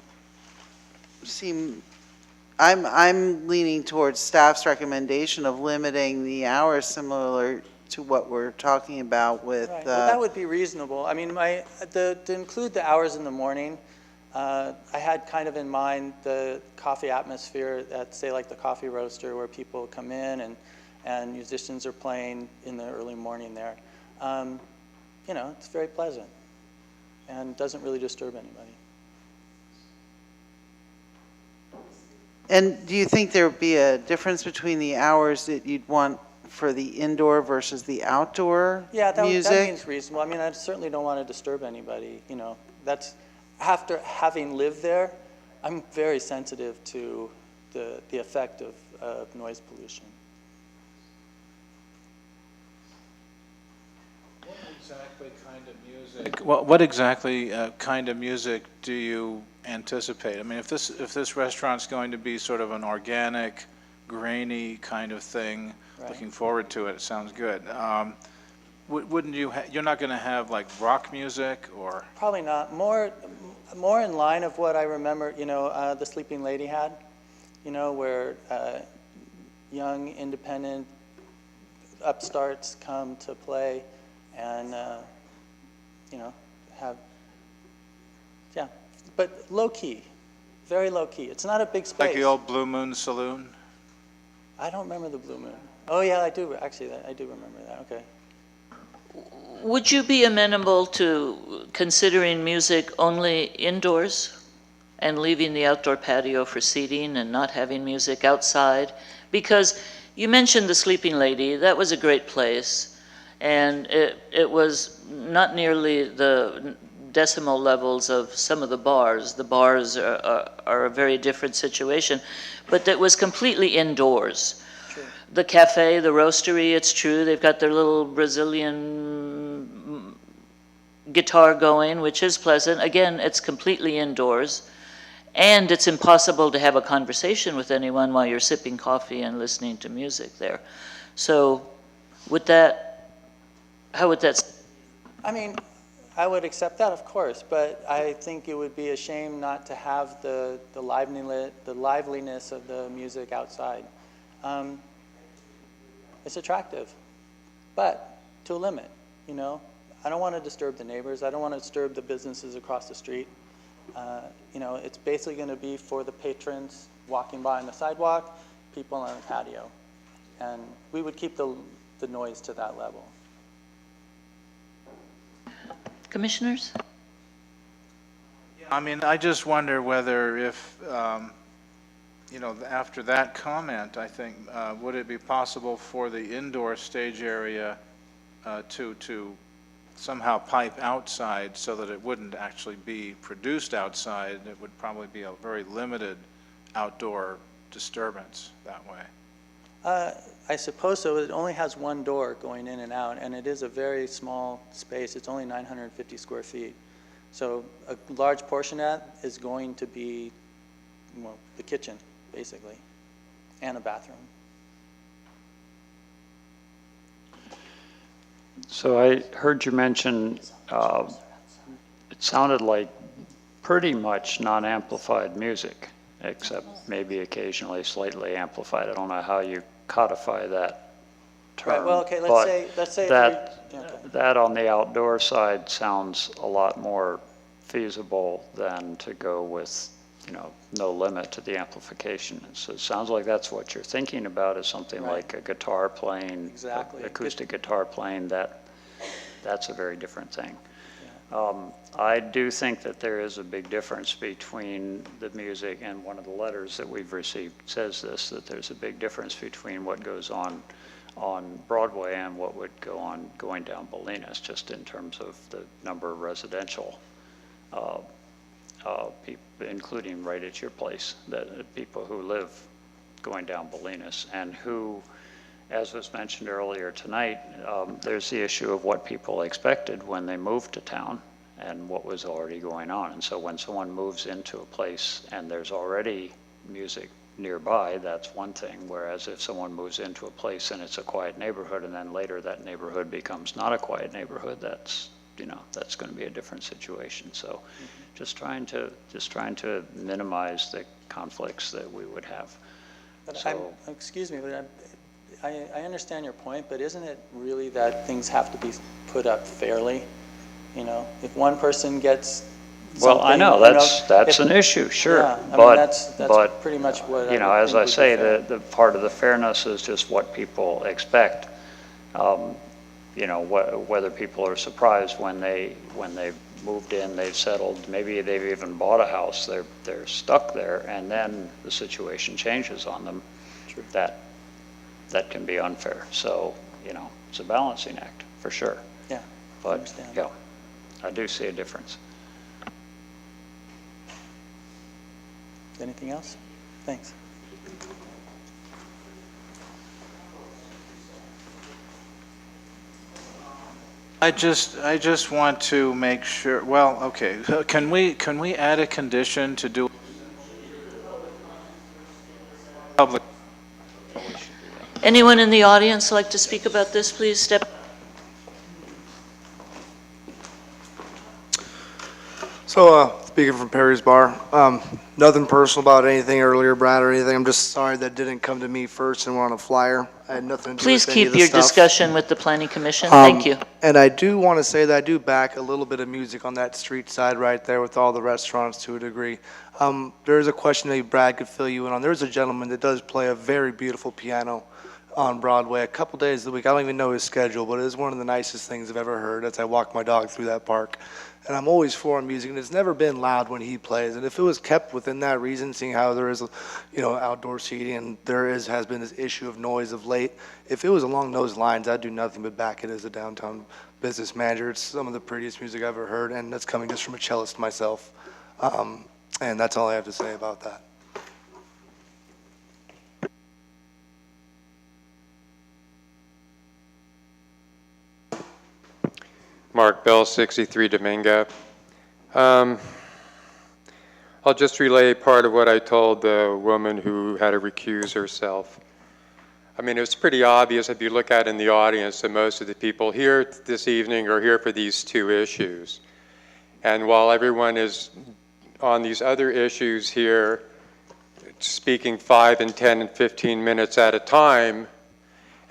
leaning towards staff's recommendation of limiting the hours similar to what we're talking about with. Right. Well, that would be reasonable. I mean, to include the hours in the morning, I had kind of in mind the coffee atmosphere at, say, like the coffee roaster, where people come in and musicians are playing in the early morning there. You know, it's very pleasant and doesn't really disturb anybody. And do you think there would be a difference between the hours that you'd want for the indoor versus the outdoor music? That means reasonable. I mean, I certainly don't want to disturb anybody. You know, that's after having lived there, I'm very sensitive to the effect of noise pollution. What exactly kind of music do you anticipate? I mean, if this restaurant's going to be sort of an organic, grainy kind of thing, right. Looking forward to it. It sounds good. Wouldn't you? You're not going to have like rock music or? Probably not. More in line of what I remember. You know, the Sleeping Lady had. You know, where young, independent upstarts come to play, and you know, but low key, very low key. It's not a big space. Like the old Blue Moon Saloon? I don't remember the Blue Moon. Oh yeah, I do, actually, I do remember that, okay. Would you be amenable to considering music only indoors and leaving the outdoor patio for seating and not having music outside? Because you mentioned the Sleeping Lady, that was a great place, and it was not nearly the decimal levels of some of the bars. The bars are a very different situation, but that was completely indoors. True. The cafe, the roastery, it's true, they've got their little Brazilian guitar going, which is pleasant. Again, it's completely indoors, and it's impossible to have a conversation with anyone while you're sipping coffee and listening to music there. So how would that? I mean, I would accept that, of course, but I think it would be a shame not to have the liveliness of the music outside. It's attractive, but to a limit, you know. I don't want to disturb the neighbors. I don't want to disturb the businesses across the street. You know, it's basically going to be for the patrons walking by on the sidewalk, people on the patio, and we would keep the noise to that level. Commissioners? I mean, I just wonder whether if, you know, after that comment, I think, would it be possible for the indoor stage area to somehow pipe outside so that it wouldn't actually be produced outside? It would probably be a very limited outdoor disturbance that way. I suppose so. It only has one door going in and out, and it is a very small space. It's only 950 square feet. So a large portion of that is going to be, well, the kitchen, basically, and a bathroom. So I heard you mention, it sounded like pretty much non-amplified music, except maybe occasionally slightly amplified. I don't know how you codify that term. Right, well, okay, but let's say that, if we, okay. that on the outdoor side sounds a lot more feasible than to go with, you know, no limit to the amplification. So it sounds like that's what you're thinking about, is something Right. like a guitar playing, Exactly. acoustic guitar playing, that's a very different thing. I do think that there is a big difference between the music, and one of the letters that we've received says this, that there's a big difference between what goes on Broadway and what would go on going down Bolinas, just in terms of the number of residential people, including right at your place, that people who live going down Bolinas, and who, as was mentioned earlier tonight, there's the issue of what people expected when they moved to town and what was already going on. And so when someone moves into a place and there's already music nearby, that's one thing. Whereas if someone moves into a place and it's a quiet neighborhood, and then later that neighborhood becomes not a quiet neighborhood, that's, you know, that's going to be a different situation. So just trying to minimize the conflicts that we would have. But So, excuse me, but I understand your point, but isn't it really that things have to be put up fairly? You know, if one person gets well, I know, that's an issue, sure. Yeah, I mean, but that's pretty much what you know, I as would I think say, would be the part of the fairness is just what people expect. You know, whether people are surprised when they moved in, they've settled, maybe they've even bought a house, they're stuck there, and then the situation changes on them. True. That can be unfair. So, you know, it's a balancing act for sure. Yeah, I But understand. yeah, I do see a difference. Anything else? Thanks. I just want to make sure, well, okay, can we add a condition to do public? Anyone in the audience like to speak about this, please step. So, speaking from Perry's Bar, nothing personal about anything earlier, Brad, or anything. I'm just sorry that didn't come to me first and we're on a flyer. I had nothing to do Please with any of keep the your stuff. discussion with the Planning Commission. Thank you. And I do want to say that I do back a little bit of music on that street side right there with all the restaurants to a degree. There is a question that Brad could fill you in on. There's a gentleman that does play a very beautiful piano on Broadway a couple days a week. I don't even know his schedule, but it is one of the nicest things I've ever heard as I walk my dog through that park. And I'm always for music, and it's never been loud when he plays. And if it was kept within that reason, seeing how there is, you know, outdoor seating, and has been this issue of noise of late, if it was along those lines, I'd do nothing but back it as a downtown business manager. It's some of the prettiest music I've ever heard, and that's coming just from a cellist myself. And that's all I have to say about that. Mark Bell, 63 Dominga. I'll just relay part of what I told the woman who had to recuse herself. I mean, it's pretty obvious if you look out in the audience that most of the people here this evening are here for these two issues. And while everyone is on these other issues here, speaking 5 and 10 and 15 minutes at a time,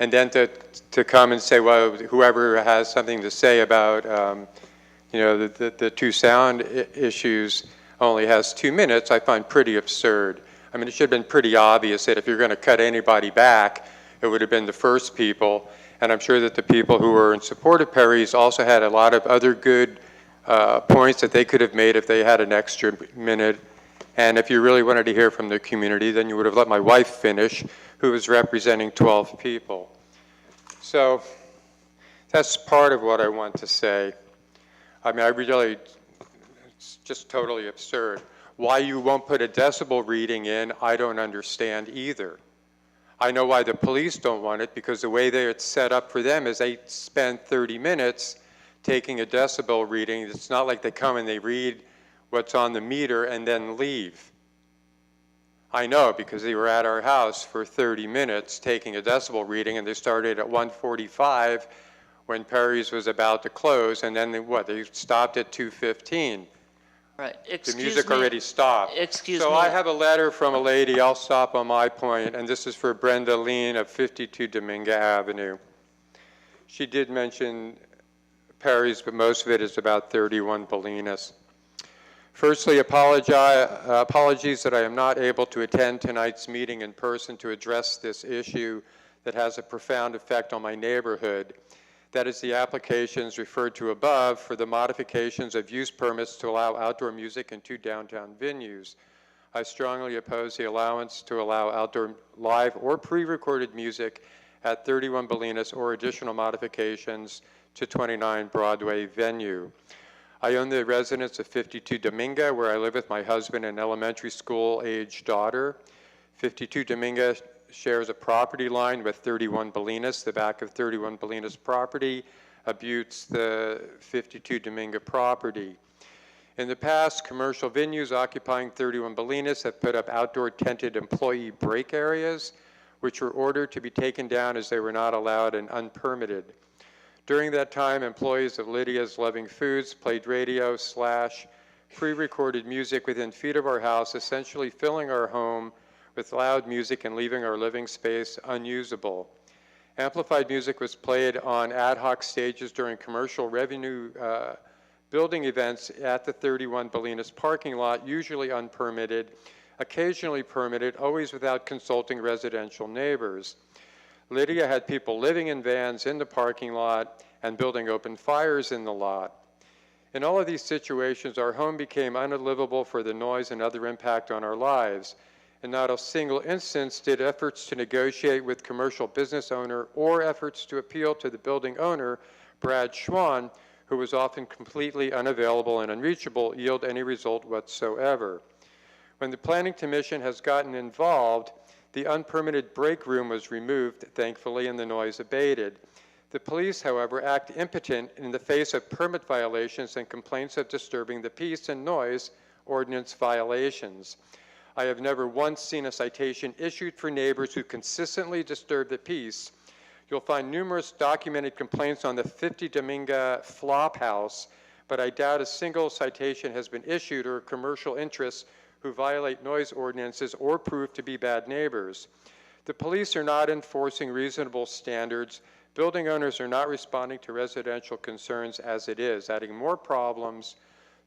and then to come and say, well, whoever has something to say about, you know, the two sound issues only has 2 minutes, I find pretty absurd. I mean, it should have been pretty obvious that if you're going to cut anybody back, it would have been the first people. And I'm sure that the people who were in support of Perry's also had a lot of other good points that they could have made if they had an extra minute. And if you really wanted to hear from the community, then you would have let my wife finish, who was representing 12 people. So that's part of what I want to say. I mean, it's just totally absurd. Why you won't put a decibel reading in, I don't understand either. I know why the police don't want it, because the way it's set up for them is they spend 30 minutes taking a decibel reading. It's not like they come and they read what's on the meter and then leave. I know, because they were at our house for 30 minutes taking a decibel reading, and they started at 1:45 when Perry's was about to close, and then they stopped at 2:15. Right. The Excuse music me. already stopped. Excuse So me. I have a letter from a lady, I'll stop on my point, and this is for Brenda Lean of 52 Dominga Avenue. She did mention Perry's, but most of it is about 31 Bolinas. Firstly, apologies that I am not able to attend tonight's meeting in person to address this issue that has a profound effect on my neighborhood. That is the applications referred to above for the modifications of use permits to allow outdoor music in 2 downtown venues. I strongly oppose the allowance to allow outdoor live or pre-recorded music at 31 Bolinas or additional modifications to 29 Broadway venue. I own the residence of 52 Dominga, where I live with my husband and elementary school-aged daughter. 52 Dominga shares a property line with 31 Bolinas. The back of 31 Bolinas property abuts the 52 Dominga property. In the past, commercial venues occupying 31 Bolinas have put up outdoor tented employee break areas, which were ordered to be taken down as they were not allowed and unpermitted. During that time, employees of Lydia's Loving Foods played radio / pre-recorded music within feet of our house, essentially filling our home with loud music and leaving our living space unusable. Amplified music was played on ad hoc stages during commercial revenue building events at the 31 Bolinas parking lot, usually unpermitted, occasionally permitted, always without consulting residential neighbors. Lydia had people living in vans in the parking lot and building open fires in the lot. In all of these situations, our home became unlivable for the noise and other impact on our lives. In not a single instance did efforts to negotiate with commercial business owner or efforts to appeal to the building owner, Brad Schwann, who was often completely unavailable and unreachable, yield any result whatsoever. When the Planning Commission has gotten involved, the unpermitted break room was removed, thankfully, and the noise abated. The police, however, act impotent in the face of permit violations and complaints of disturbing the peace and noise ordinance violations. I have never once seen a citation issued for neighbors who consistently disturb the peace. You'll find numerous documented complaints on the 50 Dominga flop house, but I doubt a single citation has been issued or commercial interests who violate noise ordinances or prove to be bad neighbors. The police are not enforcing reasonable standards. Building owners are not responding to residential concerns as it is, adding more problems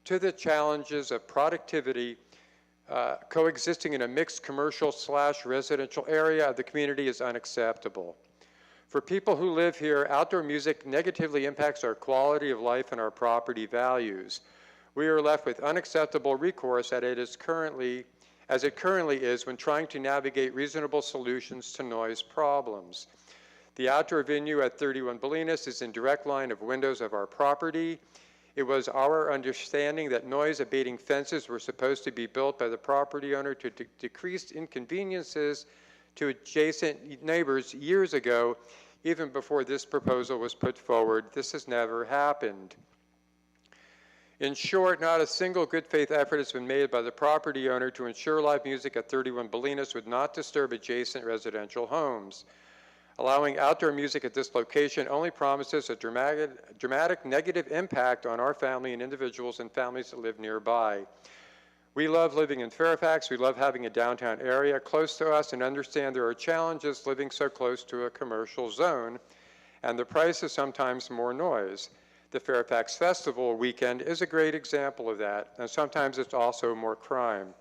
to the challenges of productivity. Coexisting in a mixed commercial / residential area of the community is unacceptable. For people who live here, outdoor music negatively impacts our quality of life and our property values. We are left with unacceptable recourse as it currently is when trying to navigate reasonable solutions to noise problems. The outdoor venue at 31 Bolinas is in direct line of windows of our property. It was our understanding that noise abating fences were supposed to be built by the property owner to decrease inconveniences to adjacent neighbors years ago, even before this proposal was put forward. This has never happened. In short, not a single good faith effort has been made by the property owner to ensure live music at 31 Bolinas would not disturb adjacent residential homes. Allowing outdoor music at this location only promises a dramatic negative impact on our family and individuals and families that live nearby. We love living in Fairfax. We love having a downtown area close to us and understand there are challenges living so close to a commercial zone, and the price is sometimes more noise. The Fairfax Festival weekend is a great example of that, and sometimes it's also more crime.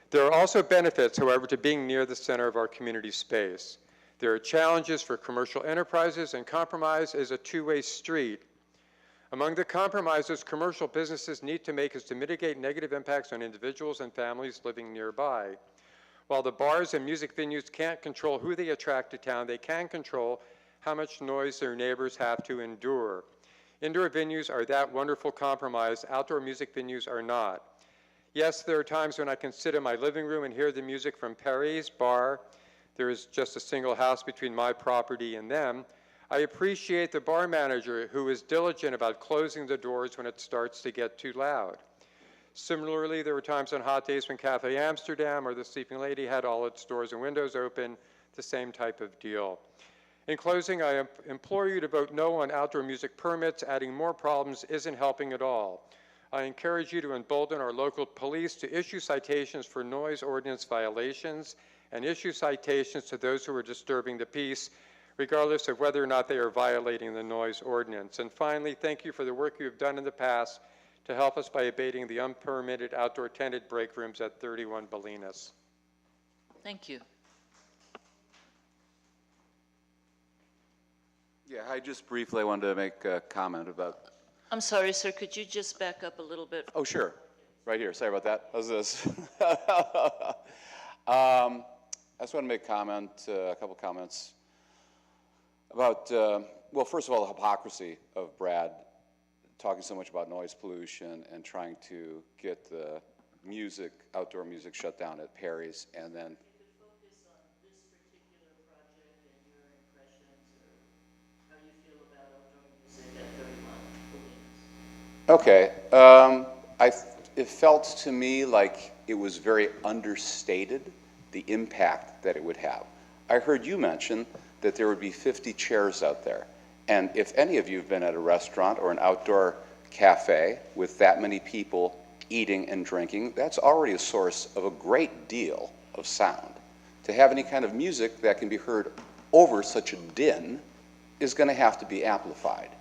There are also benefits, however, to being near the center of our community space. There are challenges for commercial enterprises, and compromise is a two-way street. Among the compromises commercial businesses need to make is to mitigate negative impacts on individuals and families living nearby. While the bars and music venues can't control who they attract to town, they can control how much noise their neighbors have to endure. Indoor venues are that wonderful compromise. Outdoor music venues are not. Yes, there are times when I can sit in my living room and hear the music from Perry's bar. There is just a single house between my property and them. I appreciate the bar manager who is diligent about closing the doors when it starts to get too loud. Similarly, there were times on hot days when Cafe Amsterdam or the Sleeping Lady had all its doors and windows open, the same type of deal. In closing, I implore you to vote no on outdoor music permits. Adding more problems isn't helping at all. I encourage you to embolden our local police to issue citations for noise ordinance violations and issue citations to those who are disturbing the peace, regardless of whether or not they are violating the noise ordinance. And finally, thank you for the work you have done in the past to help us by abating the unpermitted outdoor tented break rooms at 31 Bolinas. Thank you. Yeah, I just briefly wanted to make a comment about. I'm sorry, sir, could you just back up a little bit? Oh, sure. Right here. Sorry about that. How's this? I just want to make a couple comments about, well, first of all, the hypocrisy of Brad talking so much about noise pollution and trying to get the music, outdoor music shut down at Perry's, and then okay. It felt to me like it was very understated, the impact that it would have. I heard you mention that there would be 50 chairs out there. And if any of you have been at a restaurant or an outdoor cafe with that many people eating and drinking, that's already a source of a great deal of sound. To have any kind of music that can be heard over such a din is going to have to be amplified.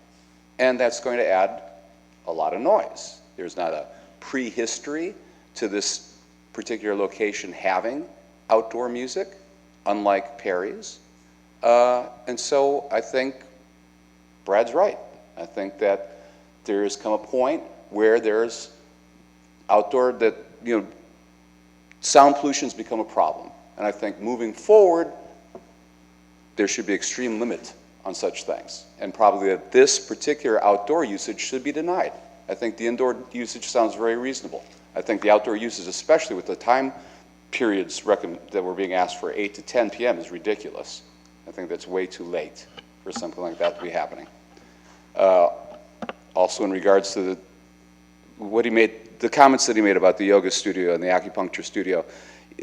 And that's going to add a lot of noise. There's not a prehistory to this particular location having outdoor music, unlike Perry's. And so I think Brad's right. I think that there's come a point where there's outdoor that, sound pollution's become a problem. And I think moving forward, there should be extreme limit on such things. And probably that this particular outdoor usage should be denied. I think the indoor usage sounds very reasonable. I think the outdoor usage, especially with the time periods that were being asked for 8 to 10 p.m. is ridiculous. I think that's way too late for something like that to be happening. Also in regards to the comments that he made about the yoga studio and the acupuncture studio,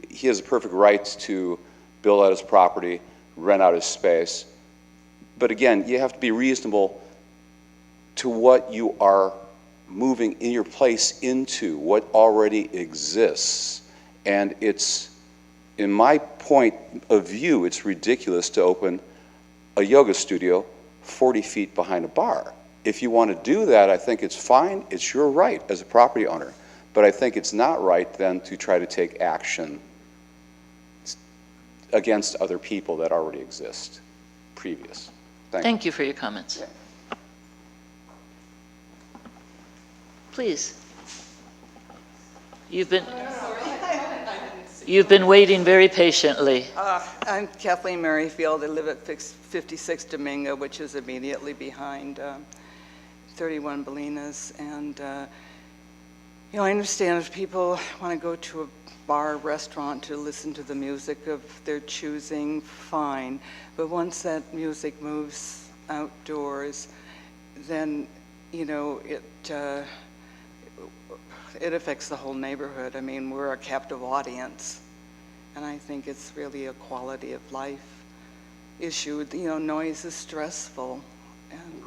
he has a perfect right to build out his property, rent out his space. But again, you have to be reasonable to what you are moving in your place into, what already exists. And it's, in my point of view, it's ridiculous to open a yoga studio 40 feet behind a bar. If you want to do that, I think it's fine. It's your right as a property owner. But I think it's not right then to try to take action against other people that already exist previous. Thank you for your comments. Please. You've been waiting very patiently. I'm Kathleen Merrifield. I live at 56 Domingo, which is immediately behind 31 Bolinas. And, I understand if people want to go to a bar or restaurant to listen to the music of their choosing, fine. But once that music moves outdoors, then, it affects the whole neighborhood. I mean, we're a captive audience, and I think it's really a quality of life issue. Noise is stressful, and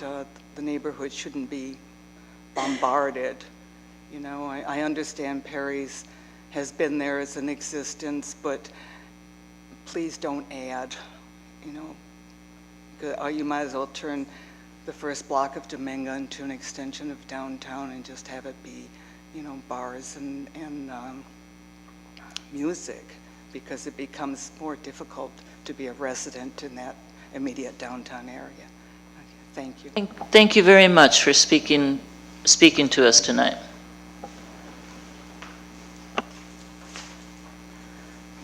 the neighborhood shouldn't be bombarded. I understand Perry's has been there as an existence, but please don't add. You might as well turn the first block of Domingo into an extension of downtown and just have it be bars and music, because it becomes more difficult to be a resident in that immediate downtown area. Okay, thank you. Thank you very much for speaking to us tonight.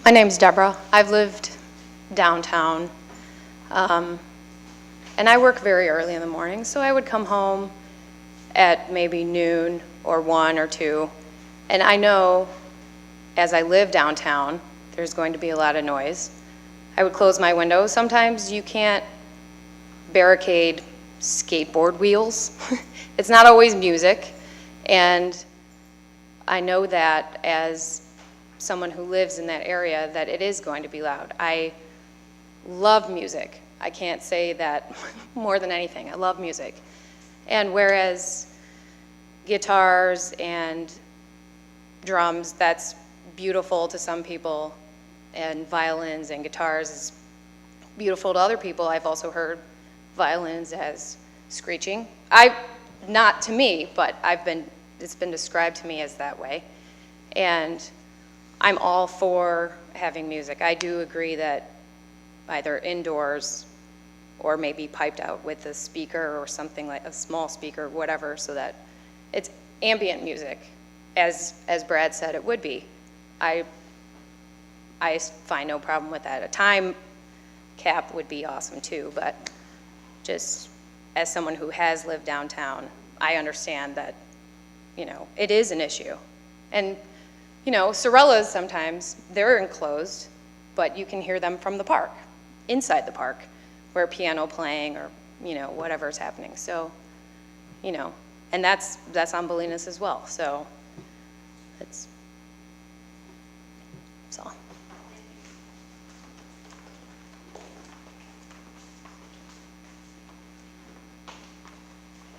My name's Deborah. I've lived downtown, and I work very early in the morning, so I would come home at maybe noon or 1 or 2, and I know as I live downtown, there's going to be a lot of noise. I would close my windows. Sometimes you can't barricade skateboard wheels. It's not always music, and I know that as someone who lives in that area that it is going to be loud. I love music. I can't say that more than anything. I love music. And whereas guitars and drums, that's beautiful to some people, and violins and guitars is beautiful to other people. I've also heard violins as screeching. Not to me, but it's been described to me as that way. And I'm all for having music. I do agree that either indoors or maybe piped out with a speaker or something like a small speaker, whatever, so that it's ambient music, as Brad said it would be. I find no problem with that. A time cap would be awesome too, but just as someone who has lived downtown, I understand that, it is an issue. And, Sorellas sometimes, they're enclosed, but you can hear them from the park, inside the park, where piano playing or, whatever's happening. So, and that's on Bolinas as well. So that's all.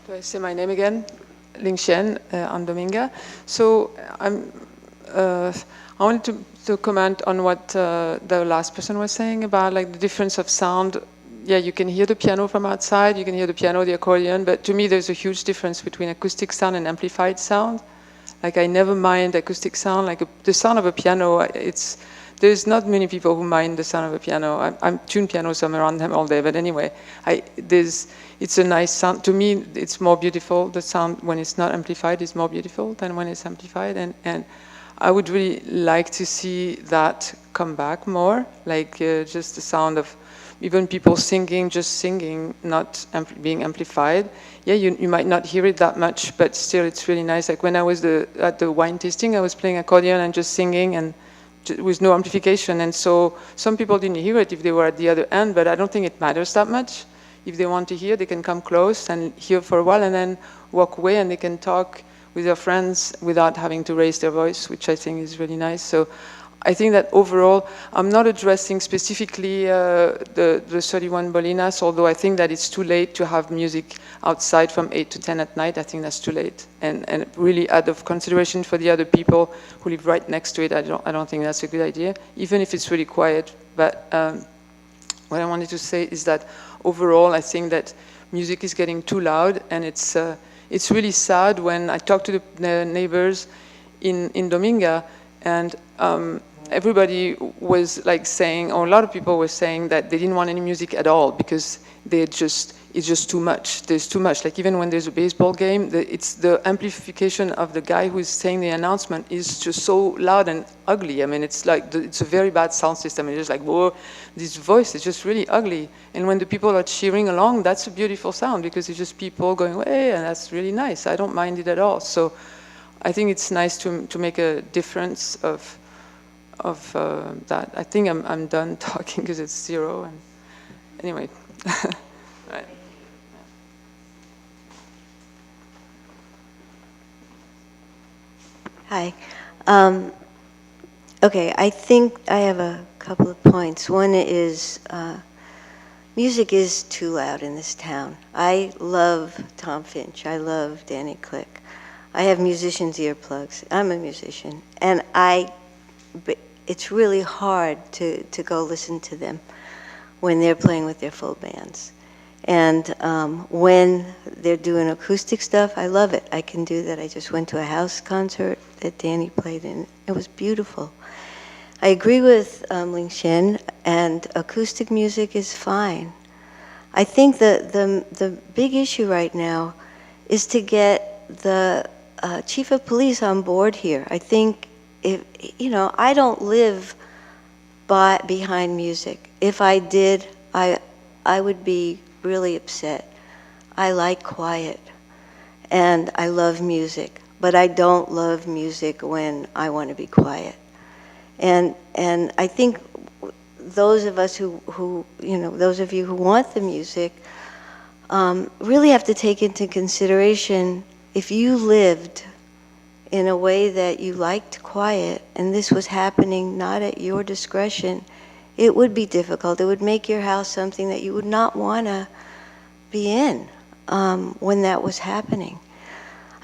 Do I say my name again? Ling Xian on Dominga. So I wanted to comment on what the last person was saying about like the difference of sound. Yeah, you can hear the piano from outside, you can hear the piano, the accordion, but to me there's a huge difference between acoustic sound and amplified sound. Like I never mind acoustic sound, like the sound of a piano, there's not many people who mind the sound of a piano. I'm tuned piano, so I'm around them all day, but anyway, it's a nice sound. To me, it's more beautiful. The sound when it's not amplified is more beautiful than when it's amplified, and I would really like to see that come back more, like just the sound of even people singing, just singing, not being amplified. Yeah, you might not hear it that much, but still it's really nice. Like when I was at the wine tasting, I was playing accordion and just singing and with no amplification. And so some people didn't hear it if they were at the other end, but I don't think it matters that much. If they want to hear, they can come close and hear for a while and then walk away and they can talk with their friends without having to raise their voice, which I think is really nice. So I think that overall, I'm not addressing specifically the 31 Bolinas, although I think that it's too late to have music outside from 8 to 10 at night. I think that's too late. And really out of consideration for the other people who live right next to it, I don't think that's a good idea, even if it's really quiet. But what I wanted to say is that overall, I think that music is getting too loud, and it's really sad when I talk to the neighbors in Dominga, and everybody was like saying, or a lot of people were saying that they didn't want any music at all because it's just too much. There's too much. Like even when there's a baseball game, it's the amplification of the guy who's saying the announcement is just so loud and ugly. I mean, it's like it's a very bad sound system. It's just like, whoa, this voice is just really ugly. And when the people are cheering along, that's a beautiful sound because it's just people going, hey, and that's really nice. I don't mind it at all. So I think it's nice to make a difference of that. I think I'm done talking because it's 0. And anyway, right. Hi. Okay, I think I have a couple of points. One is music is too loud in this town. I love Tom Finch. I love Danny Click. I have musicians' earplugs. I'm a musician. And it's really hard to go listen to them when they're playing with their full bands. And when they're doing acoustic stuff, I love it. I can do that. I just went to a house concert that Danny played in. It was beautiful. I agree with Ling Xian, and acoustic music is fine. I think the big issue right now is to get the chief of police on board here. I think, I don't live behind music. If I did, I would be really upset. I like quiet, and I love music, but I don't love music when I want to be quiet. And I think those of us who those of you who want the music, really have to take into consideration if you lived in a way that you liked quiet, and this was happening not at your discretion, it would be difficult. It would make your house something that you would not want to be in when that was happening.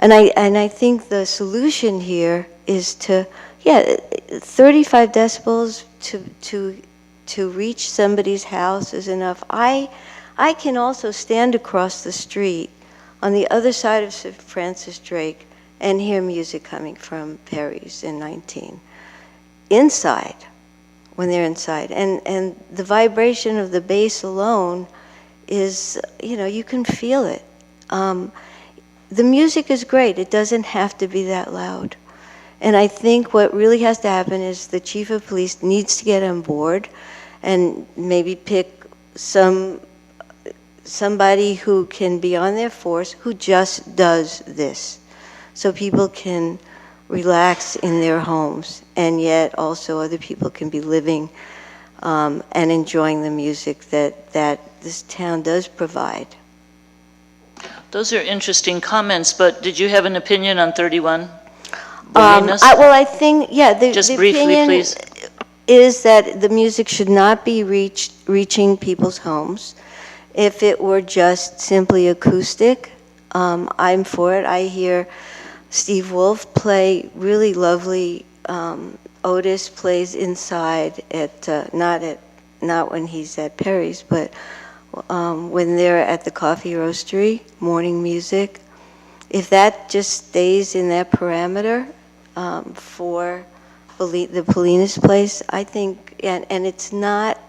And I think the solution here is to, yeah, 35 decibels to reach somebody's house is enough. I can also stand across the street on the other side of Sir Francis Drake and hear music coming from Perry's in 19. Inside, when they're inside. And the vibration of the bass alone is, you know, you can feel it. The music is great. It doesn't have to be that loud. And I think what really has to happen is the chief of police needs to get on board and maybe pick somebody who can be on their force who just does this. So people can relax in their homes, and yet also other people can be living and enjoying the music that this town does provide. Those are interesting comments, but did you have an opinion on 31? Well, I think, yeah, Just the briefly, opinion please. is that the music should not be reaching people's homes. If it were just simply acoustic, I'm for it. I hear Steve Wolf play really lovely. Otis plays inside not when he's at Perry's, but when they're at the coffee roastery, morning music. If that just stays in that parameter for the Polinas place, I think, and it's not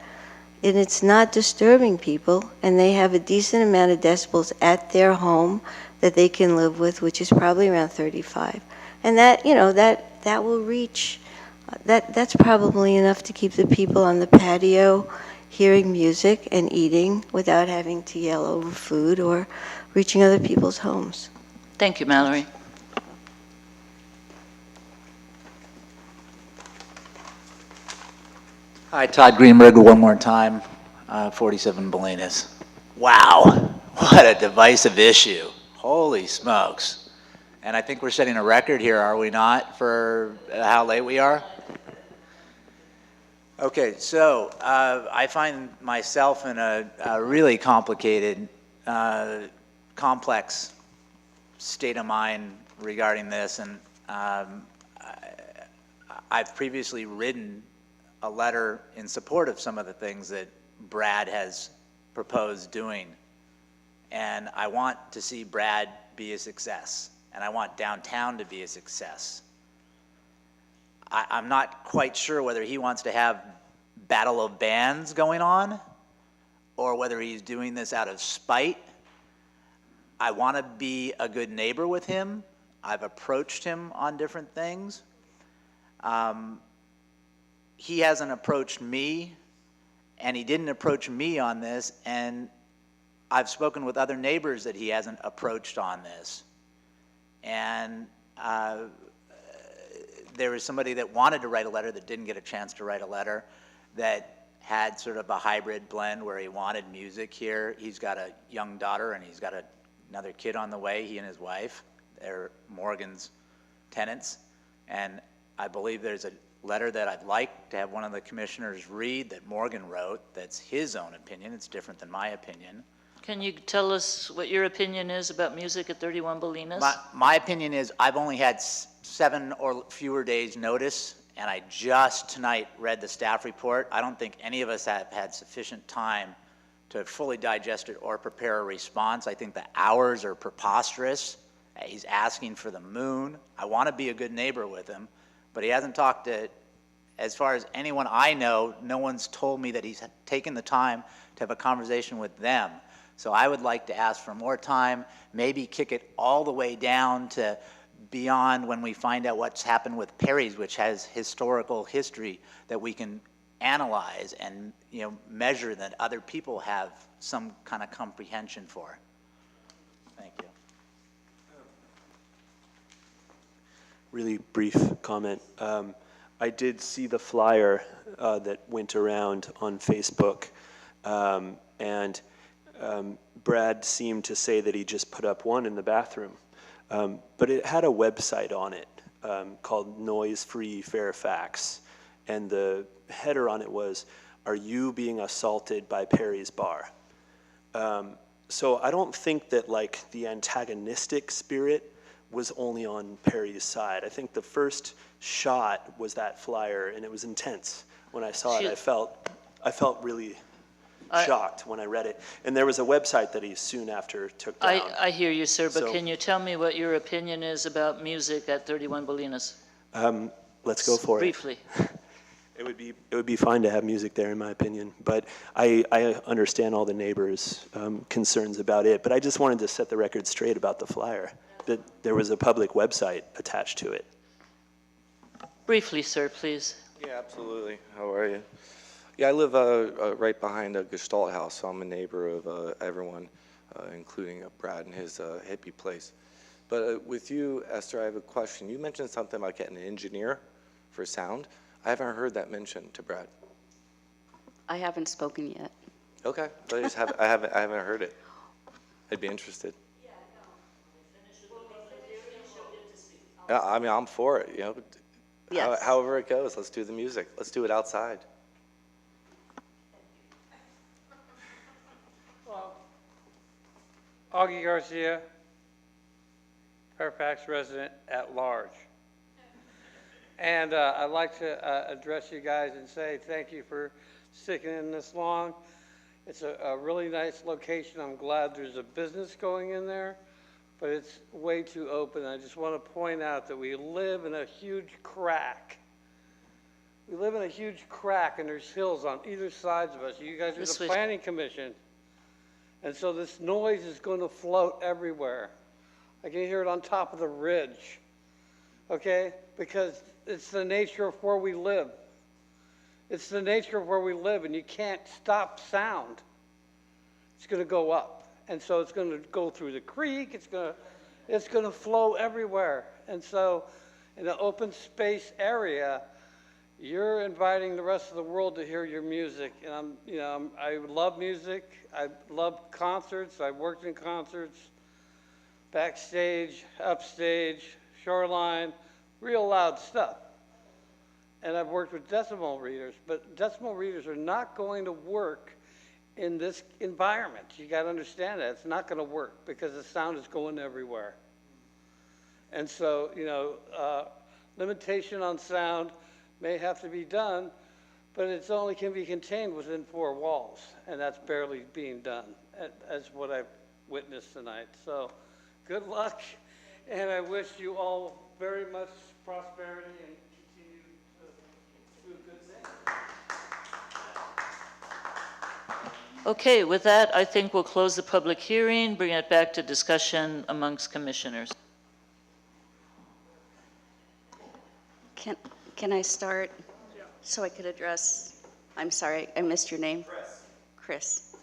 disturbing people, and they have a decent amount of decibels at their home that they can live with, which is probably around 35. And that, you know, that will reach, that's probably enough to keep the people on the patio hearing music and eating without having to yell over food or reaching other people's homes. Thank you, Mallory. Hi, Todd Greenberg one more time, 47 Bolinas. Wow, what a divisive issue. Holy smokes. And I think we're setting a record here, are we not, for how late we are? Okay, so I find myself in a really complicated, complex state of mind regarding this, and I've previously written a letter in support of some of the things that Brad has proposed doing, and I want to see Brad be a success, and I want downtown to be a success. I'm not quite sure whether he wants to have battle of bands going on or whether he's doing this out of spite. I want to be a good neighbor with him. I've approached him on different things. He hasn't approached me, and he didn't approach me on this, and I've spoken with other neighbors that he hasn't approached on this. And there was somebody that wanted to write a letter that didn't get a chance to write a letter, that had sort of a hybrid blend where he wanted music here. He's got a young daughter, and he's got another kid on the way, he and his wife. They're Morgan's tenants. And I believe there's a letter that I'd like to have one of the commissioners read that Morgan wrote that's his own opinion. It's different than my opinion. Can you tell us what your opinion is about music at 31 Bolinas? My opinion is I've only had 7 or fewer days notice, and I just tonight read the staff report. I don't think any of us have had sufficient time to fully digest it or prepare a response. I think the hours are preposterous. He's asking for the moon. I want to be a good neighbor with him, but he hasn't talked to, as far as anyone I know, no one's told me that he's taken the time to have a conversation with them. So I would like to ask for more time, maybe kick it all the way down to beyond when we find out what's happened with Perry's, which has historical history that we can analyze and, you know, measure that other people have some kind of comprehension for. Thank you. Really brief comment. I did see the flyer that went around on Facebook, and Brad seemed to say that he just put up one in the bathroom, but it had a website on it called Noise Free Fairfax, and the header on it was, "Are you being assaulted by Perry's Bar?" So I don't think that like the antagonistic spirit was only on Perry's side. I think the first shot was that flyer, and it was intense. When I saw it, I felt really shocked when I read it. And there was a website that he soon after took down. I hear you, sir, but So- can you tell me what your opinion is about music at 31 Bolinas? Let's go for it. Briefly. It would be fine to have music there, in my opinion. But I understand all the neighbors' concerns about it. But I just wanted to set the record straight about the flyer, that there was a public website attached to it. Briefly, sir, please. Yeah, absolutely. How are you? Yeah, I live right behind a Gestalt house, so I'm a neighbor of everyone, including Brad and his hippie place. But with you, Esther, I have a question. You mentioned something about getting an engineer for sound. I haven't heard that mentioned to Brad. I haven't spoken yet. Okay, but I haven't heard it. I'd be interested. Yeah, I mean, I'm for it. You know, Yes. however it goes, let's do the music. Let's do it outside. Augie Garcia, Fairfax resident at large. And I'd like to address you guys and say thank you for sticking in this long. It's a really nice location. I'm glad there's a business going in there, but it's way too open. I just want to point out that we live in a huge crack. We live in a huge crack, and there's hills on either sides of us. You guys are the planning commission. And so this noise is going to float everywhere. I can hear it on top of the ridge, okay? Because it's the nature of where we live. It's the nature of where we live, and you can't stop sound. It's going to go up. And so it's going to go through the creek. It's going to flow everywhere. And so in an open space area, you're inviting the rest of the world to hear your music. And I love music. I love concerts. I've worked in concerts, backstage, upstage, shoreline, real loud stuff. And I've worked with decimal readers, but decimal readers are not going to work in this environment. You got to understand that. It's not going to work because the sound is going everywhere. And so, limitation on sound may have to be done, but it only can be contained within 4 walls, and that's barely being done, as what I've witnessed tonight. So good luck, and I wish you all very much prosperity and continue to do good things. Okay, with that, I think we'll close the public hearing, bring it back to discussion amongst commissioners. Can I start so I could address, I'm sorry, I missed your name. Chris.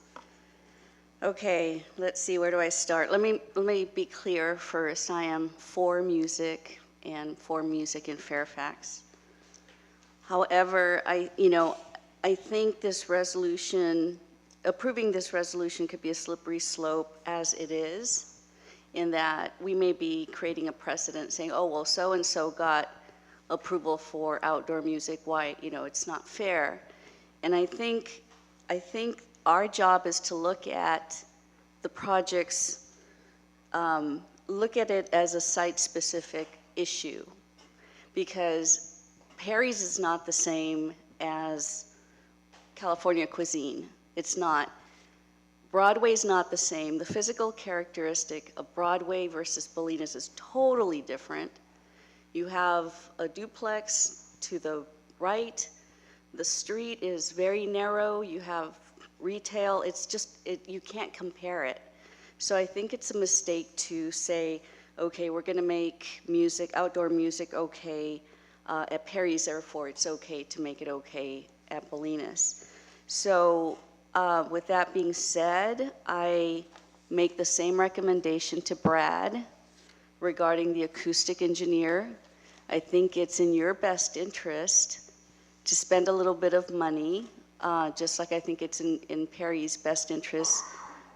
Okay, let's see, where do I start? Let me be clear first. I am for music and for music in Fairfax. However, I think this resolution, approving this resolution could be a slippery slope as it is, in that we may be creating a precedent saying, oh, well, so-and-so got approval for outdoor music, why, it's not fair. And I think our job is to look at the projects, look at it as a site-specific issue, because Perry's is not the same as California cuisine. It's not. Broadway's not the same. The physical characteristic of Broadway versus Bolinas is totally different. You have a duplex to the right. The street is very narrow. You have retail. It's just, you can't compare it. So I think it's a mistake to say, okay, we're going to make music, outdoor music, okay at Perry's, therefore it's okay to make it okay at Bolinas. So with that being said, I make the same recommendation to Brad regarding the acoustic engineer. I think it's in your best interest to spend a little bit of money, just like I think it's in Perry's best interest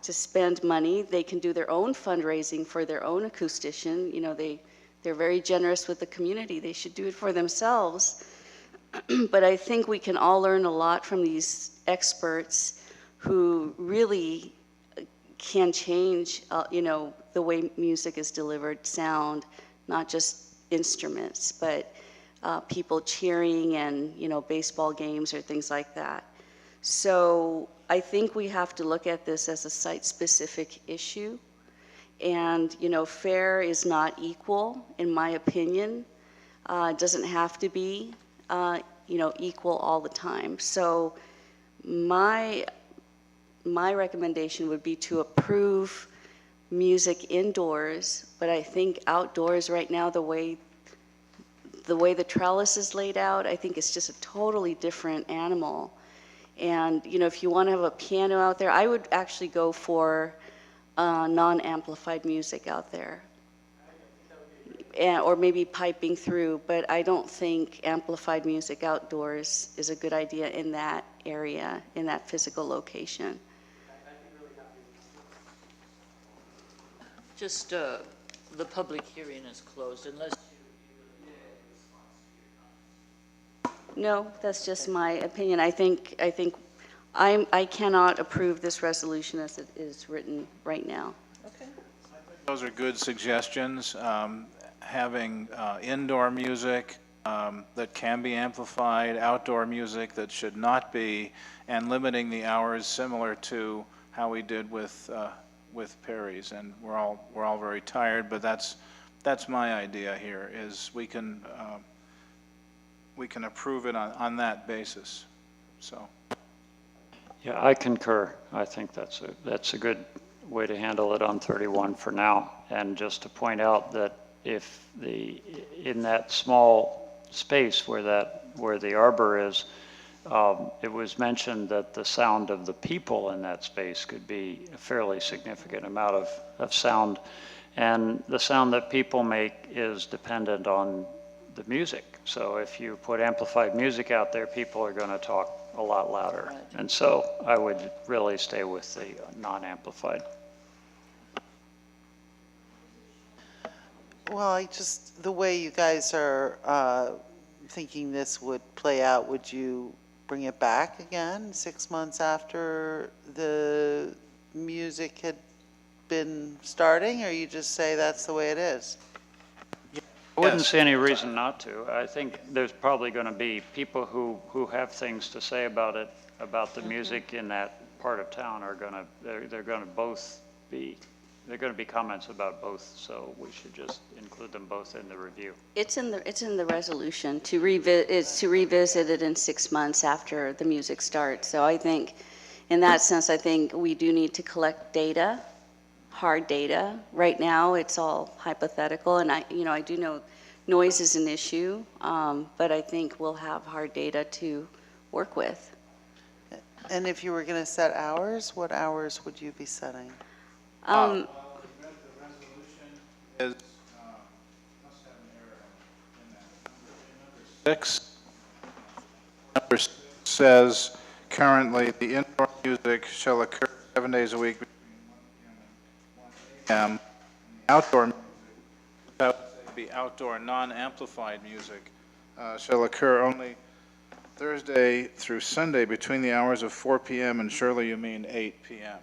to spend money. They can do their own fundraising for their own acoustician. They're very generous with the community. They should do it for themselves. But I think we can all learn a lot from these experts who really can change, the way music is delivered, sound, not just instruments, but people cheering and, baseball games or things like that. So I think we have to look at this as a site-specific issue. And, fair is not equal, in my opinion. It doesn't have to be, equal all the time. So my recommendation would be to approve music indoors, but I think outdoors right now, the way the trellis is laid out, I think it's just a totally different animal. And, if you want to have a piano out there, I would actually go for non-amplified music out there. Or maybe piping through, but I don't think amplified music outdoors is a good idea in that area, in that physical location. Just, the public hearing is closed unless No, that's just my opinion. I think I cannot approve this resolution as it is written right now. Those are good suggestions. Having indoor music that can be amplified, outdoor music that should not be, and limiting the hours similar to how we did with Perry's. And we're all very tired, but that's my idea here, is we can approve it on that basis. So. Yeah, I concur. I think that's a good way to handle it on 31 for now. And just to point out that if in that small space where the arbor is, it was mentioned that the sound of the people in that space could be a fairly significant amount of sound. And the sound that people make is dependent on the music. So if you put amplified music out there, people are going to talk a lot louder. And so I would really stay with the non-amplified. Well, the way you guys are thinking this would play out, would you bring it back again 6 months after the music had been starting, or you just say that's the way it is? I wouldn't see any reason not to. I think there's probably going to be people who have things to say about it, about the music in that part of town are going to, they're going to both be, they're going to be comments about both, so we should just include them both in the review. It's in the resolution to revisit it in 6 months after the music starts. So I think, in that sense, I think we do need to collect data, hard data. Right now, it's all hypothetical, and I do know noise is an issue, but I think we'll have hard data to work with. And if you were going to set hours, what hours would you be setting? The resolution is, must have an error in that. Number 6 says, currently, the indoor music shall occur 7 days a week between 1 p.m. and 1 a.m. Outdoor music, that would be outdoor non-amplified music, shall occur only Thursday through Sunday between the hours of 4 p.m. and surely you mean 8 p.m.,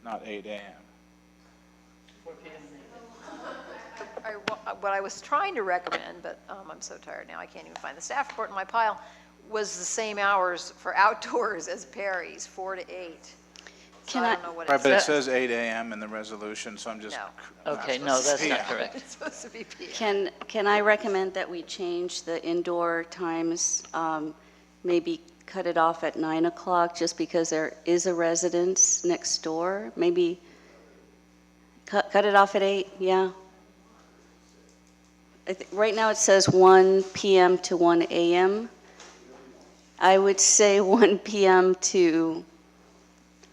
not 8 a.m. What I was trying to recommend, but I'm so tired now, I can't even find the staff report in my pile, was the same hours for outdoors as Perry's, 4 to 8. So I don't know what it Right, but it says. says 8 a.m. in the resolution, so I'm just. No. Okay, no, that's not correct. It's supposed to be PM. Can I recommend that we change the indoor times, maybe cut it off at 9 o'clock, just because there is a residence next door? Maybe cut it off at 8, yeah. Right now it says 1 p.m. to 1 a.m. I would say 1 p.m. to,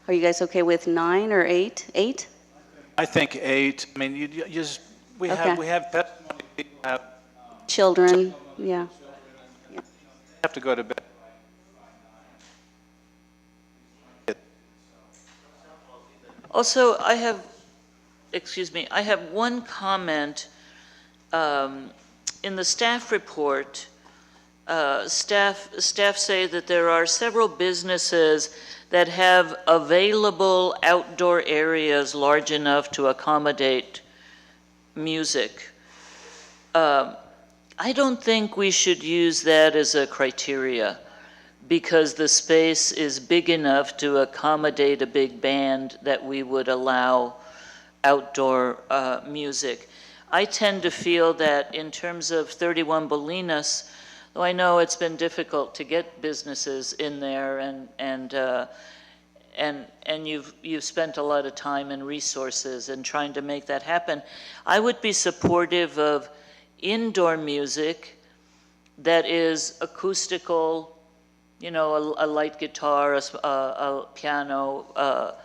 are you guys okay with 9 or 8? 8? I think 8. I mean, you just, we have testimony, people have. Children, yeah. Have to go to bed. Also, I have one comment. In the staff report, staff say that there are several businesses that have available outdoor areas large enough to accommodate music. I don't think we should use that as a criteria, because the space is big enough to accommodate a big band that we would allow outdoor music. I tend to feel that in terms of 31 Bolinas, though I know it's been difficult to get businesses in there, and you've spent a lot of time and resources in trying to make that happen, I would be supportive of indoor music that is acoustical, you know, a light guitar, a piano,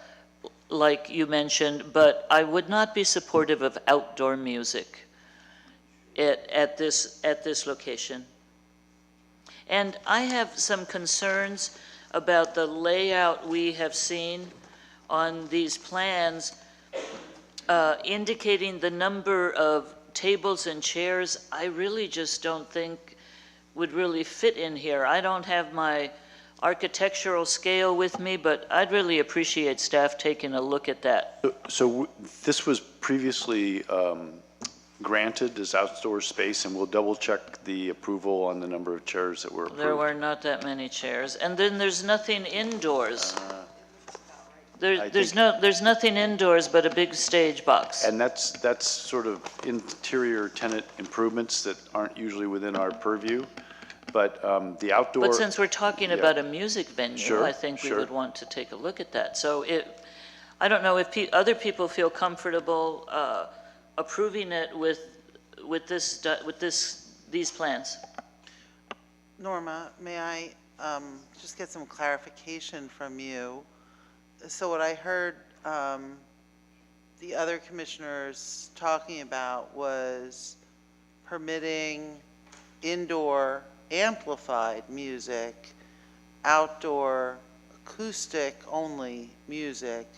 like you mentioned, but I would not be supportive of outdoor music at this location. And I have some concerns about the layout we have seen on these plans, indicating the number of tables and chairs. I really just don't think would really fit in here. I don't have my architectural scale with me, but I'd really appreciate staff taking a look at that. So this was previously granted as outdoor space, and we'll double check the approval on the number of chairs that were approved. There were not that many chairs, and then there's nothing indoors. There's nothing indoors but a big stage box. And that's sort of interior tenant improvements that aren't usually within our purview. But the outdoor. But since we're talking yeah. about a music venue, Sure, I think we sure. would want to take a look at that. So I don't know if other people feel comfortable approving it with these plans. Norma, may I just get some clarification from you? So what I heard the other commissioners talking about was permitting indoor amplified music, outdoor acoustic only music,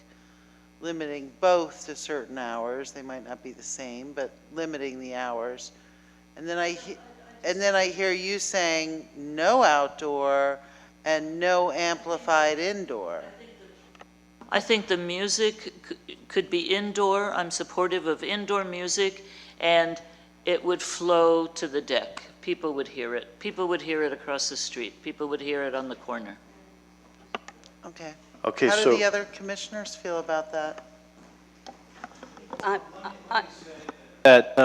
limiting both to certain hours. They might not be the same, but limiting the hours. And then I hear you saying no outdoor and no amplified indoor. I think the music could be indoor. I'm supportive of indoor music, and it would flow to the deck. People would hear it. People would hear it across the street. People would hear it on the corner. Okay. Okay, How so do the other commissioners feel about that? That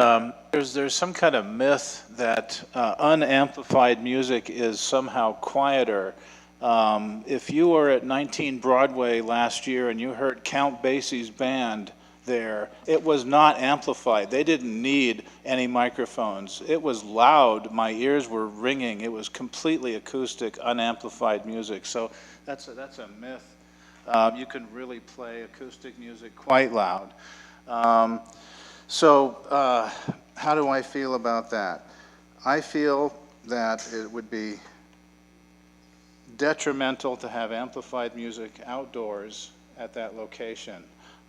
there's some kind of myth that unamplified music is somehow quieter. If you were at 19 Broadway last year and you heard Count Basie's band there, it was not amplified. They didn't need any microphones. It was loud. My ears were ringing. It was completely acoustic, unamplified music. So that's a myth. You can really play acoustic music quite loud. So how do I feel about that? I feel that it would be detrimental to have amplified music outdoors at that location.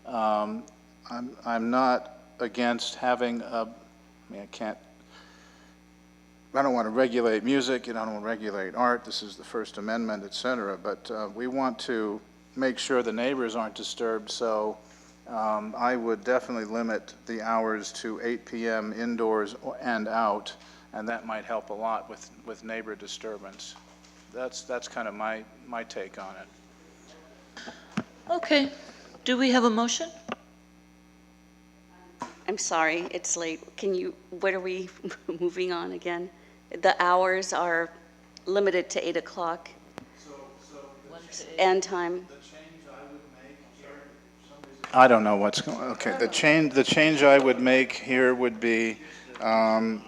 I'm not against having I don't want to regulate music, and I don't want to regulate art. This is the First Amendment, et cetera. But we want to make sure the neighbors aren't disturbed, so I would definitely limit the hours to 8 p.m. indoors and out, and that might help a lot with neighbor disturbance. That's kind of my take on it. Okay. Do we have a motion? I'm sorry, it's late. What are we moving on again? The hours are limited to 8 o'clock. And time. I don't know what's going on. Okay, the change I would make here would be on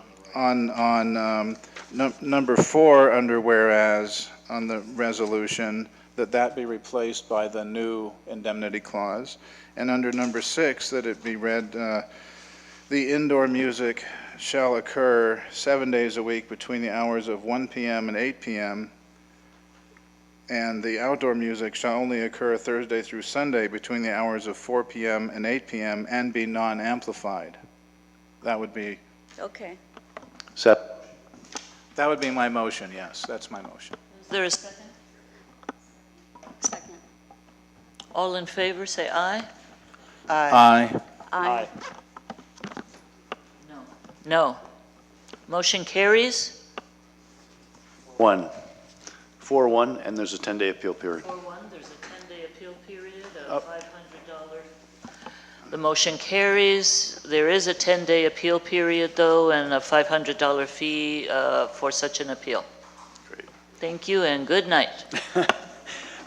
number 4 under whereas on the resolution, that be replaced by the new indemnity clause. And under number 6, that it be read, the indoor music shall occur 7 days a week between the hours of 1 p.m. and 8 p.m. And the outdoor music shall only occur Thursday through Sunday between the hours of 4 p.m. and 8 p.m. and be non-amplified. That would be. Okay. Sep. That would be my motion, yes, that's my motion. Is there a second? Second. All in favor, say aye. Aye. Aye. No. Motion carries. 4-1, and there's a 10-day appeal period. 4-1, there's a 10-day appeal period of $500. The motion carries. There is a 10-day appeal period, though, and a $500 fee for such an appeal. Great. Thank you, and good night.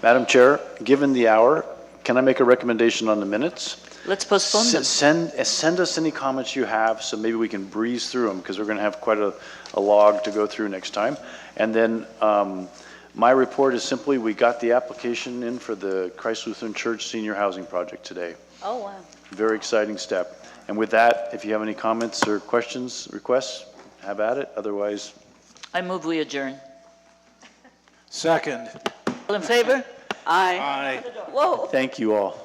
Madam Chair, given the hour, can I make a recommendation on the minutes? Let's postpone them. Send us any comments you have, so maybe we can breeze through them, because we're going to have quite a log to go through next time. And then my report is simply, we got the application in for the Christ Lutheran Church Senior Housing Project today. Oh, wow. Very exciting step. And with that, if you have any comments or questions, requests, have at it. Otherwise, I move we adjourn. Second. All in favor? Aye. Aye. Whoa. thank you all.